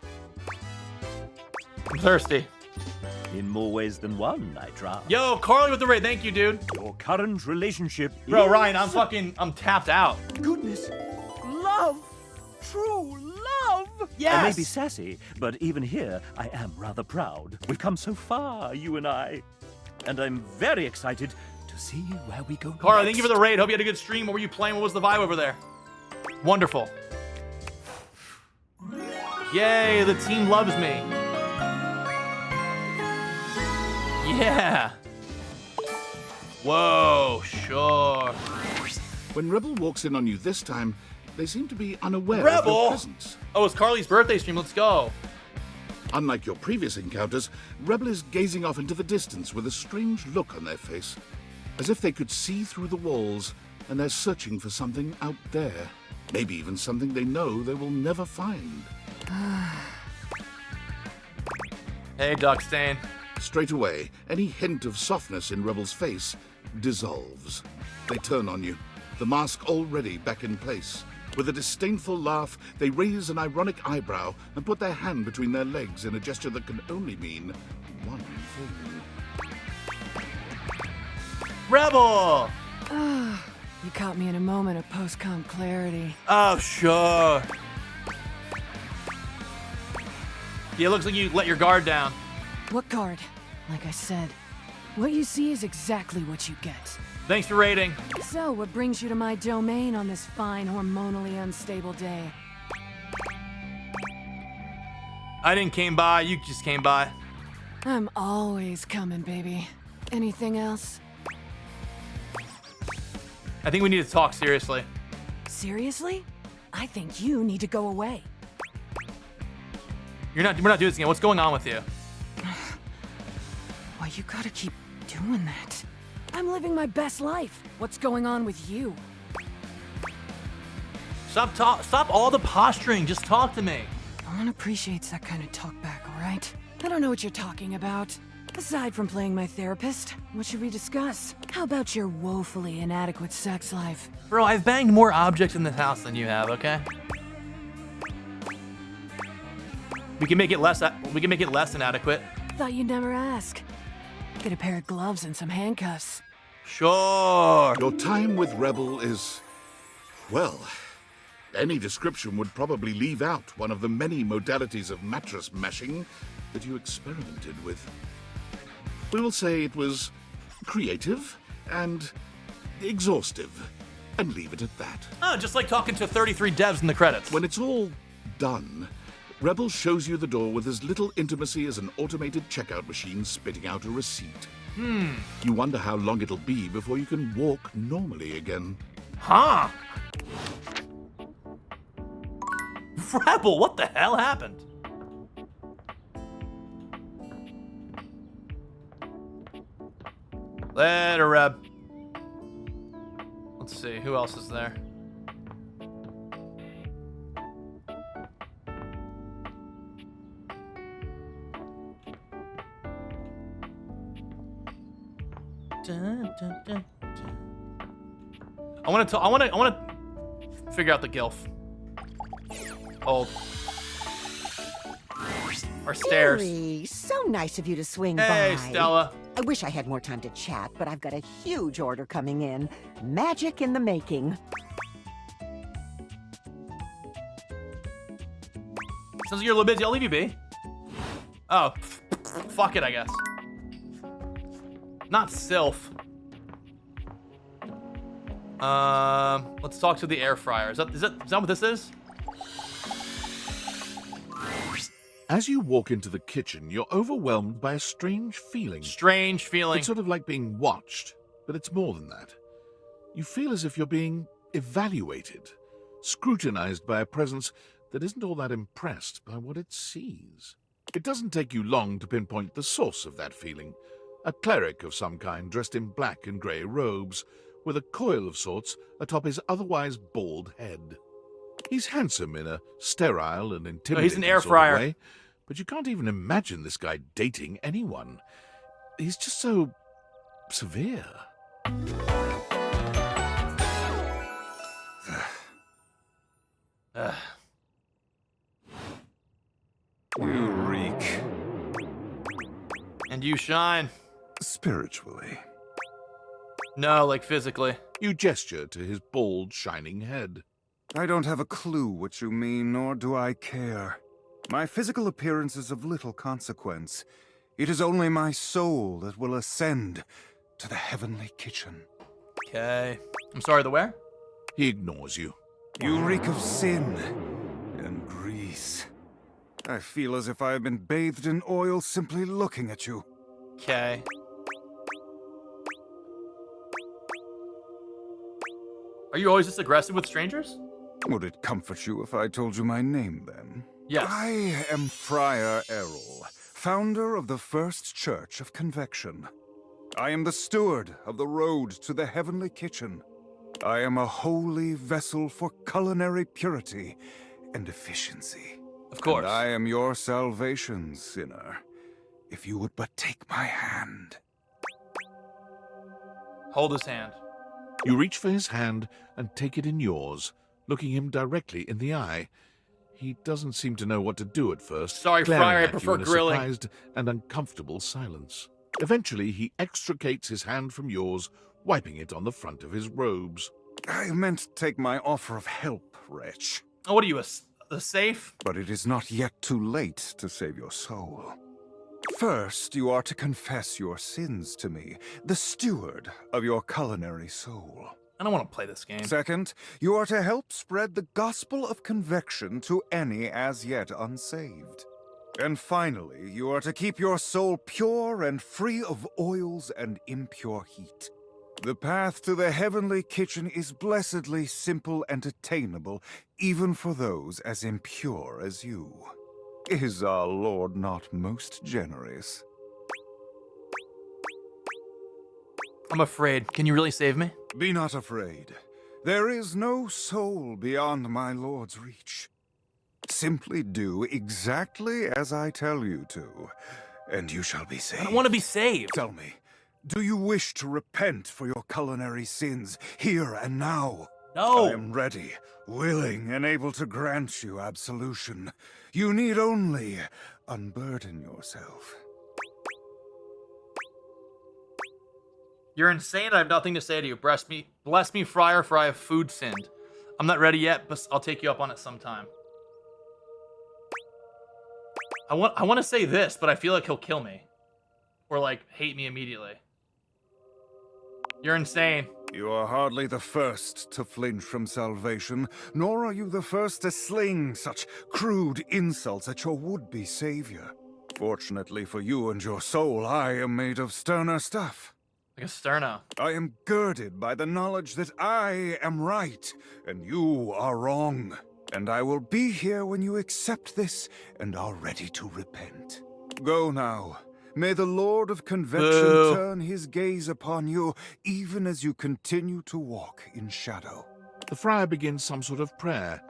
I'm thirsty. In more ways than one, I trust. Yo, Carly with the raid. Thank you, dude. Your current relationship Bro, is... Ryan, I'm tapped out. Goodness. Love. True love. Yes. I may be sassy, but even here, I am rather proud. We've come so far, you and I. And I'm very excited to see where we go Carly, next. thank you for the raid. Hope you had a good stream. What were you playing? What was the vibe over there? Wonderful. Yay, the team loves me. Yeah. Whoa, sure. When Rebel walks in on you this time, they seem to be unaware of Rebel? your presence. Oh, it's Carly's birthday stream. Let's go. Unlike your previous encounters, Rebel is gazing off into the distance with a strange look on their face, as if they could see through the walls and they're searching for something out there. Maybe even something they know they will never find. Hey, Duckstain. Straight away, any hint of softness in Rebel's face dissolves. They turn on you, the mask already back in place. With a disdainful laugh, they raise an ironic eyebrow and put their hand between their legs in a gesture that can only mean one thing. Rebel! You caught me in a moment of post-com clarity. Oh, sure. Yeah, it looks like you let your guard down. What guard? Like I said, what you see is exactly what you get. Thanks for raiding. So, what brings you to my domain on this fine, hormonally unstable day? I didn't came by, you just came by. I'm always coming, baby. Anything else? I think we need to talk seriously. Seriously? I think you need to go away. We're not doing this again. What's going on with you? Why, you gotta keep doing that. I'm living my best life. What's going on with you? Stop all the posturing. Just talk to me. No one appreciates that kind of talk back, all right? I don't know what you're talking about. Aside from playing my therapist, what should we discuss? How about your woefully inadequate sex life? Bro, I've banged more objects in this house than you have, okay? We can make it less inadequate. Thought you'd never ask. Get a pair of gloves and some handcuffs. Sure. Your time with Rebel is, well, any description would probably leave out one of the many modalities of mattress mashing that you experimented with. We will say it was creative and exhaustive, and leave it at that. Oh, just like talking to 33 devs in the credits. When it's all done, Rebel shows you the door with as little intimacy as an automated checkout machine spitting out a receipt. You wonder how long it'll be before you can walk normally again. Huh? Rebel, what the hell happened? Later, Reb. Let's see, who else is there? I want to figure out the gilf. Hold. Or stairs. Harry, so nice of you to swing by. Hey, Stella. I wish I had more time to chat, but I've got a huge order coming in. Magic in the making. Sounds like you're a little busy. I'll leave you be. Oh, fuck it, I guess. Not Sylph. Let's talk to the air fryer. Is that what this is? As you walk into the kitchen, you're overwhelmed by a strange feeling. Strange feeling. It's sort of like being watched, but it's more than that. You feel as if you're being evaluated, scrutinized by a presence that isn't all that impressed by what it sees. It doesn't take you long to pinpoint the source of that feeling. A cleric of some kind dressed in black and grey robes, with a coil of sorts atop his otherwise bald head. He's handsome in a sterile and intimidating he's an air sort of fryer. way, but you can't even imagine this guy dating anyone. He's just so severe. You reek. you shine. Spiritually. No, like physically. You gesture to his bald, shining head. I don't have a clue what you mean, nor do I care. My physical appearance is of little consequence. It is only my soul that will ascend to the heavenly kitchen. Okay. I'm sorry, the where? He ignores you. You reek of sin and grease. I feel as if I have been bathed in oil simply looking at you. Okay. Are you always this aggressive with strangers? Would it comfort you if I told you my name, then? Yes. I am Friar Errol, founder of the First Church of Convection. I am the steward of the road to the heavenly kitchen. I am a holy vessel for culinary purity and efficiency. Of course. And I am your salvation, sinner, if you would but take my hand. Hold his hand. You reach for his hand and take it in yours, looking him directly in the eye. He doesn't seem to know what to do at first. Sorry, glaring Friar, I at prefer you in a grilling. surprised and uncomfortable silence. Eventually, he extricates his hand from yours, wiping it on the front of his robes. I meant to take my offer of help, wretch. Oh, what are you, a safe? But it is not yet too late to save your soul. First, you are to confess your sins to me, the steward of your culinary soul. I don't want to play this game. Second, you are to help spread the gospel of convection to any as yet unsaved. And finally, you are to keep your soul pure and free of oils and impure heat. The path to the heavenly kitchen is blessedly simple and attainable, even for those as impure as you. Is our Lord not most generous? I'm afraid. Can you really save me? Be not afraid. There is no soul beyond my Lord's reach. Simply do exactly as I tell you to, and you shall be saved. I don't want to be saved. Tell me, do you wish to repent for your culinary sins here and now? No. I am ready, willing, and able to grant you absolution. You need only unburden yourself. You're insane. I have nothing to say to you. Bless me, Friar, for I have food sinned. I'm not ready yet, but I'll take you up on it sometime. I want to say this, but I feel like he'll kill me. Or, like, hate me immediately. You're insane. You are hardly the first to flinch from salvation, nor are you the first to sling such crude insults at your would-be savior. Fortunately for you and your soul, I am made of sterner stuff. Like a sterno. I am girded by the knowledge that I am right, and you are wrong. And I will be here when you accept this and are ready to repent. Go now. May the Lord of Convection turn his gaze upon you, even as you continue to walk in shadow. The friar begins some sort of prayer.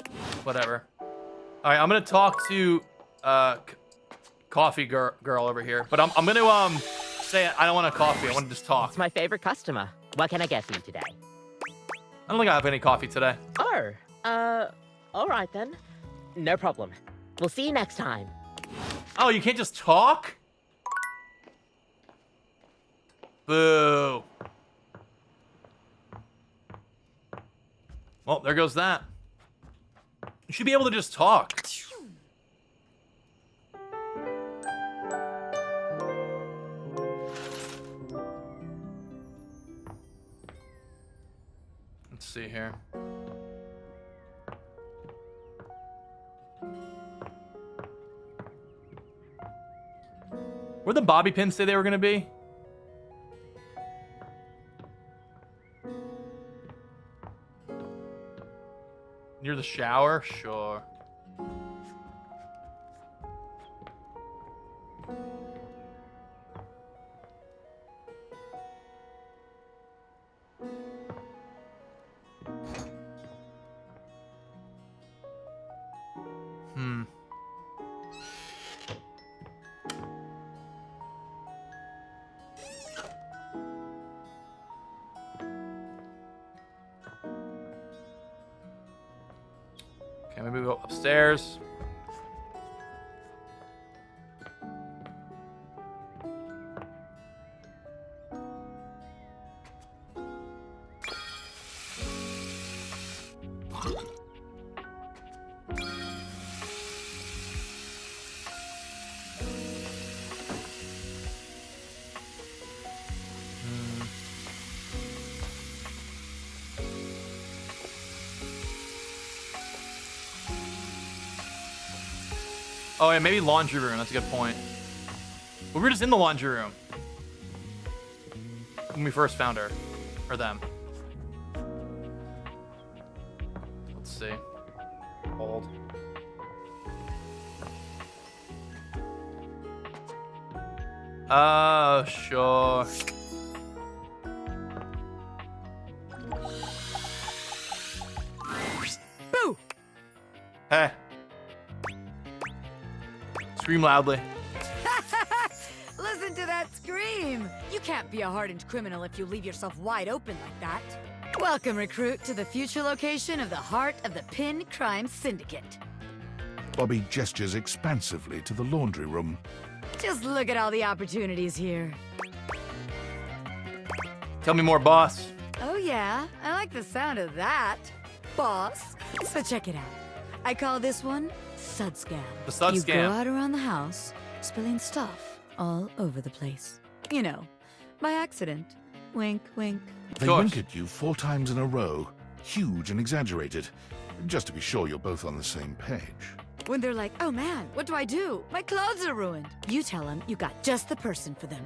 Whatever. All right, I'm gonna talk to coffee girl over here, but I'm gonna say I don't want a coffee. I want to just talk. It's my favorite customer. What can I get for you today? I don't think I have any coffee today. Oh, all right then. No problem. We'll see you next time. Oh, you can't just talk? Boo. Well, there goes that. You should be able to just talk. Let's see here. Where'd the bobby pins say they were gonna be? Near the shower? Sure. Okay, maybe we go upstairs. Oh, yeah, maybe laundry room. That's a good point. We were just in the laundry room when we first found her. Or them. Let's see. Hold. Sure. Boo! Hey. Scream loudly. Listen to that scream! You can't be a hardened criminal if you leave yourself wide open like that. Welcome, recruit, to the future location of the heart of the Pin Crime Syndicate. Bobby gestures expansively to the laundry room. Just look at all the opportunities here. Tell me more, boss. Oh yeah, I like the sound of that, boss. So check it out. I call this one Sud Scam. The Sud You Scam. go out around the house, spilling stuff all over the place. You know, by accident. Wink, wink. They wink at you 4 times in a row, huge and exaggerated, just to be sure you're both on the same page. When they're like, oh man, what do I do? My clothes are ruined. You tell them you got just the person for them.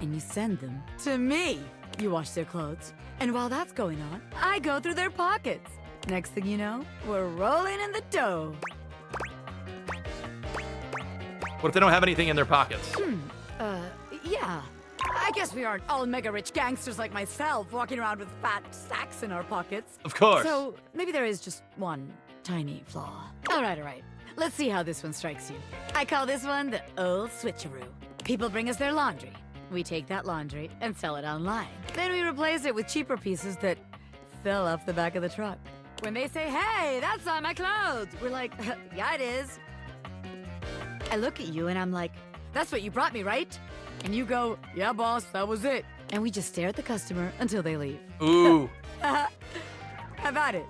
And you send them to me. You wash their clothes. And while that's going on, I go through their pockets. Next thing you know, we're rolling in the dough. What if they don't have anything in their pockets? Yeah. I guess we aren't all mega rich gangsters like myself walking around with fat sacks in our pockets. Of course. So maybe there is just one tiny flaw. All right. Let's see how this one strikes you. I call this one the old switcheroo. People bring us their laundry. We take that laundry and sell it online. Then we replace it with cheaper pieces that fell off the back of the truck. When they say, hey, that's not my clothes, we're like, yeah, it is. I look at you and I'm like, that's what you brought me, right? And you go, yeah, boss, that was it. And we just stare at the customer until they leave. Ooh. How about it?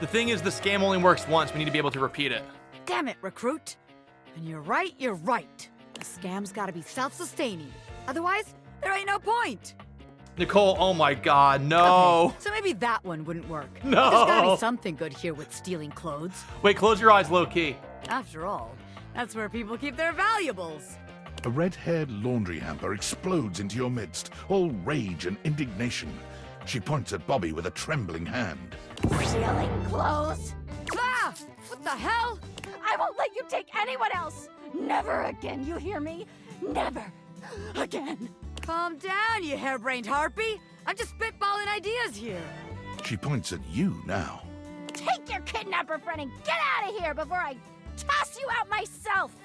The thing is, the scam only works once. We need to be able to repeat it. Damn it, recruit. And you're right. The scam's gotta be self-sustaining. Otherwise, there ain't no point. Nicole, oh my god, no. Okay, so maybe that one wouldn't work. No. There's gotta be something good here with stealing clothes. Wait, close your eyes low key. After all, that's where people keep their valuables. A red-haired laundry hamper explodes into your midst, all rage and indignation. She points at Bobby with a trembling hand. Stealing clothes? Ah! What the hell? I won't let you take anyone else! Never again, you hear me? Never again. Calm down, you harebrained harpy. I'm just spitballing ideas here. She points at you now. Take your kidnapper friend and get out of here before I toss you out myself!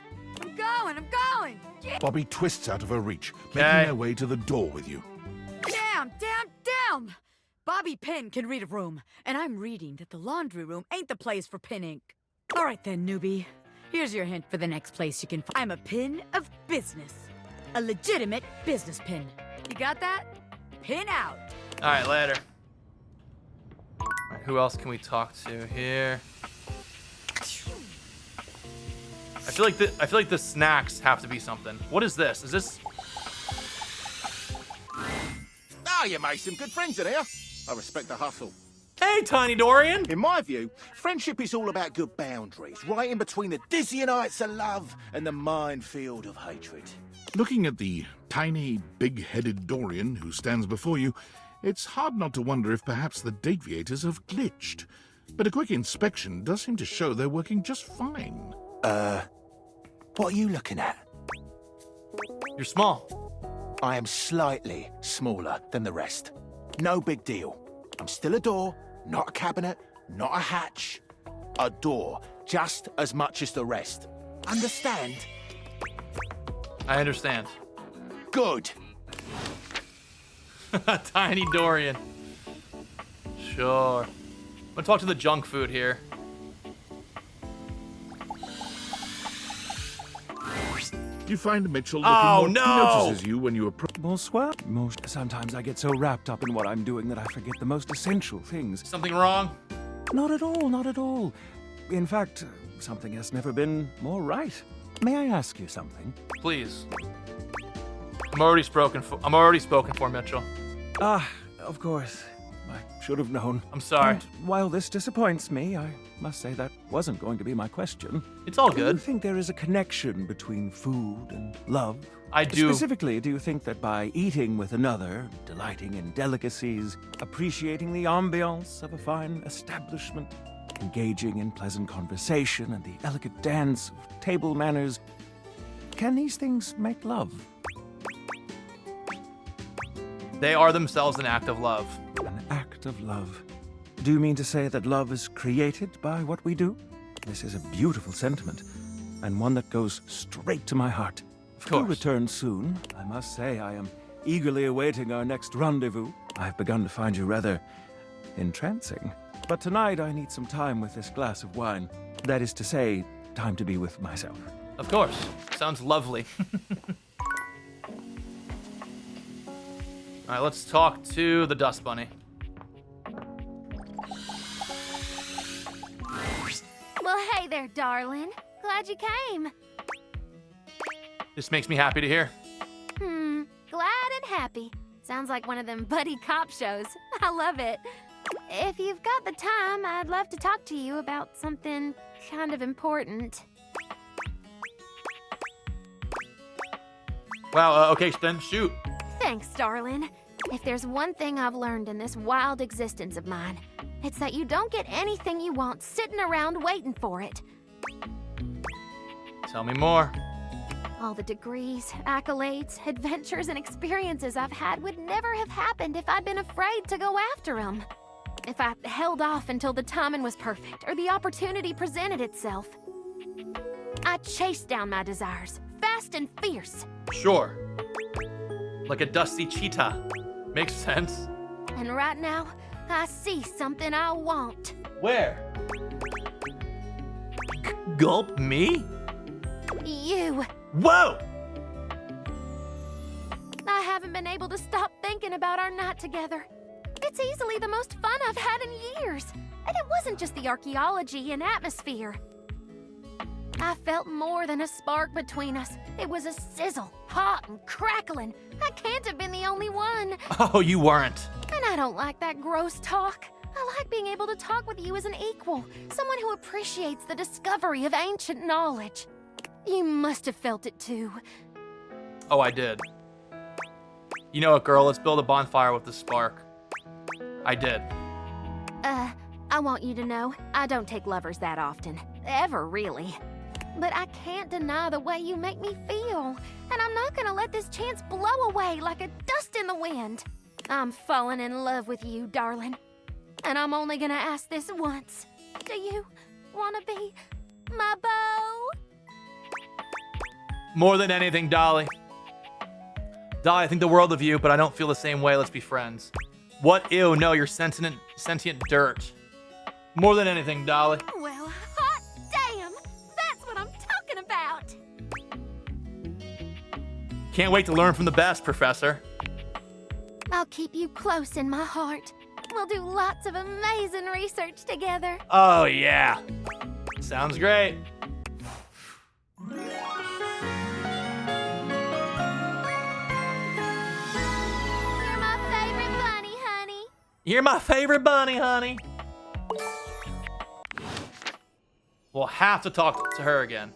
I'm going! Bobby twists out of her reach, making their way to the door with you. Damn! Bobby Pin can read a room, and I'm reading that the laundry room ain't the place for pin ink. All right then, newbie. Here's your hint for the next place you can find. I'm a pin of business. A legitimate business pin. You got that? Pin out. All right, later. All right, who else can we talk to here? I feel like the snacks have to be something. What is this? Is this? Ah, you made some good friends in here. I respect the hustle. Hey, Tiny Dorian! In my view, friendship is all about good boundaries, right in between the dizzying heights of love and the minefield of hatred. Looking at the tiny, big-headed Dorian who stands before you, it's hard not to wonder if perhaps the dateviators have glitched. But a quick inspection does seem to show they're working just fine. What are you looking at? You're small. I am slightly smaller than the rest. No big deal. I'm still a door, not a cabinet, not a hatch. A door, just as much as the rest. Understand? I understand. Good. Tiny Dorian. Sure. I'm gonna talk to the junk food here. You find Mitchell looking no! He notices you when you approach. Bonsoir. Sometimes I get so wrapped up in what I'm doing that I forget the most essential things. Something wrong? Not at all. In fact, something has never been more right. May I ask you something? Please. I'm already spoken for, Mitchell. Ah, of course. My should have known. I'm sorry. And while this disappoints me, I must say that wasn't going to be my question. It's all Do good. you think there is a connection between food and love? I do. Specifically, do you think that by eating with another, delighting in delicacies, appreciating the ambiance of a fine establishment, engaging in pleasant conversation and the elegant dance of table manners, can these things make love? They are themselves an act of love. An act of love. Do you mean to say that love is created by what we do? This is a beautiful sentiment, and one that goes straight to my heart. Of course. We'll return soon. I must say I am eagerly awaiting our next rendezvous. I've begun to find you rather entrancing. But tonight I need some time with this glass of wine. That is to say, time to be with myself. Of course. Sounds lovely. All right, let's talk to the Dust Bunny. Well, hey there, darling. Glad you came. This makes me happy to hear. Glad and happy. Sounds like one of them buddy cop shows. I love it. If you've got the time, I'd love to talk to you about something kind of important. Wow, okay, then shoot. Thanks, darling. If there's one thing I've learned in this wild existence of mine, it's that you don't get anything you want sitting around waiting for it. Tell me more. All the degrees, accolades, adventures, and experiences I've had would never have happened if I'd been afraid to go after them. If I held off until the timing was perfect or the opportunity presented itself. I chased down my desires, fast and fierce. Sure. Like a dusty cheetah. Makes sense. And right now, I see something I want. Where? Gulp me? You. Whoa! I haven't been able to stop thinking about our night together. It's easily the most fun I've had in years. And it wasn't just the archaeology and atmosphere. I felt more than a spark between us. It was a sizzle, hot and crackling. I can't have been the only one. Oh, you weren't. And I don't like that gross talk. I like being able to talk with you as an equal, someone who appreciates the discovery of ancient knowledge. You must have felt it too. Oh, I did. You know what, girl? Let's build a bonfire with the spark. I did. I want you to know, I don't take lovers that often. Ever, really. But I can't deny the way you make me feel. And I'm not gonna let this chance blow away like a dust in the wind. I'm falling in love with you, darling. And I'm only gonna ask this once. Do you wanna be my beau? More than anything, Dolly. Dolly, I think the world of you, but I don't feel the same way. Let's be friends. What? Ew, no, you're sentient dirt. More than anything, Dolly. Well, hot damn! That's what I'm talking about! Can't wait to learn from the best, Professor. I'll keep you close in my heart. We'll do lots of amazing research together. Oh, yeah. Sounds great. You're my favorite bunny, honey. You're my favorite bunny, honey. We'll have to talk to her again.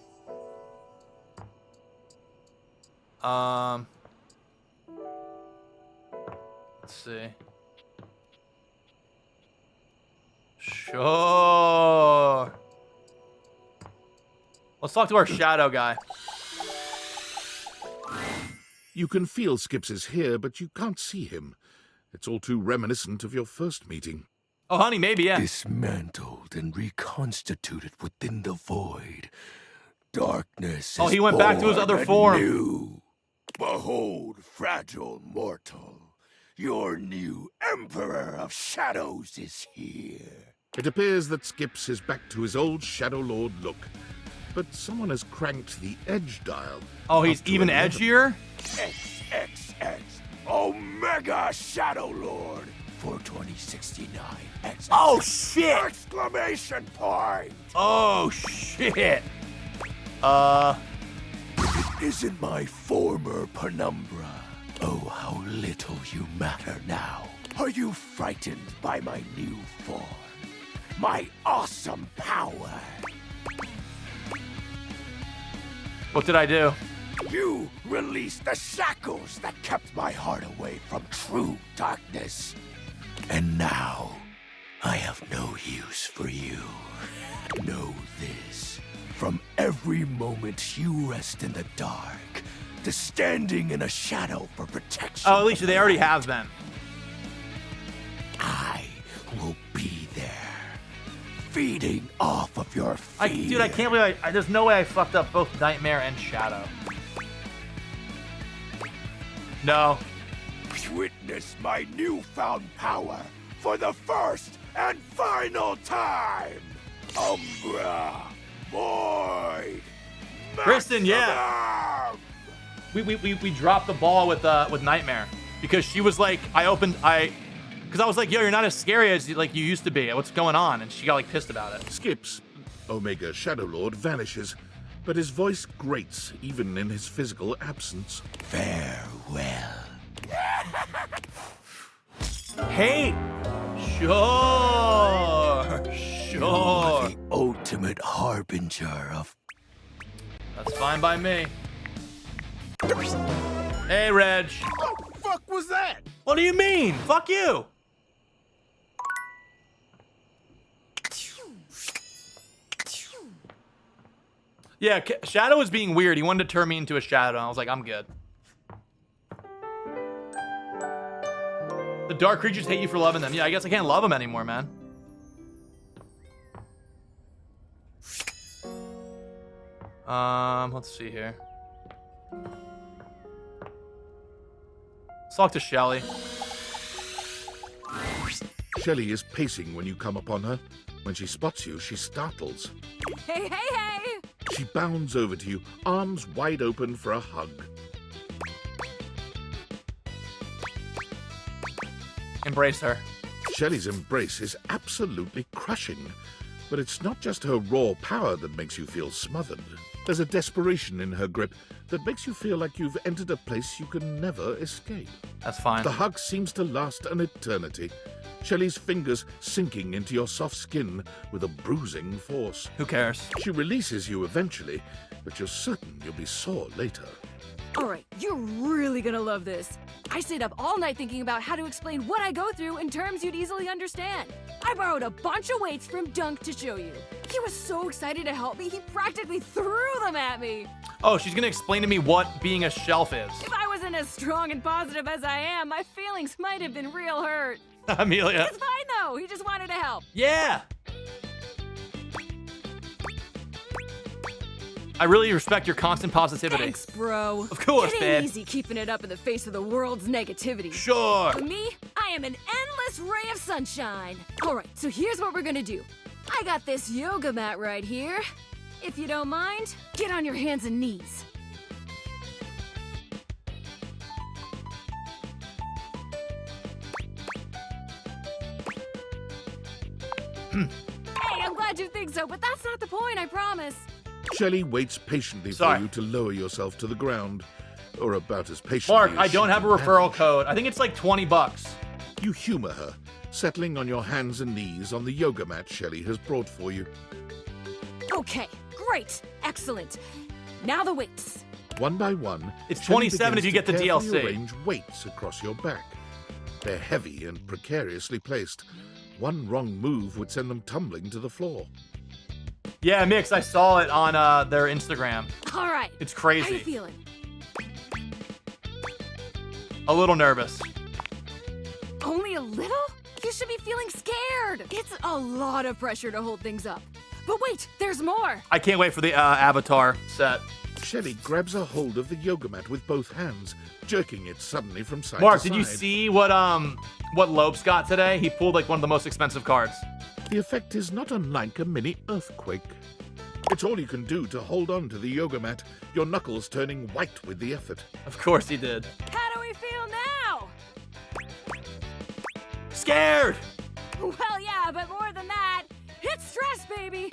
Let's see. Sure. Let's talk to our shadow guy. You can feel Skips is here, but you can't see him. It's all too reminiscent of your first meeting. Oh, honey, maybe, yeah. Dismantled and reconstituted within the void. Darkness Oh, is he went back to his born other form. anew. Behold, fragile mortal. Your new Emperor of Shadows is here. It appears that Skips is back to his old Shadow Lord look, but someone has cranked the edge dial. Oh, he's up to even 11. edgier? XXX Omega Shadow Lord for 2069. XX. Oh, shit! Exclamation point! Oh, shit! It isn't my former penumbra. Oh, how little you matter now. Are you frightened by my new form? My awesome power? What did I do? You released the shackles that kept my heart away from true darkness. And now, I have no use for you. Know this. From every moment you rest in the dark, to standing in a shadow for protection. Oh, Alicia, they already have been. I will be there, feeding off of your fear. Dude, I can't believe there's no way I fucked up both Nightmare and Shadow. No. Witness my newfound power for the first and final time. Umbra, Void, Kristen, yeah. We dropped the ball with Nightmare because she was like, because I was like, yo, you're not as scary as you used to be. What's going on? And she got like pissed about it. Skips. Omega Shadow Lord vanishes, but his voice grates even in his physical absence. Farewell. Hey, sure. You are the ultimate harbinger of... That's fine by me. Hey, Reg. What the fuck was that? What do you mean? Fuck you. Yeah, Shadow was being weird. He wanted to turn me into a shadow, and I was like, I'm good. The dark creatures hate you for loving them. Yeah, I guess I can't love them anymore, man. Let's see here. Let's talk to Shelly. Shelly is pacing when you come upon her. When she spots you, she startles. Hey, hey, hey! She bounds over to you, arms wide open for a hug. Embrace her. Shelly's embrace is absolutely crushing, but it's not just her raw power that makes you feel smothered. There's a desperation in her grip that makes you feel like you've entered a place you can never escape. That's fine. The hug seems to last an eternity. Shelly's fingers sinking into your soft skin with a bruising force. Who cares? She releases you eventually, but you're certain you'll be sore later. All right, you're really gonna love this. I stayed up all night thinking about how to explain what I go through in terms you'd easily understand. I borrowed a bunch of weights from Dunk to show you. He was so excited to help me, he practically threw them at me. Oh, she's gonna explain to me what being a shelf is. If I wasn't as strong and positive as I am, my feelings might have been real hurt. Amelia. It's fine though, he just wanted to help. Yeah. I really respect your constant positivity. Thanks, bro. Of course, it babe. ain't easy keeping it up in the face of the world's negativity. Sure. For me, I am an endless ray of sunshine. All right, so here's what we're gonna do. I got this yoga mat right here. If you don't mind, get on your hands and knees. Hey, I'm glad you think so, but that's not the point, I promise. Shelly waits patiently Sorry. for you to lower yourself to the ground, or about as patiently Mark, as I don't she have a can referral manage. code. I think it's like 20 bucks. You humor her, settling on your hands and knees on the yoga mat Shelly has brought for you. Okay, great, excellent. Now the weights. One by one, It's Shelly 27 if begins you get to the carefully DLC. arrange weights across your back. They're heavy and precariously placed. One wrong move would send them tumbling to the floor. Yeah, Mix, I saw it on their Instagram. All right. It's How crazy. you feeling? A little nervous. Only a little? You should be feeling scared. It's a lot of pressure to hold things up. But wait, there's more. I can't wait for the Avatar set. Shelly grabs a hold of the yoga mat with both hands, jerking it suddenly from side Mark, to did you side. see what Lopes got today? He pulled like one of the most expensive cards. The effect is not unlike a mini earthquake. It's all you can do to hold on to the yoga mat, your knuckles turning white with the effort. Of course he did. How do we feel now? Scared! Well, yeah, but more than that, it's stress, baby.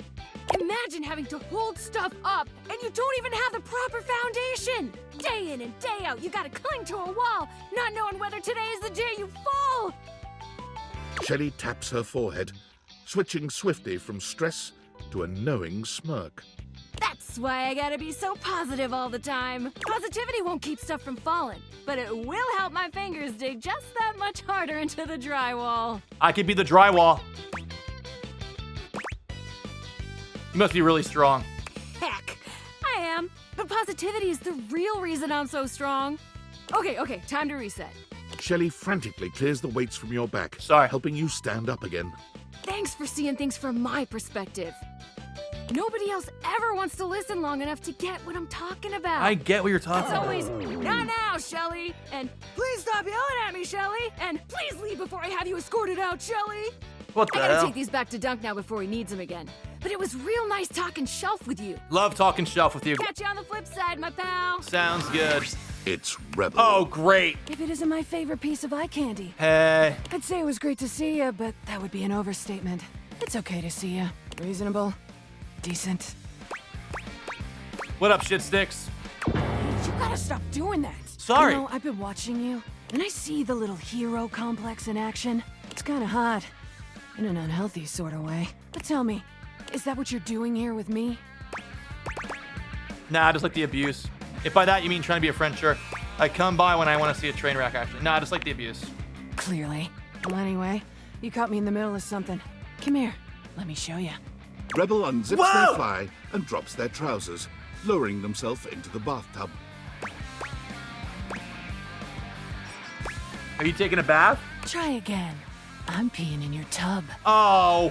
Imagine having to hold stuff up and you don't even have the proper foundation. Day in and day out, you gotta cling to a wall, not knowing whether today is the day you fall. Shelley taps her forehead, switching swiftly from stress to a knowing smirk. That's why I gotta be so positive all the time. Positivity won't keep stuff from falling, but it will help my fingers dig just that much harder into the drywall. I could be the drywall. You must be really strong. Heck, I am. But positivity is the real reason I'm so strong. Okay, time to reset. Shelley frantically clears the weights from your back, helping you stand up again. Thanks for seeing things from my perspective. Nobody else ever wants to listen long enough to get what I'm talking about. I get what you're talking It's about. always, not now, Shelly, and please stop yelling at me, Shelly, and please leave before I have you escorted out, Shelly. What the I gotta hell? take these back to Dunk now before he needs them again. But it was real nice talking shelf with you. Love talking shelf with you. Catch you on the flip side, my pal. Sounds good. It's Rebel. Oh, great. If it isn't my favorite piece of eye candy. Hey. I'd say it was great to see you, but that would be an overstatement. It's okay to see you. Reasonable. Decent. What up, shit sticks? You gotta stop doing that. Sorry. You know, I've been watching you, and I see the little hero complex in action. It's kinda hot. In an unhealthy sort of way. But tell me, is that what you're doing here with me? Nah, just like the abuse. If by that you mean trying to be a friend, sure. I come by when I want to see a train wreck, actually. Nah, just like the abuse. Clearly. Well, anyway, you caught me in the middle of something. Come here. Let me show you. Rebel unzips their fly and drops their trousers, lowering themselves into the bathtub. Have you taken a bath? Try again. I'm peeing in your tub. Oh.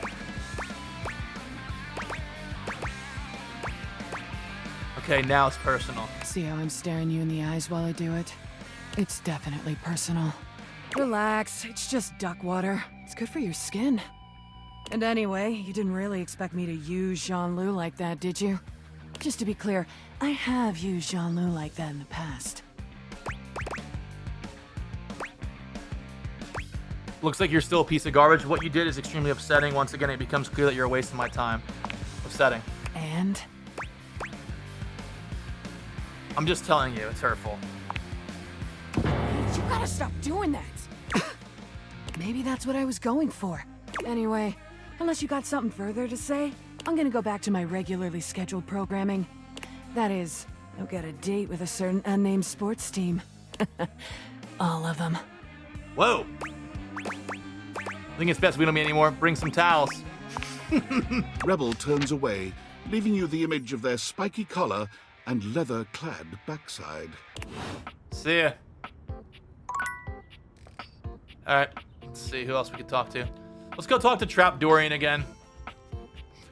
Okay, now it's personal. See how I'm staring you in the eyes while I do it? It's definitely personal. Relax, it's just duck water. It's good for your skin. And anyway, you didn't really expect me to use Jean-Loup like that, did you? Just to be clear, I have used Jean-Loup like that in the past. Looks like you're still a piece of garbage. What you did is extremely upsetting. Once again, it becomes clear that you're wasting my time. Upsetting. And? I'm just telling you, it's hurtful. You gotta stop doing that! Maybe that's what I was going for. Anyway, unless you got something further to say, I'm gonna go back to my regularly scheduled programming. That is, I've got a date with a certain unnamed sports team. All of them. Whoa! I think it's best we don't meet anymore. Bring some towels. Rebel turns away, leaving you the image of their spiky collar and leather-clad backside. See ya. Alright, let's see who else we could talk to. Let's go talk to Trap Dorian again.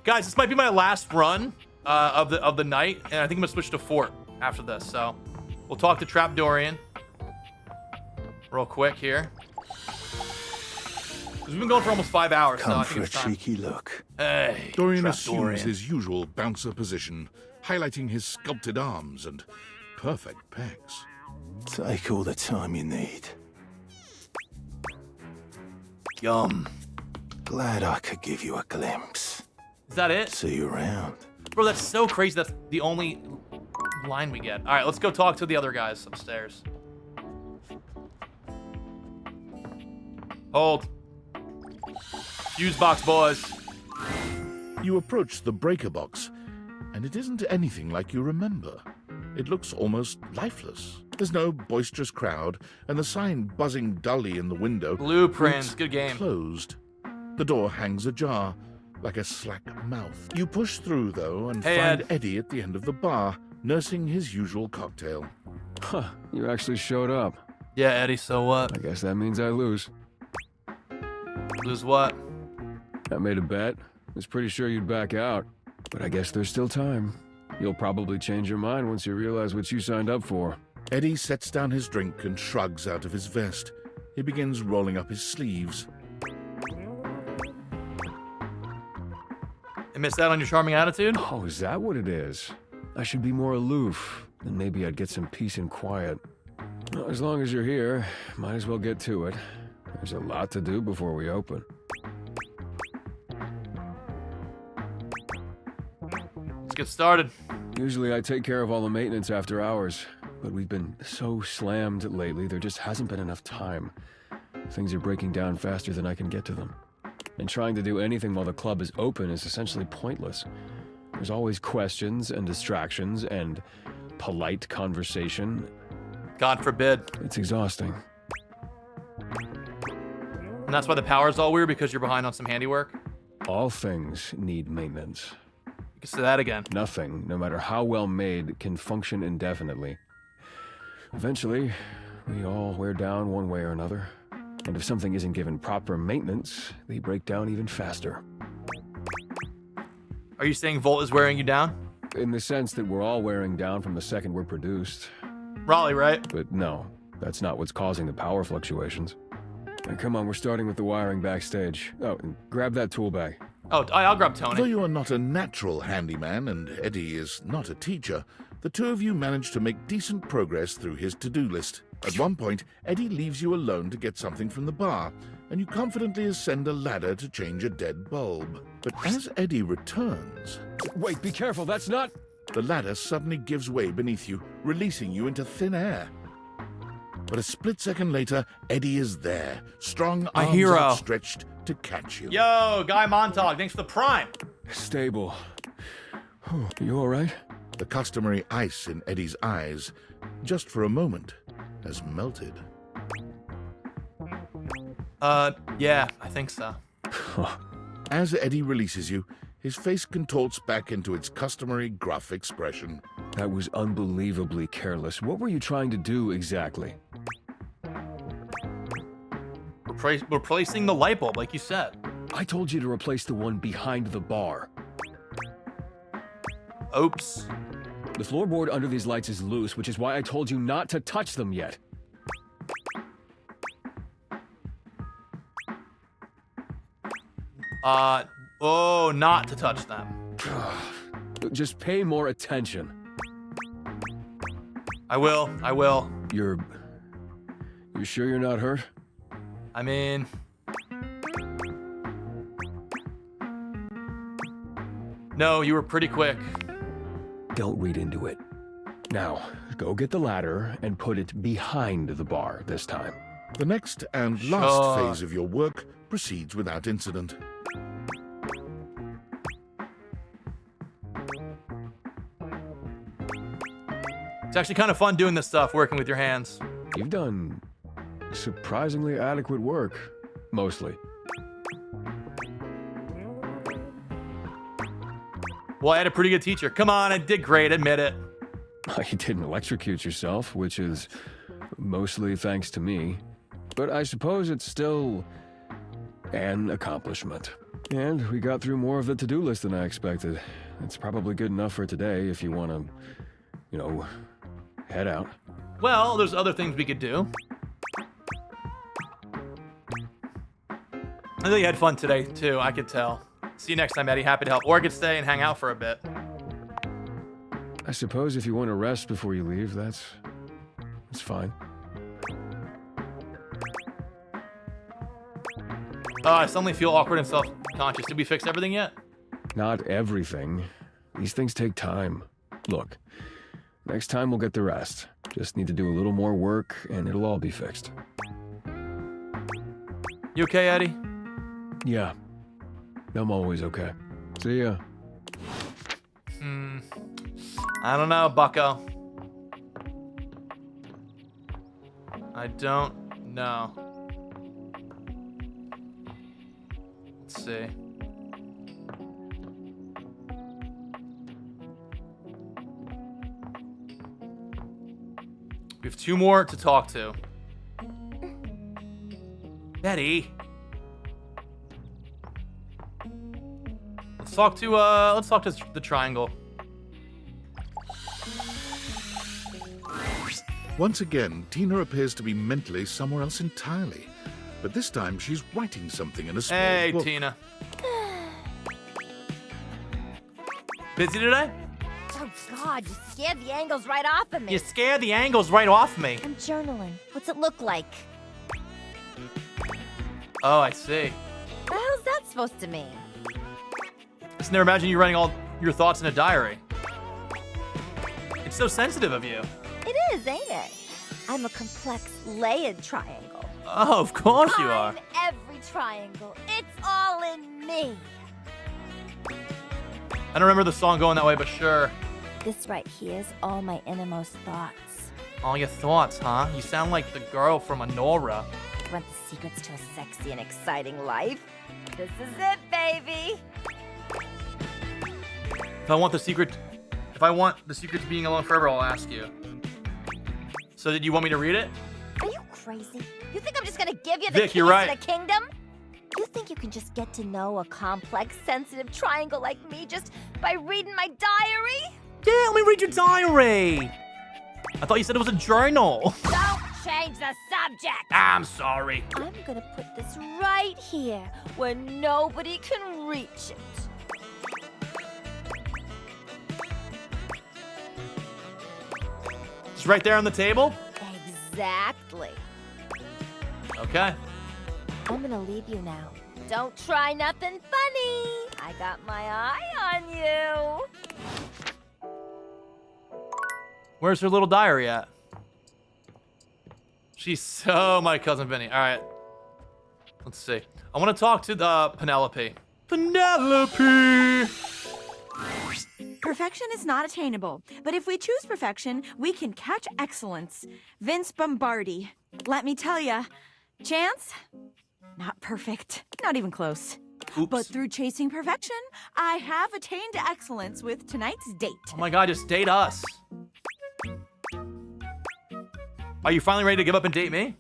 Guys, this might be my last run of the night, and I think I'm gonna switch to Fort after this, so we'll talk to Trap Dorian real quick here. We've been going for almost 5 hours, so I Come think for a it's time. cheeky look. Hey, Dorian Trap assumes Dorian. his usual bouncer position, highlighting his sculpted arms and perfect pecs. Take all the time you need. Yum. Glad I could give you a glimpse. Is that it? See you around. Bro, that's so crazy. That's the only line we get. All right, let's go talk to the other guys upstairs. Hold. Fuse box, boys. You approach the breaker box, and it isn't anything like you remember. It looks almost lifeless. There's no boisterous crowd, and the sign buzzing dully in the window. Blueprints, reads good game. Closed. The door hangs ajar, like a slack mouth. You push through, though, and Hey, find Ed. Eddie at the end of the bar, nursing his usual cocktail. Huh, you actually showed up. Yeah, Eddie, so what? I guess that means I lose. Lose what? I made a bet. Was pretty sure you'd back out. But I guess there's still time. You'll probably change your mind once you realize what you signed up for. Eddie sets down his drink and shrugs out of his vest. He begins rolling up his sleeves. I missed out on your charming attitude? Oh, is that what it is? I should be more aloof. Then maybe I'd get some peace and quiet. Well, as long as you're here, might as well get to it. There's a lot to do before we open. Let's get started. Usually I take care of all the maintenance after hours, but we've been so slammed lately there just hasn't been enough time. Things are breaking down faster than I can get to them. And trying to do anything while the club is open is essentially pointless. There's always questions and distractions and polite conversation. God forbid. It's exhausting. And that's why the power's all weird, because you're behind on some handiwork? All things need maintenance. You can say that again. Nothing, no matter how well made, can function indefinitely. Eventually, we all wear down one way or another. And if something isn't given proper maintenance, they break down even faster. Are you saying Volt is wearing you down? In the sense that we're all wearing down from the second we're produced. Raleigh, right? But no, that's not what's causing the power fluctuations. Now, come on, we're starting with the wiring backstage. Oh, and grab that tool bag. Oh, I'll grab Tony. Though you are not a natural handyman and Eddie is not a teacher, the two of you manage to make decent progress through his to-do list. At one point, Eddie leaves you alone to get something from the bar, and you confidently ascend a ladder to change a dead bulb. But as Eddie returns... Wait, be careful, that's not... The ladder suddenly gives way beneath you, releasing you into thin air. But a split second later, Eddie is there, strong arms outstretched to catch you. Yo, Guy Montag, thanks for the prime. Stable. You all right? The customary ice in Eddie's eyes, just for a moment, has melted. Yeah, I think so. As Eddie releases you, his face contorts back into its customary gruff expression. That was unbelievably careless. What were you trying to do exactly? Replacing the light bulb, like you said. I told you to replace the one behind the bar. Oops. The floorboard under these lights is loose, which is why I told you not to touch them yet. Not to touch them. Just pay more attention. I will. You sure you're not hurt? I mean... No, you were pretty quick. Don't read into it. Now, go get the ladder and put it behind the bar this time. The next and last phase of your work proceeds without incident. It's actually kind of fun doing this stuff, working with your hands. You've done surprisingly adequate work, mostly. Well, I had a pretty good teacher. Come on, I did great, admit it. You didn't electrocute yourself, which is mostly thanks to me. But I suppose it's still an accomplishment. And we got through more of the to-do list than I expected. It's probably good enough for today if you want to, head out. Well, there's other things we could do. I think you had fun today, too. I could tell. See you next time, Eddie. Happy to help. Or I could stay and hang out for a bit. I suppose if you want to rest before you leave, that's fine. I suddenly feel awkward and self-conscious. Did we fix everything yet? Not everything. These things take time. Look, next time we'll get the rest. Just need to do a little more work, and it'll all be fixed. You okay, Eddie? Yeah. I'm always okay. See ya. I don't know, bucko. I don't know. Let's see. We have 2 more to talk to. Betty. Let's talk to the triangle. Once again, Tina appears to be mentally somewhere else entirely. But this time, she's writing something in a small book. Hey, Tina. Busy today? Oh, God, you scared the angles right off of me. You scared the angles right off me. I'm journaling. What's it look like? Oh, I see. The hell's that supposed to mean? Just never imagine you writing all your thoughts in a diary. It's so sensitive of you. It is, ain't it? I'm a complex, layered triangle. Oh, of course you are. I'm every triangle. It's all in me. I don't remember the song going that way, but sure. This right here is all my innermost thoughts. All your thoughts, huh? You sound like the girl from Anora. Want the secrets to a sexy and exciting life? This is it, baby. If I want the secret to being alone forever, I'll ask you. So did you want me to read it? Are you crazy? You think I'm just gonna give you the Vic, keys you're right. to the kingdom? You think you can just get to know a complex, sensitive triangle like me just by reading my diary? Yeah, let me read your diary. I thought you said it was a journal. Don't change the subject. I'm sorry. I'm gonna put this right here where nobody can reach it. It's right there on the table? Exactly. Okay. I'm gonna leave you now. Don't try nothing funny. I got my eye on you. Where's her little diary at? She's so my cousin Vinny. All right. Let's see. I want to talk to the Penelope. Penelope! Perfection is not attainable, but if we choose perfection, we can catch excellence. Vince Bombardi. Let me tell ya, Chance? Not perfect. Not even close. Oops. But through chasing perfection, I have attained excellence with tonight's date. Oh my god, just date us. Are you finally ready to give up and date me?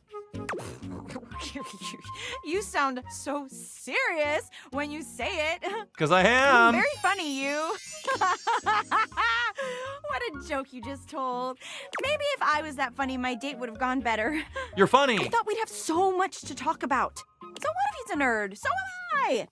You sound so serious when you say it. Because I am. Very funny, you. What a joke you just told. Maybe if I was that funny, my date would have gone better. You're funny. I thought we'd have so much to talk about. So what if he's a nerd? So am I.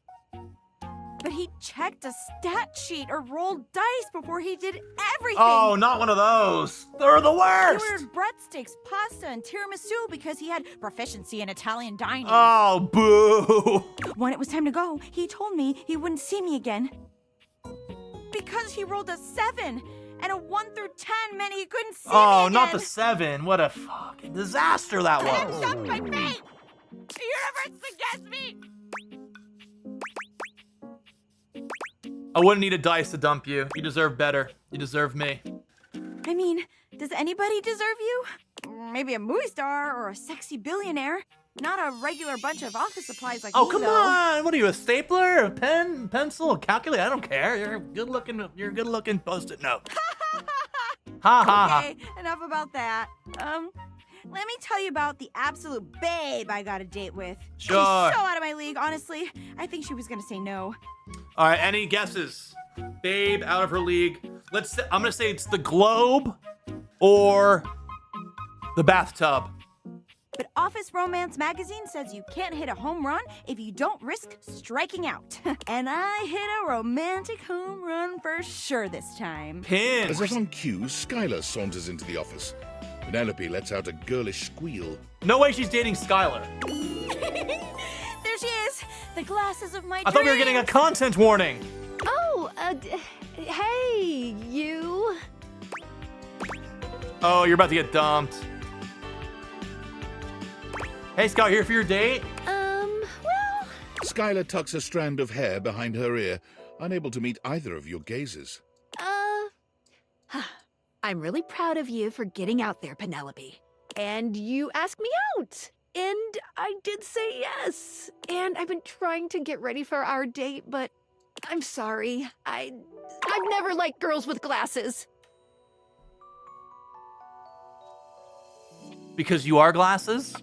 But he checked a stat sheet or rolled dice before he did everything. Oh, not one of those. They're the worst. He ordered breadsticks, pasta, and tiramisu because he had proficiency in Italian dining. Oh, boo. When it was time to go, he told me he wouldn't see me again. Because he rolled a 7, and a 1 through 10 meant he couldn't see me again. Oh, not the 7. What a fucking disaster that was. Stop my fate! The universe against me! I wouldn't need a dice to dump you. You deserve better. You deserve me. I mean, does anybody deserve you? Maybe a movie star or a sexy billionaire. Not a regular bunch of office supplies like Oh, me, come though. on. What are you, a stapler? A pen? Pencil? A calculator? I don't care. You're a good-looking post-it note. Ha ha Okay, enough about that. Let me tell you about the absolute babe I got a date with. Sure. She's so out of my league, honestly. I think she was gonna say no. All right, any guesses? Babe, out of her league. I'm gonna say it's the globe or the bathtub. But Office Romance magazine says you can't hit a home run if you don't risk striking out. And I hit a romantic home run for sure this time. Pin. As if on cue, Skylar saunters into the office. Penelope lets out a girlish squeal. No way she's dating Skylar. There she is, the glasses of my I thought we were getting a content warning. Oh, hey, you. Oh, you're about to get dumped. Hey, Scott, here for your date? Well... Skylar tucks a strand of hair behind her ear, unable to meet either of your gazes. I'm really proud of you for getting out there, Penelope. And you asked me out. And I did say yes. And I've been trying to get ready for our date, but I'm sorry. I've never liked girls with glasses. Because you are glasses?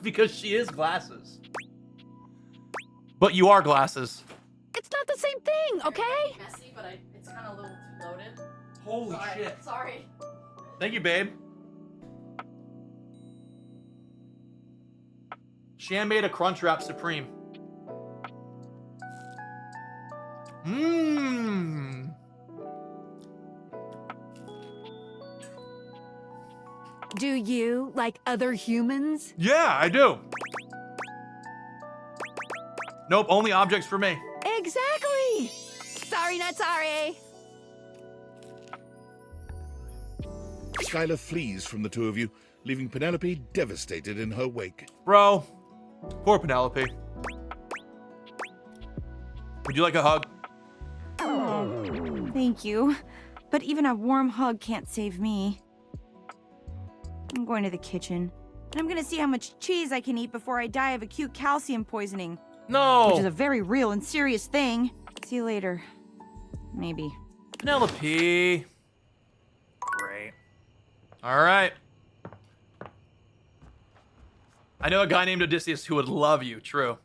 Because she is glasses. But you are glasses. It's not the same thing, okay? Messy, but it's kind of a little too loaded. Holy Sorry. shit. Sorry. Thank you, babe. Shan made a Crunchwrap Supreme. Mmm. Do you like other humans? Yeah, I do. Nope, only objects for me. Exactly. Sorry, not sorry. Skylar flees from the two of you, leaving Penelope devastated in her wake. Bro, poor Penelope. Would you like a hug? Thank you. But even a warm hug can't save me. I'm going to the kitchen. And I'm gonna see how much cheese I can eat before I die of acute calcium poisoning. No! Which is a very real and serious thing. See you later. Maybe. Penelope. Great. All right. I know a guy named Odysseus who would love you. True.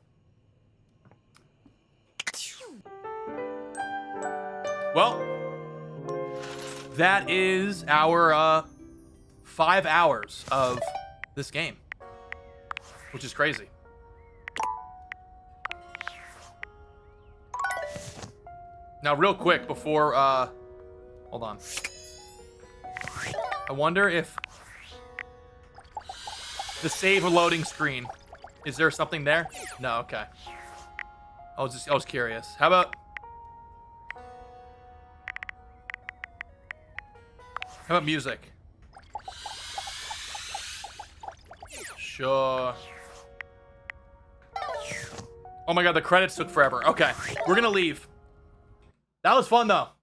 Well, that is our 5 hours of this game, which is crazy. Now, real quick before, hold on. I wonder if the save or loading screen, is there something there? No, okay. I was curious. How about music? Sure. Oh my god, the credits took forever. Okay, we're gonna leave. That was fun though.